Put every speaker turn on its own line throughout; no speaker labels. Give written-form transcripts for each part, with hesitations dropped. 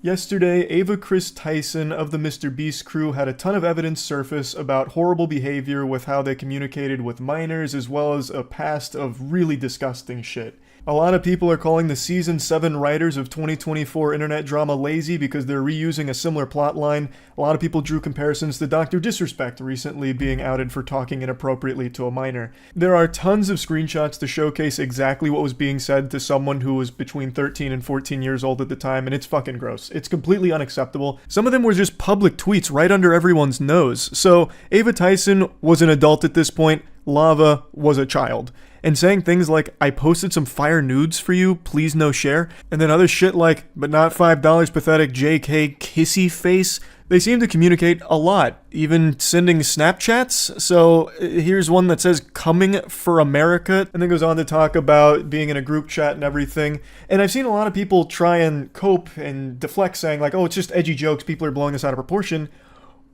Yesterday, Ava Kris Tyson of the Mr. Beast crew had a ton of evidence surface about horrible behavior with how they communicated with minors, as well as a past of really disgusting shit. A lot of people are calling the Season 7 writers of 2024 internet drama lazy because they're reusing a similar plotline. A lot of people drew comparisons to Dr. Disrespect recently being outed for talking inappropriately to a minor. There are tons of screenshots to showcase exactly what was being said to someone who was between 13 and 14 years old at the time, and it's fucking gross. It's completely unacceptable. Some of them were just public tweets right under everyone's nose. So, Ava Tyson was an adult at this point. Lava was a child. And saying things like, I posted some fire nudes for you, please no share, and then other shit like, but not $5 pathetic JK kissy face, they seem to communicate a lot, even sending Snapchats. So here's one that says, coming for America, and then goes on to talk about being in a group chat and everything. And I've seen a lot of people try and cope and deflect saying like, oh, it's just edgy jokes, people are blowing this out of proportion.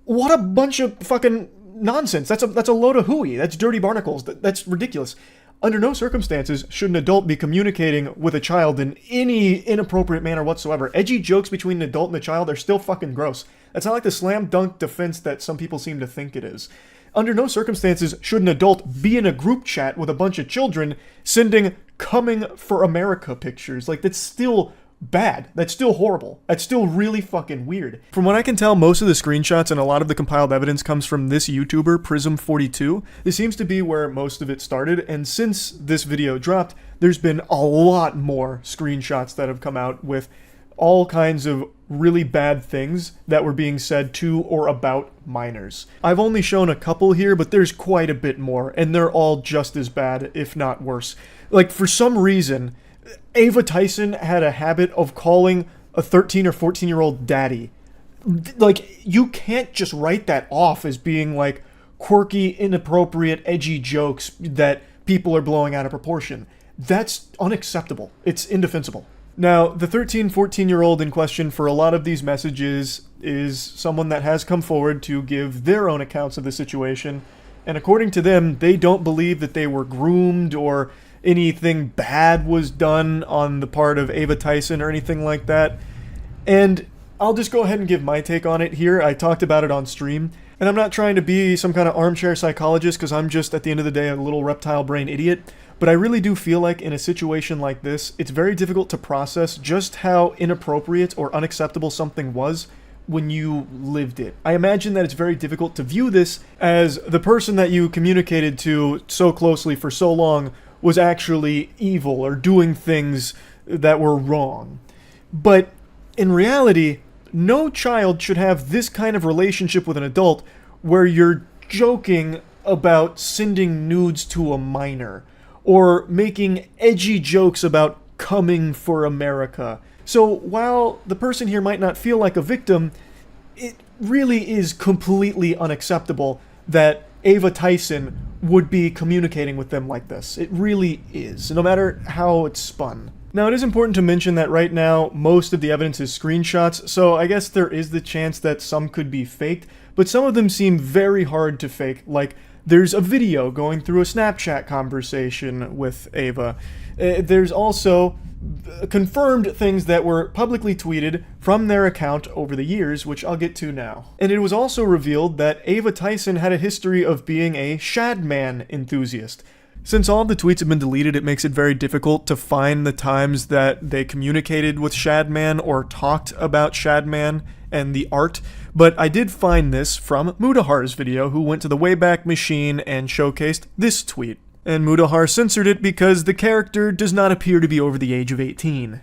What a bunch of fucking nonsense. That's a load of hooey. That's dirty barnacles. That's ridiculous. Under no circumstances should an adult be communicating with a child in any inappropriate manner whatsoever. Edgy jokes between an adult and a child are still fucking gross. That's not like the slam dunk defense that some people seem to think it is. Under no circumstances should an adult be in a group chat with a bunch of children sending coming for America pictures. Like, that's still bad. That's still horrible. That's still really fucking weird. From what I can tell, most of the screenshots and a lot of the compiled evidence comes from this YouTuber, Prism42. This seems to be where most of it started, and since this video dropped, there's been a lot more screenshots that have come out with all kinds of really bad things that were being said to or about minors. I've only shown a couple here, but there's quite a bit more, and they're all just as bad, if not worse. Like, for some reason, Ava Tyson had a habit of calling a 13 or 14-year-old daddy. Like, you can't just write that off as being, like, quirky, inappropriate, edgy jokes that people are blowing out of proportion. That's unacceptable. It's indefensible. Now, the 13, 14-year-old in question for a lot of these messages is someone that has come forward to give their own accounts of the situation, and according to them, they don't believe that they were groomed or anything bad was done on the part of Ava Tyson or anything like that. And I'll just go ahead and give my take on it here. I talked about it on stream, and I'm not trying to be some kind of armchair psychologist because I'm just, at the end of the day, a little reptile brain idiot. But I really do feel like in a situation like this, it's very difficult to process just how inappropriate or unacceptable something was when you lived it. I imagine that it's very difficult to view this as the person that you communicated to so closely for so long was actually evil or doing things that were wrong. But in reality, no child should have this kind of relationship with an adult where you're joking about sending nudes to a minor or making edgy jokes about coming for America. So while the person here might not feel like a victim, it really is completely unacceptable that Ava Tyson would be communicating with them like this. It really is, no matter how it's spun. Now, it is important to mention that right now, most of the evidence is screenshots, so I guess there is the chance that some could be faked, but some of them seem very hard to fake, like there's a video going through a Snapchat conversation with Ava. There's also confirmed things that were publicly tweeted from their account over the years, which I'll get to now. And it was also revealed that Ava Tyson had a history of being a Shadman enthusiast. Since all of the tweets have been deleted, it makes it very difficult to find the times that they communicated with Shadman or talked about Shadman and the art, but I did find this from Mudahar's video, who went to the Wayback Machine and showcased this tweet. And Mudahar censored it because the character does not appear to be over the age of 18.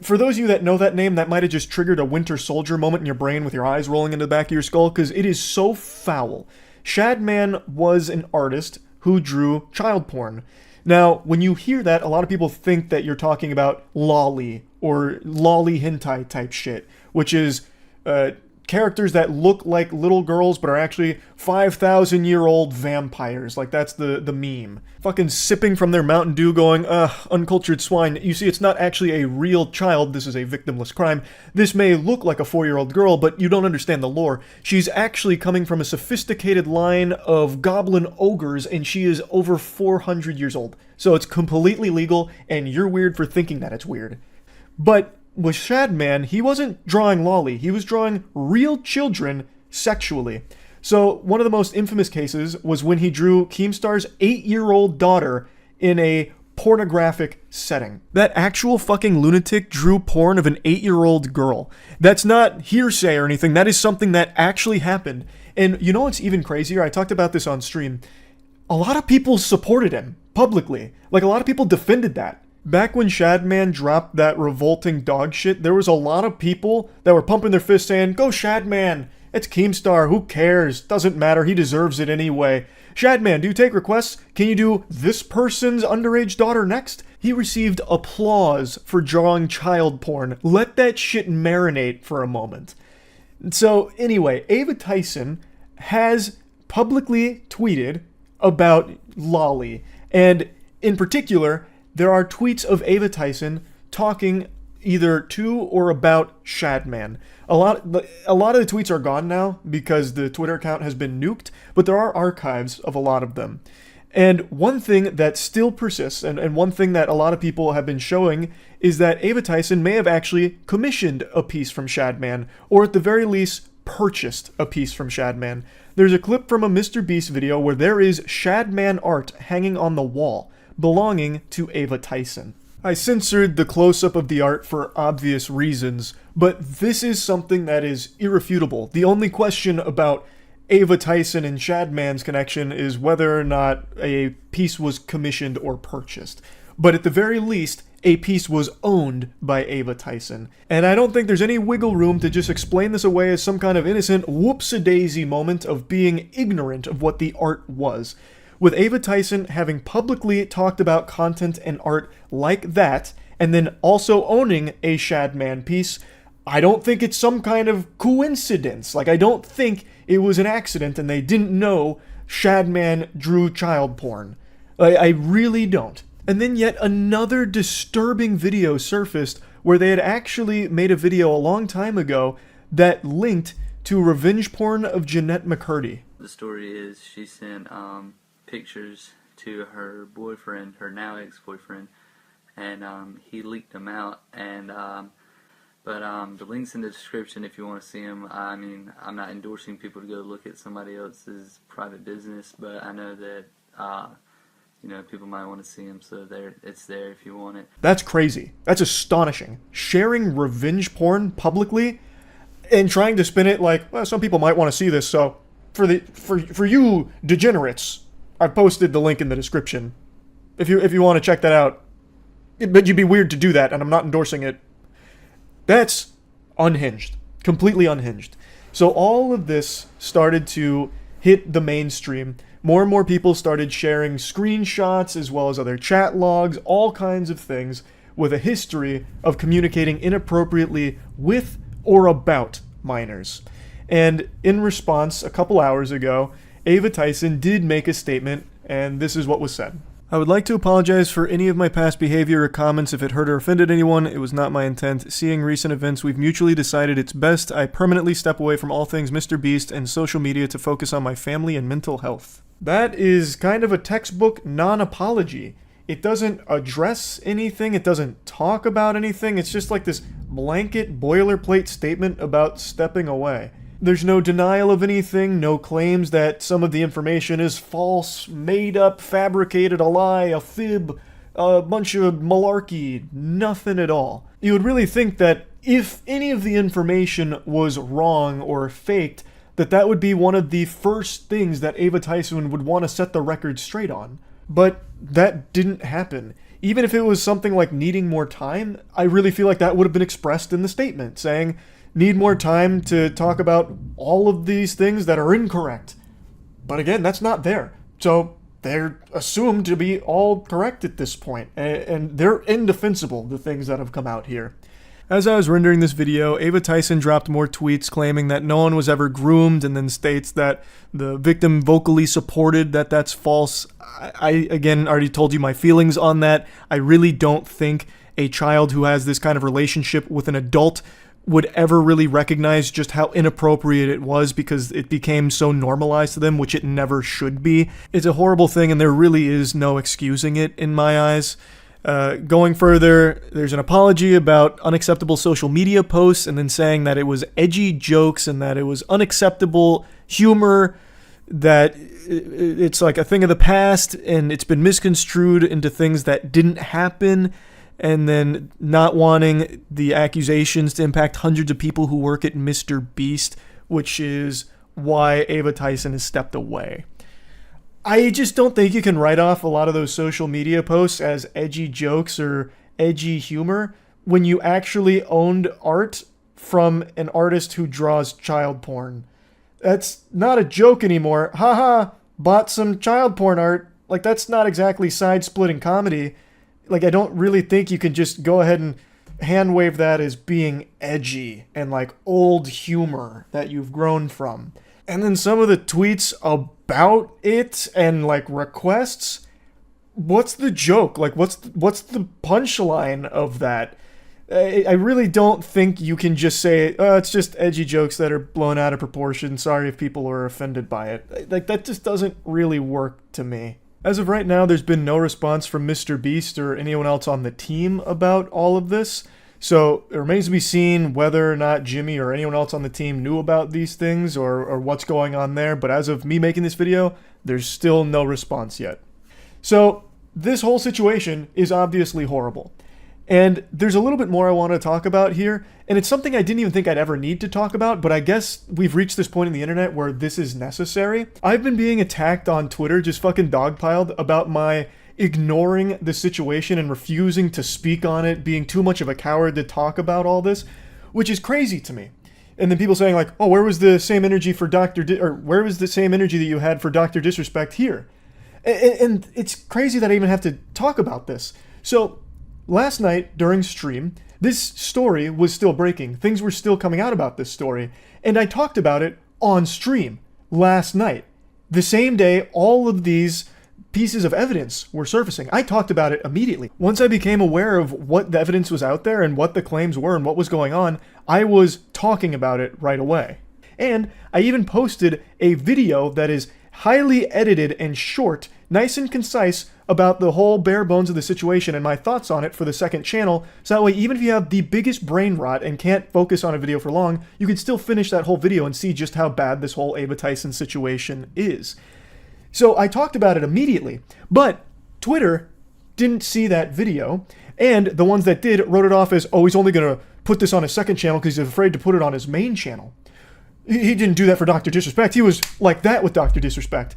For those of you that know that name, that might have just triggered a Winter Soldier moment in your brain with your eyes rolling into the back of your skull, because it is so foul. Shadman was an artist who drew child porn. Now, when you hear that, a lot of people think that you're talking about lolly or lolly hentai type shit, which is characters that look like little girls but are actually 5,000-year-old vampires. Like, that's the meme. Fucking sipping from their Mountain Dew going, uncultured swine. You see, it's not actually a real child. This is a victimless crime. This may look like a 4-year-old girl, but you don't understand the lore. She's actually coming from a sophisticated line of goblin ogres, and she is over 400 years old. So it's completely legal, and you're weird for thinking that it's weird. But with Shadman, he wasn't drawing lolly. He was drawing real children sexually. So one of the most infamous cases was when he drew Keemstar's 8-year-old daughter in a pornographic setting. That actual fucking lunatic drew porn of an 8-year-old girl. That's not hearsay or anything. That is something that actually happened. And you know what's even crazier? I talked about this on stream. A lot of people supported him publicly. Like, a lot of people defended that. Back when Shadman dropped that revolting dog shit, there was a lot of people that were pumping their fists saying, "Go Shadman! It's Keemstar, who cares? Doesn't matter, he deserves it anyway. Shadman, do you take requests? Can you do this person's underage daughter next?" He received applause for drawing child porn. Let that shit marinate for a moment. So anyway, Ava Tyson has publicly tweeted about lolly. And in particular, there are tweets of Ava Tyson talking either to or about Shadman. A lot of the tweets are gone now because the Twitter account has been nuked, but there are archives of a lot of them. And one thing that still persists, and one thing that a lot of people have been showing, is that Ava Tyson may have actually commissioned a piece from Shadman, or at the very least, purchased a piece from Shadman. There's a clip from a MrBeast video where there is Shadman art hanging on the wall, belonging to Ava Tyson. I censored the close-up of the art for obvious reasons, but this is something that is irrefutable. The only question about Ava Tyson and Shadman's connection is whether or not a piece was commissioned or purchased. But at the very least, a piece was owned by Ava Tyson. And I don't think there's any wiggle room to just explain this away as some kind of innocent whoops-a-daisy moment of being ignorant of what the art was. With Ava Tyson having publicly talked about content and art like that, and then also owning a Shadman piece, I don't think it's some kind of coincidence. Like, I don't think it was an accident and they didn't know Shadman drew child porn. I really don't. And then yet another disturbing video surfaced where they had actually made a video a long time ago that linked to revenge porn of Jeanette McCurdy.
The story is she sent pictures to her boyfriend, her now ex-boyfriend, and he leaked them out. And but the link's in the description if you want to see them. I mean, I'm not endorsing people to go look at somebody else's private business, but I know that you know, people might want to see them, so it's there if you want it.
That's crazy. That's astonishing. Sharing revenge porn publicly and trying to spin it like, well, some people might want to see this, so for you degenerates, I've posted the link in the description. If you want to check that out. But you'd be weird to do that, and I'm not endorsing it. That's unhinged. Completely unhinged. So all of this started to hit the mainstream. More and more people started sharing screenshots as well as other chat logs, all kinds of things with a history of communicating inappropriately with or about minors. And in response, a couple hours ago, Ava Tyson did make a statement, and this is what was said. I would like to apologize for any of my past behavior or comments if it hurt or offended anyone. It was not my intent. Seeing recent events, we've mutually decided it's best I permanently step away from all things MrBeast and social media to focus on my family and mental health. That is kind of a textbook non-apology. It doesn't address anything. It doesn't talk about anything. It's just like this blanket boilerplate statement about stepping away. There's no denial of anything, no claims that some of the information is false, made up, fabricated, a lie, a fib, a bunch of malarkey, nothing at all. You would really think that if any of the information was wrong or faked, that would be one of the first things that Ava Tyson would want to set the record straight on. But that didn't happen. Even if it was something like needing more time, I really feel like that would have been expressed in the statement, saying, need more time to talk about all of these things that are incorrect. But again, that's not there. So they're assumed to be all correct at this point, and they're indefensible, the things that have come out here. As I was rendering this video, Ava Tyson dropped more tweets claiming that no one was ever groomed, and then states that the victim vocally supported that that's false. I again, already told you my feelings on that. I really don't think a child who has this kind of relationship with an adult would ever really recognize just how inappropriate it was because it became so normalized to them, which it never should be. It's a horrible thing, and there really is no excusing it in my eyes. Going further, there's an apology about unacceptable social media posts and then saying that it was edgy jokes and that it was unacceptable humor, that it's like a thing of the past and it's been misconstrued into things that didn't happen, and then not wanting the accusations to impact hundreds of people who work at Mr. Beast, which is why Ava Tyson has stepped away. I just don't think you can write off a lot of those social media posts as edgy jokes or edgy humor when you actually owned art from an artist who draws child porn. That's not a joke anymore. Haha, bought some child porn art. Like, that's not exactly side-splitting comedy. Like, I don't really think you can just go ahead and hand wave that as being edgy and like old humor that you've grown from. And then some of the tweets about it and like requests, what's the joke? Like, what's the punchline of that? I really don't think you can just say, oh, it's just edgy jokes that are blown out of proportion. Sorry if people are offended by it. Like, that just doesn't really work to me. As of right now, there's been no response from Mr. Beast or anyone else on the team about all of this. So it remains to be seen whether or not Jimmy or anyone else on the team knew about these things or what's going on there. But as of me making this video, there's still no response yet. So this whole situation is obviously horrible. And there's a little bit more I want to talk about here, and it's something I didn't even think I'd ever need to talk about, but I guess we've reached this point in the internet where this is necessary. I've been being attacked on Twitter, just fucking dogpiled, about my ignoring the situation and refusing to speak on it, being too much of a coward to talk about all this, which is crazy to me. And then people saying like, oh, where was the same energy for where was the same energy that you had for Dr. Disrespect here? And it's crazy that I even have to talk about this. So last night during stream, this story was still breaking. Things were still coming out about this story. And I talked about it on stream last night. The same day all of these pieces of evidence were surfacing. I talked about it immediately. Once I became aware of what the evidence was out there and what the claims were and what was going on, I was talking about it right away. And I even posted a video that is highly edited and short, nice and concise, about the whole bare bones of the situation and my thoughts on it for the second channel, so that way even if you have the biggest brain rot and can't focus on a video for long, you can still finish that whole video and see just how bad this whole Ava Tyson situation is. So I talked about it immediately, but Twitter didn't see that video, and the ones that did wrote it off as, oh, he's only going to put this on his second channel because he's afraid to put it on his main channel. He didn't do that for Dr. Disrespect. He was like that with Dr. Disrespect.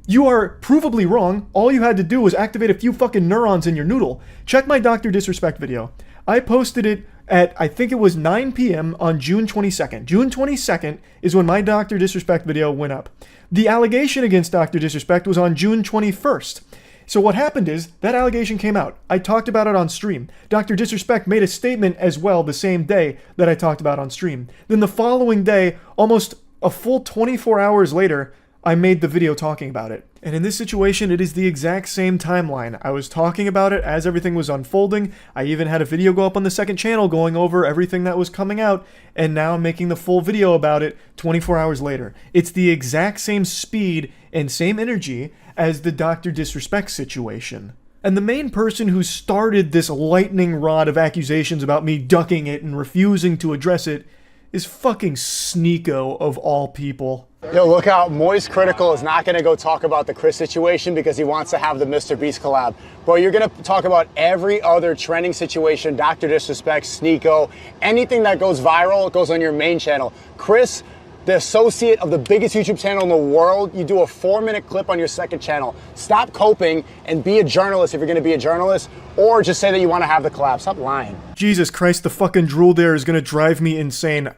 You are provably wrong. All you had to do was activate a few fucking neurons in your noodle. Check my Dr. Disrespect video. I posted it at, I think it was 9 p.m. on June 22nd. June 22nd is when my Dr. Disrespect video went up. The allegation against Dr. Disrespect was on June 21st. So what happened is, that allegation came out. I talked about it on stream. Dr. Disrespect made a statement as well the same day that I talked about on stream. Then the following day, almost a full 24 hours later, I made the video talking about it. And in this situation, it is the exact same timeline. I was talking about it as everything was unfolding. I even had a video go up on the second channel going over everything that was coming out, and now I'm making the full video about it 24 hours later. It's the exact same speed and same energy as the Dr. Disrespect situation. And the main person who started this lightning rod of accusations about me ducking it and refusing to address it is fucking Sneeko of all people.
Yo, look out, Moist Critical is not gonna go talk about the Kris situation because he wants to have the Mr. Beast collab. Bro, you're gonna talk about every other trending situation, Dr. Disrespect, Sneeko, anything that goes viral goes on your main channel. Kris, the associate of the biggest YouTube channel in the world, you do a 4-minute clip on your second channel. Stop coping and be a journalist if you're gonna be a journalist, or just say that you wanna have the collab. Stop lying.
Jesus Christ, the fucking drool there is gonna drive me insane.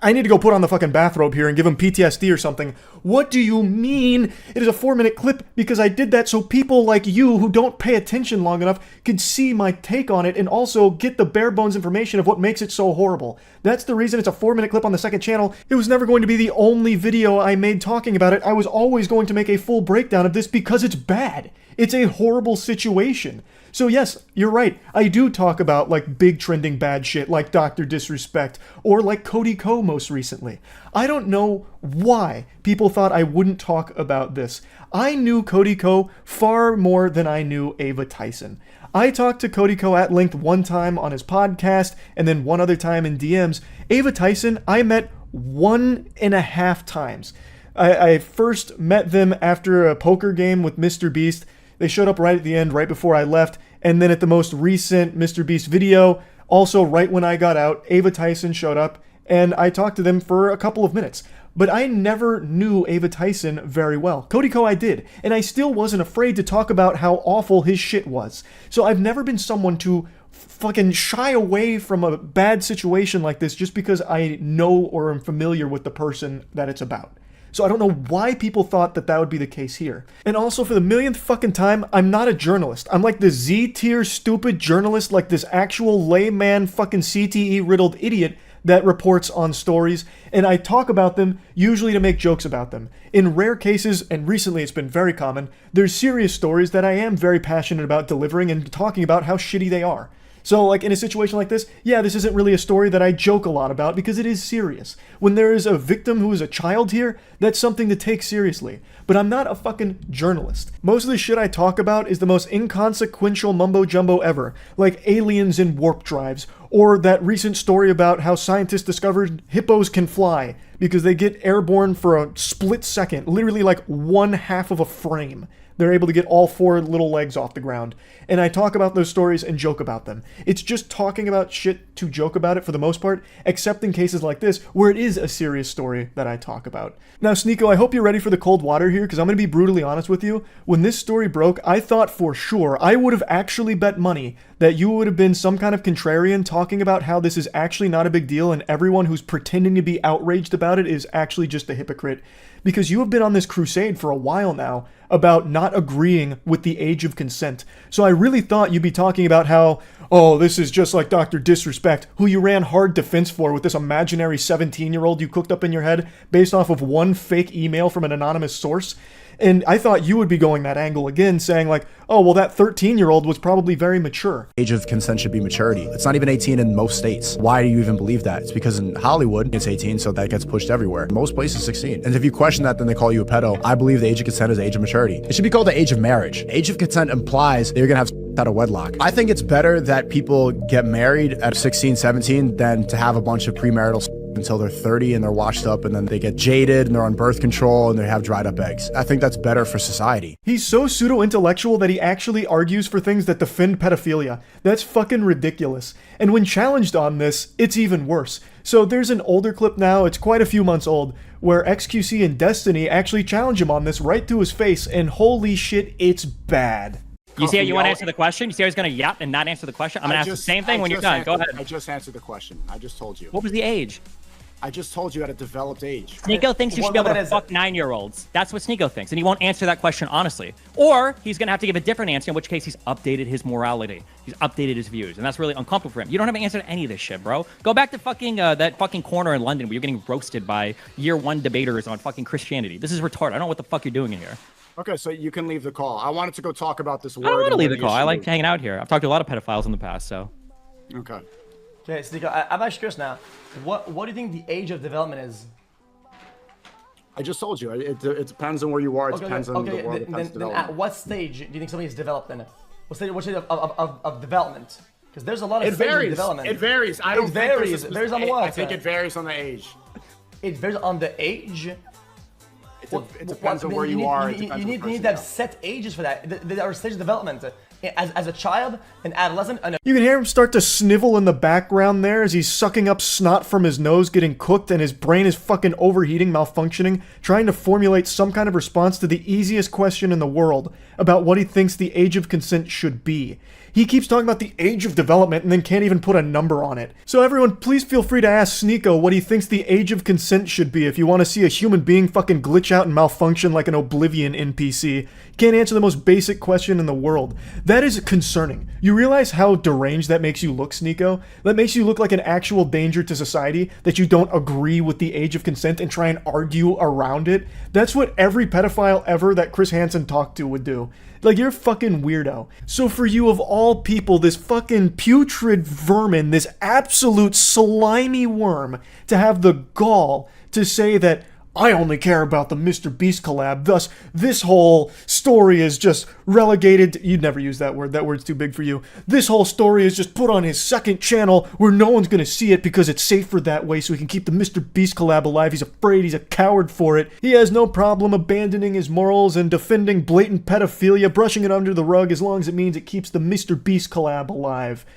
I need to go put on the fucking bathrobe here and give him PTSD or something. What do you mean it is a 4-minute clip? Because I did that so people like you who don't pay attention long enough could see my take on it and also get the bare bones information of what makes it so horrible. That's the reason it's a 4-minute clip on the second channel. It was never going to be the only video I made talking about it. I was always going to make a full breakdown of this because it's bad. It's a horrible situation. So yes, you're right. I do talk about like big trending bad shit like Dr. Disrespect or like Cody most recently. I don't know why people thought I wouldn't talk about this. I knew Cody far more than I knew Ava Tyson. I talked to Cody Co at length one time on his podcast, and then one other time in DMs. Ava Tyson, I met 1.5 times. I first met them after a poker game with Mr. Beast. They showed up right at the end, right before I left. And then at the most recent Mr. Beast video, also right when I got out, Ava Tyson showed up, and I talked to them for a couple of minutes. But I never knew Ava Tyson very well. Cody Co I did, and I still wasn't afraid to talk about how awful his shit was. So I've never been someone to fucking shy away from a bad situation like this just because I know or am familiar with the person that it's about. So I don't know why people thought that that would be the case here. And also, for the millionth fucking time, I'm not a journalist. I'm like the Z-tier stupid journalist, like this actual layman fucking CTE-riddled idiot that reports on stories, and I talk about them usually to make jokes about them. In rare cases, and recently it's been very common, there's serious stories that I am very passionate about delivering and talking about how shitty they are. So, like, in a situation like this, yeah, this isn't really a story that I joke a lot about because it is serious. When there is a victim who is a child here, that's something to take seriously. But I'm not a fucking journalist. Most of the shit I talk about is the most inconsequential mumbo-jumbo ever, like aliens in warp drives, or that recent story about how scientists discovered hippos can fly because they get airborne for a split second, literally like 1/2 of a frame. They're able to get all 4 little legs off the ground. And I talk about those stories and joke about them. It's just talking about shit to joke about it for the most part, except in cases like this, where it is a serious story that I talk about. Now, Sneeko, I hope you're ready for the cold water here, because I'm going to be brutally honest with you. When this story broke, I thought for sure, I would have actually bet money that you would have been some kind of contrarian talking about how this is actually not a big deal and everyone who's pretending to be outraged about it is actually just a hypocrite. Because you have been on this crusade for a while now about not agreeing with the age of consent. So I really thought you'd be talking about how, oh, this is just like Dr. Disrespect, who you ran hard defense for with this imaginary 17-year-old you cooked up in your head based off of one fake email from an anonymous source. And I thought you would be going that angle again, saying like, oh, well, that 13-year-old was probably very mature.
Age of consent should be maturity. It's not even 18 in most states. Why do you even believe that? It's because in Hollywood, it's 18, so that gets pushed everywhere. Most places, 16. And if you question that, then they call you a pedo. I believe the age of consent is the age of maturity. It should be called the age of marriage. Age of consent implies that you're gonna have out of wedlock. I think it's better that people get married at 16, 17 than to have a bunch of premarital until they're 30 and they're washed up and then they get jaded and they're on birth control and they have dried up eggs. I think that's better for society.
He's so pseudo-intellectual that he actually argues for things that defend pedophilia. That's fucking ridiculous. And when challenged on this, it's even worse. So there's an older clip now, it's quite a few months old, where XQC and Destiny actually challenge him on this right to his face, and holy shit, it's bad.
You see how you want to answer the question? You see how he's going to yap and not answer the question? I'm going to ask the same thing when you're done. Go ahead.
I just answered the question. I just told you.
What was the age?
I just told you at a developed age.
Sneeko thinks you should be able to fuck 9-year-olds. That's what Sneeko thinks, and he won't answer that question honestly. Or he's going to have to give a different answer, in which case he's updated his morality. He's updated his views, and that's really uncomfortable for him. You don't have an answer to any of this shit, bro. Go back to fucking that fucking corner in London where you're getting roasted by year 1 debaters on fucking Christianity. This is retarded. I don't know what the fuck you're doing in here.
Okay, so you can leave the call. I wanted to go talk about this word.
I don't want to leave the call. I like hanging out here. I've talked to a lot of pedophiles in the past, so.
Okay.
Okay, Sneeko, I'm actually curious now. What do you think the age of development is?
I just told you. It depends on where you are. It depends on the world.
Then at what stage do you think somebody is developed in it? What stage of development? Because there's a lot of stages of development.
It varies. I don't think
varies. It varies on what?
I think it varies on the age.
It varies on the age?
It depends on where you are.
You need to have set ages for that. There are stages of development. As a child, an adolescent,
You can hear him start to snivel in the background there as he's sucking up snot from his nose, getting cooked, and his brain is fucking overheating, malfunctioning, trying to formulate some kind of response to the easiest question in the world about what he thinks the age of consent should be. He keeps talking about the age of development and then can't even put a number on it. So everyone, please feel free to ask Sneeko what he thinks the age of consent should be if you want to see a human being fucking glitch out and malfunction like an Oblivion NPC. Can't answer the most basic question in the world. That is concerning. You realize how deranged that makes you look, Sneeko? That makes you look like an actual danger to society, that you don't agree with the age of consent and try and argue around it. That's what every pedophile ever that Chris Hansen talked to would do. Like, you're a fucking weirdo. So for you of all people, this fucking putrid vermin, this absolute slimy worm, to have the gall to say that I only care about the Mr. Beast collab, thus this whole story is just relegated you'd never use that word's too big for you. This whole story is just put on his second channel where no one's gonna see it because it's safer that way so he can keep the Mr. Beast collab alive. He's afraid, he's a coward for it. He has no problem abandoning his morals and defending blatant pedophilia, brushing it under the rug as long as it means it keeps the Mr. Beast collab alive.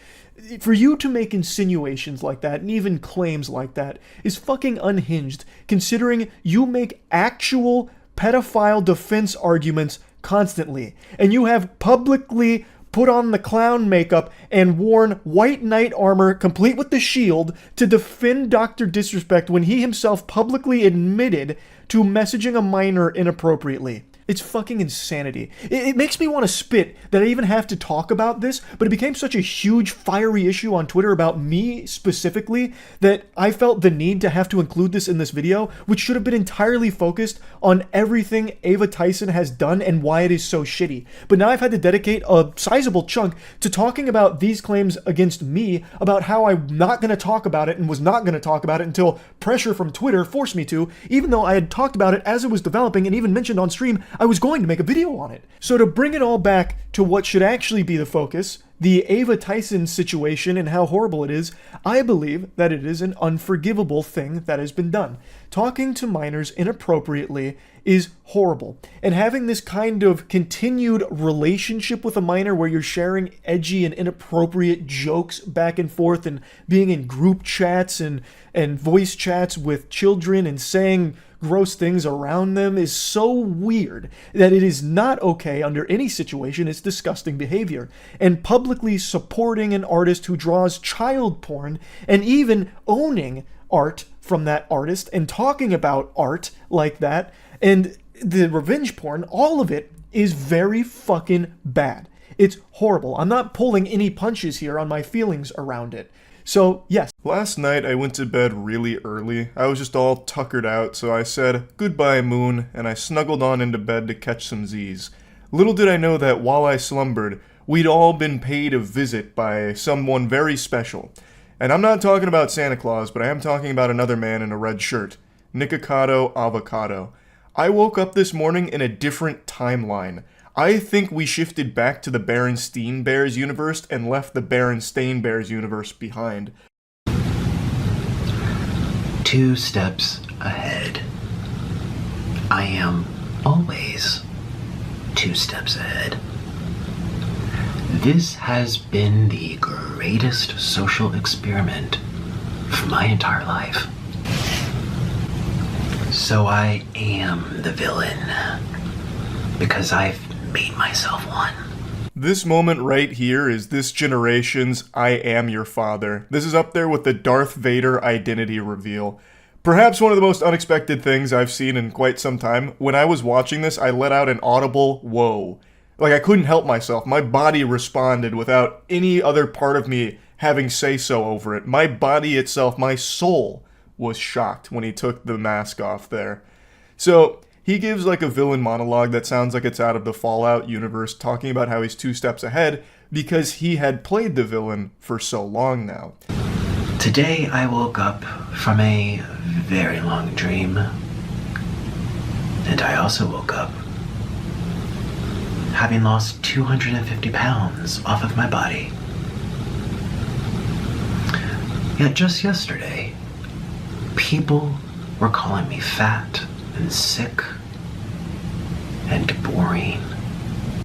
For you to make insinuations like that, and even claims like that, is fucking unhinged, considering you make actual pedophile defense arguments constantly, and you have publicly put on the clown makeup and worn white knight armor complete with the shield to defend Dr. Disrespect when he himself publicly admitted to messaging a minor inappropriately. It's fucking insanity. It makes me want to spit that I even have to talk about this, but it became such a huge, fiery issue on Twitter about me specifically that I felt the need to have to include this in this video, which should have been entirely focused on everything Ava Tyson has done and why it is so shitty. But now I've had to dedicate a sizable chunk to talking about these claims against me, about how I'm not going to talk about it and was not going to talk about it until pressure from Twitter forced me to, even though I had talked about it as it was developing and even mentioned on stream I was going to make a video on it. So to bring it all back to what should actually be the focus, the Ava Tyson situation and how horrible it is, I believe that it is an unforgivable thing that has been done. Talking to minors inappropriately is horrible. And having this kind of continued relationship with a minor where you're sharing edgy and inappropriate jokes back and forth and being in group chats and voice chats with children and saying gross things around them is so weird that it is not okay under any situation. It's disgusting behavior. And publicly supporting an artist who draws child porn and even owning art from that artist and talking about art like that and the revenge porn, all of it is very fucking bad. It's horrible. I'm not pulling any punches here on my feelings around it. So, yes.
Last night I went to bed really early. I was just all tuckered out, so I said, "Goodbye, moon," and I snuggled on into bed to catch some Z's. Little did I know that while I slumbered, we'd all been paid a visit by someone very special. And I'm not talking about Santa Claus, but I am talking about another man in a red shirt. Nikocado Avocado. I woke up this morning in a different timeline. I think we shifted back to the Berenstain Bears universe and left the Berenstain Bears universe behind.
2 steps ahead. I am always 2 steps ahead. This has been the greatest social experiment for my entire life. So I am the villain because I've made myself one.
This moment right here is this generation's I Am Your Father. This is up there with the Darth Vader identity reveal. Perhaps one of the most unexpected things I've seen in quite some time. When I was watching this, I let out an audible whoa. Like I couldn't help myself. My body responded without any other part of me having say-so over it. My body itself, my soul, was shocked when he took the mask off there. So he gives like a villain monologue that sounds like it's out of the Fallout universe, talking about how he's 2 steps ahead because he had played the villain for so long now.
Today I woke up from a very long dream. And I also woke up having lost 250 pounds off of my body. Yet just yesterday, people were calling me fat and sick and boring.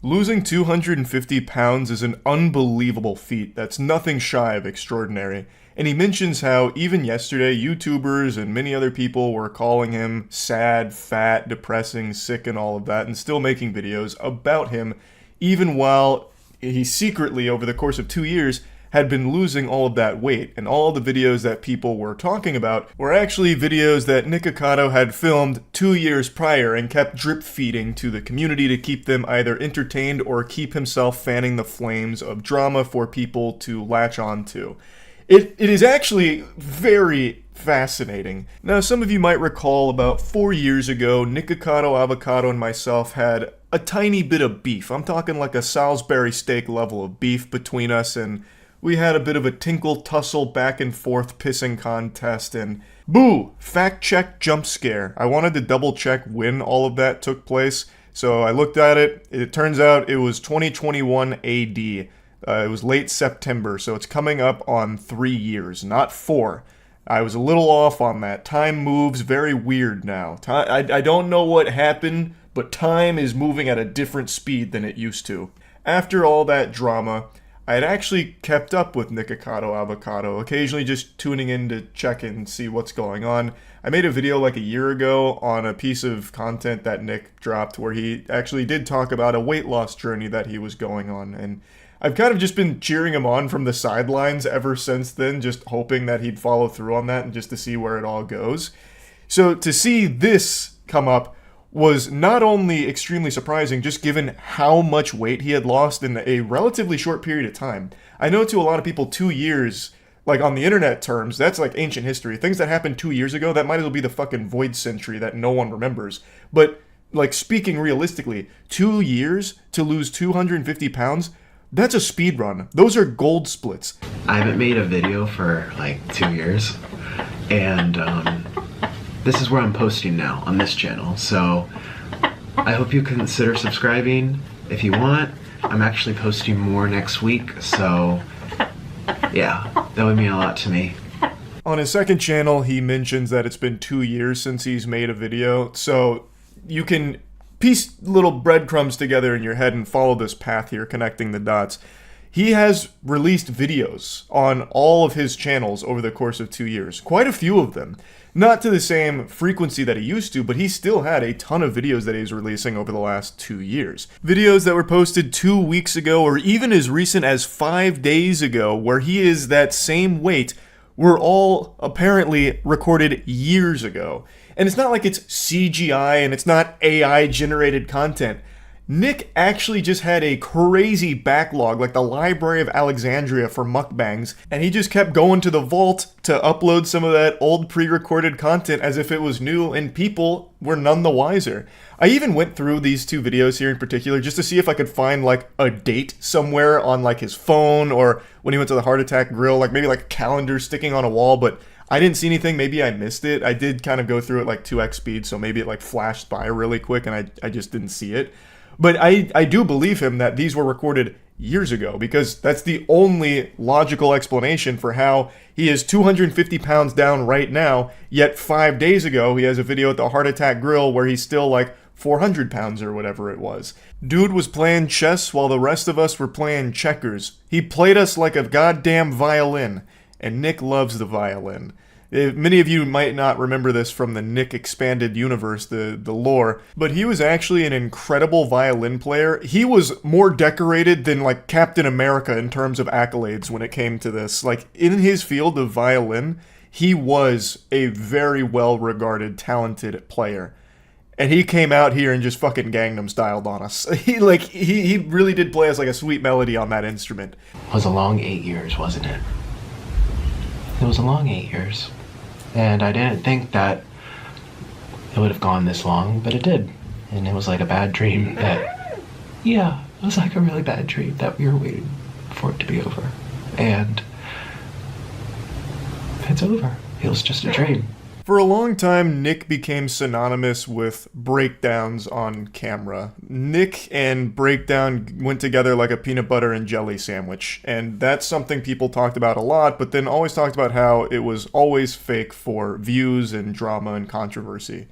Losing 250 pounds is an unbelievable feat that's nothing shy of extraordinary. And he mentions how even yesterday, YouTubers and many other people were calling him sad, fat, depressing, sick, and all of that, and still making videos about him, even while he secretly, over the course of 2 years, had been losing all of that weight. And all the videos that people were talking about were actually videos that Nikocado had filmed 2 years prior and kept drip feeding to the community to keep them either entertained or keep himself fanning the flames of drama for people to latch on to. It is actually very fascinating. Now, some of you might recall about 4 years ago, Nikocado, Avocado, and myself had a tiny bit of beef. I'm talking like a Salisbury steak level of beef between us, and We had a bit of a tinkle tussle back and forth pissing contest, and boo! Fact check jump scare. I wanted to double check when all of that took place, so I looked at it. It turns out it was 2021 AD. It was late September, so it's coming up on 3 years, not 4. I was a little off on that. Time moves very weird now. I don't know what happened, but time is moving at a different speed than it used to. After all that drama, I had actually kept up with Nikocado Avocado, occasionally just tuning in to check in and see what's going on. I made a video like a year ago on a piece of content that Nick dropped where he actually did talk about a weight loss journey that he was going on, and I've kind of just been cheering him on from the sidelines ever since then, just hoping that he'd follow through on that and just to see where it all goes. So to see this come up was not only extremely surprising, just given how much weight he had lost in a relatively short period of time. I know to a lot of people 2 years, like on the internet terms, that's like ancient history. Things that happened 2 years ago, that might as well be the fucking void century that no one remembers. But like speaking realistically, 2 years to lose 250 pounds, that's a speed run. Those are gold splits.
I haven't made a video for like 2 years, and this is where I'm posting now on this channel, so I hope you consider subscribing if you want. I'm actually posting more next week, so yeah, that would mean a lot to me.
On his second channel, he mentions that it's been 2 years since he's made a video, so you can piece little breadcrumbs together in your head and follow this path here, connecting the dots. He has released videos on all of his channels over the course of 2 years, quite a few of them. Not to the same frequency that he used to, but he still had a ton of videos that he's releasing over the last 2 years. Videos that were posted 2 weeks ago, or even as recent as 5 days ago, where he is that same weight, were all apparently recorded years ago. And it's not like it's CGI and it's not AI generated content. Nick actually just had a crazy backlog, like the Library of Alexandria for mukbangs, and he just kept going to the vault to upload some of that old pre-recorded content as if it was new, and people were none the wiser. I even went through these 2 videos here in particular just to see if I could find like a date somewhere on like his phone, or when he went to the Heart Attack Grill, like maybe like a calendar sticking on a wall, but I didn't see anything. Maybe I missed it. I did kind of go through it like 2x speed, so maybe it like flashed by really quick and I just didn't see it. But I do believe him that these were recorded years ago, because that's the only logical explanation for how he is 250 pounds down right now, yet 5 days ago he has a video at the Heart Attack Grill where he's still like 400 pounds or whatever it was. Dude was playing chess while the rest of us were playing checkers. He played us like a goddamn violin, and Nick loves the violin. Many of you might not remember this from the Nick Expanded Universe, the lore, but he was actually an incredible violin player. He was more decorated than like Captain America in terms of accolades when it came to this. Like in his field of violin, he was a very well-regarded, talented player. And he came out here and just fucking Gangnam Styled on us. He really did play us like a sweet melody on that instrument.
It was a long 8 years, wasn't it? It was a long 8 years. And I didn't think that it would have gone this long, but it did. And it was like a bad dream that, yeah, it was like a really bad dream that we were waiting for it to be over. And it's over. It was just a dream.
For a long time, Nick became synonymous with breakdowns on camera. Nick and breakdown went together like a peanut butter and jelly sandwich, and that's something people talked about a lot, but then always talked about how it was always fake for views and drama and controversy.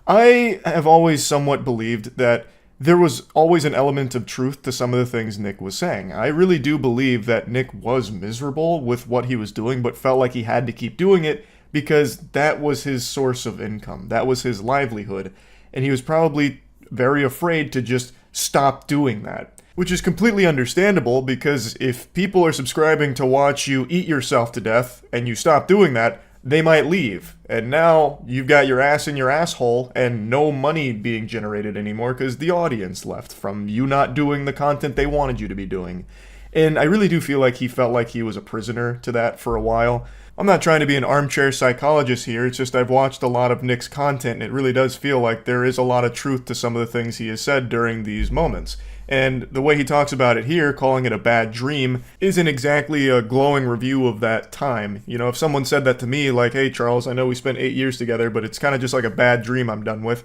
I have always somewhat believed that there was always an element of truth to some of the things Nick was saying. I really do believe that Nick was miserable with what he was doing, but felt like he had to keep doing it because that was his source of income. That was his livelihood. And he was probably very afraid to just stop doing that. Which is completely understandable, because if people are subscribing to watch you eat yourself to death and you stop doing that, they might leave. And now you've got your ass in your asshole and no money being generated anymore because the audience left from you not doing the content they wanted you to be doing. And I really do feel like he felt like he was a prisoner to that for a while. I'm not trying to be an armchair psychologist here, it's just I've watched a lot of Nick's content and it really does feel like there is a lot of truth to some of the things he has said during these moments. And the way he talks about it here, calling it a bad dream, isn't exactly a glowing review of that time. You know, if someone said that to me, like, hey Charles, I know we spent 8 years together, but it's kind of just like a bad dream I'm done with,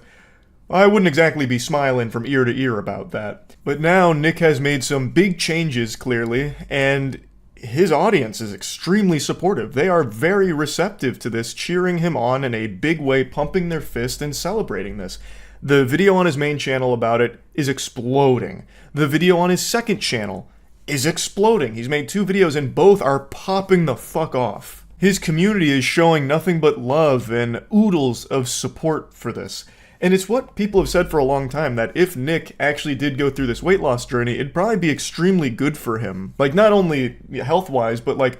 I wouldn't exactly be smiling from ear to ear about that. But now Nick has made some big changes, clearly, and his audience is extremely supportive. They are very receptive to this, cheering him on in a big way, pumping their fist and celebrating this. The video on his main channel about it is exploding. The video on his second channel is exploding. He's made 2 videos and both are popping the fuck off. His community is showing nothing but love and oodles of support for this. And it's what people have said for a long time, that if Nick actually did go through this weight loss journey, it'd probably be extremely good for him. Like, not only health-wise, but like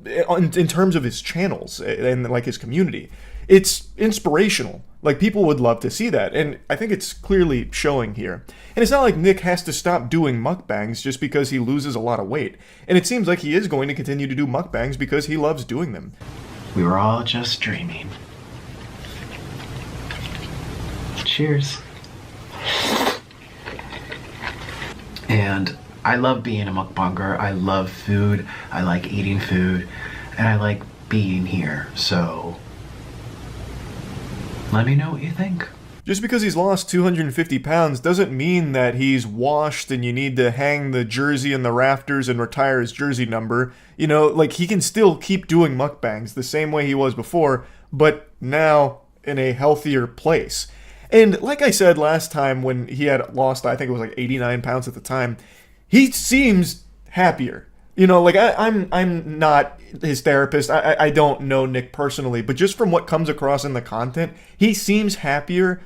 in terms of his channels and like his community. It's inspirational. Like, people would love to see that, and I think it's clearly showing here. And it's not like Nick has to stop doing mukbangs just because he loses a lot of weight. And it seems like he is going to continue to do mukbangs because he loves doing them.
We were all just dreaming. Cheers. And I love being a mukbanger. I love food. I like eating food. And I like being here. So let me know what you think.
Just because he's lost 250 pounds doesn't mean that he's washed and you need to hang the jersey in the rafters and retire his jersey number. You know, like, he can still keep doing mukbangs the same way he was before, but now in a healthier place. And like I said last time when he had lost, I think it was like 89 pounds at the time, he seems happier. You know, like, I'm not his therapist. I don't know Nick personally, but just from what comes across in the content, he seems happier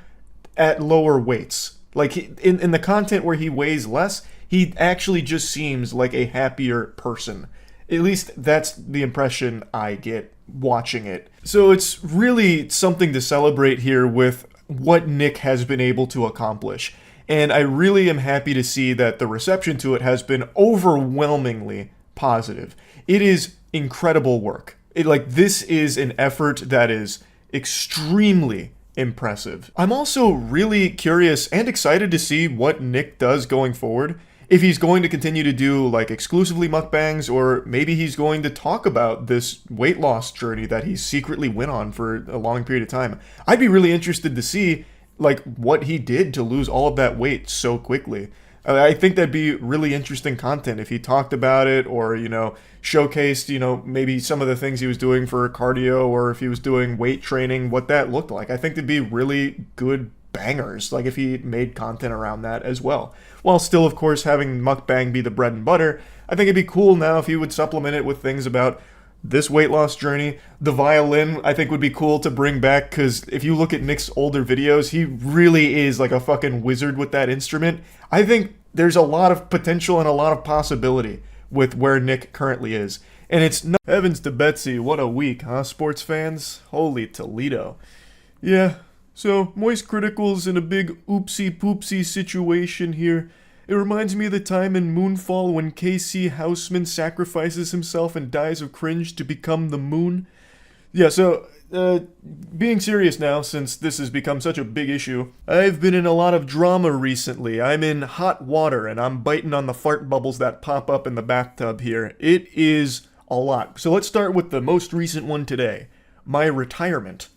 at lower weights. Like, in the content where he weighs less, he actually just seems like a happier person. At least that's the impression I get watching it. So it's really something to celebrate here with what Nick has been able to accomplish. And I really am happy to see that the reception to it has been overwhelmingly positive. It is incredible work. This is an effort that is extremely impressive. I'm also really curious and excited to see what Nick does going forward. If he's going to continue to do like exclusively mukbangs, or maybe he's going to talk about this weight loss journey that he secretly went on for a long period of time. I'd be really interested to see like what he did to lose all of that weight so quickly. I think that'd be really interesting content if he talked about it, or, you know, showcased, you know, maybe some of the things he was doing for cardio, or if he was doing weight training, what that looked like. I think it'd be really good bangers, like if he made content around that as well. While still, of course, having mukbang be the bread and butter, I think it'd be cool now if he would supplement it with things about this weight loss journey. The violin, I think, would be cool to bring back, because if you look at Nick's older videos, he really is like a fucking wizard with that instrument. I think there's a lot of potential and a lot of possibility with where Nick currently is. And it's not... Heavens to Betsy, what a week, huh, sports fans? Holy Toledo. Yeah, so Moist Critical's in a big oopsie-poopsie situation here. It reminds me of the time in Moonfall when KC Houseman sacrifices himself and dies of cringe to become the moon. Yeah, so, being serious now, since this has become such a big issue, I've been in a lot of drama recently. I'm in hot water, and I'm biting on the fart bubbles that pop up in the bathtub here. It is a lot. So let's start with the most recent one today. My retirement.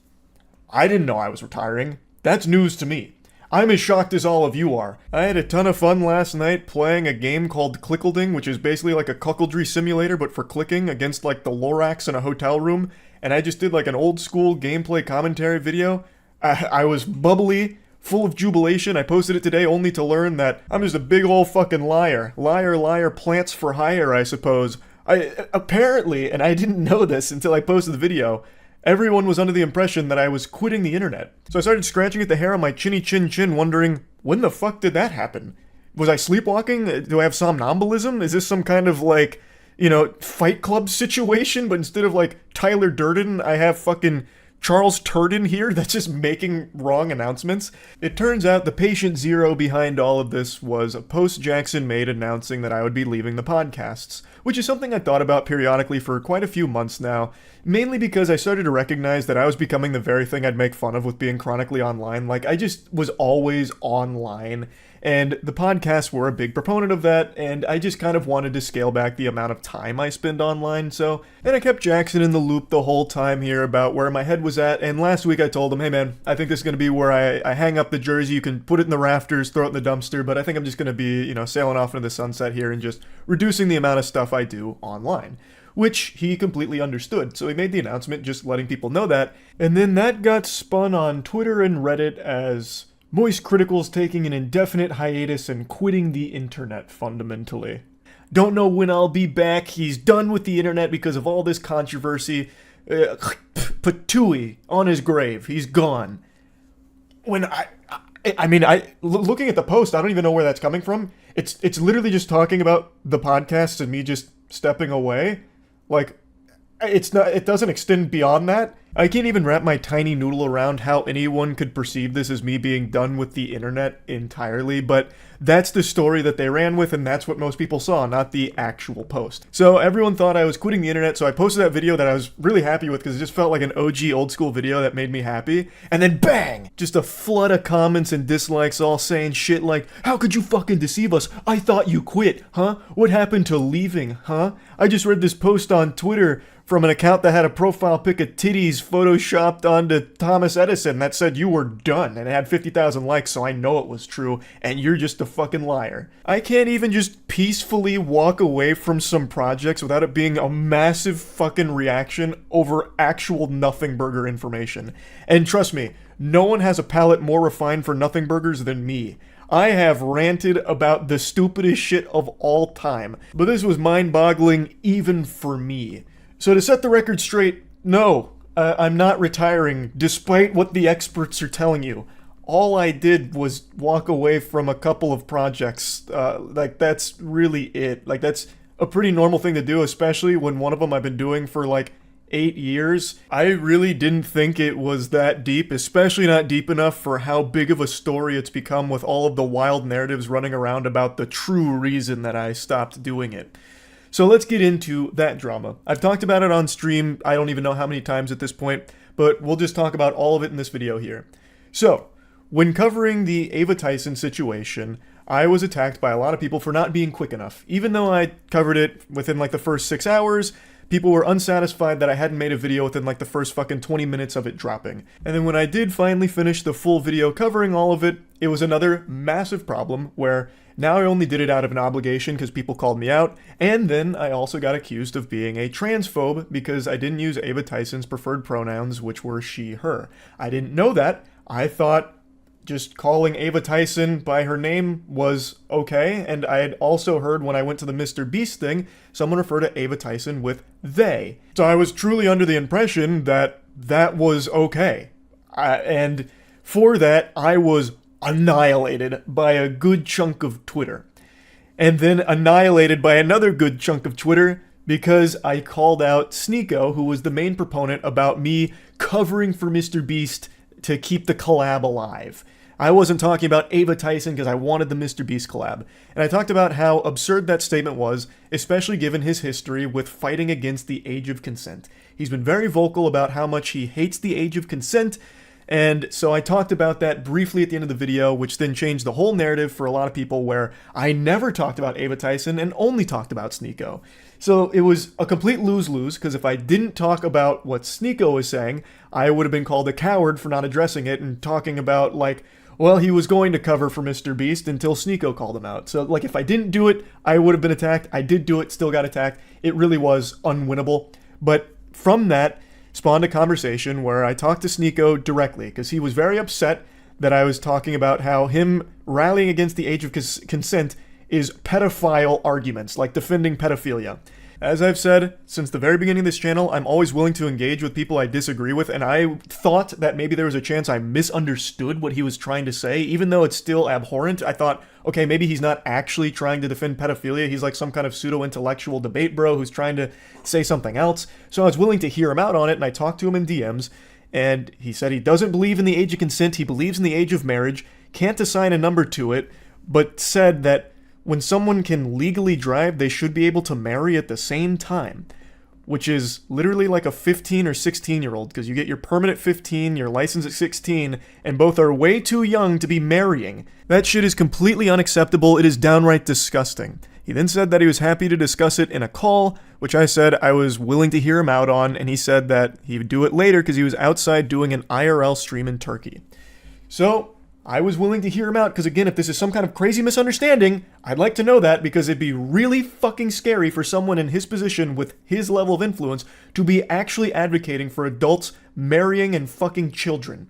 I didn't know I was retiring. That's news to me. I'm as shocked as all of you are. I had a ton of fun last night playing a game called Clickleding, which is basically like a cuckoldry simulator, but for clicking against like the Lorax in a hotel room. And I just did like an old school gameplay commentary video. I was bubbly, full of jubilation. I posted it today only to learn that I'm just a big ol' fucking liar. Liar, liar, plants for hire, I suppose. Apparently, and I didn't know this until I posted the video, everyone was under the impression that I was quitting the internet. So I started scratching at the hair on my chinny chin chin, wondering, when the fuck did that happen? Was I sleepwalking? Do I have somnambulism? Is this some kind of like, you know, Fight Club situation? But instead of like Tyler Durden, I have fucking Charles Turden here that's just making wrong announcements. It turns out the patient zero behind all of this was a post Jackson made announcing that I would be leaving the podcasts, which is something I thought about periodically for quite a few months now, mainly because I started to recognize that I was becoming the very thing I'd make fun of with being chronically online. Like, I just was always online,
And the podcasts were a big proponent of that, and I just kind of wanted to scale back the amount of time I spend online, and I kept Jackson in the loop the whole time here about where my head was at, and last week I told him, hey man, I think this is going to be where I hang up the jersey, you can put it in the rafters, throw it in the dumpster, but I think I'm just going to be, sailing off into the sunset here and just reducing the amount of stuff I do online. Which he completely understood, so he made the announcement just letting people know that, and then that got spun on Twitter and Reddit as Moist Critical's taking an indefinite hiatus and quitting the internet, fundamentally. Don't know when I'll be back. He's done with the internet because of all this controversy. Patooey on his grave. He's gone. When looking at the post, I don't even know where that's coming from. It's literally just talking about the podcast and me just stepping away. Like, it doesn't extend beyond that. I can't even wrap my tiny noodle around how anyone could perceive this as me being done with the internet entirely, but that's the story that they ran with, and that's what most people saw, not the actual post. So everyone thought I was quitting the internet, so I posted that video that I was really happy with because it just felt like an OG old school video that made me happy, and then bang! Just a flood of comments and dislikes all saying shit like, how could you fucking deceive us? I thought you quit, huh? What happened to leaving, huh? I just read this post on Twitter from an account that had a profile pic of titties photoshopped onto Thomas Edison that said you were done, and it had 50,000 likes, so I know it was true, and you're just a fucking liar. I can't even just peacefully walk away from some projects without it being a massive fucking reaction over actual nothing burger information. And trust me, no one has a palate more refined for nothing burgers than me. I have ranted about the stupidest shit of all time, but this was mind-boggling even for me. So to set the record straight, no, I'm not retiring, despite what the experts are telling you. All I did was walk away from a couple of projects. That's really it. That's a pretty normal thing to do, especially when one of them I've been doing for 8 years. I really didn't think it was that deep, especially not deep enough for how big of a story it's become with all of the wild narratives running around about the true reason that I stopped doing it. So let's get into that drama. I've talked about it on stream, I don't even know how many times at this point, but we'll just talk about all of it in this video here. So, when covering the Ava Tyson situation, I was attacked by a lot of people for not being quick enough. Even though I covered it within the first 6 hours, people were unsatisfied that I hadn't made a video within the first fucking 20 minutes of it dropping. And then when I did finally finish the full video covering all of it, it was another massive problem where now I only did it out of an obligation because people called me out, and then I also got accused of being a transphobe because I didn't use Ava Tyson's preferred pronouns, which were she, her. I didn't know that. I thought just calling Ava Tyson by her name was okay, and I had also heard when I went to the Mr. Beast thing, someone refer to Ava Tyson with they. So I was truly under the impression that that was okay. And for that, I was annihilated by a good chunk of Twitter. And then annihilated by another good chunk of Twitter because I called out Sneeko, who was the main proponent about me covering for Mr. Beast to keep the collab alive. I wasn't talking about Ava Tyson because I wanted the Mr. Beast collab. And I talked about how absurd that statement was, especially given his history with fighting against the age of consent. He's been very vocal about how much he hates the age of consent, and so I talked about that briefly at the end of the video, which then changed the whole narrative for a lot of people where I never talked about Ava Tyson and only talked about Sneeko. So it was a complete lose-lose, because if I didn't talk about what Sneeko was saying, I would have been called a coward for not addressing it and talking about, well, he was going to cover for Mr. Beast until Sneeko called him out. So, if I didn't do it, I would have been attacked. I did do it, still got attacked. It really was unwinnable. But from that spawned a conversation where I talked to Sneeko directly, because he was very upset that I was talking about how him rallying against the age of consent is pedophile arguments, like defending pedophilia. As I've said since the very beginning of this channel, I'm always willing to engage with people I disagree with, and I thought that maybe there was a chance I misunderstood what he was trying to say, even though it's still abhorrent. I thought, okay, maybe he's not actually trying to defend pedophilia, he's like some kind of pseudo-intellectual debate bro who's trying to say something else. So I was willing to hear him out on it, and I talked to him in DMs, and he said he doesn't believe in the age of consent, he believes in the age of marriage, can't assign a number to it, but said that when someone can legally drive, they should be able to marry at the same time. which is literally like a 15 or 16-year-old, because you get your permit at 15, your license at 16, and both are way too young to be marrying. That shit is completely unacceptable. It is downright disgusting. He then said that he was happy to discuss it in a call, which I said I was willing to hear him out on, and he said that he would do it later because he was outside doing an IRL stream in Turkey. So I was willing to hear him out because, again, if this is some kind of crazy misunderstanding, I'd like to know that, because it'd be really fucking scary for someone in his position with his level of influence to be actually advocating for adults marrying and fucking children.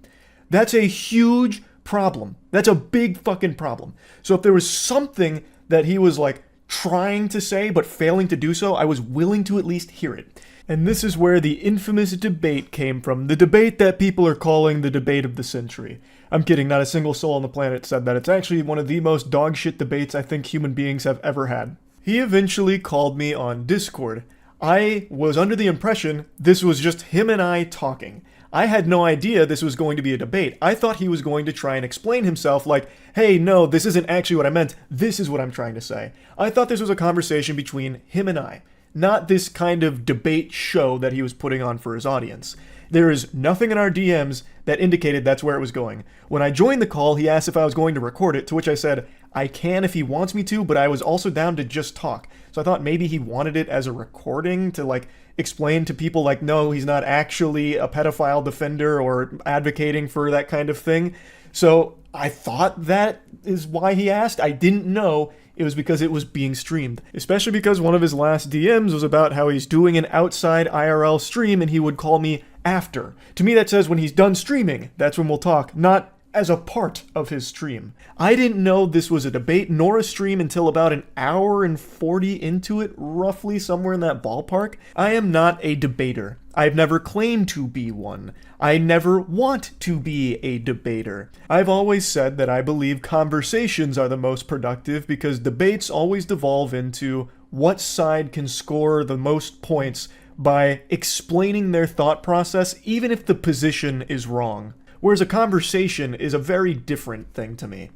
That's a huge problem. That's a big fucking problem. So if there was something that he was like trying to say but failing to do so, I was willing to at least hear it. And this is where the infamous debate came from. The debate that people are calling the debate of the century. I'm kidding, not a single soul on the planet said that. It's actually one of the most dogshit debates I think human beings have ever had. He eventually called me on Discord. I was under the impression this was just him and I talking. I had no idea this was going to be a debate. I thought he was going to try and explain himself like, hey, no, this isn't actually what I meant. This is what I'm trying to say. I thought this was a conversation between him and I, not this kind of debate show that he was putting on for his audience. There is nothing in our DMs that indicated that's where it was going. When I joined the call, he asked if I was going to record it, to which I said, I can if he wants me to, but I was also down to just talk. So I thought maybe he wanted it as a recording to like explain to people like, no, he's not actually a pedophile defender or advocating for that kind of thing. So I thought that is why he asked. I didn't know it was because it was being streamed. Especially because one of his last DMs was about how he's doing an outside IRL stream and he would call me after. To me that says when he's done streaming, that's when we'll talk, not as a part of his stream. I didn't know this was a debate nor a stream until about an hour and 40 into it, roughly somewhere in that ballpark. I am not a debater. I've never claimed to be one. I never want to be a debater. I've always said that I believe conversations are the most productive because debates always devolve into what side can score the most points by explaining their thought process, even if the position is wrong. Whereas a conversation is a very different thing to me.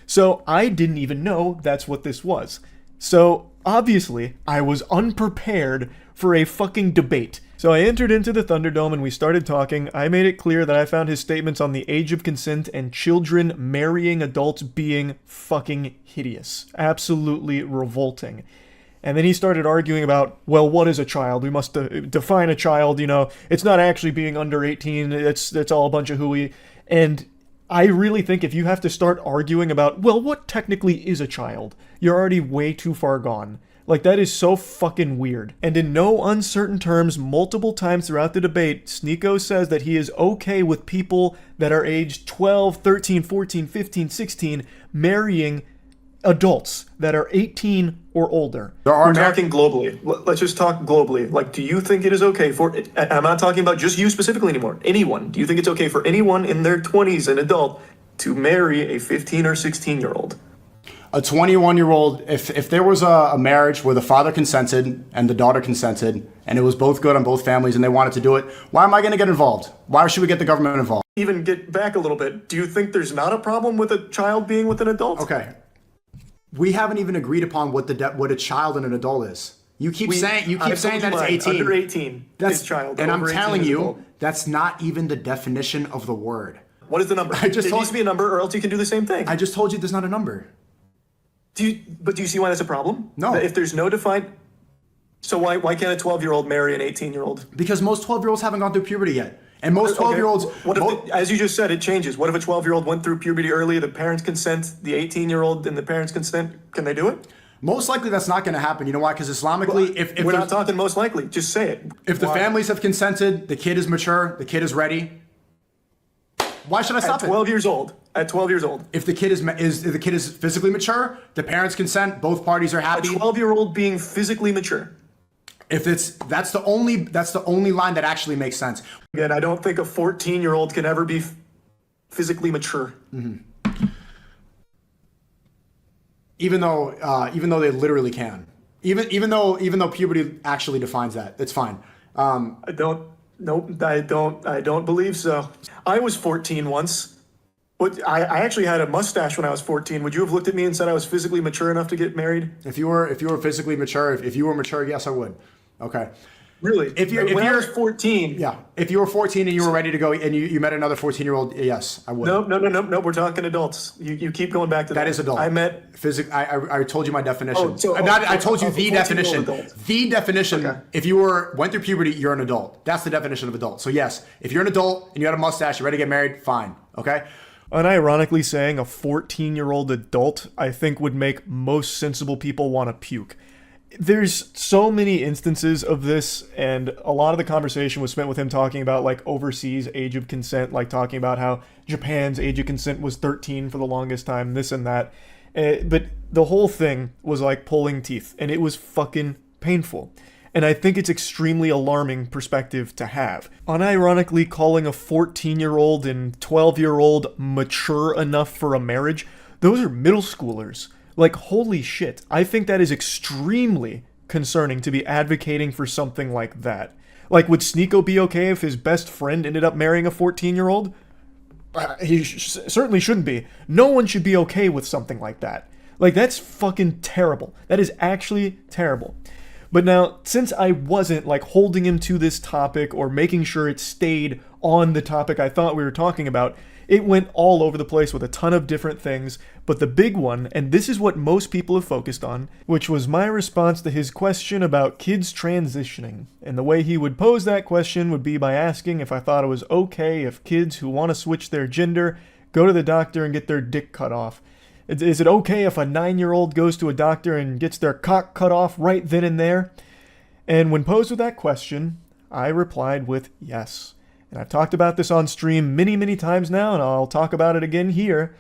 So I didn't even know that's what this was. So obviously I was unprepared for a fucking debate. So I entered into the Thunderdome and we started talking. I made it clear that I found his statements on the age of consent and children marrying adults being fucking hideous. Absolutely revolting. And then he started arguing about, well, what is a child? We must define a child, you know. It's not actually being under 18. It's all a bunch of hooey. And I really think if you have to start arguing about, well, what technically is a child? You're already way too far gone. Like, that is so fucking weird. And in no uncertain terms, multiple times throughout the debate, Sneeko says that he is okay with people that are aged 12, 13, 14, 15, 16 marrying adults that are 18 or older.
We're talking globally. Let's just talk globally. Like, do you think it is okay for, I'm not talking about just you specifically anymore, anyone. Do you think it's okay for anyone in their 20s, an adult, to marry a 15 or 16-year-old?
A 21-year-old, if there was a marriage where the father consented and the daughter consented, and it was both good on both families and they wanted to do it, why am I going to get involved? Why should we get the government involved?
Even get back a little bit. Do you think there's not a problem with a child being with an adult?
Okay. We haven't even agreed upon what a child and an adult is. You keep saying that it's 18.
Under 18 is child.
And I'm telling you, that's not even the definition of the word.
What is the number? There needs to be a number, or else you can do the same thing.
I just told you there's not a number.
Do you see why that's a problem?
No.
If there's no defined... So why can't a 12-year-old marry an 18-year-old?
Because most 12-year-olds haven't gone through puberty yet. And most 12-year-olds...
as you just said, it changes. What if a 12-year-old went through puberty early, the parents consent, the 18-year-old and the parents consent? Can they do it?
Most likely that's not going to happen. You know why? Because Islamically, if
we're not talking most likely. Just say it.
If the families have consented, the kid is mature, the kid is ready. Why should I stop it?
At 12 years old. At 12 years old.
If the kid is physically mature, the parents consent, both parties are happy.
A 12-year-old being physically mature.
If that's the only line that actually makes sense.
Again, I don't think a 14-year-old can ever be physically mature.
Mm-hmm. Even though they literally can. Even though puberty actually defines that, it's fine.
I don't believe so. I was 14 once. But I actually had a mustache when I was 14. Would you have looked at me and said I was physically mature enough to get married?
If you were physically mature, if you were mature, yes, I would. Okay.
Really? When I was 14.
Yeah. If you were 14 and you were ready to go and you met another 14-year-old, yes, I would.
No. We're talking adults. You keep going back to that.
That is adult.
I met.
I told you my definition.
I
told you the definition.
Adult.
The definition.
Okay.
If you went through puberty, you're an adult. That's the definition of adult. So yes, if you're an adult and you had a mustache, you're ready to get married, fine. Okay.
Unironically saying a 14-year-old adult, I think would make most sensible people want to puke. There's so many instances of this, and a lot of the conversation was spent with him talking about like overseas age of consent, like talking about how Japan's age of consent was 13 for the longest time, this and that. But the whole thing was like pulling teeth, and it was fucking painful. And I think it's extremely alarming perspective to have. Unironically calling a 14-year-old and 12-year-old mature enough for a marriage, those are middle schoolers. Like, holy shit. I think that is extremely concerning to be advocating for something like that. Like, would Sneeko be okay if his best friend ended up marrying a 14-year-old? He certainly shouldn't be. No one should be okay with something like that. Like, that's fucking terrible. That is actually terrible. But now, since I wasn't, like, holding him to this topic or making sure it stayed on the topic I thought we were talking about, it went all over the place with a ton of different things, but the big one, and this is what most people have focused on, which was my response to his question about kids transitioning. And the way he would pose that question would be by asking if I thought it was okay if kids who want to switch their gender go to the doctor and get their dick cut off. Is it okay if a 9-year-old goes to a doctor and gets their cock cut off right then and there? And when posed with that question, I replied with yes. And I've talked about this on stream many, many times now, and I'll talk about it again here.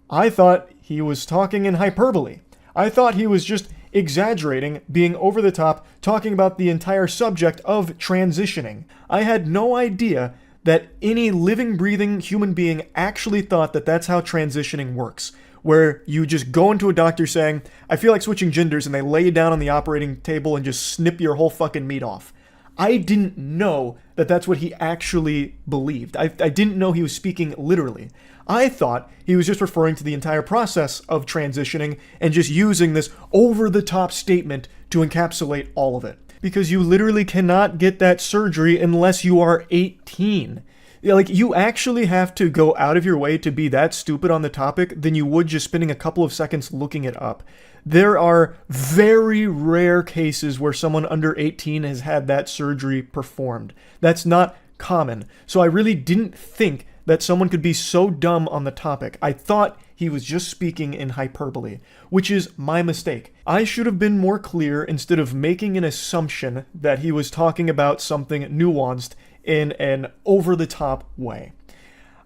I thought he was talking in hyperbole. I thought he was just exaggerating, being over the top, talking about the entire subject of transitioning. I had no idea that any living, breathing human being actually thought that that's how transitioning works, where you just go into a doctor saying, I feel like switching genders, and they lay you down on the operating table and just snip your whole fucking meat off. I didn't know that that's what he actually believed. I didn't know he was speaking literally. I thought he was just referring to the entire process of transitioning and just using this over-the-top statement to encapsulate all of it. Because you literally cannot get that surgery unless you are 18. Like, you actually have to go out of your way to be that stupid on the topic than you would just spending a couple of seconds looking it up. There are very rare cases where someone under 18 has had that surgery performed. That's not common. So I really didn't think that someone could be so dumb on the topic. I thought he was just speaking in hyperbole, which is my mistake. I should have been more clear instead of making an assumption that he was talking about something nuanced in an over-the-top way.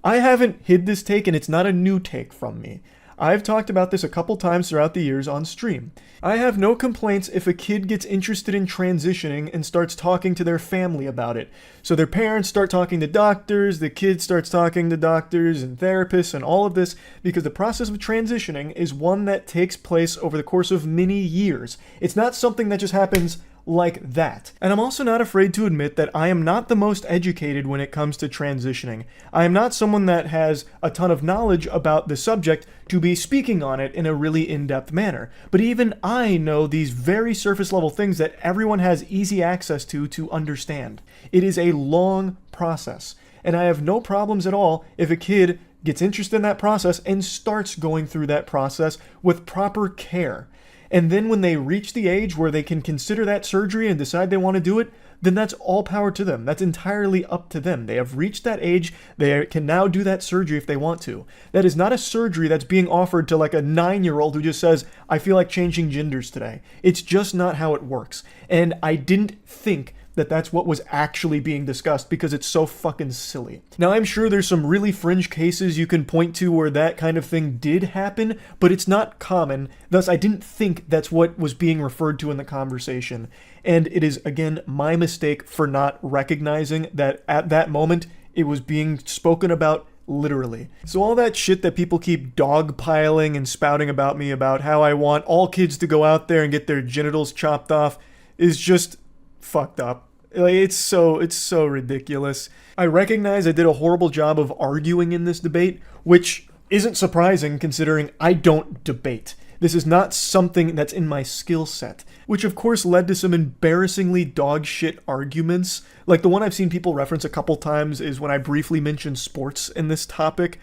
I haven't hid this take, and it's not a new take from me. I've talked about this a couple times throughout the years on stream. I have no complaints if a kid gets interested in transitioning and starts talking to their family about it. So their parents start talking to doctors, the kid starts talking to doctors and therapists and all of this, because the process of transitioning is one that takes place over the course of many years. It's not something that just happens like that. And I'm also not afraid to admit that I am not the most educated when it comes to transitioning. I am not someone that has a ton of knowledge about the subject to be speaking on it in a really in-depth manner. But even I know these very surface level things that everyone has easy access to understand. It is a long process. And I have no problems at all if a kid gets interested in that process and starts going through that process with proper care. And then when they reach the age where they can consider that surgery and decide they want to do it, then that's all power to them. That's entirely up to them. They have reached that age. They can now do that surgery if they want to. That is not a surgery that's being offered to like a 9-year-old who just says, I feel like changing genders today. It's just not how it works. And I didn't think that that's what was actually being discussed because it's so fucking silly. Now, I'm sure there's some really fringe cases you can point to where that kind of thing did happen, but it's not common. Thus, I didn't think that's what was being referred to in the conversation. And it is, again, my mistake for not recognizing that at that moment, it was being spoken about literally. So all that shit that people keep dogpiling and spouting about me about how I want all kids to go out there and get their genitals chopped off is just fucked up. Like, it's so ridiculous. I recognize I did a horrible job of arguing in this debate, which isn't surprising considering I don't debate. This is not something that's in my skill set. Which of course led to some embarrassingly dog shit arguments. Like the one I've seen people reference a couple times is when I briefly mentioned sports in this topic.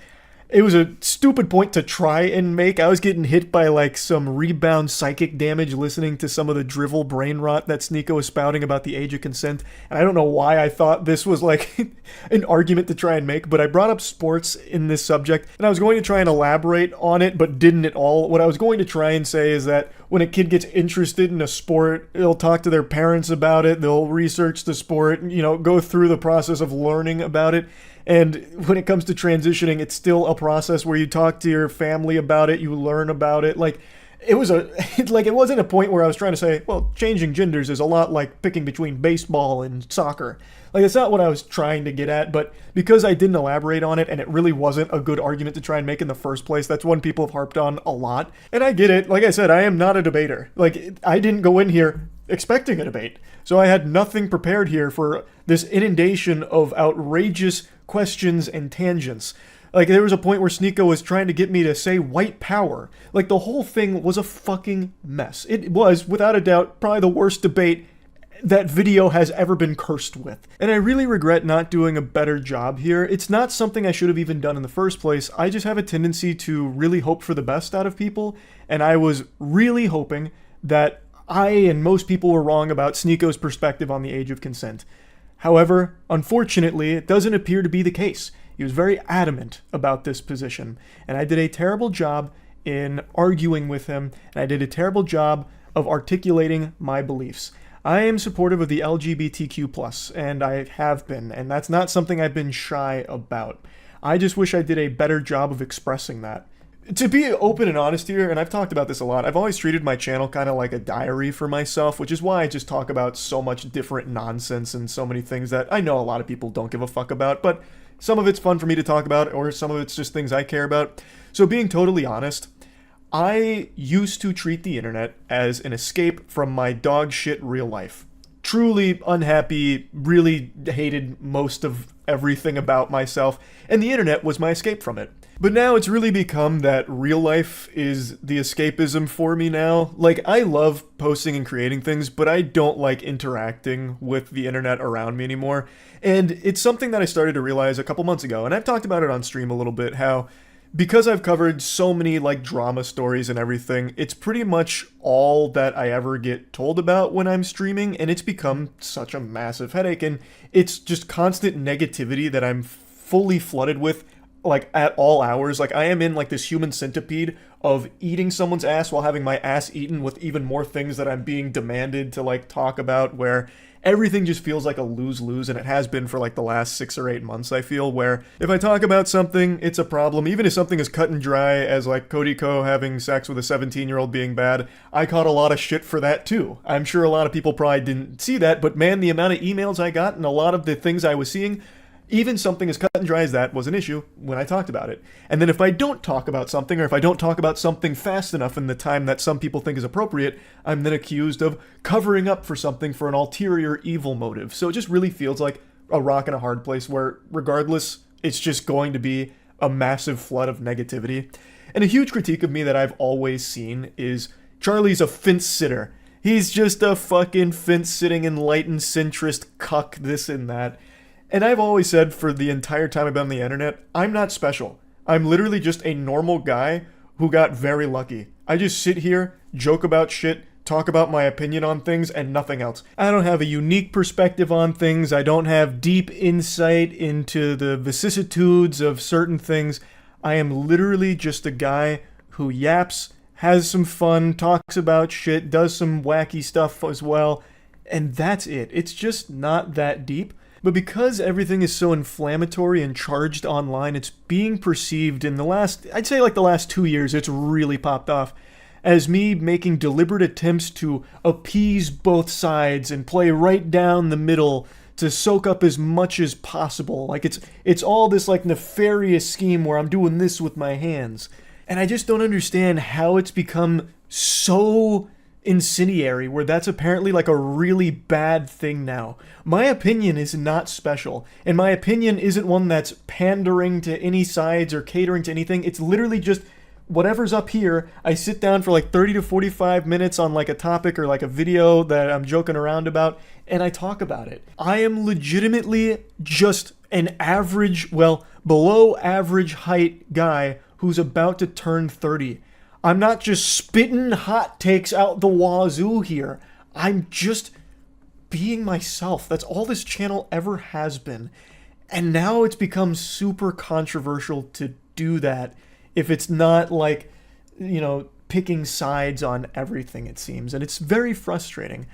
It was a stupid point to try and make. I was getting hit by like some rebound psychic damage listening to some of the drivel brain rot that Sneeko was spouting about the age of consent. And I don't know why I thought this was like an argument to try and make, but I brought up sports in this subject and I was going to try and elaborate on it, but didn't at all. What I was going to try and say is that when a kid gets interested in a sport, they'll talk to their parents about it, they'll research the sport, you know, go through the process of learning about it. And when it comes to transitioning, it's still a process where you talk to your family about it, you learn about it. Like, it wasn't a point where I was trying to say, well, changing genders is a lot like picking between baseball and soccer. Like, it's not what I was trying to get at, but because I didn't elaborate on it and it really wasn't a good argument to try and make in the first place, that's one people have harped on a lot. And I get it. Like I said, I am not a debater. Like, I didn't go in here expecting a debate. So I had nothing prepared here for this inundation of outrageous questions and tangents. Like, there was a point where Sneeko was trying to get me to say white power. Like, the whole thing was a fucking mess. It was, without a doubt, probably the worst debate that video has ever been cursed with. And I really regret not doing a better job here. It's not something I should have even done in the first place. I just have a tendency to really hope for the best out of people, and I was really hoping that I and most people were wrong about Sneeko's perspective on the age of consent. However, unfortunately, it doesn't appear to be the case. He was very adamant about this position, and I did a terrible job in arguing with him, and I did a terrible job of articulating my beliefs. I am supportive of the LGBTQ+, and I have been, and that's not something I've been shy about. I just wish I did a better job of expressing that. To be open and honest here, and I've talked about this a lot, I've always treated my channel kind of like a diary for myself, which is why I just talk about so much different nonsense and so many things that I know a lot of people don't give a fuck about, but some of it's fun for me to talk about, or some of it's just things I care about. So being totally honest, I used to treat the internet as an escape from my dog shit real life. Truly unhappy, really hated most of everything about myself, and the internet was my escape from it. But now it's really become that real life is the escapism for me now. Like, I love posting and creating things, but I don't like interacting with the internet around me anymore. And it's something that I started to realize a couple months ago, and I've talked about it on stream a little bit, how because I've covered so many like drama stories and everything, it's pretty much all that I ever get told about when I'm streaming, and it's become such a massive headache, and it's just constant negativity that I'm fully flooded with, like at all hours. Like, I am in like this human centipede of eating someone's ass while having my ass eaten with even more things that I'm being demanded to like talk about, where everything just feels like a lose-lose, and it has been for like the last 6 or 8 months, I feel, where if I talk about something, it's a problem. Even if something is cut and dry as like Cody having sex with a 17-year-old being bad, I caught a lot of shit for that too. I'm sure a lot of people probably didn't see that, but man, the amount of emails I got and a lot of the things I was seeing, even something as cut and dry as that was an issue when I talked about it. And then if I don't talk about something, or if I don't talk about something fast enough in the time that some people think is appropriate, I'm then accused of covering up for something for an ulterior evil motive. So it just really feels like a rock and a hard place where, regardless, it's just going to be a massive flood of negativity. And a huge critique of me that I've always seen is Charlie's a fence sitter. He's just a fucking fence-sitting, enlightened, centrist cuck, this and that. And I've always said for the entire time I've been on the internet, I'm not special. I'm literally just a normal guy who got very lucky. I just sit here, joke about shit, talk about my opinion on things, and nothing else. I don't have a unique perspective on things. I don't have deep insight into the vicissitudes of certain things. I am literally just a guy who yaps, has some fun, talks about shit, does some wacky stuff as well, and that's it. It's just not that deep. But because everything is so inflammatory and charged online, it's being perceived in the last 2 years, it's really popped off, as me making deliberate attempts to appease both sides and play right down the middle to soak up as much as possible. Like, it's all this like nefarious scheme where I'm doing this with my hands. And I just don't understand how it's become so incendiary, where that's apparently like a really bad thing now. My opinion is not special, and my opinion isn't one that's pandering to any sides or catering to anything. It's literally just whatever's up here, I sit down for like 30 to 45 minutes on like a topic or like a video that I'm joking around about, and I talk about it. I am legitimately just an average, well, below average height guy who's about to turn 30. I'm not just spitting hot takes out the wazoo here. I'm just being myself. That's all this channel ever has been. And now it's become super controversial to do that if it's not like, you know, picking sides on everything, it seems. And it's very frustrating.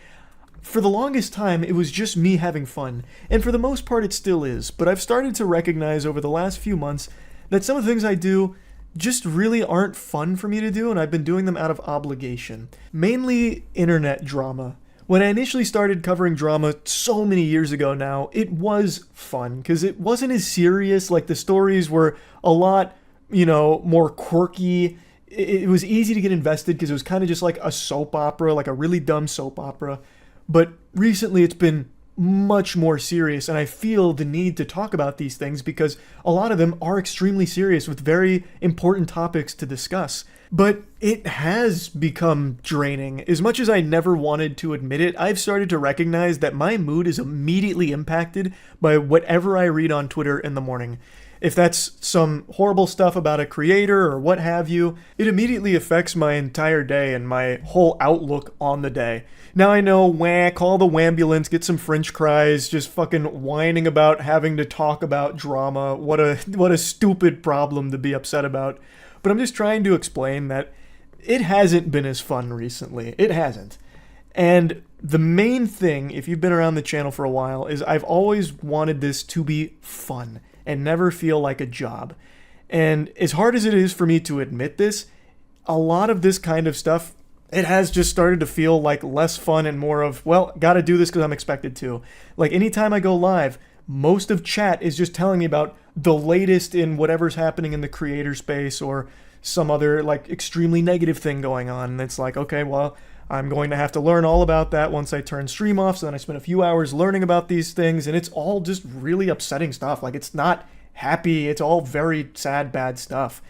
For the longest time, it was just me having fun. And for the most part, it still is. But I've started to recognize over the last few months that some of the things I do just really aren't fun for me to do, and I've been doing them out of obligation. Mainly internet drama. When I initially started covering drama so many years ago now, it was fun, because it wasn't as serious. Like, the stories were a lot, you know, more quirky. It was easy to get invested because it was kind of just like a soap opera, like a really dumb soap opera. But recently it's been much more serious, and I feel the need to talk about these things because a lot of them are extremely serious with very important topics to discuss. But it has become draining. As much as I never wanted to admit it, I've started to recognize that my mood is immediately impacted by whatever I read on Twitter in the morning. If that's some horrible stuff about a creator or what have you, it immediately affects my entire day and my whole outlook on the day. Now I know, call the wambulance, get some french fries, just fucking whining about having to talk about drama. What a stupid problem to be upset about. But I'm just trying to explain that it hasn't been as fun recently. It hasn't. And the main thing, if you've been around the channel for a while, is I've always wanted this to be fun and never feel like a job. And as hard as it is for me to admit this, a lot of this kind of stuff, it has just started to feel like less fun and more of, well, gotta do this because I'm expected to. Like, anytime I go live, most of chat is just telling me about the latest in whatever's happening in the creator space or some other, like, extremely negative thing going on. And it's like, okay, well, I'm going to have to learn all about that once I turn stream off. So then I spend a few hours learning about these things, and it's all just really upsetting stuff. Like, it's not happy. It's all very sad, bad stuff.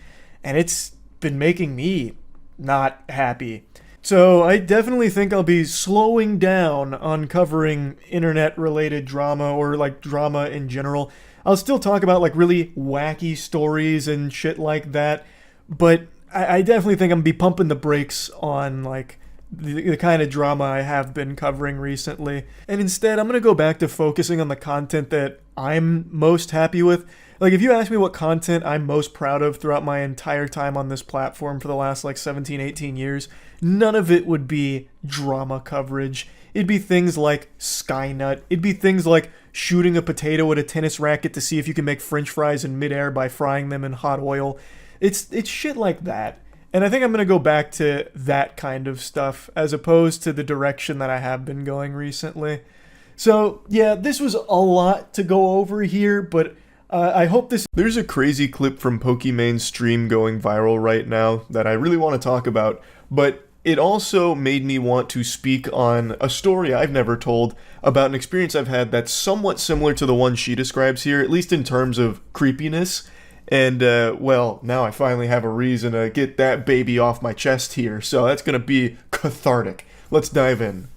And it's been making me not happy. So I definitely think I'll be slowing down on covering internet-related drama or, like, drama in general. I'll still talk about, like, really wacky stories and shit like that, but I definitely think I'm gonna be pumping the brakes on, like, the kind of drama I have been covering recently. And instead, I'm gonna go back to focusing on the content that I'm most happy with. Like, if you ask me what content I'm most proud of throughout my entire time on this platform for the last, like, 17, 18 years, none of it would be drama coverage. It'd be things like Skynut. It'd be things like shooting a potato at a tennis racket to see if you can make french fries in midair by frying them in hot oil. It's shit like that. And I think I'm going to go back to that kind of stuff as opposed to the direction that I have been going recently. So, yeah, this was a lot to go over here, but I hope this...
There's a crazy clip from Pokimane's stream going viral right now that I really want to talk about, but it also made me want to speak on a story I've never told about an experience I've had that's somewhat similar to the one she describes here, at least in terms of creepiness. And, well, now I finally have a reason to get that baby off my chest here, so that's gonna be cathartic. Let's dive in.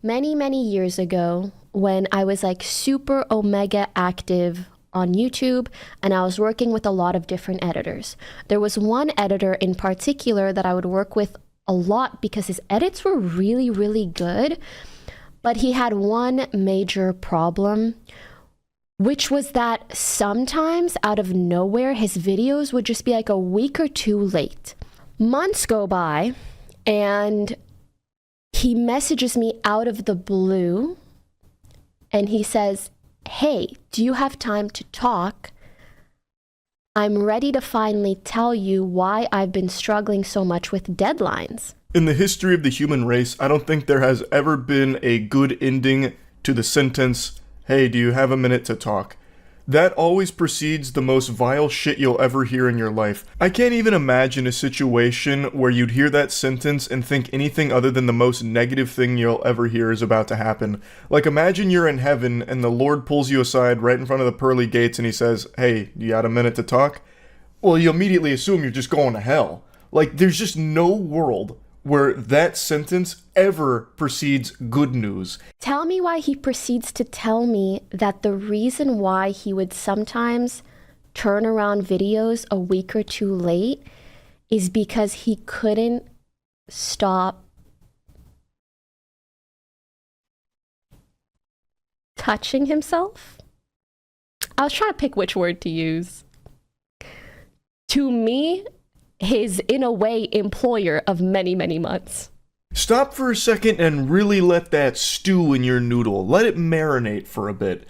Many, many years ago, when I was like super omega active on YouTube and I was working with a lot of different editors, there was one editor in particular that I would work with a lot because his edits were really, really good, but he had one major problem, which was that sometimes out of nowhere, his videos would just be like a week or two late. Months go by and he messages me out of the blue and he says, "Hey, do you have time to talk? I'm ready to finally tell you why I've been struggling so much with deadlines."
In the history of the human race, I don't think there has ever been a good ending to the sentence, "Hey, do you have a minute to talk?" That always precedes the most vile shit you'll ever hear in your life. I can't even imagine a situation where you'd hear that sentence and think anything other than the most negative thing you'll ever hear is about to happen. Like, imagine you're in heaven and the Lord pulls you aside right in front of the pearly gates and he says, "Hey, you got a minute to talk?" Well, you immediately assume you're just going to hell. Like, there's just no world where that sentence ever precedes good news.
Tell me why he proceeds to tell me that the reason why he would sometimes turn around videos a week or two late is because he couldn't stop touching himself. I was trying to pick which word to use. To me, his, in a way, employer of many, many months.
Stop for a second and really let that stew in your noodle. Let it marinate for a bit.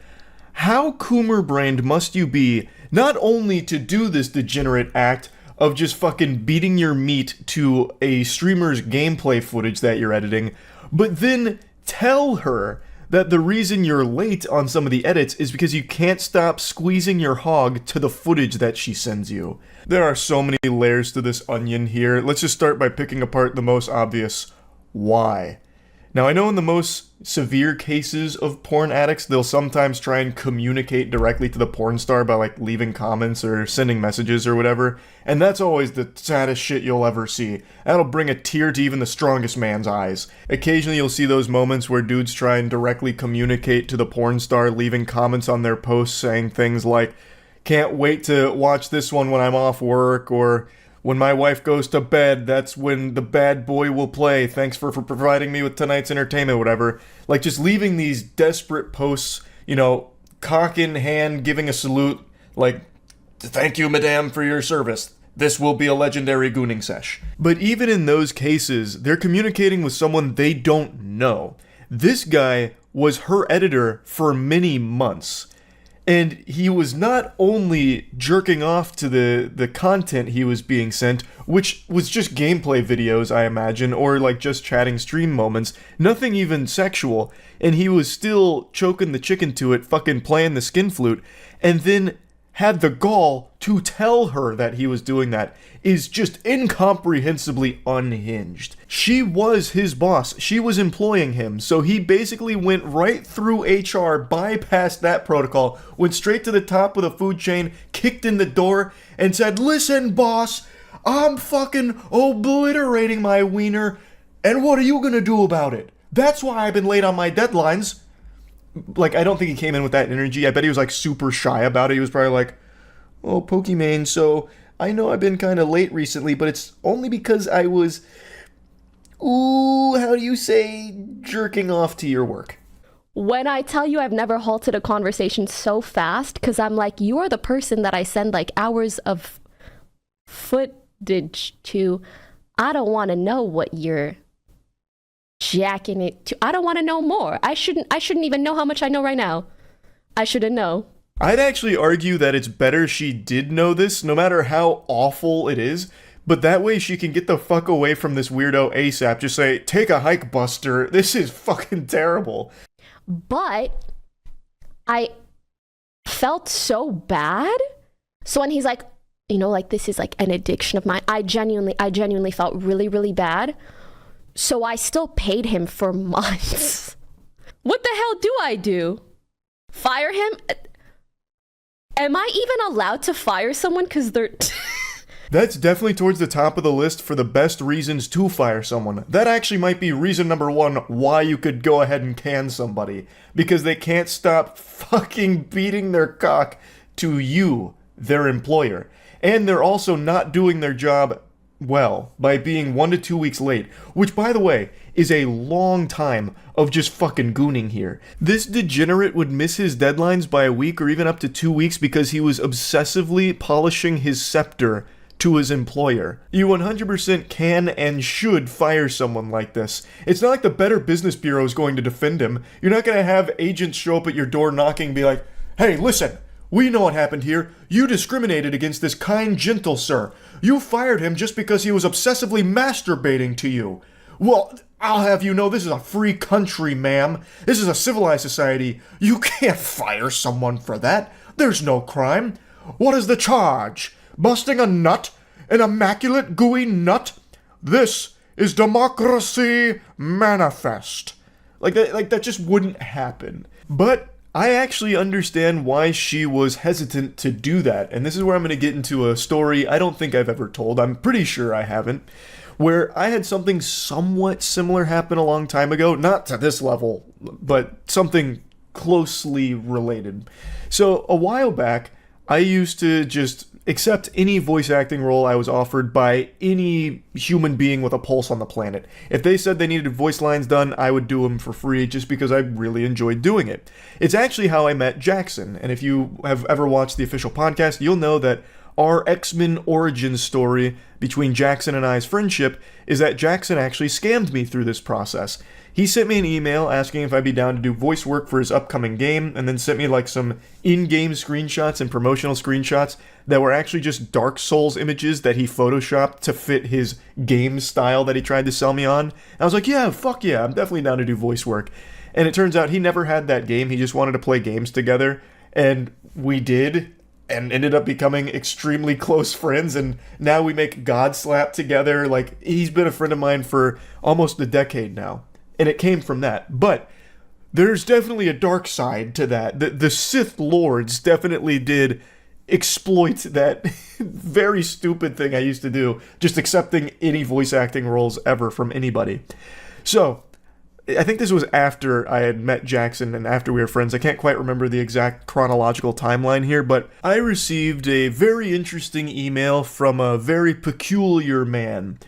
How Coomer-brained must you be not only to do this degenerate act of just fucking beating your meat to a streamer's gameplay footage that you're editing, but then tell her that the reason you're late on some of the edits is because you can't stop squeezing your hog to the footage that she sends you. There are so many layers to this onion here. Let's just start by picking apart the most obvious. Why? Now, I know in the most severe cases of porn addicts, they'll sometimes try and communicate directly to the porn star by, like, leaving comments or sending messages or whatever, and that's always the saddest shit you'll ever see. That'll bring a tear to even the strongest man's eyes. Occasionally you'll see those moments where dudes try and directly communicate to the porn star, leaving comments on their posts saying things like, "Can't wait to watch this one when I'm off work," or "When my wife goes to bed, that's when the bad boy will play. Thanks for providing me with tonight's entertainment," whatever. Like, just leaving these desperate posts, you know, cock in hand, giving a salute, like, "Thank you, madame, for your service. This will be a legendary gooning sesh." But even in those cases, they're communicating with someone they don't know. This guy was her editor for many months. And he was not only jerking off to the content he was being sent, which was just gameplay videos, I imagine, or like just chatting stream moments, nothing even sexual, and he was still choking the chicken to it, fucking playing the skin flute, and then had the gall to tell her that he was doing that is just incomprehensibly unhinged. She was his boss. She was employing him. So he basically went right through HR, bypassed that protocol, went straight to the top of the food chain, kicked in the door, and said, "Listen, boss, I'm fucking obliterating my wiener, and what are you gonna do about it? That's why I've been late on my deadlines." Like, I don't think he came in with that energy. I bet he was, like, super shy about it. He was probably like, "Oh, Pokimane, so I know I've been kind of late recently, but it's only because I was, how do you say, jerking off to your work."
When I tell you I've never halted a conversation so fast, because I'm like, you are the person that I send, like, hours of footage to. I don't want to know what you're jacking it to. I don't want to know more. I shouldn't even know how much I know right now. I shouldn't know.
I'd actually argue that it's better she did know this, no matter how awful it is, but that way she can get the fuck away from this weirdo ASAP. Just say, "Take a hike, Buster. This is fucking terrible."
But I felt so bad. So when he's like, you know, like, this is like an addiction of mine, I genuinely felt really, really bad. So I still paid him for months. What the hell do I do? Fire him? Am I even allowed to fire someone because they're...
That's definitely towards the top of the list for the best reasons to fire someone. That actually might be reason number one why you could go ahead and can somebody. Because they can't stop fucking beating their cock to you, their employer. And they're also not doing their job well by being 1 to 2 weeks late, which, by the way, is a long time of just fucking gooning here. This degenerate would miss his deadlines by a week or even up to 2 weeks because he was obsessively polishing his scepter to his employer. You 100% can and should fire someone like this. It's not like the Better Business Bureau is going to defend him. You're not going to have agents show up at your door knocking and be like, "Hey, listen, we know what happened here. You discriminated against this kind, gentle sir. You fired him just because he was obsessively masturbating to you. Well, I'll have you know this is a free country, ma'am. This is a civilized society. You can't fire someone for that. There's no crime. What is the charge? Busting a nut? An immaculate, gooey nut? This is democracy manifest." Like that just wouldn't happen. But
I actually understand why she was hesitant to do that. And this is where I'm going to get into a story I don't think I've ever told. I'm pretty sure I haven't. Where I had something somewhat similar happen a long time ago. Not to this level, but something closely related. So a while back, I used to just accept any voice acting role I was offered by any human being with a pulse on the planet. If they said they needed voice lines done, I would do them for free just because I really enjoyed doing it. It's actually how I met Jackson, and if you have ever watched the official podcast, you'll know that our X-Men origin story between Jackson and I's friendship is that Jackson actually scammed me through this process. He sent me an email asking if I'd be down to do voice work for his upcoming game, and then sent me like some in-game screenshots and promotional screenshots that were actually just Dark Souls images that he photoshopped to fit his game style that he tried to sell me on. And I was like, yeah, fuck yeah, I'm definitely down to do voice work. And it turns out he never had that game, he just wanted to play games together, and we did, and ended up becoming extremely close friends, and now we make God Slap together. Like, he's been a friend of mine for almost a decade now. And it came from that. But there's definitely a dark side to that. The Sith Lords definitely did exploit that very stupid thing I used to do, just accepting any voice acting roles ever from anybody. So, I think this was after I had met Jackson and after we were friends. I can't quite remember the exact chronological timeline here, but I received a very interesting email from a very peculiar man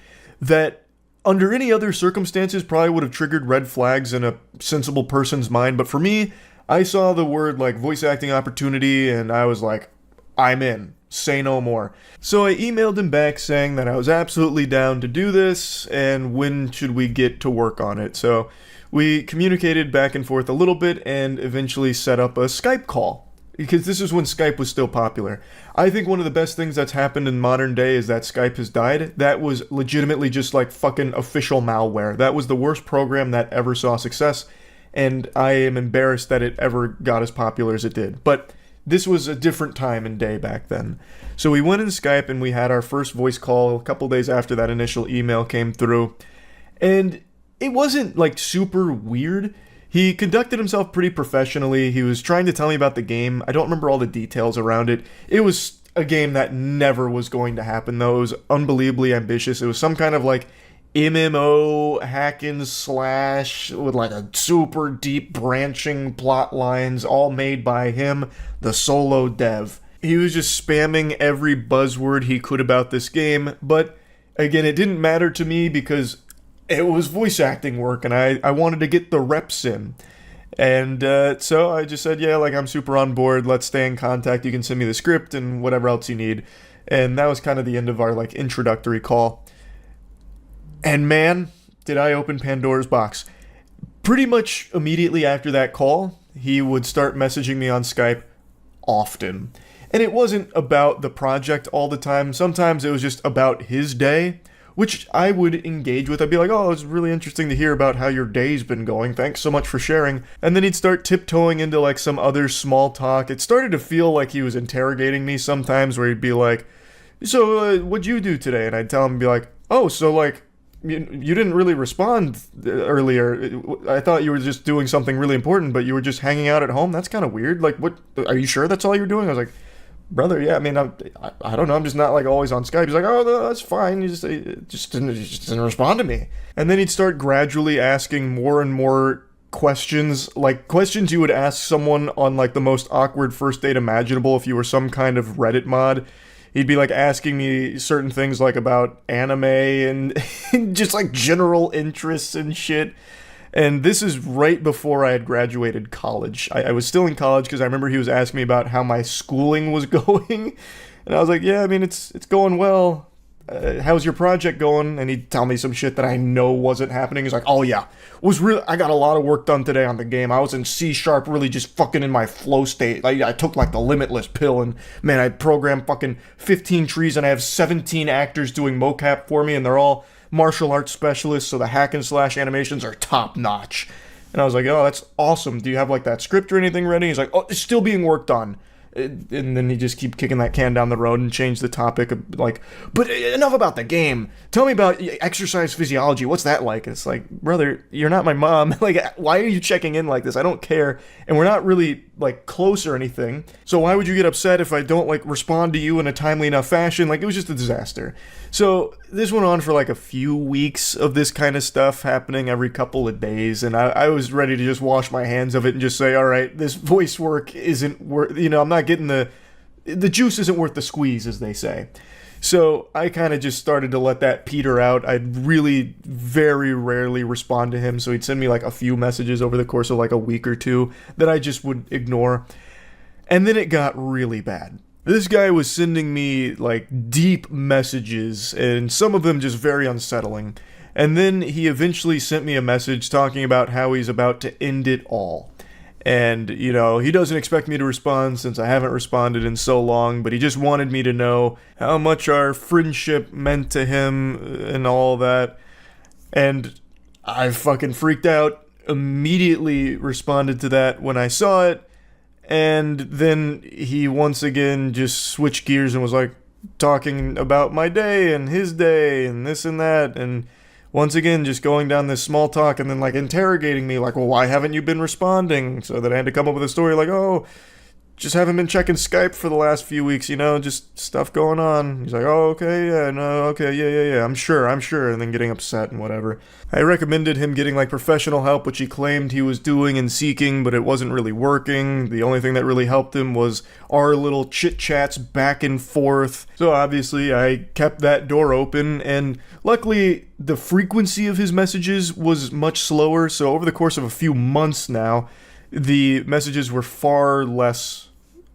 that under any other circumstances probably would have triggered red flags in a sensible person's mind, but for me, I saw the word like voice acting opportunity and I was like, I'm in. Say no more. So I emailed him back saying that I was absolutely down to do this and when should we get to work on it. So we communicated back and forth a little bit and eventually set up a Skype call, because this is when Skype was still popular. I think one of the best things that's happened in modern day is that Skype has died. That was legitimately just like fucking official malware. That was the worst program that ever saw success, and I am embarrassed that it ever got as popular as it did. But this was a different time and day back then. So we went in Skype and we had our first voice call a couple days after that initial email came through. And it wasn't like super weird. He conducted himself pretty professionally. He was trying to tell me about the game. I don't remember all the details around it. It was a game that never was going to happen, though. It was unbelievably ambitious. It was some kind of like MMO hack and slash with like a super deep branching plot lines, all made by him, the solo dev. He was just spamming every buzzword he could about this game, but again, it didn't matter to me because it was voice acting work, and I wanted to get the reps in. And so I just said, yeah, like, I'm super on board. Let's stay in contact. You can send me the script and whatever else you need. And that was kind of the end of our, like, introductory call. And man, did I open Pandora's box. Pretty much immediately after that call, he would start messaging me on Skype often. And it wasn't about the project all the time. Sometimes it was just about his day, which I would engage with. I'd be like, oh, it's really interesting to hear about how your day's been going. Thanks so much for sharing. And then he'd start tiptoeing into like some other small talk. It started to feel like he was interrogating me sometimes, where he'd be like, so what'd you do today? And I'd tell him, and be like, oh, so like, you didn't really respond earlier. I thought you were just doing something really important, but you were just hanging out at home? That's kind of weird. Like, what, are you sure that's all you're doing? I was like, brother, yeah, I mean, I don't know, I'm just not like always on Skype. He's like, oh, no, that's fine. You just didn't respond to me. And then he'd start gradually asking more and more questions, like questions you would ask someone on like the most awkward first date imaginable if you were some kind of Reddit mod. He'd be like asking me certain things like about anime and just like general interests and shit. And this is right before I had graduated college. I was still in college because I remember he was asking me about how my schooling was going. And I was like, yeah, I mean, it's going well. How's your project going? And he'd tell me some shit that I know wasn't happening. He's like, oh yeah, I got a lot of work done today on the game. I was in C# really just fucking in my flow state. I took like the limitless pill, and man, I programmed fucking 15 trees and I have 17 actors doing mocap for me, and they're all martial arts specialists, so the hack and slash animations are top notch. And I was like, oh, that's awesome. Do you have like that script or anything ready? He's like, oh, it's still being worked on. And then he just keep kicking that can down the road and change the topic of like, but enough about the game. Tell me about exercise physiology. What's that like? It's like, brother, you're not my mom. Like, why are you checking in like this? I don't care. And we're not really like close or anything. So why would you get upset if I don't like respond to you in a timely enough fashion? Like, it was just a disaster. So this went on for like a few weeks of this kind of stuff happening every couple of days, and I was ready to just wash my hands of it and just say, all right, this voice work isn't worth, I'm not getting the juice isn't worth the squeeze, as they say. So I kind of just started to let that peter out. I'd really very rarely respond to him, so he'd send me like a few messages over the course of like a week or two that I just would ignore. And then it got really bad. This guy was sending me like deep messages, and some of them just very unsettling. And then he eventually sent me a message talking about how he's about to end it all. And, he doesn't expect me to respond since I haven't responded in so long, but he just wanted me to know how much our friendship meant to him and all that. And I fucking freaked out, immediately responded to that when I saw it, and then he once again just switched gears and was like talking about my day and his day and this and that, and once again, just going down this small talk and then like interrogating me like, well, why haven't you been responding? So that I had to come up with a story like, oh, just haven't been checking Skype for the last few weeks, just stuff going on. He's like, oh, okay, yeah, no, okay, yeah, I'm sure, and then getting upset and whatever. I recommended him getting like professional help, which he claimed he was doing and seeking, but it wasn't really working. The only thing that really helped him was our little chit-chats back and forth. So obviously I kept that door open, and luckily the frequency of his messages was much slower, so over the course of a few months now, the messages were far less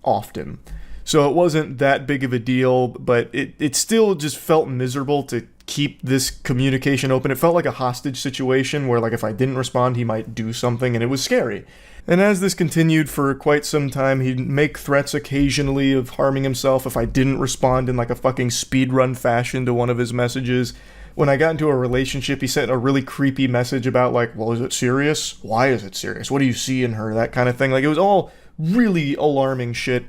often. So it wasn't that big of a deal, but it still just felt miserable to keep this communication open. It felt like a hostage situation where like if I didn't respond, he might do something, and it was scary. And as this continued for quite some time, he'd make threats occasionally of harming himself if I didn't respond in like a fucking speedrun fashion to one of his messages. When I got into a relationship, he sent a really creepy message about like, well, is it serious? Why is it serious? What do you see in her? That kind of thing. Like, it was all really alarming shit.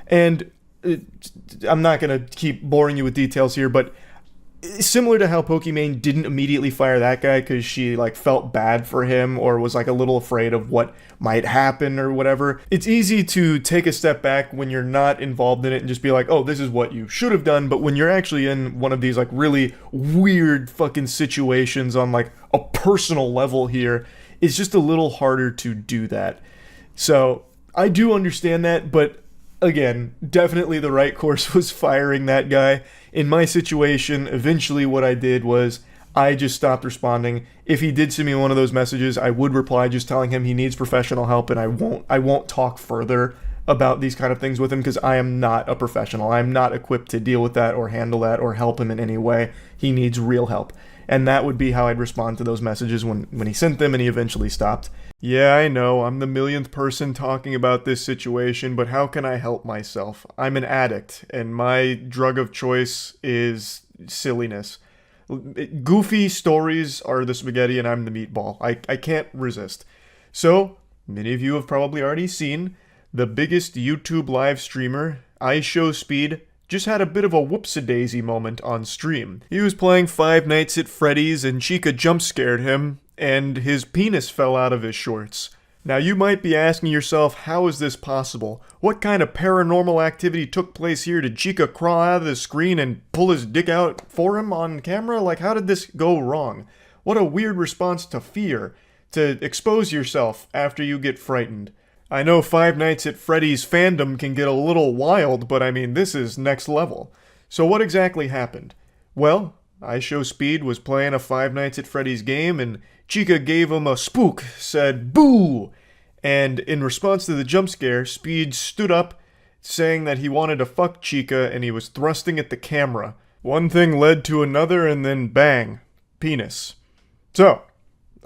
And I'm not going to keep boring you with details here, but similar to how Pokimane didn't immediately fire that guy because she like felt bad for him or was like a little afraid of what might happen or whatever, it's easy to take a step back when you're not involved in it and just be like, oh, this is what you should have done. But when you're actually in one of these like really weird fucking situations on like a personal level here, it's just a little harder to do that. So I do understand that, but again, definitely the right course was firing that guy. In my situation, eventually what I did was I just stopped responding. If he did send me one of those messages, I would reply just telling him he needs professional help, and I won't talk further about these kind of things with him because I am not a professional. I'm not equipped to deal with that or handle that or help him in any way. He needs real help. And that would be how I'd respond to those messages when he sent them, and he eventually stopped. Yeah, I know, I'm the millionth person talking about this situation, but how can I help myself? I'm an addict, and my drug of choice is silliness. Goofy stories are the spaghetti and I'm the meatball. I can't resist. So, many of you have probably already seen, the biggest YouTube live streamer, IShowSpeed, just had a bit of a whoopsie-daisy moment on stream. He was playing Five Nights at Freddy's and Chica jump-scared him, and his penis fell out of his shorts. Now you might be asking yourself, how is this possible? What kind of paranormal activity took place here? Did Chica crawl out of the screen and pull his dick out for him on camera? Like, how did this go wrong? What a weird response to fear, to expose yourself after you get frightened. I know Five Nights at Freddy's fandom can get a little wild, but I mean, this is next level. So what exactly happened? Well, IShowSpeed was playing a Five Nights at Freddy's game, and Chica gave him a spook, said, "Boo!" And in response to the jump scare, Speed stood up, saying that he wanted to fuck Chica, and he was thrusting at the camera. One thing led to another, and then bang, penis. So,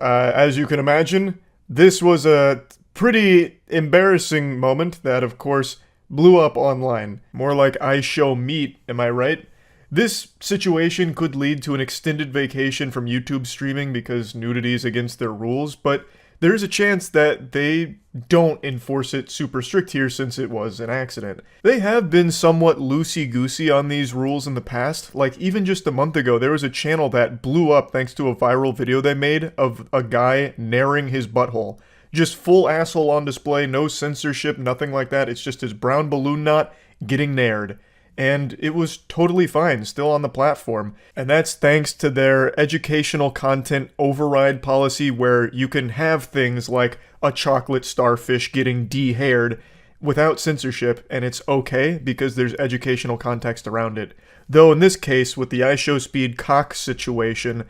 as you can imagine, this was a pretty embarrassing moment that, of course, blew up online. More like I show meat, am I right? This situation could lead to an extended vacation from YouTube streaming because nudity is against their rules, but there's a chance that they don't enforce it super strict here since it was an accident. They have been somewhat loosey-goosey on these rules in the past. Like, even just a month ago, there was a channel that blew up thanks to a viral video they made of a guy naring his butthole.
Just full asshole on display, no censorship, nothing like that. It's just his brown balloon knot getting nared. And it was totally fine, still on the platform. And that's thanks to their educational content override policy, where you can have things like a chocolate starfish getting de-haired without censorship, and it's okay because there's educational context around it. Though in this case, with the IShowSpeed cock situation,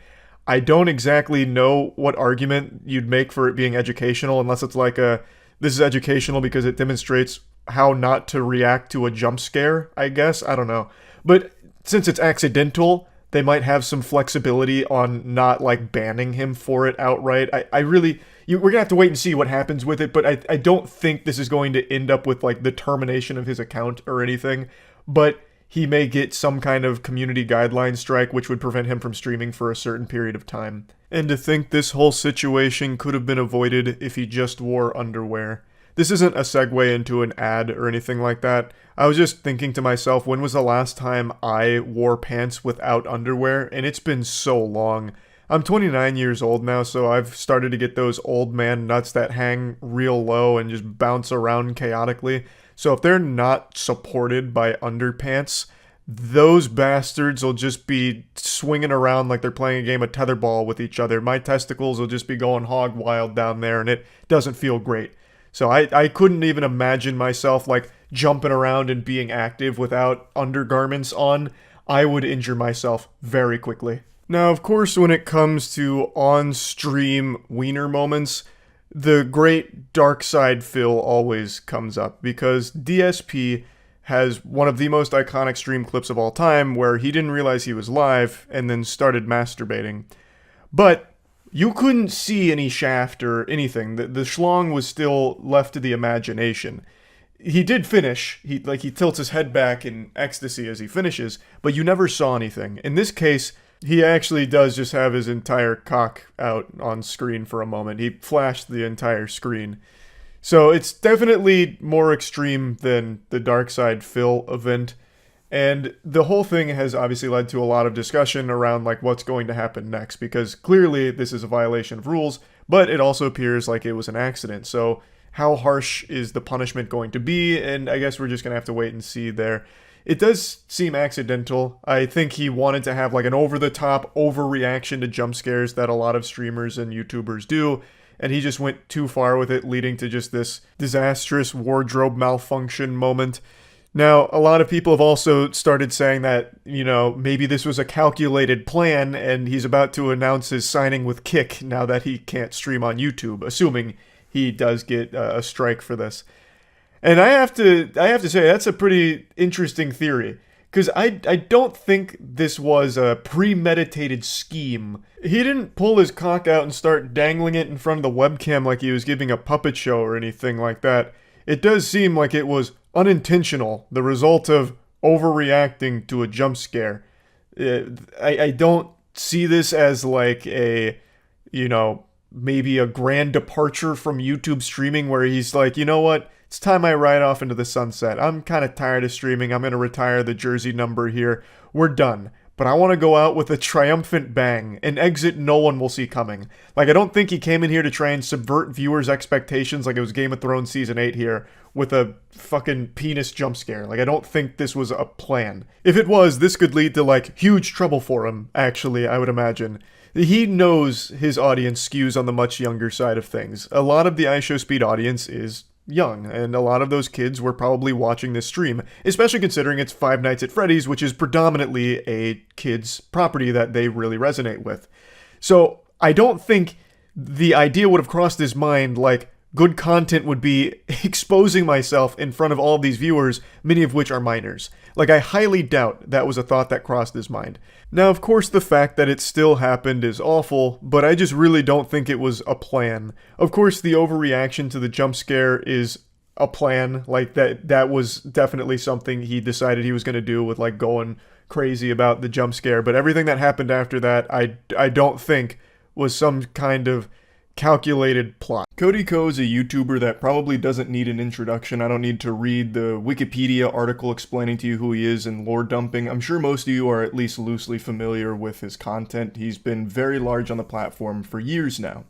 I don't exactly know what argument you'd make for it being educational, unless it's like this is educational because it demonstrates how not to react to a jump scare, I guess. I don't know. But since it's accidental, they might have some flexibility on not like banning him for it outright. We're gonna have to wait and see what happens with it, but I don't think this is going to end up with like the termination of his account or anything. But he may get some kind of community guideline strike, which would prevent him from streaming for a certain period of time. And to think this whole situation could have been avoided if he just wore underwear. This isn't a segue into an ad or anything like that. I was just thinking to myself, when was the last time I wore pants without underwear? And it's been so long. I'm 29 years old now, so I've started to get those old man nuts that hang real low and just bounce around chaotically. So if they're not supported by underpants, those bastards will just be swinging around like they're playing a game of tetherball with each other. My testicles will just be going hog wild down there, and it doesn't feel great. So I couldn't even imagine myself like jumping around and being active without undergarments on. I would injure myself very quickly. Now, of course, when it comes to on-stream wiener moments, the great dark side Phil always comes up, because DSP has one of the most iconic stream clips of all time where he didn't realize he was live and then started masturbating. But you couldn't see any shaft or anything. The schlong was still left to the imagination. He did finish. He tilts his head back in ecstasy as he finishes, but you never saw anything. In this case, he actually does just have his entire cock out on screen for a moment. He flashed the entire screen. So it's definitely more extreme than the Dark Side Phil event. And the whole thing has obviously led to a lot of discussion around like what's going to happen next, because clearly this is a violation of rules, but it also appears like it was an accident. So how harsh is the punishment going to be? And I guess we're just going to have to wait and see there. It does seem accidental. I think he wanted to have like an over-the-top overreaction to jump scares that a lot of streamers and YouTubers do, and he just went too far with it, leading to just this disastrous wardrobe malfunction moment. Now, a lot of people have also started saying that, maybe this was a calculated plan and he's about to announce his signing with Kick now that he can't stream on YouTube, assuming he does get a strike for this. And I have to say, that's a pretty interesting theory, because I don't think this was a premeditated scheme. He didn't pull his cock out and start dangling it in front of the webcam like he was giving a puppet show or anything like that. It does seem like it was unintentional, the result of overreacting to a jump scare. I don't see this as like a, maybe a grand departure from YouTube streaming where he's like, you know what, it's time I ride off into the sunset. I'm kind of tired of streaming. I'm going to retire the jersey number here. We're done. But I want to go out with a triumphant bang, an exit no one will see coming. Like, I don't think he came in here to try and subvert viewers' expectations like it was Game of Thrones Season 8 here with a fucking penis jump scare. Like, I don't think this was a plan. If it was, this could lead to, like, huge trouble for him, actually, I would imagine. He knows his audience skews on the much younger side of things. A lot of the IShowSpeed audience is young, and a lot of those kids were probably watching this stream, especially considering it's Five Nights at Freddy's, which is predominantly a kid's property that they really resonate with. So I don't think the idea would have crossed his mind like good content would be exposing myself in front of all of these viewers, many of which are minors. Like, I highly doubt that was a thought that crossed his mind. Now, of course, the fact that it still happened is awful, but I just really don't think it was a plan. Of course, the overreaction to the jump scare is a plan. Like, that was definitely something he decided he was going to do with, like, going crazy about the jump scare. But everything that happened after that, I don't think was some kind of calculated plot. Cody Co is a YouTuber that probably doesn't need an introduction. I don't need to read the Wikipedia article explaining to you who he is and lore dumping. I'm sure most of you are at least loosely familiar with his content. He's been very large on the platform for years now.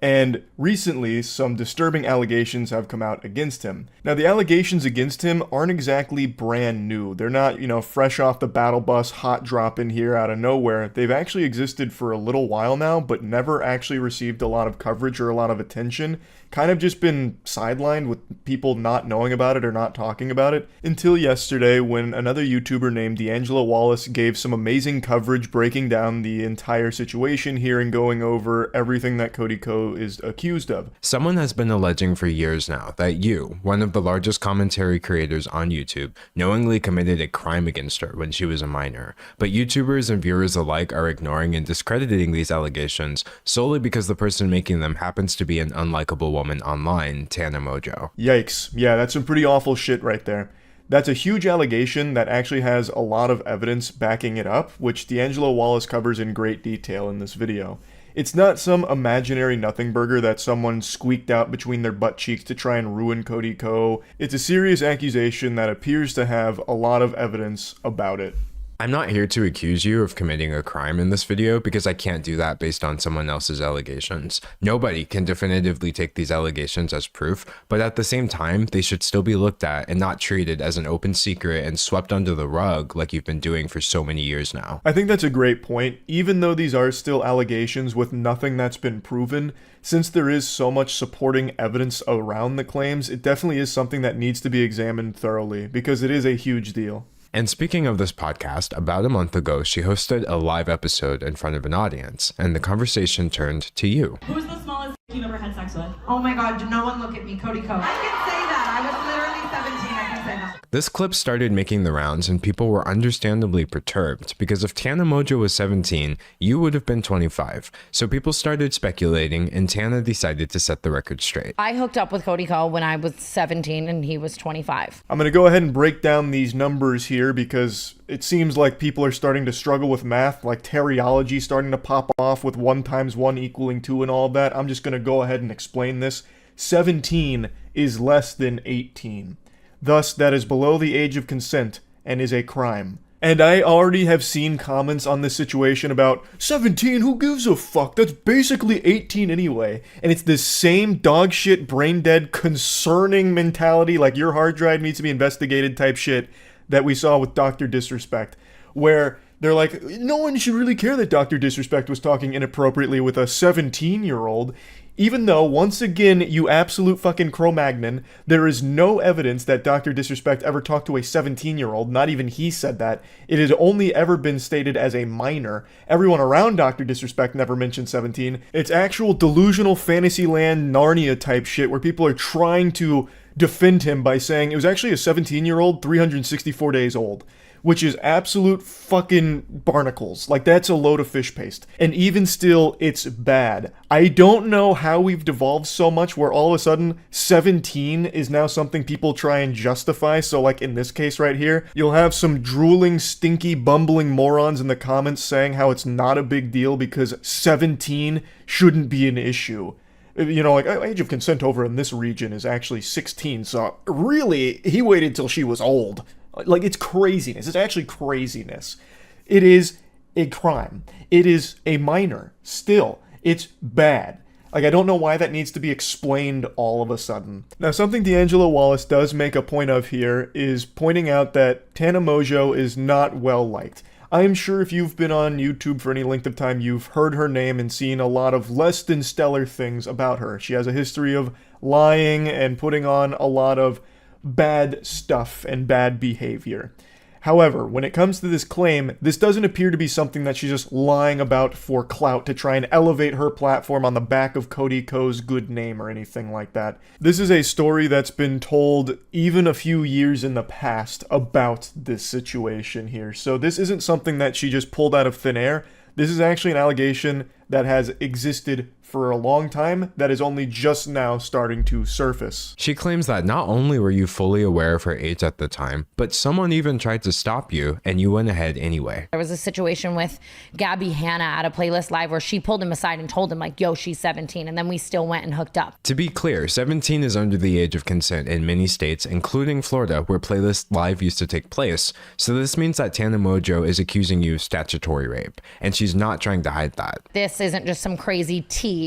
And recently, some disturbing allegations have come out against him. Now, the allegations against him aren't exactly brand new. They're not, fresh off the battle bus, hot drop in here out of nowhere. They've actually existed for a little while now, but never actually received a lot of coverage or a lot of attention. Kind of just been sidelined with people not knowing about it or not talking about it until yesterday when another YouTuber named D'Angelo Wallace gave some amazing coverage breaking down the entire situation here and going over everything that Cody Co is accused of.
Someone has been alleging for years now that you, one of the largest commentary creators on YouTube, knowingly committed a crime against her when she was a minor. But YouTubers and viewers alike are ignoring and discrediting these allegations solely because the person making them happens to be an unlikable woman online, Tana Mojo.
Yikes. Yeah, that's some pretty awful shit right there. That's a huge allegation that actually has a lot of evidence backing it up, which D'Angelo Wallace covers in great detail in this video. It's not some imaginary nothing burger that someone squeaked out between their butt cheeks to try and ruin Cody Co. It's a serious accusation that appears to have a lot of evidence about it.
I'm not here to accuse you of committing a crime in this video because I can't do that based on someone else's allegations. Nobody can definitively take these allegations as proof, but at the same time, they should still be looked at and not treated as an open secret and swept under the rug like you've been doing for so many years now.
I think that's a great point. Even though these are still allegations with nothing that's been proven, since there is so much supporting evidence around the claims, it definitely is something that needs to be examined thoroughly because it is a huge deal.
And speaking of this podcast, about a month ago, she hosted a live episode in front of an audience, and the conversation turned to you.
Who's the smallest you've ever had sex with? Oh my god, no one look at me, Cody Co. I can say that. I was literally 17, I can say that.
This clip started making the rounds and people were understandably perturbed because if Tana Mojo was 17, you would have been 25. So people started speculating and Tana decided to set the record straight.
I hooked up with Cody Co when I was 17 and he was 25.
I'm going to go ahead and break down these numbers here because it seems like people are starting to struggle with math, like teriology starting to pop off with 1 × 1 equaling 2 and all of that. I'm just going to go ahead and explain this. 17 is less than 18. Thus, that is below the age of consent and is a crime. And I already have seen comments on this situation about 17, who gives a fuck? That's basically 18 anyway. And it's this same dog shit, brain dead, concerning mentality, like your hard drive needs to be investigated type shit that we saw with Dr. Disrespect, where they're like, no one should really care that Dr. Disrespect was talking inappropriately with a 17-year-old. Even though, once again, you absolute fucking Cro-Magnon, there is no evidence that Dr. Disrespect ever talked to a 17-year-old. Not even he said that. It has only ever been stated as a minor. Everyone around Dr. Disrespect never mentioned 17. It's actual delusional Fantasyland Narnia type shit where people are trying to defend him by saying it was actually a 17-year-old, 364 days old. Which is absolute fucking barnacles. Like, that's a load of fish paste. And even still, it's bad. I don't know how we've devolved so much where all of a sudden 17 is now something people try and justify. So like in this case right here, you'll have some drooling, stinky, bumbling morons in the comments saying how it's not a big deal because 17 shouldn't be an issue. You know, like, age of consent over in this region is actually 16, so really, he waited till she was old. Like, it's craziness. It's actually craziness. It is a crime. It is a minor. Still, it's bad. Like, I don't know why that needs to be explained all of a sudden. Now, something D'Angelo Wallace does make a point of here is pointing out that Tana Mojo is not well liked. I am sure if you've been on YouTube for any length of time, you've heard her name and seen a lot of less than stellar things about her. She has a history of lying and putting on a lot of bad stuff and bad behavior. However, when it comes to this claim, this doesn't appear to be something that she's just lying about for clout to try and elevate her platform on the back of Cody Co's good name or anything like that. This is a story that's been told even a few years in the past about this situation here. So this isn't something that she just pulled out of thin air. This is actually an allegation that has existed for a long time that is only just now starting to surface.
She claims that not only were you fully aware of her age at the time, but someone even tried to stop you and you went ahead anyway.
There was a situation with Gabby Hanna at a playlist live where she pulled him aside and told him like, yo, she's 17. And then we still went and hooked up.
To be clear, 17 is under the age of consent in many states, including Florida, where playlist live used to take place. So this means that Tana Mojo is accusing you of statutory rape, and she's not trying to hide that.
This isn't just some crazy tea.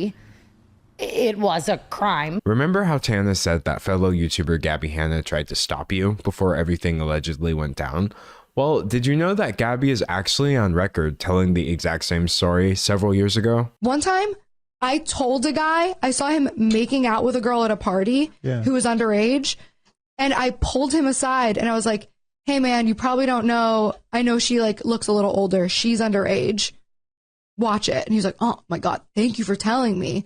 it was a crime.
Remember how Tana said that fellow YouTuber Gabby Hanna tried to stop you before everything allegedly went down? Well, did you know that Gabby is actually on record telling the exact same story several years ago?
One time, I told a guy, I saw him making out with a girl at a party who was underage, and I pulled him aside and I was like, hey man, you probably don't know, I know she like looks a little older, she's underage, watch it. And he's like, oh my God, thank you for telling me.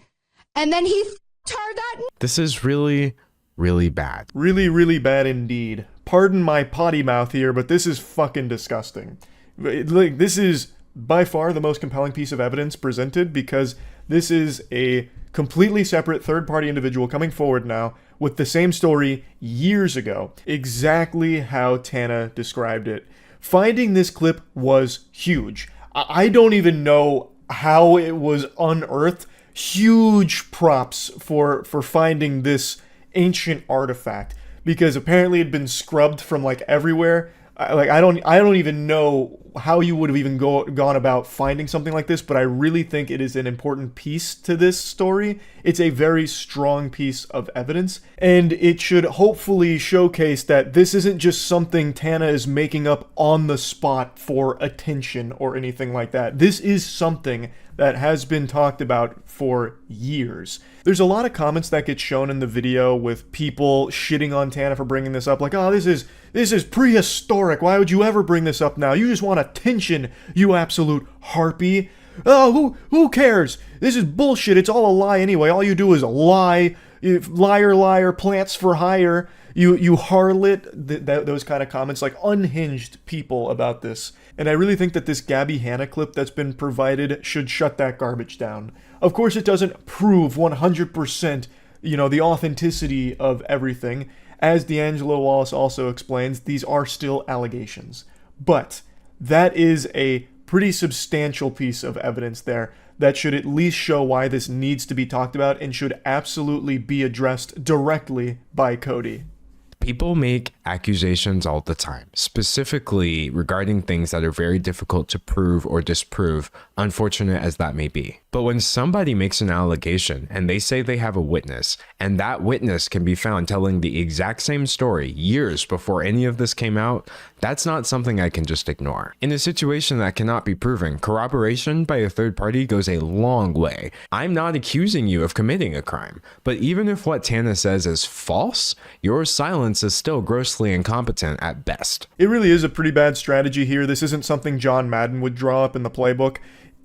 And then he turned that.
This is really, really bad.
Really, really bad indeed. Pardon my potty mouth here, but this is fucking disgusting. Like, this is by far the most compelling piece of evidence presented, because this is a completely separate third-party individual coming forward now with the same story years ago, exactly how Tana described it. Finding this clip was huge. I don't even know how it was unearthed. Huge props for finding this ancient artifact, because apparently it had been scrubbed from like everywhere. I don't even know how you would have even gone about finding something like this, but I really think it is an important piece to this story. It's a very strong piece of evidence, and it should hopefully showcase that this isn't just something Tana is making up on the spot for attention or anything like that. This is something that has been talked about for years. There's a lot of comments that get shown in the video with people shitting on Tana for bringing this up, like, oh, this is prehistoric, why would you ever bring this up now? You just want attention, you absolute harpy. Oh, who cares? This is bullshit, it's all a lie anyway, all you do is lie. Liar, liar, plants for hire. You harlot, those kind of comments, like unhinged people about this. And I really think that this Gabby Hanna clip that's been provided should shut that garbage down. Of course, it doesn't prove 100%, the authenticity of everything. As D'Angelo Wallace also explains, these are still allegations. But that is a pretty substantial piece of evidence there that should at least show why this needs to be talked about and should absolutely be addressed directly by Cody.
People make accusations all the time, specifically regarding things that are very difficult to prove or disprove, unfortunate as that may be. But when somebody makes an allegation and they say they have a witness, and that witness can be found telling the exact same story years before any of this came out, that's not something I can just ignore. In a situation that cannot be proven, corroboration by a third party goes a long way. I'm not accusing you of committing a crime, but even if what Tana says is false, your silence is still grossly incompetent at best.
It really is a pretty bad strategy here. This isn't something John Madden would draw up in the playbook.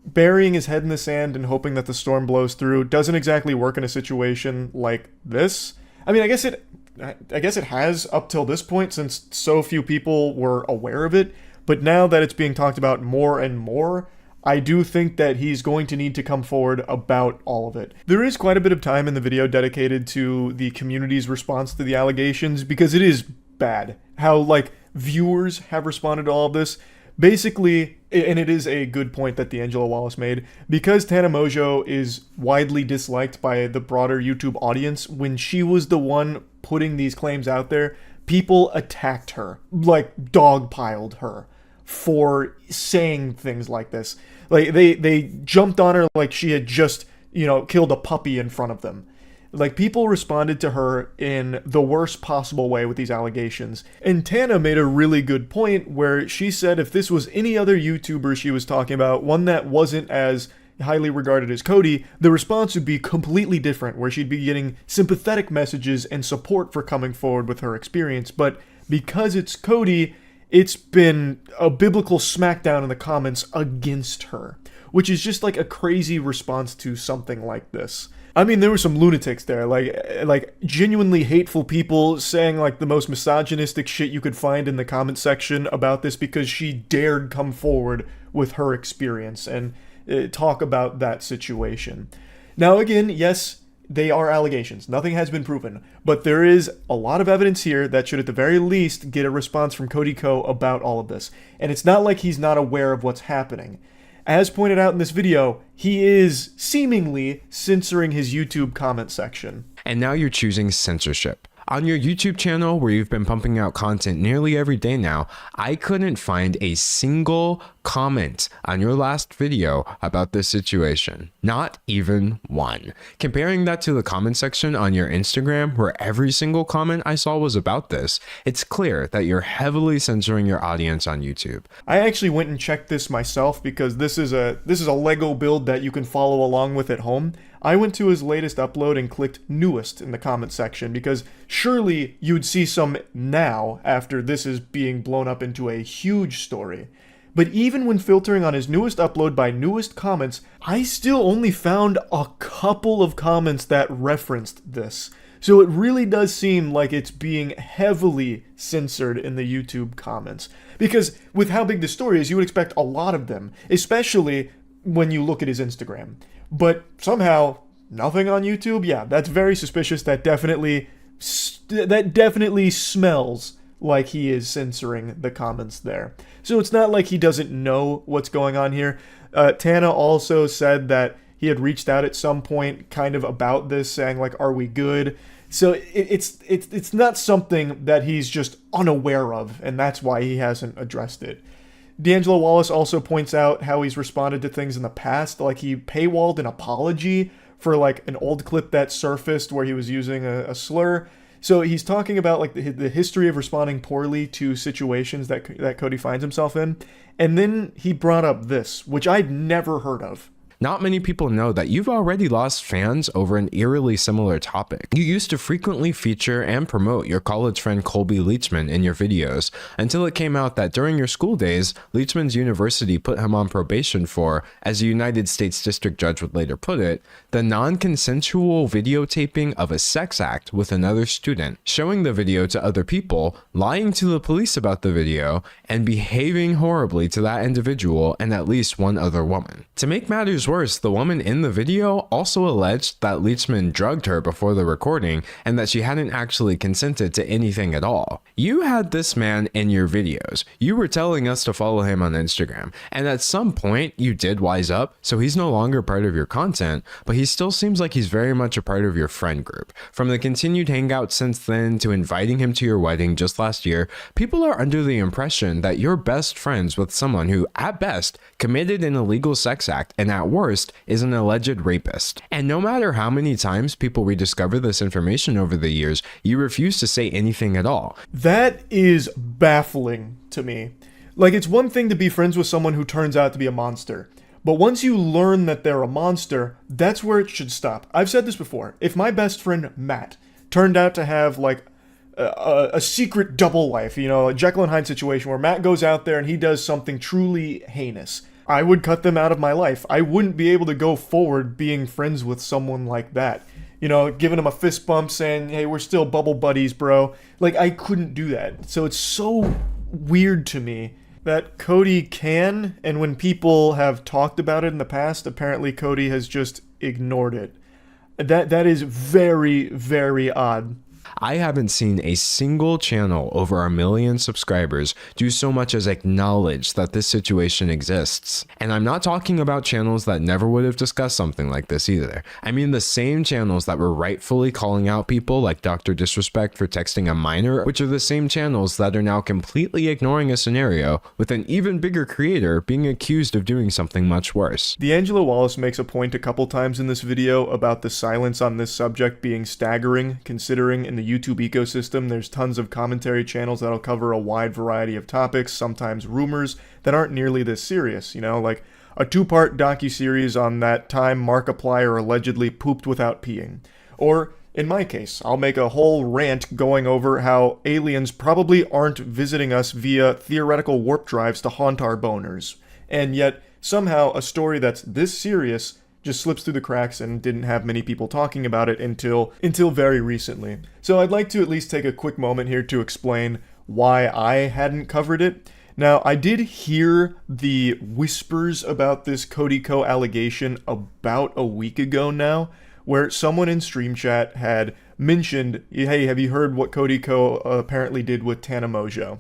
Burying his head in the sand and hoping that the storm blows through doesn't exactly work in a situation like this. I mean, I guess it has up till this point, since so few people were aware of it, but now that it's being talked about more and more, I do think that he's going to need to come forward about all of it. There is quite a bit of time in the video dedicated to the community's response to the allegations, because it is bad how, like, viewers have responded to all of this. Basically, and it is a good point that D'Angelo Wallace made, because Tana Mongeau is widely disliked by the broader YouTube audience, when she was the one putting these claims out there, people attacked her, like dogpiled her for saying things like this. Like, they jumped on her like she had just, killed a puppy in front of them. Like, people responded to her in the worst possible way with these allegations. And Tana made a really good point where she said if this was any other YouTuber she was talking about, one that wasn't as highly regarded as Cody, the response would be completely different, where she'd be getting sympathetic messages and support for coming forward with her experience. But because it's Cody, it's been a biblical smackdown in the comments against her, which is just like a crazy response to something like this. I mean, there were some lunatics there, like genuinely hateful people saying like the most misogynistic shit you could find in the comment section about this, because she dared come forward with her experience and talk about that situation. Now again, yes, they are allegations. Nothing has been proven, but there is a lot of evidence here that should at the very least get a response from Cody Co about all of this. And it's not like he's not aware of what's happening. As pointed out in this video, he is seemingly censoring his YouTube comment section.
And now you're choosing censorship. On your YouTube channel, where you've been pumping out content nearly every day now, I couldn't find a single comment on your last video about this situation. Not even one. Comparing that to the comment section on your Instagram, where every single comment I saw was about this, it's clear that you're heavily censoring your audience on YouTube.
I actually went and checked this myself because this is a Lego build that you can follow along with at home. I went to his latest upload and clicked newest in the comment section because surely you'd see some now after this is being blown up into a huge story. But even when filtering on his newest upload by newest comments, I still only found a couple of comments that referenced this. So it really does seem like it's being heavily censored in the YouTube comments. Because with how big the story is, you would expect a lot of them, especially when you look at his Instagram. But somehow, nothing on YouTube? Yeah, that's very suspicious. That definitely smells like he is censoring the comments there. So it's not like he doesn't know what's going on here. Tana also said that he had reached out at some point kind of about this, saying like, are we good? So it's not something that he's just unaware of, and that's why he hasn't addressed it. D'Angelo Wallace also points out how he's responded to things in the past, like he paywalled an apology for like an old clip that surfaced where he was using a slur. So he's talking about like the history of responding poorly to situations that Cody finds himself in. And then he brought up this, which I'd never heard of.
Not many people know that you've already lost fans over an eerily similar topic. You used to frequently feature and promote your college friend Colby Leachman in your videos, until it came out that during your school days, Leachman's university put him on probation for, as a United States District Judge would later put it, the non-consensual videotaping of a sex act with another student, showing the video to other people, lying to the police about the video, and behaving horribly to that individual and at least one other woman. To make matters worse, the woman in the video also alleged that Leachman drugged her before the recording and that she hadn't actually consented to anything at all. You had this man in your videos. You were telling us to follow him on Instagram, and at some point you did wise up, so he's no longer part of your content, but he still seems like he's very much a part of your friend group. From the continued hangout since then to inviting him to your wedding just last year, people are under the impression that you're best friends with someone who, at best, committed an illegal sex act and at worst is an alleged rapist. And no matter how many times people rediscover this information over the years, you refuse to say anything at all.
That is baffling to me. Like, it's one thing to be friends with someone who turns out to be a monster, but once you learn that they're a monster, that's where it should stop. I've said this before. If my best friend Matt turned out to have like a secret double life, you know, a Jekyll and Hyde situation where Matt goes out there and he does something truly heinous, I would cut them out of my life. I wouldn't be able to go forward being friends with someone like that. You know, giving him a fist bump saying, hey, we're still bubble buddies, bro. Like, I couldn't do that. So it's so weird to me that Cody can, and when people have talked about it in the past, apparently Cody has just ignored it. That is very, very odd.
I haven't seen a single channel over 1 million subscribers do so much as acknowledge that this situation exists. And I'm not talking about channels that never would have discussed something like this either. I mean the same channels that were rightfully calling out people like Dr. Disrespect for texting a minor, which are the same channels that are now completely ignoring a scenario with an even bigger creator being accused of doing something much worse.
D'Angelo Wallace makes a point a couple times in this video about the silence on this subject being staggering, considering in the YouTube ecosystem there's tons of commentary channels that'll cover a wide variety of topics, sometimes rumors that aren't nearly this serious, you know, like a 2-part docuseries on that time Markiplier allegedly pooped without peeing. Or, in my case, I'll make a whole rant going over how aliens probably aren't visiting us via theoretical warp drives to haunt our boners. And yet, somehow, a story that's this serious just slips through the cracks and didn't have many people talking about it until very recently. So I'd like to at least take a quick moment here to explain why I hadn't covered it. Now, I did hear the whispers about this Cody Co allegation about a week ago now, where someone in stream chat had mentioned, hey, have you heard what Cody Co apparently did with Tana Mojo?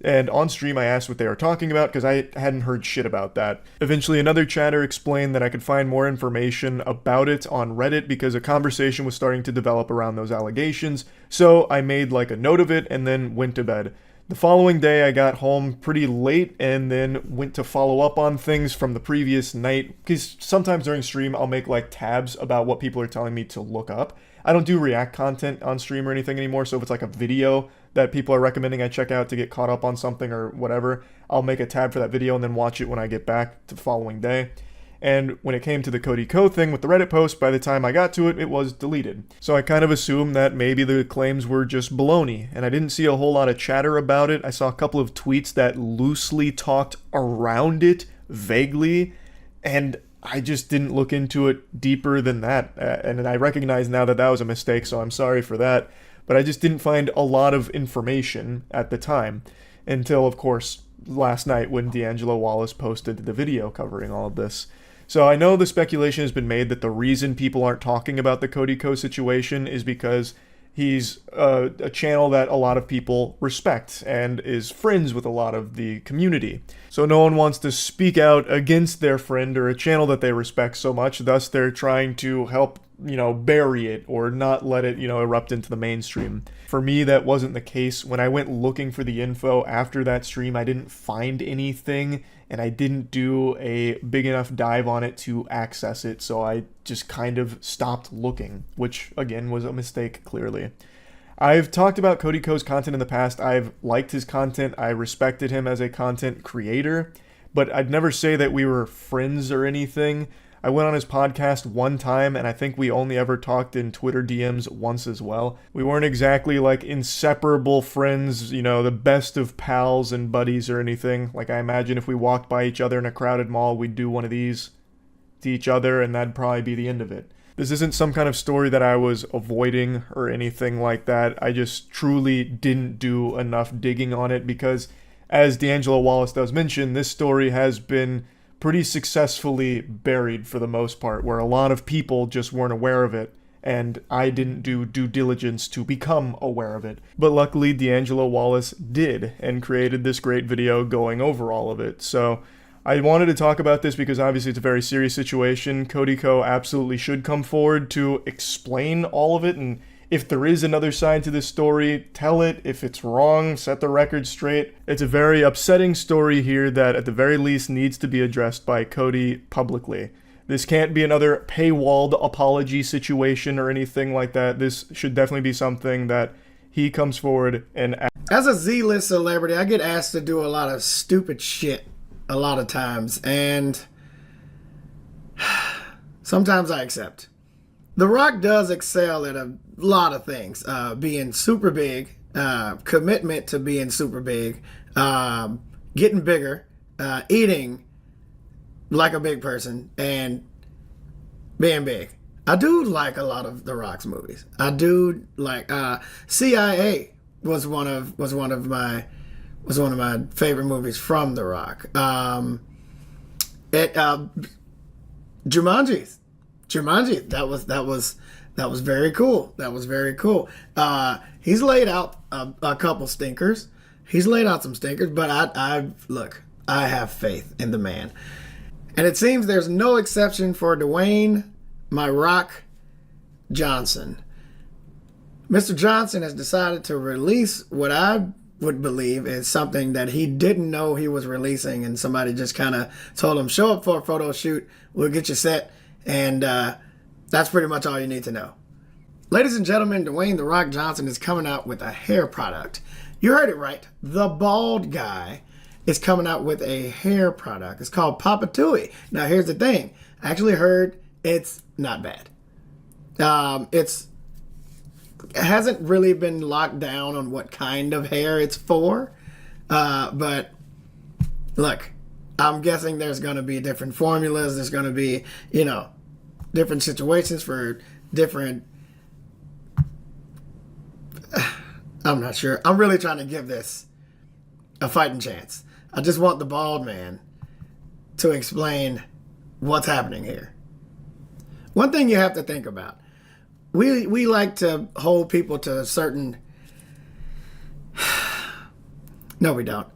And on stream I asked what they were talking about because I hadn't heard shit about that. Eventually another chatter explained that I could find more information about it on Reddit because a conversation was starting to develop around those allegations, so I made like a note of it and then went to bed. The following day, I got home pretty late and then went to follow up on things from the previous night, because sometimes during stream, I'll make like tabs about what people are telling me to look up. I don't do react content on stream or anything anymore, so if it's like a video that people are recommending I check out to get caught up on something or whatever, I'll make a tab for that video and then watch it when I get back to the following day. And when it came to the Cody Co thing with the Reddit post, by the time I got to it, it was deleted. So I kind of assumed that maybe the claims were just baloney, and I didn't see a whole lot of chatter about it. I saw a couple of tweets that loosely talked around it, vaguely, and I just didn't look into it deeper than that. And I recognize now that that was a mistake, so I'm sorry for that. But I just didn't find a lot of information at the time, until, of course, last night when D'Angelo Wallace posted the video covering all of this. So I know the speculation has been made that the reason people aren't talking about the Cody Co situation is because he's a channel that a lot of people respect and is friends with a lot of the community. So no one wants to speak out against their friend or a channel that they respect so much, thus they're trying to help, bury it or not let it, erupt into the mainstream. For me, that wasn't the case. When I went looking for the info after that stream, I didn't find anything, and I didn't do a big enough dive on it to access it, so I just kind of stopped looking, which, again, was a mistake, clearly. I've talked about Cody Co's content in the past. I've liked his content. I respected him as a content creator, but I'd never say that we were friends or anything. I went on his podcast one time, and I think we only ever talked in Twitter DMs once as well. We weren't exactly like inseparable friends, the best of pals and buddies or anything. Like, I imagine if we walked by each other in a crowded mall, we'd do one of these to each other, and that'd probably be the end of it. This isn't some kind of story that I was avoiding or anything like that. I just truly didn't do enough digging on it because, as D'Angelo Wallace does mention, this story has been pretty successfully buried for the most part, where a lot of people just weren't aware of it, and I didn't do due diligence to become aware of it. But luckily, D'Angelo Wallace did, and created this great video going over all of it. So I wanted to talk about this because obviously it's a very serious situation. Cody Co absolutely should come forward to explain all of it, and if there is another side to this story, tell it. If it's wrong, set the record straight. It's a very upsetting story here that at the very least needs to be addressed by Cody publicly. This can't be another paywalled apology situation or anything like that. This should definitely be something that he comes forward and...
As a Z-list celebrity, I get asked to do a lot of stupid shit a lot of times, and sometimes I accept. The Rock does excel at a lot of things. Being super big, commitment to being super big, getting bigger, eating like a big person, and being big. I do like a lot of The Rock's movies. I do like CIA was one of my favorite movies from The Rock. Jumanji, that was very cool. That was very cool. He's laid out a couple stinkers. He's laid out some stinkers, but I have faith in the man. And it seems there's no exception for Dwayne "My Rock" Johnson. Mr. Johnson has decided to release what I would believe is something that he didn't know he was releasing, and somebody just kind of told him, show up for a photo shoot, we'll get you set, and that's pretty much all you need to know. Ladies and gentlemen, Dwayne "The Rock" Johnson is coming out with a hair product. You heard it right. The bald guy is coming out with a hair product. It's called Papa Tui. Now, here's the thing. I actually heard it's not bad. It hasn't really been locked down on what kind of hair it's for. But look, I'm guessing there's going to be different formulas. There's going to be, different situations for different... I'm not sure. I'm really trying to give this a fighting chance. I just want the bald man to explain what's happening here. One thing you have to think about. We like to hold people to a certain... No, we don't.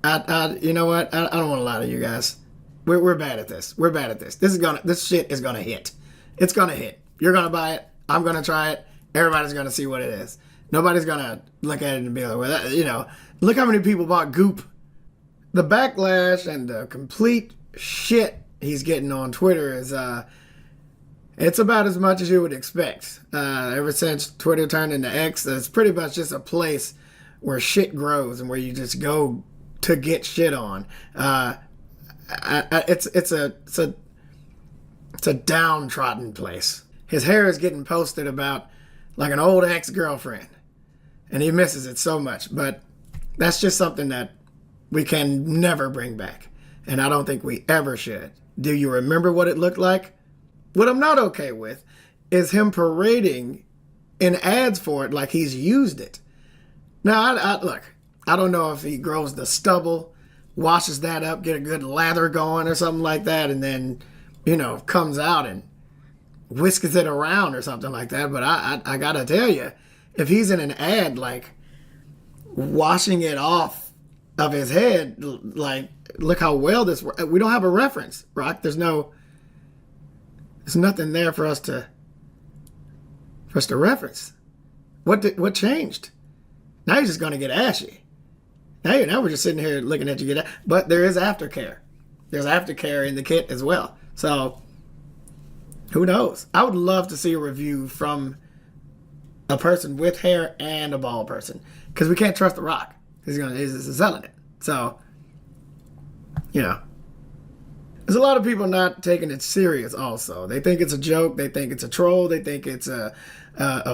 You know what? I don't want to lie to you guys. We're bad at this. We're bad at this. This shit is gonna hit. It's gonna hit. You're gonna buy it. I'm gonna try it. Everybody's gonna see what it is. Nobody's gonna look at it and be like, well, Look how many people bought Goop. The backlash and the complete shit he's getting on Twitter is it's about as much as you would expect. Ever since Twitter turned into X, it's pretty much just a place where shit grows and where you just go to get shit on. It's a downtrodden place. His hair is getting posted about like an old ex-girlfriend, and he misses it so much. But that's just something that we can never bring back, and I don't think we ever should. Do you remember what it looked like? What I'm not okay with is him parading in ads for it like he's used it. Now, look, I don't know if he grows the stubble, washes that up, get a good lather going or something like that, and then, comes out and whisks it around or something like that. But I gotta tell you, if he's in an ad, like, washing it off of his head, like, look how well this works. We don't have a reference, Rock. There's nothing there for us to reference. What changed? Now you're just gonna get ashy. Now we're just sitting here looking at you get. But there is aftercare. There's aftercare in the kit as well. So who knows? I would love to see a review from a person with hair and a bald person, because we can't trust The Rock. He's selling it. So there's a lot of people not taking it serious also. They think it's a joke. They think it's a troll. They think it's a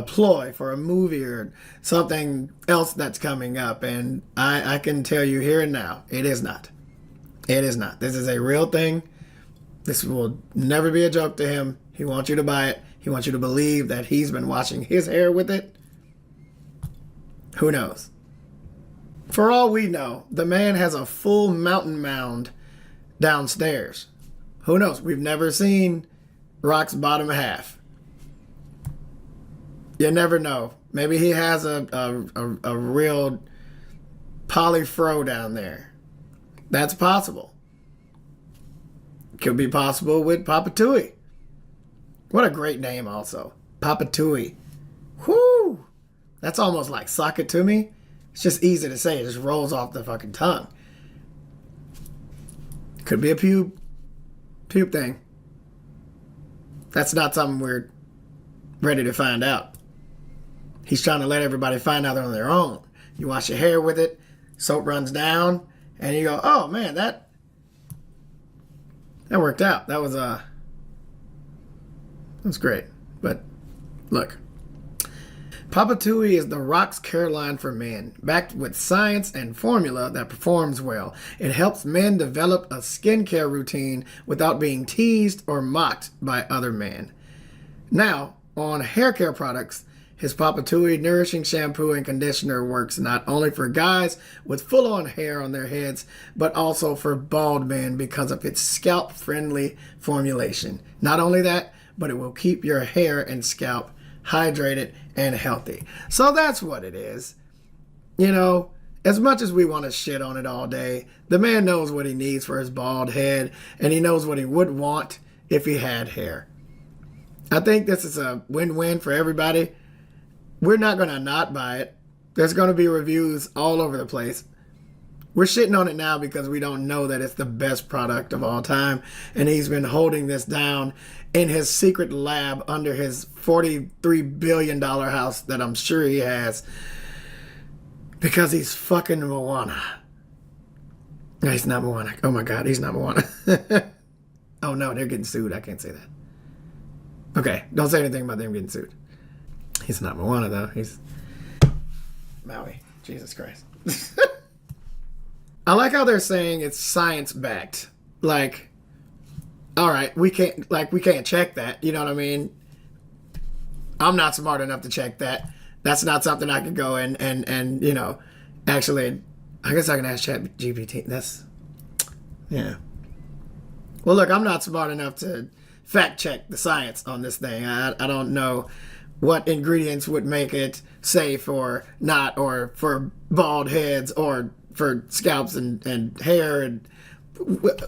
ploy for a movie or something else that's coming up. And I can tell you here and now, it is not. It is not. This is a real thing. This will never be a joke to him. He wants you to buy it. He wants you to believe that he's been washing his hair with it. Who knows? For all we know, the man has a full mountain mound downstairs. Who knows? We've never seen Rock's bottom half. You never know. Maybe he has a real polyfro down there. That's possible. Could be possible with Papa Tui. What a great name also. Papa Tui. Whoo! That's almost like sock it to me. It's just easy to say. It just rolls off the fucking tongue. Could be a pube thing. That's not something we're ready to find out. He's trying to let everybody find out on their own. You wash your hair with it, soap runs down, and you go, oh man, that worked out. That was great. But look, Papa Tui is the Rock's care line for men, backed with science and formula that performs well. It helps men develop a skincare routine without being teased or mocked by other men. Now, on hair care products, his Papa Tui Nourishing Shampoo and Conditioner works not only for guys with full-on hair on their heads, but also for bald men because of its scalp-friendly formulation. Not only that, but it will keep your hair and scalp hydrated and healthy. So that's what it is. As much as we want to shit on it all day, the man knows what he needs for his bald head, and he knows what he would want if he had hair. I think this is a win-win for everybody. We're not going to not buy it. There's going to be reviews all over the place. We're shitting on it now because we don't know that it's the best product of all time, and he's been holding this down in his secret lab under his $43 billion house that I'm sure he has because he's fucking Moana. No, he's not Moana. Oh my God, he's not Moana. Oh no, they're getting sued. I can't say that. Okay, don't say anything about them getting sued. He's not Moana though. He's Maui. Jesus Christ. I like how they're saying it's science backed. Like, all right, we can't check that. You know what I mean? I'm not smart enough to check that. That's not something I could go and actually, I guess I can ask ChatGPT. Yeah. Well, look, I'm not smart enough to fact check the science on this thing. I don't know what ingredients would make it safe or not, or for bald heads or for scalps and hair. And what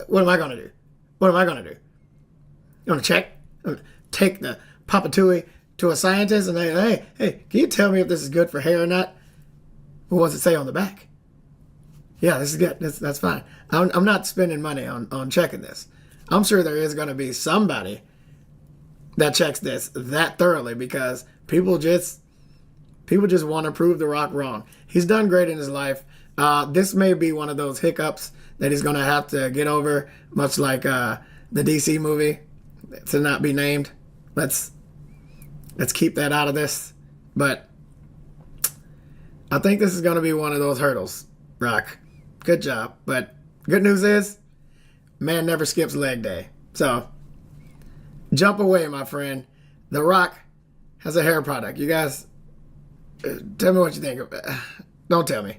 am I going to do? What am I going to do? You want to check? Take the Papa Tui to a scientist and hey, can you tell me if this is good for hair or not? Well, what's it say on the back? Yeah, this is good. That's fine. I'm not spending money on checking this. I'm sure there is going to be somebody that checks this that thoroughly because people just want to prove The Rock wrong. He's done great in his life. This may be one of those hiccups that he's going to have to get over, much like the DC movie, to not be named. Let's keep that out of this. But I think this is going to be one of those hurdles, Rock. Good job. But good news is, man never skips leg day. So, jump away, my friend. The Rock has a hair product. You guys, tell me what you think. Don't tell me.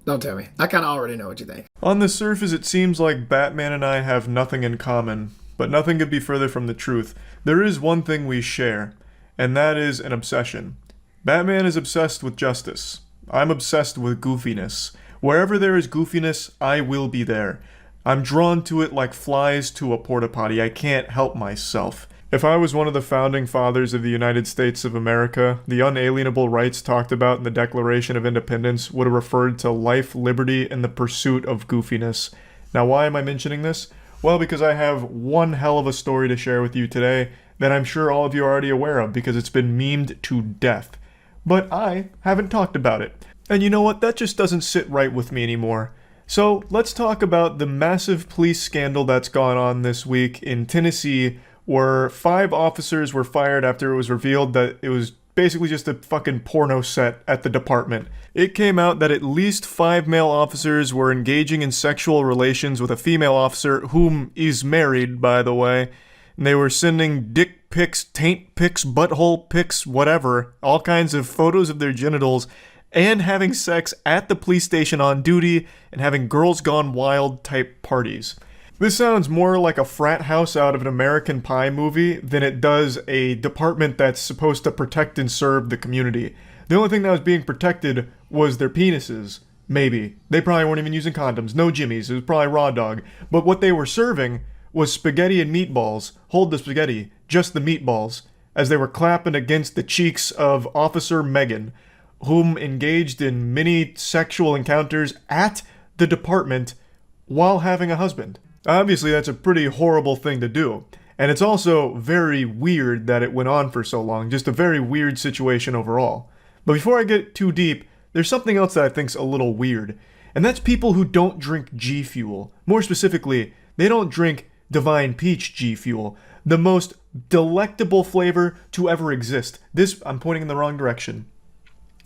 Don't tell me. I kind of already know what you think.
On the surface, it seems like Batman and I have nothing in common, but nothing could be further from the truth. There is one thing we share, and that is an obsession. Batman is obsessed with justice. I'm obsessed with goofiness. Wherever there is goofiness, I will be there. I'm drawn to it like flies to a porta potty. I can't help myself. If I was one of the founding fathers of the United States of America, the unalienable rights talked about in the Declaration of Independence would have referred to life, liberty, and the pursuit of goofiness. Now, why am I mentioning this? Well, because I have one hell of a story to share with you today that I'm sure all of you are already aware of because it's been memed to death. But I haven't talked about it. And you know what? That just doesn't sit right with me anymore. So let's talk about the massive police scandal that's gone on this week in Tennessee, where 5 officers were fired after it was revealed that it was basically just a fucking porno set at the department. It came out that at least 5 male officers were engaging in sexual relations with a female officer, whom is married, by the way. And they were sending dick pics, taint pics, butthole pics, whatever, all kinds of photos of their genitals, and having sex at the police station on duty, and having girls gone wild type parties. This sounds more like a frat house out of an American Pie movie than it does a department that's supposed to protect and serve the community. The only thing that was being protected was their penises. Maybe. They probably weren't even using condoms. No jimmies. It was probably raw dog. But what they were serving was spaghetti and meatballs. Hold the spaghetti. Just the meatballs. As they were clapping against the cheeks of Officer Megan, whom engaged in many sexual encounters at the department while having a husband. Obviously, that's a pretty horrible thing to do. And it's also very weird that it went on for so long. Just a very weird situation overall. But before I get too deep, there's something else that I think's a little weird. And that's people who don't drink G Fuel. More specifically, they don't drink Divine Peach G Fuel. The most delectable flavor to ever exist. This, I'm pointing in the wrong direction.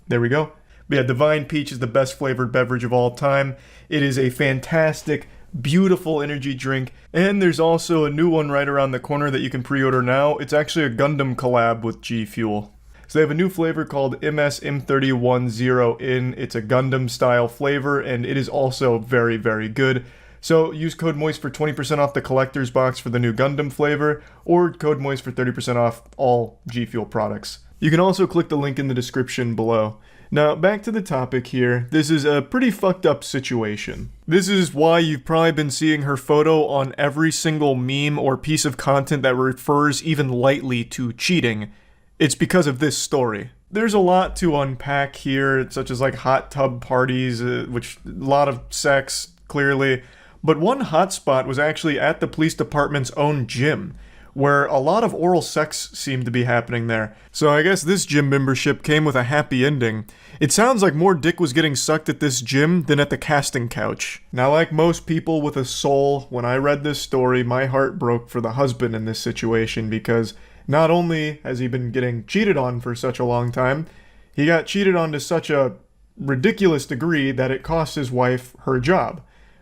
There we go. But yeah, Divine Peach is the best flavored beverage of all time. It is a fantastic, beautiful energy drink. And there's also a new one right around the corner that you can pre-order now. It's actually a Gundam collab with G Fuel. So they have a new flavor called MS-M31-0N. It's a Gundam style flavor, and it is also very, very good. So use code MOIST for 20% off the collector's box for the new Gundam flavor, or code MOIST for 30% off all G Fuel products. You can also click the link in the description below. Now, back to the topic here. This is a pretty fucked up situation. This is why you've probably been seeing her photo on every single meme or piece of content that refers even lightly to cheating. It's because of this story. There's a lot to unpack here, such as like hot tub parties, which a lot of sex, clearly. But one hotspot was actually at the police department's own gym, where a lot of oral sex seemed to be happening there. So I guess this gym membership came with a happy ending. It sounds like more dick was getting sucked at this gym than at the casting couch. Now, like most people with a soul, when I read this story, my heart broke for the husband in this situation, because not only has he been getting cheated on for such a long time, he got cheated on to such a ridiculous degree that it cost his wife her job,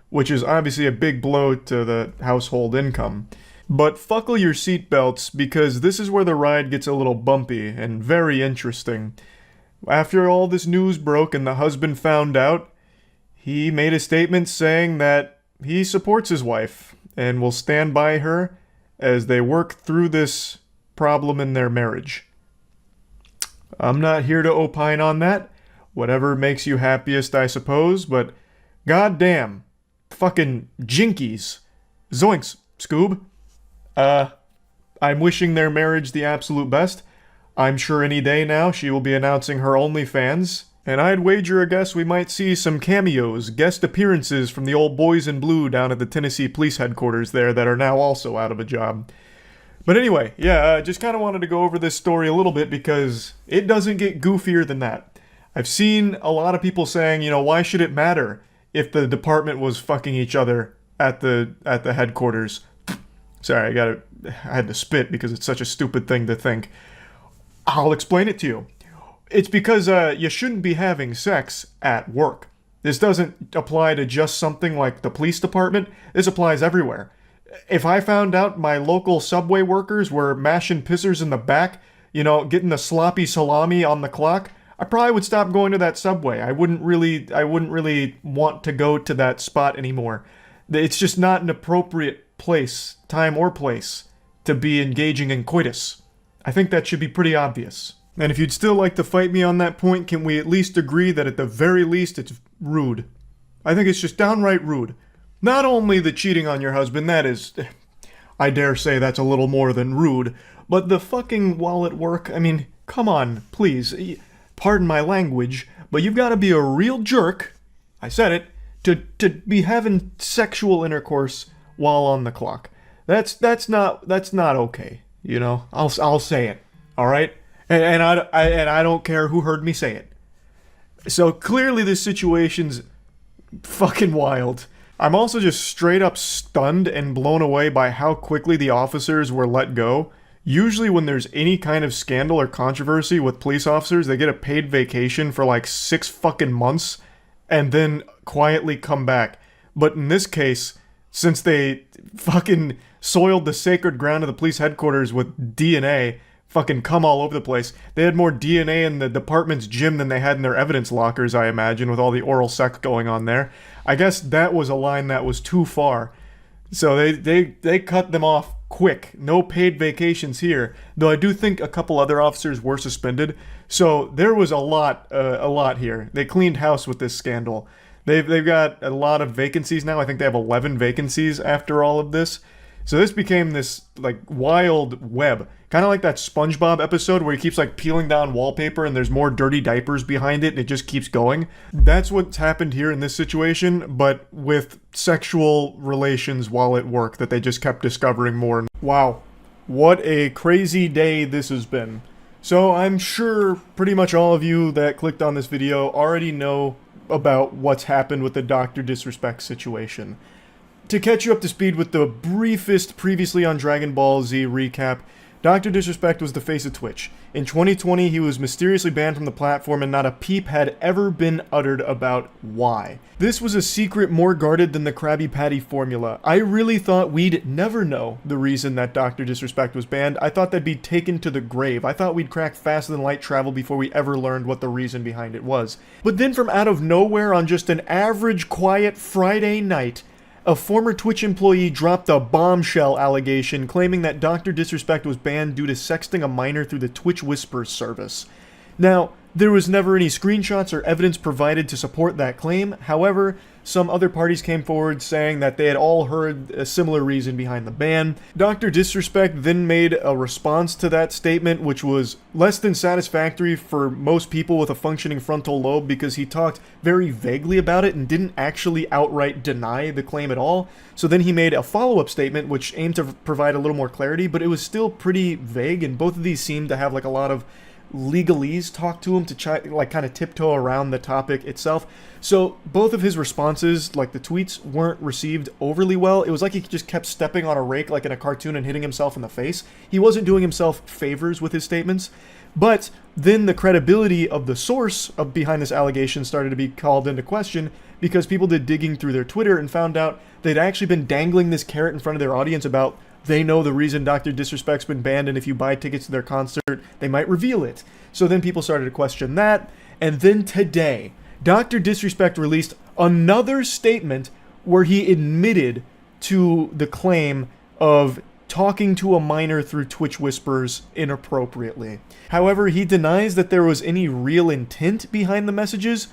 which is obviously a big blow to the household income. But buckle your seatbelts, because this is where the ride gets a little bumpy and very interesting. After all this news broke and the husband found out, he made a statement saying that he supports his wife and will stand by her as they work through this problem in their marriage. I'm not here to opine on that. Whatever makes you happiest, I suppose, but goddamn, fucking jinkies. Zoinks, Scoob. I'm wishing their marriage the absolute best. I'm sure any day now she will be announcing her OnlyFans And I'd wager a guess we might see some cameos, guest appearances from the old boys in blue down at the Tennessee police headquarters there that are now also out of a job. But anyway, yeah, just kind of wanted to go over this story a little bit because it doesn't get goofier than that. I've seen a lot of people saying, you know, why should it matter if the department was fucking each other at the headquarters? Sorry, I had to spit because it's such a stupid thing to think. I'll explain it to you. It's because you shouldn't be having sex at work. This doesn't apply to just something like the police department. This applies everywhere. If I found out my local subway workers were mashing pissers in the back, you know, getting the sloppy salami on the clock, I probably would stop going to that subway. I wouldn't really want to go to that spot anymore. It's just not an appropriate place, time or place, to be engaging in coitus. I think that should be pretty obvious. And if you'd still like to fight me on that point, can we at least agree that at the very least it's rude? I think it's just downright rude. Not only the cheating on your husband, that is, I dare say that's a little more than rude, but the fucking while at work, I mean, come on, please, pardon my language, but you've got to be a real jerk, I said it, to be having sexual intercourse while on the clock. That's not okay, you know? I'll say it, all right? And I don't care who heard me say it. So clearly this situation's fucking wild. I'm also just straight up stunned and blown away by how quickly the officers were let go. Usually when there's any kind of scandal or controversy with police officers, they get a paid vacation for like 6 fucking months and then quietly come back. But in this case, since they fucking soiled the sacred ground of the police headquarters with DNA, fucking cum all over the place. They had more DNA in the department's gym than they had in their evidence lockers, I imagine, with all the oral sex going on there. I guess that was a line that was too far. So they cut them off quick. No paid vacations here. Though I do think a couple other officers were suspended. So there was a lot here. They cleaned house with this scandal. They've got a lot of vacancies now. I think they have 11 vacancies after all of this. So this became this, like, wild web. Kind of like that SpongeBob episode where he keeps, like, peeling down wallpaper and there's more dirty diapers behind it and it just keeps going. That's what's happened here in this situation, but with sexual relations while at work that they just kept discovering more. Wow. What a crazy day this has been. So I'm sure pretty much all of you that clicked on this video already know about what's happened with the Dr. Disrespect situation. To catch you up to speed with the briefest previously on Dragon Ball Z recap, Dr. Disrespect was the face of Twitch. In 2020, he was mysteriously banned from the platform and not a peep had ever been uttered about why. This was a secret more guarded than the Krabby Patty formula. I really thought we'd never know the reason that Dr. Disrespect was banned. I thought that'd be taken to the grave. I thought we'd crack faster than light travel before we ever learned what the reason behind it was. But then from out of nowhere on just an average quiet Friday night, a former Twitch employee dropped a bombshell allegation claiming that Dr. Disrespect was banned due to sexting a minor through the Twitch Whispers service. Now, there was never any screenshots or evidence provided to support that claim. However, some other parties came forward saying that they had all heard a similar reason behind the ban. Dr. Disrespect then made a response to that statement, which was less than satisfactory for most people with a functioning frontal lobe because he talked very vaguely about it and didn't actually outright deny the claim at all. So then he made a follow-up statement which aimed to provide a little more clarity, but it was still pretty vague, and both of these seemed to have like a lot of legalese talk to him to try, like, kind of tiptoe around the topic itself. So both of his responses, like the tweets, weren't received overly well. It was like he just kept stepping on a rake like in a cartoon and hitting himself in the face. He wasn't doing himself favors with his statements. But then the credibility of the source of behind this allegation started to be called into question because people did digging through their Twitter and found out they'd actually been dangling this carrot in front of their audience about they know the reason Dr. Disrespect's been banned, and if you buy tickets to their concert, they might reveal it. So then people started to question that, and then today, Dr. Disrespect released another statement where he admitted to the claim of talking to a minor through Twitch Whispers inappropriately. However, he denies that there was any real intent behind the messages,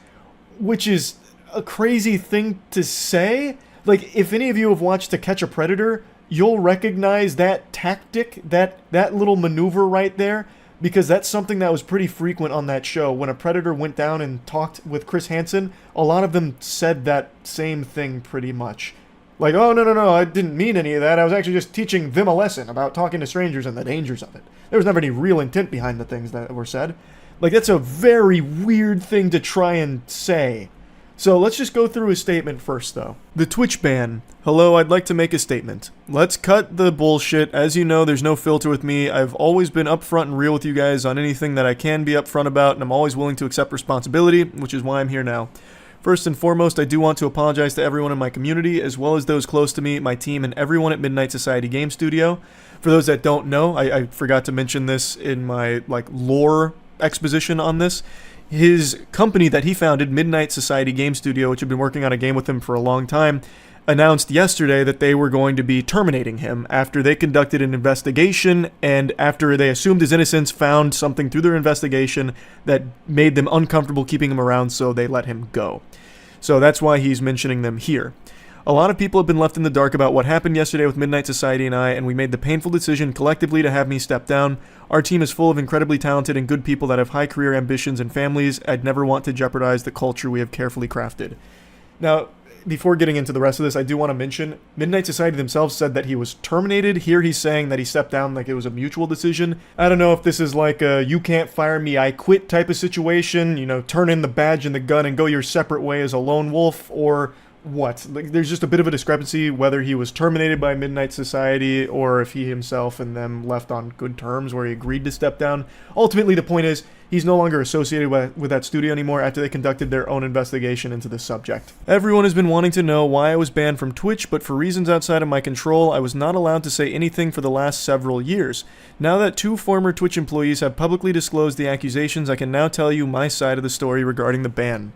which is a crazy thing to say. Like, if any of you have watched To Catch a Predator, you'll recognize that tactic, that little maneuver right there, because that's something that was pretty frequent on that show. When a predator went down and talked with Chris Hansen, a lot of them said that same thing pretty much. Like, oh, no, I didn't mean any of that. I was actually just teaching them a lesson about talking to strangers and the dangers of it. There was never any real intent behind the things that were said. Like, that's a very weird thing to try and say. So let's just go through his statement first, though. The Twitch ban. Hello, I'd like to make a statement. Let's cut the bullshit. As you know, there's no filter with me. I've always been upfront and real with you guys on anything that I can be upfront about, and I'm always willing to accept responsibility, which is why I'm here now. First and foremost, I do want to apologize to everyone in my community, as well as those close to me, my team, and everyone at Midnight Society Game Studio. For those that don't know, I forgot to mention this in my lore exposition on this. His company that he founded, Midnight Society Game Studio, which had been working on a game with him for a long time, announced yesterday that they were going to be terminating him after they conducted an investigation, and after they assumed his innocence, found something through their investigation that made them uncomfortable keeping him around, so they let him go. So that's why he's mentioning them here. A lot of people have been left in the dark about what happened yesterday with Midnight Society and I, and we made the painful decision collectively to have me step down. Our team is full of incredibly talented and good people that have high career ambitions and families. I'd never want to jeopardize the culture we have carefully crafted. Now, before getting into the rest of this, I do want to mention, Midnight Society themselves said that he was terminated. Here he's saying that he stepped down like it was a mutual decision. I don't know if this is like a you can't fire me, I quit type of situation, you know, turn in the badge and the gun and go your separate way as a lone wolf, or what. Like, there's just a bit of a discrepancy whether he was terminated by Midnight Society or if he himself and them left on good terms where he agreed to step down. Ultimately, the point is, he's no longer associated with that studio anymore after they conducted their own investigation into the subject. Everyone has been wanting to know why I was banned from Twitch, but for reasons outside of my control, I was not allowed to say anything for the last several years. Now that 2 former Twitch employees have publicly disclosed the accusations, I can now tell you my side of the story regarding the ban.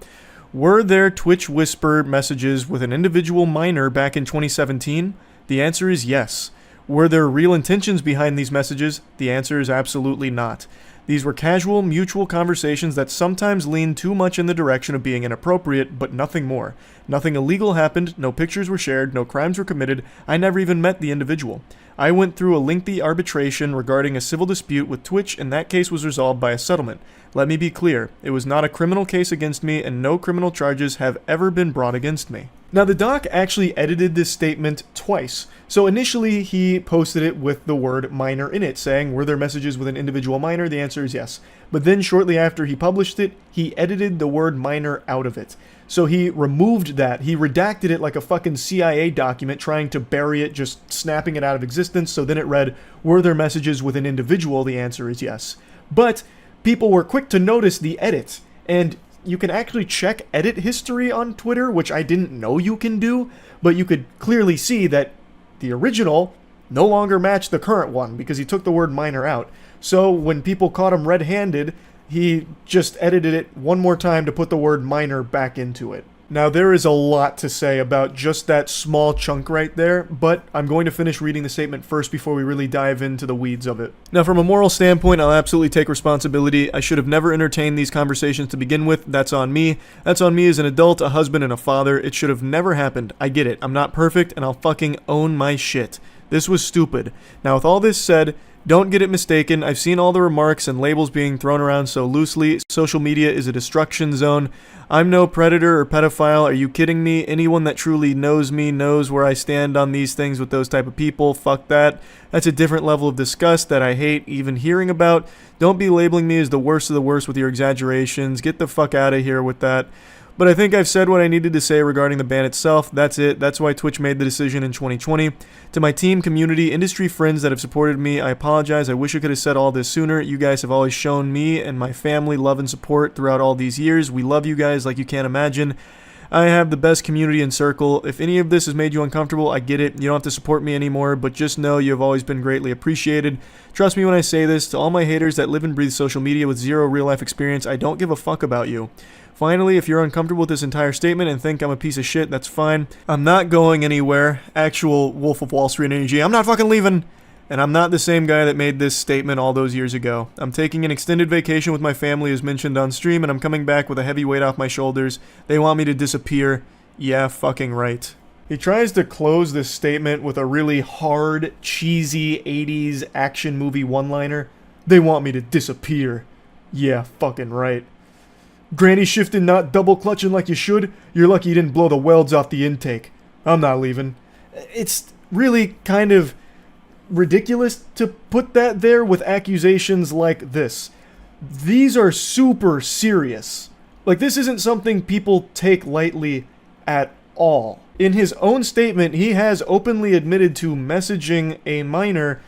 Were there Twitch whisper messages with an individual minor back in 2017? The answer is yes. Were there real intentions behind these messages? The answer is absolutely not. These were casual, mutual conversations that sometimes leaned too much in the direction of being inappropriate, but nothing more. Nothing illegal happened, no pictures were shared, no crimes were committed, I never even met the individual. I went through a lengthy arbitration regarding a civil dispute with Twitch, and that case was resolved by a settlement. Let me be clear, it was not a criminal case against me, and no criminal charges have ever been brought against me. Now, the doc actually edited this statement twice. So initially, he posted it with the word minor in it, saying, were there messages with an individual minor? The answer is yes. But then shortly after he published it, he edited the word minor out of it. So he removed that. He redacted it like a fucking CIA document, trying to bury it, just snapping it out of existence. So then it read, were there messages with an individual? The answer is yes. But people were quick to notice the edit, and you can actually check edit history on Twitter, which I didn't know you can do, but you could clearly see that the original no longer matched the current one because he took the word minor out. So when people caught him red-handed, he just edited it one more time to put the word minor back into it. Now, there is a lot to say about just that small chunk right there, but I'm going to finish reading the statement first before we really dive into the weeds of it. Now, from a moral standpoint, I'll absolutely take responsibility. I should have never entertained these conversations to begin with. That's on me. That's on me as an adult, a husband, and a father. It should have never happened. I get it. I'm not perfect, and I'll fucking own my shit. This was stupid. Now, with all this said, don't get it mistaken, I've seen all the remarks and labels being thrown around so loosely. Social media is a destruction zone. I'm no predator or pedophile, are you kidding me? Anyone that truly knows me knows where I stand on these things with those type of people. Fuck that. That's a different level of disgust that I hate even hearing about. Don't be labeling me as the worst of the worst with your exaggerations. Get the fuck out of here with that. But I think I've said what I needed to say regarding the ban itself. That's it. That's why Twitch made the decision in 2020. To my team, community, industry friends that have supported me, I apologize. I wish I could have said all this sooner. You guys have always shown me and my family love and support throughout all these years. We love you guys like you can't imagine. I have the best community and circle. If any of this has made you uncomfortable, I get it. You don't have to support me anymore, but just know you have always been greatly appreciated. Trust me when I say this. To all my haters that live and breathe social media with zero real-life experience, I don't give a fuck about you. Finally, if you're uncomfortable with this entire statement and think I'm a piece of shit, that's fine. I'm not going anywhere. Actual Wolf of Wall Street energy. I'm not fucking leaving. And I'm not the same guy that made this statement all those years ago. I'm taking an extended vacation with my family as mentioned on stream, and I'm coming back with a heavy weight off my shoulders. They want me to disappear. Yeah, fucking right. He tries to close this statement with a really hard, cheesy 80s action movie one-liner. They want me to disappear. Yeah, fucking right. Granny shifting, not double clutching like you should? You're lucky you didn't blow the welds off the intake. I'm not leaving. It's really kind of ridiculous to put that there with accusations like this. These are super serious. Like, this isn't something people take lightly at all. In his own statement, he has openly admitted to messaging a minor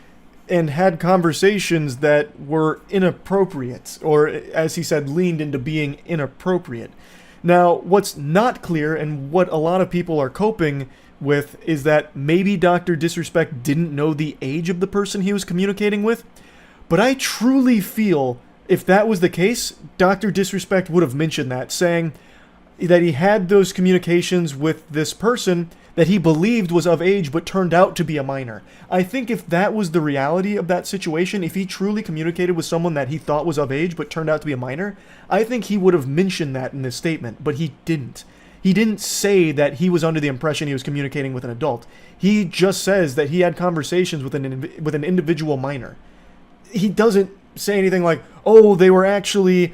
and had conversations that were inappropriate, or as he said, leaned into being inappropriate. Now, what's not clear, and what a lot of people are coping with, is that maybe Dr. Disrespect didn't know the age of the person he was communicating with, but I truly feel if that was the case, Dr. Disrespect would have mentioned that, saying that he had those communications with this person that he believed was of age but turned out to be a minor. I think if that was the reality of that situation, if he truly communicated with someone that he thought was of age but turned out to be a minor, I think he would have mentioned that in this statement, but he didn't. He didn't say that he was under the impression he was communicating with an adult. He just says that he had conversations with an individual minor. He doesn't say anything like, oh, they were actually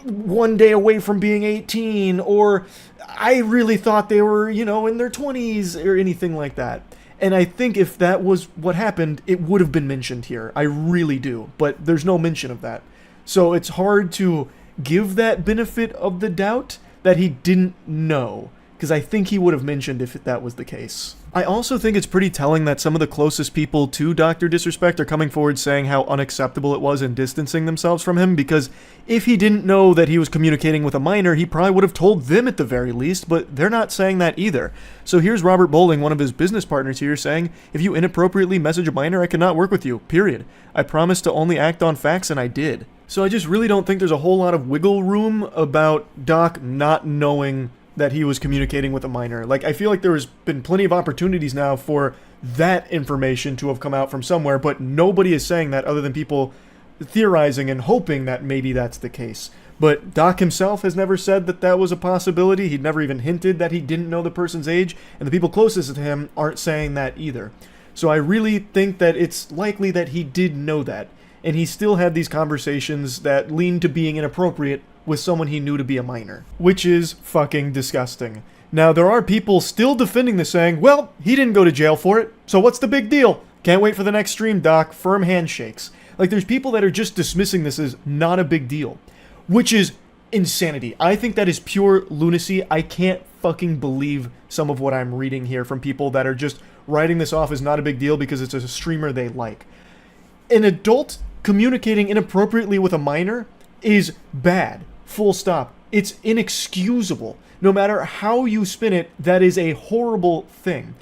one day away from being 18, or I really thought they were, in their 20s, or anything like that. And I think if that was what happened, it would have been mentioned here. I really do. But there's no mention of that. So it's hard to give that benefit of the doubt that he didn't know, because I think he would have mentioned if that was the case. I also think it's pretty telling that some of the closest people to Dr. Disrespect are coming forward saying how unacceptable it was and distancing themselves from him, because if he didn't know that he was communicating with a minor, he probably would have told them at the very least, but they're not saying that either. So here's Robert Bowling, one of his business partners here, saying, if you inappropriately message a minor, I cannot work with you, period. I promised to only act on facts, and I did. So I just really don't think there's a whole lot of wiggle room about Doc not knowing that he was communicating with a minor. Like, I feel like there's been plenty of opportunities now for that information to have come out from somewhere, but nobody is saying that other than people theorizing and hoping that maybe that's the case. But Doc himself has never said that that was a possibility. He'd never even hinted that he didn't know the person's age, and the people closest to him aren't saying that either. So I really think that it's likely that he did know that, and he still had these conversations that lean to being inappropriate with someone he knew to be a minor, which is fucking disgusting. Now, there are people still defending this, saying, well, he didn't go to jail for it, so what's the big deal? Can't wait for the next stream, Doc. Firm handshakes. Like, there's people that are just dismissing this as not a big deal, which is insanity. I think that is pure lunacy. I can't fucking believe some of what I'm reading here from people that are just writing this off as not a big deal because it's a streamer they like. An adult communicating inappropriately with a minor is bad. Full stop. It's inexcusable. No matter how you spin it, that is a horrible thing.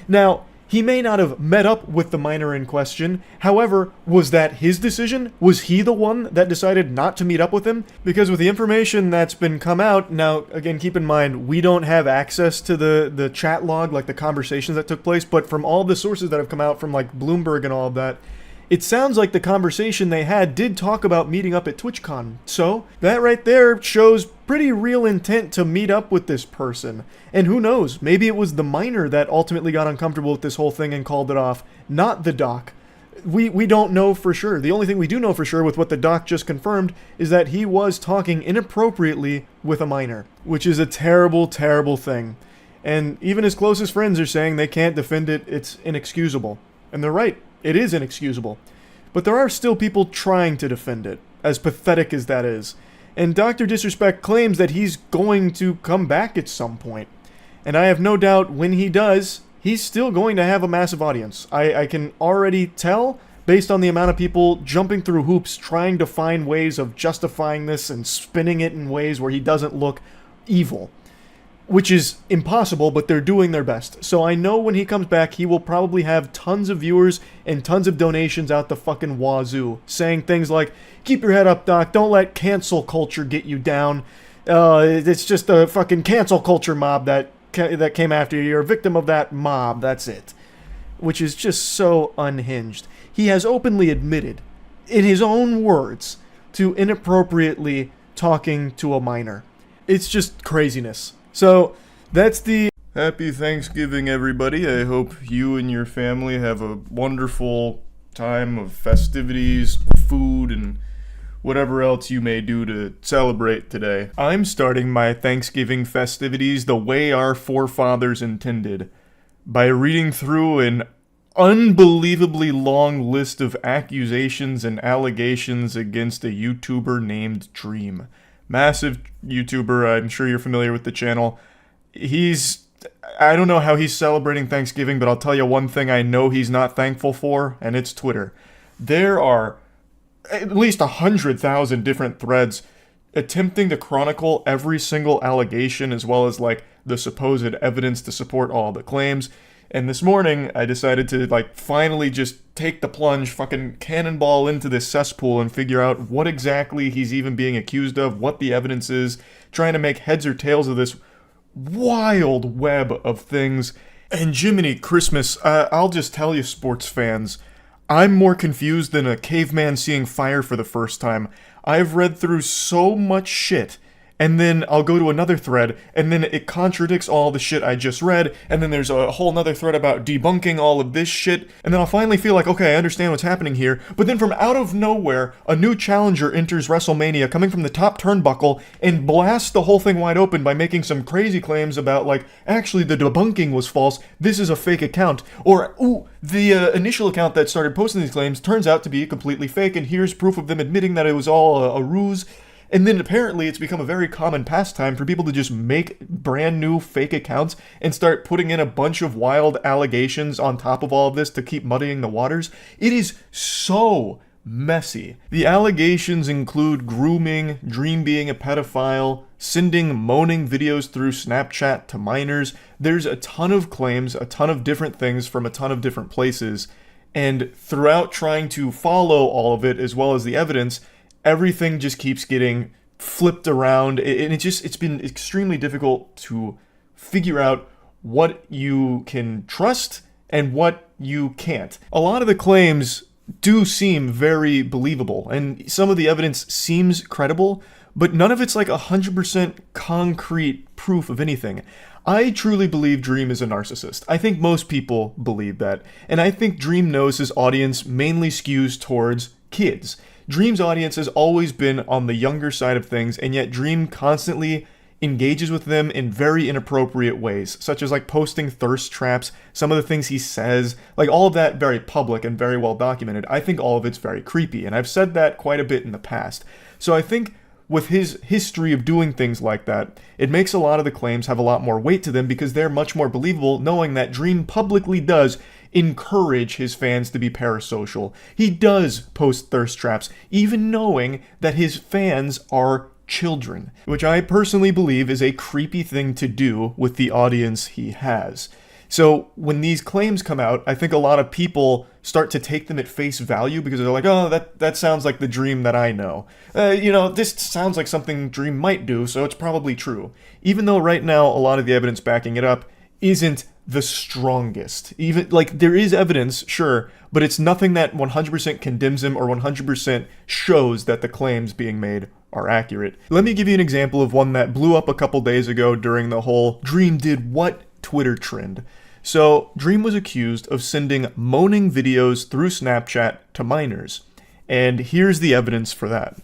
Now, he may not have met up with the minor in question. However, was that his decision? Was he the one that decided not to meet up with him? Because with the information that's been come out, now, again, keep in mind, we don't have access to the chat log, like the conversations that took place, but from all the sources that have come out from, like, Bloomberg and all of that, it sounds like the conversation they had did talk about meeting up at Twitchcon. So, that right there shows pretty real intent to meet up with this person. And who knows, maybe it was the minor that ultimately got uncomfortable with this whole thing and called it off, not the doc. We don't know for sure. The only thing we do know for sure with what the doc just confirmed is that he was talking inappropriately with a minor, which is a terrible, terrible thing. And even his closest friends are saying they can't defend it, it's inexcusable. And they're right. It is inexcusable. But there are still people trying to defend it, as pathetic as that is. And Dr. Disrespect claims that he's going to come back at some point. And I have no doubt when he does, he's still going to have a massive audience. I can already tell, based on the amount of people jumping through hoops, trying to find ways of justifying this and spinning it in ways where he doesn't look evil. Which is impossible, but they're doing their best. So I know when he comes back, he will probably have tons of viewers and tons of donations out the fucking wazoo, saying things like, keep your head up, Doc, don't let cancel culture get you down. It's just a fucking cancel culture mob that came after you. You're a victim of that mob, that's it. Which is just so unhinged. He has openly admitted, in his own words, to inappropriately talking to a minor. It's just craziness. So, that's the Happy Thanksgiving, everybody. I hope you and your family have a wonderful
time of festivities, food, and whatever else you may do to celebrate today. I'm starting my Thanksgiving festivities the way our forefathers intended, by reading through an unbelievably long list of accusations and allegations against a YouTuber named Dream. Massive YouTuber, I'm sure you're familiar with the channel. I don't know how he's celebrating Thanksgiving, but I'll tell you one thing I know he's not thankful for, and it's Twitter. There are at least 100,000 different threads attempting to chronicle every single allegation as well as like the supposed evidence to support all the claims. And this morning I decided to like finally just take the plunge, fucking cannonball into this cesspool and figure out what exactly he's even being accused of, what the evidence is, trying to make heads or tails of this wild web of things. And Jiminy Christmas, I'll just tell you, sports fans, I'm more confused than a caveman seeing fire for the first time. I've read through so much shit, and then I'll go to another thread, and then it contradicts all the shit I just read, and then there's a whole nother thread about debunking all of this shit, and then I'll finally feel like, okay, I understand what's happening here, but then from out of nowhere, a new challenger enters WrestleMania coming from the top turnbuckle and blasts the whole thing wide open by making some crazy claims about, like, actually the debunking was false, this is a fake account, or, ooh, the initial account that started posting these claims turns out to be completely fake, and here's proof of them admitting that it was all a ruse. And then apparently it's become a very common pastime for people to just make brand new fake accounts and start putting in a bunch of wild allegations on top of all of this to keep muddying the waters. It is so messy. The allegations include grooming, Dream being a pedophile, sending moaning videos through Snapchat to minors. There's a ton of claims, a ton of different things from a ton of different places. And throughout trying to follow all of it as well as the evidence, everything just keeps getting flipped around, and it's been extremely difficult to figure out what you can trust and what you can't. A lot of the claims do seem very believable, and some of the evidence seems credible, but none of it's like 100% concrete proof of anything. I truly believe Dream is a narcissist. I think most people believe that, and I think Dream knows his audience mainly skews towards kids. Dream's audience has always been on the younger side of things, and yet Dream constantly engages with them in very inappropriate ways, such as like posting thirst traps, some of the things he says, like all of that very public and very well documented. I think all of it's very creepy, and I've said that quite a bit in the past. So I think with his history of doing things like that, it makes a lot of the claims have a lot more weight to them because they're much more believable, knowing that Dream publicly does encourage his fans to be parasocial. He does post thirst traps, even knowing that his fans are children, which I personally believe is a creepy thing to do with the audience he has. So when these claims come out, I think a lot of people start to take them at face value because they're like, oh, that sounds like the Dream that I know. This sounds like something Dream might do, so it's probably true. Even though right now a lot of the evidence backing it up isn't the strongest. Even like there is evidence, sure, but it's nothing that 100% condemns him or 100% shows that the claims being made are accurate. Let me give you an example of one that blew up a couple days ago during the whole Dream did what Twitter trend. So Dream was accused of sending moaning videos through Snapchat to minors. And here's the evidence for that.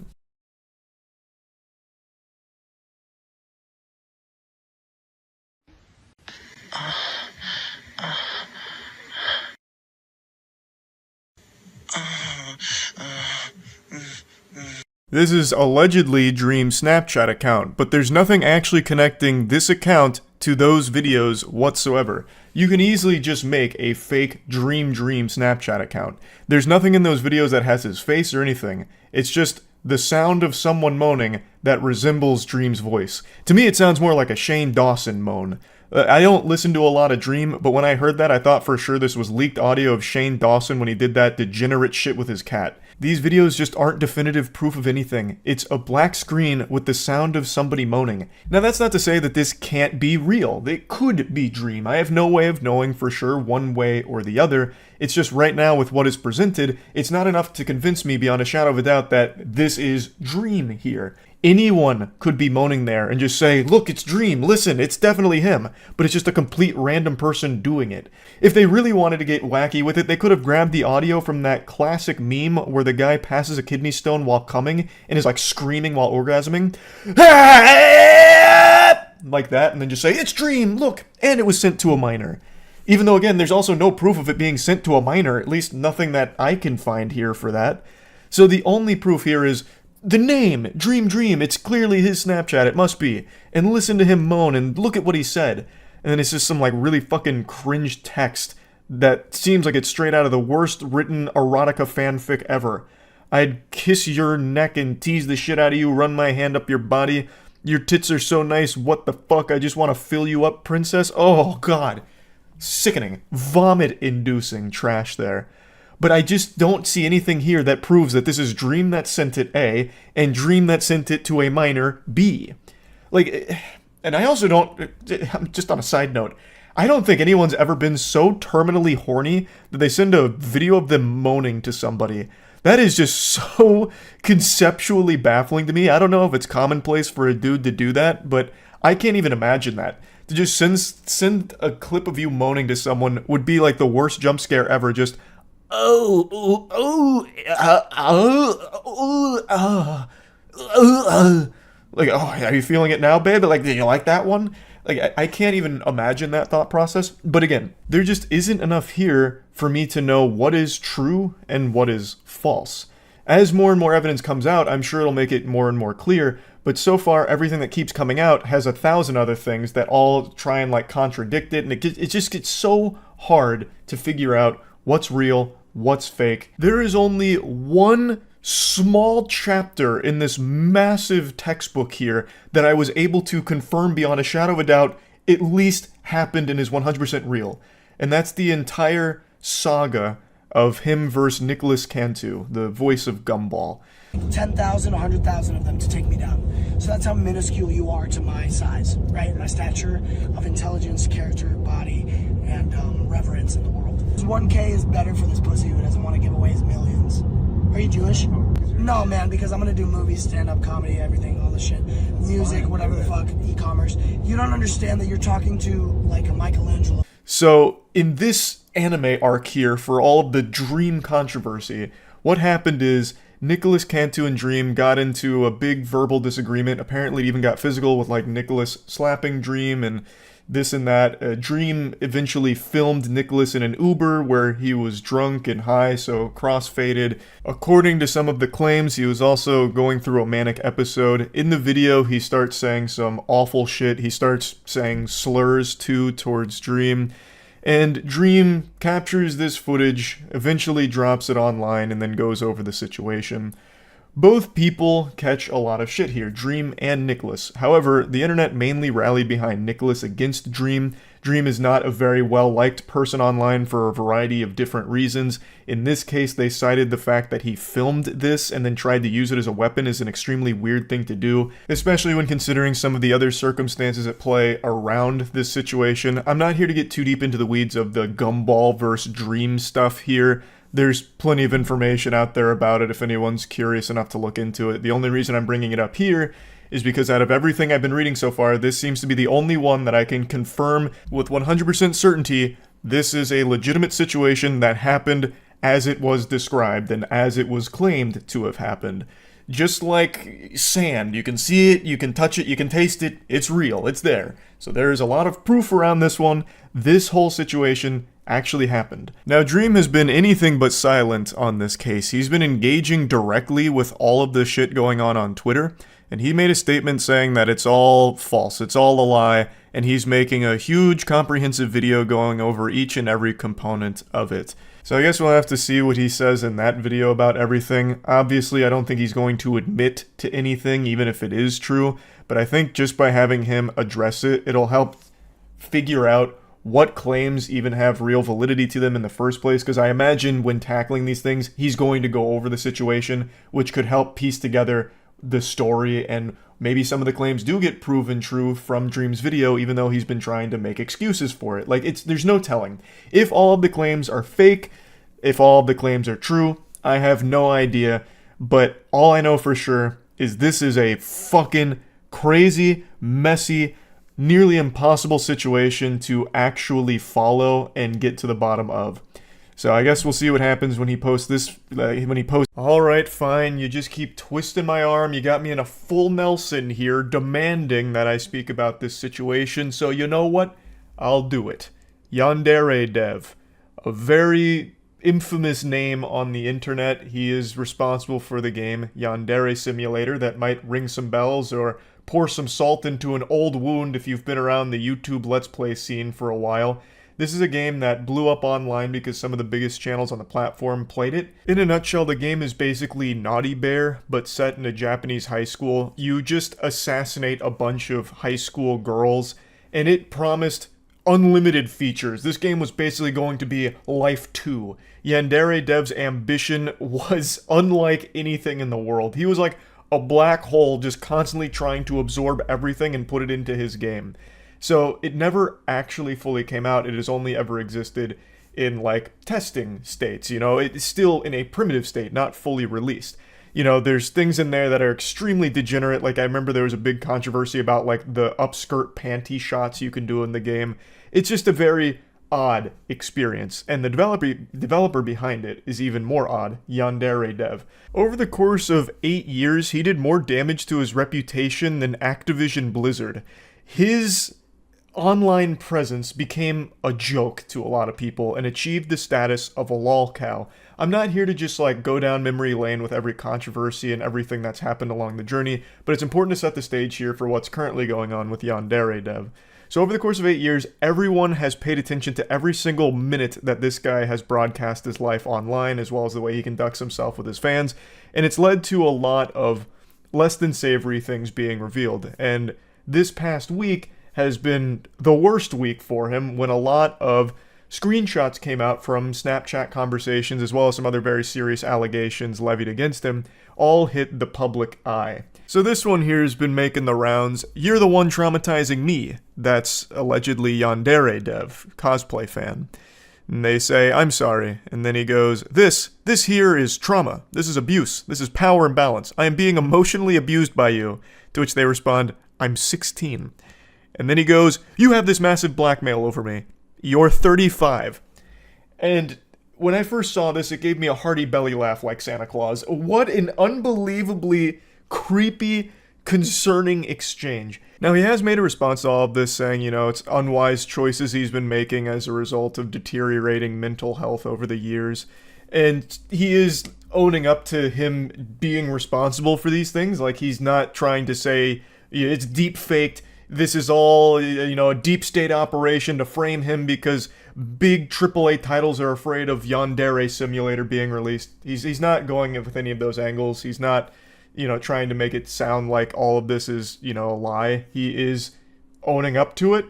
This is allegedly Dream's Snapchat account, but there's nothing actually connecting this account to those videos whatsoever. You can easily just make a fake Dream Snapchat account. There's nothing in those videos that has his face or anything. It's just the sound of someone moaning that resembles Dream's voice. To me, it sounds more like a Shane Dawson moan. I don't listen to a lot of Dream, but when I heard that, I thought for sure this was leaked audio of Shane Dawson when he did that degenerate shit with his cat. These videos just aren't definitive proof of anything. It's a black screen with the sound of somebody moaning. Now that's not to say that this can't be real. It could be Dream. I have no way of knowing for sure one way or the other. It's just right now with what is presented, it's not enough to convince me beyond a shadow of a doubt that this is Dream here.
Anyone could be moaning there and just say, look, it's Dream, listen, it's definitely him. But it's just a complete random person doing it. If they really wanted to get wacky with it, they could have grabbed the audio from that classic meme where the guy passes a kidney stone while coming and is like screaming while orgasming. Like that, and then just say, it's Dream, look, and it was sent to a minor. Even though, again, there's also no proof of it being sent to a minor, at least nothing that I can find here for that. So the only proof here is the name, Dream, it's clearly his Snapchat, it must be. And listen to him moan and look at what he said. And then it's just some like really fucking cringe text that seems like it's straight out of the worst written erotica fanfic ever. I'd kiss your neck and tease the shit out of you, run my hand up your body. Your tits are so nice, what the fuck, I just want to fill you up, princess. Oh god. Sickening, vomit-inducing trash there. But I just don't see anything here that proves that this is Dream that sent it A, and Dream that sent it to a minor B. Like, and I also don't, just on a side note, I don't think anyone's ever been so terminally horny that they send a video of them moaning to somebody. That is just so conceptually baffling to me. I don't know if it's commonplace for a dude to do that, but I can't even imagine that. To just send a clip of you moaning to someone would be like the worst jump scare ever. Just, like, oh, are you feeling it now, babe? Like, did you like that one? Like, I can't even imagine that thought process. But again, there just isn't enough here for me to know what is true and what is false. As more and more evidence comes out, I'm sure it'll make it more and more clear, but so far, everything that keeps coming out has 1,000 other things that all try and, like, contradict it, and it just gets so hard to figure out what's real, what's fake. There is only one small chapter in this massive textbook here that I was able to confirm beyond a shadow of a doubt at least happened and is 100% real. And that's the entire saga of him versus Nicholas Cantu, the voice of Gumball.
10,000, 100,000 of them to take me down. So that's how minuscule you are to my size, right? My stature of intelligence, character, body, and reverence in the world. 1K is better for this pussy who doesn't want to give away his millions. Are you Jewish? No, man, because I'm going to do movies, stand-up comedy, everything, all the shit. Music, whatever the fuck, e-commerce. You don't understand that you're talking to, like, a Michelangelo.
So, in this anime arc here, for all of the Dream controversy, what happened is Nicholas Cantu and Dream got into a big verbal disagreement. Apparently, it even got physical with, like, Nicholas slapping Dream and this and that. Dream eventually filmed Nicholas in an Uber where he was drunk and high, so cross-faded. According to some of the claims, he was also going through a manic episode. In the video, he starts saying some awful shit. He starts saying slurs, too, towards Dream. And Dream captures this footage, eventually drops it online, and then goes over the situation. Both people catch a lot of shit here, Dream and Nicholas. However, the internet mainly rallied behind Nicholas against Dream. Dream is not a very well-liked person online for a variety of different reasons. In this case, they cited the fact that he filmed this and then tried to use it as a weapon is an extremely weird thing to do, especially when considering some of the other circumstances at play around this situation. I'm not here to get too deep into the weeds of the Gumball versus Dream stuff here. There's plenty of information out there about it if anyone's curious enough to look into it. The only reason I'm bringing it up here is because out of everything I've been reading so far, this seems to be the only one that I can confirm with 100% certainty this is a legitimate situation that happened as it was described and as it was claimed to have happened. Just like sand, you can see it, you can touch it, you can taste it, it's real, it's there. So there is a lot of proof around this one. This whole situation actually happened. Now, Dream has been anything but silent on this case. He's been engaging directly with all of the shit going on Twitter, and he made a statement saying that it's all false, it's all a lie, and he's making a huge comprehensive video going over each and every component of it. So I guess we'll have to see what he says in that video about everything. Obviously, I don't think he's going to admit to anything, even if it is true, but I think just by having him address it, it'll help figure out what claims even have real validity to them in the first place, because I imagine when tackling these things, he's going to go over the situation, which could help piece together the story, and maybe some of the claims do get proven true from Dream's video, even though he's been trying to make excuses for it. Like, there's no telling. If all of the claims are fake, if all of the claims are true, I have no idea, but all I know for sure is this is a fucking crazy, messy, nearly impossible situation to actually follow and get to the bottom of. So I guess we'll see what happens when he posts this, Alright, fine, you just keep twisting my arm, you got me in a full Nelson here, demanding that I speak about this situation, so you know what? I'll do it. YandereDev, a very infamous name on the internet. He is responsible for the game Yandere Simulator that might ring some bells or pour some salt into an old wound if you've been around the YouTube Let's Play scene for a while. This is a game that blew up online because some of the biggest channels on the platform played it. In a nutshell, the game is basically Naughty Bear, but set in a Japanese high school. You just assassinate a bunch of high school girls, and it promised unlimited features. This game was basically going to be Life 2. YandereDev's ambition was unlike anything in the world. He was like a black hole just constantly trying to absorb everything and put it into his game. So it never actually fully came out. It has only ever existed in like testing states, you know, it's still in a primitive state, not fully released. You know, there's things in there that are extremely degenerate. Like I remember there was a big controversy about like the upskirt panty shots you can do in the game. It's just a very odd experience, and the developer behind it is even more odd, YandereDev. Over the course of 8 years, he did more damage to his reputation than Activision Blizzard. His online presence became a joke to a lot of people and achieved the status of a lolcow. I'm not here to just like go down memory lane with every controversy and everything that's happened along the journey, but it's important to set the stage here for what's currently going on with YandereDev. So over the course of 8 years, everyone has paid attention to every single minute that this guy has broadcast his life online, as well as the way he conducts himself with his fans, and it's led to a lot of less than savory things being revealed. And this past week has been the worst week for him, when a lot of screenshots came out from Snapchat conversations, as well as some other very serious allegations levied against him, all hit the public eye. So this one here has been making the rounds. You're the one traumatizing me. That's allegedly YandereDev, cosplay fan. And they say, I'm sorry. And then he goes, this here is trauma. This is abuse. This is power imbalance. I am being emotionally abused by you. To which they respond, I'm 16. And then he goes, you have this massive blackmail over me. You're 35. And when I first saw this, it gave me a hearty belly laugh like Santa Claus. What an unbelievably creepy, concerning exchange. Now, he has made a response to all of this, saying, you know, it's unwise choices he's been making as a result of deteriorating mental health over the years. And he is owning up to him being responsible for these things. Like, he's not trying to say, it's deep-faked, this is all, you know, a deep state operation to frame him because big AAA titles are afraid of Yandere Simulator being released. He's not going with any of those angles. He's not, you know, trying to make it sound like all of this is, you know, a lie. He is owning up to it,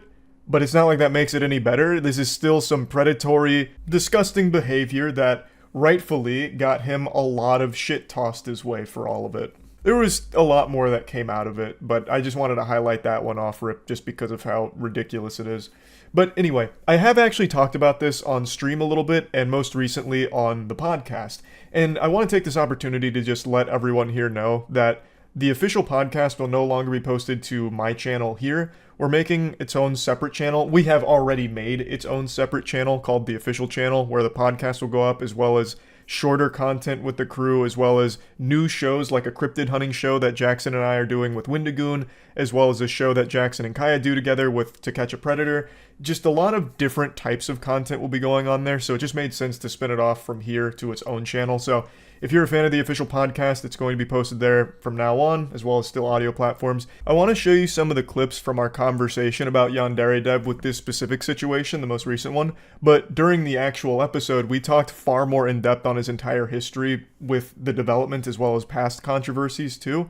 but it's not like that makes it any better. This is still some predatory, disgusting behavior that rightfully got him a lot of shit tossed his way for all of it. There was a lot more that came out of it, but I just wanted to highlight that one off rip just because of how ridiculous it is. But anyway, I have actually talked about this on stream a little bit, and most recently on the podcast. And I want to take this opportunity to just let everyone here know that the official podcast will no longer be posted to my channel here. We're making its own separate channel. We have already made its own separate channel called the official channel, where the podcast will go up, as well as shorter content with the crew, as well as new shows like a cryptid hunting show that Jackson and I are doing with Windagoon, as well as a show that Jackson and Kaya do together with To Catch a Predator. Just a lot of different types of content will be going on there, so it just made sense to spin it off from here to its own channel. So if you're a fan of the official podcast, it's going to be posted there from now on, as well as still audio platforms. I want to show you some of the clips from our conversation about YandereDev with this specific situation, the most recent one, but during the actual episode, we talked far more in depth on his entire history with the development as well as past controversies too.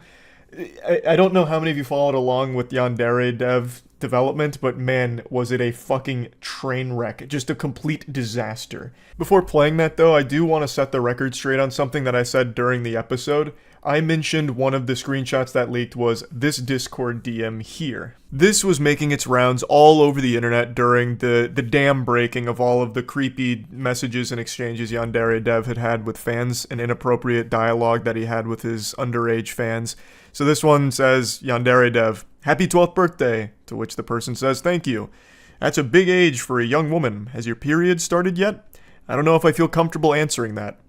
I don't know how many of you followed along with YandereDev development, but man, was it a fucking train wreck. Just a complete disaster. Before playing that though, I do want to set the record straight on something that I said during the episode. I mentioned one of the screenshots that leaked was this Discord DM here. This was making its rounds all over the internet during the dam breaking of all of the creepy messages and exchanges YandereDev had with fans, and inappropriate dialogue that he had with his underage fans. So this one says, YandereDev, happy 12th birthday, to which the person says, thank you. That's a big age for a young woman. Has your period started yet? I don't know if I feel comfortable answering that.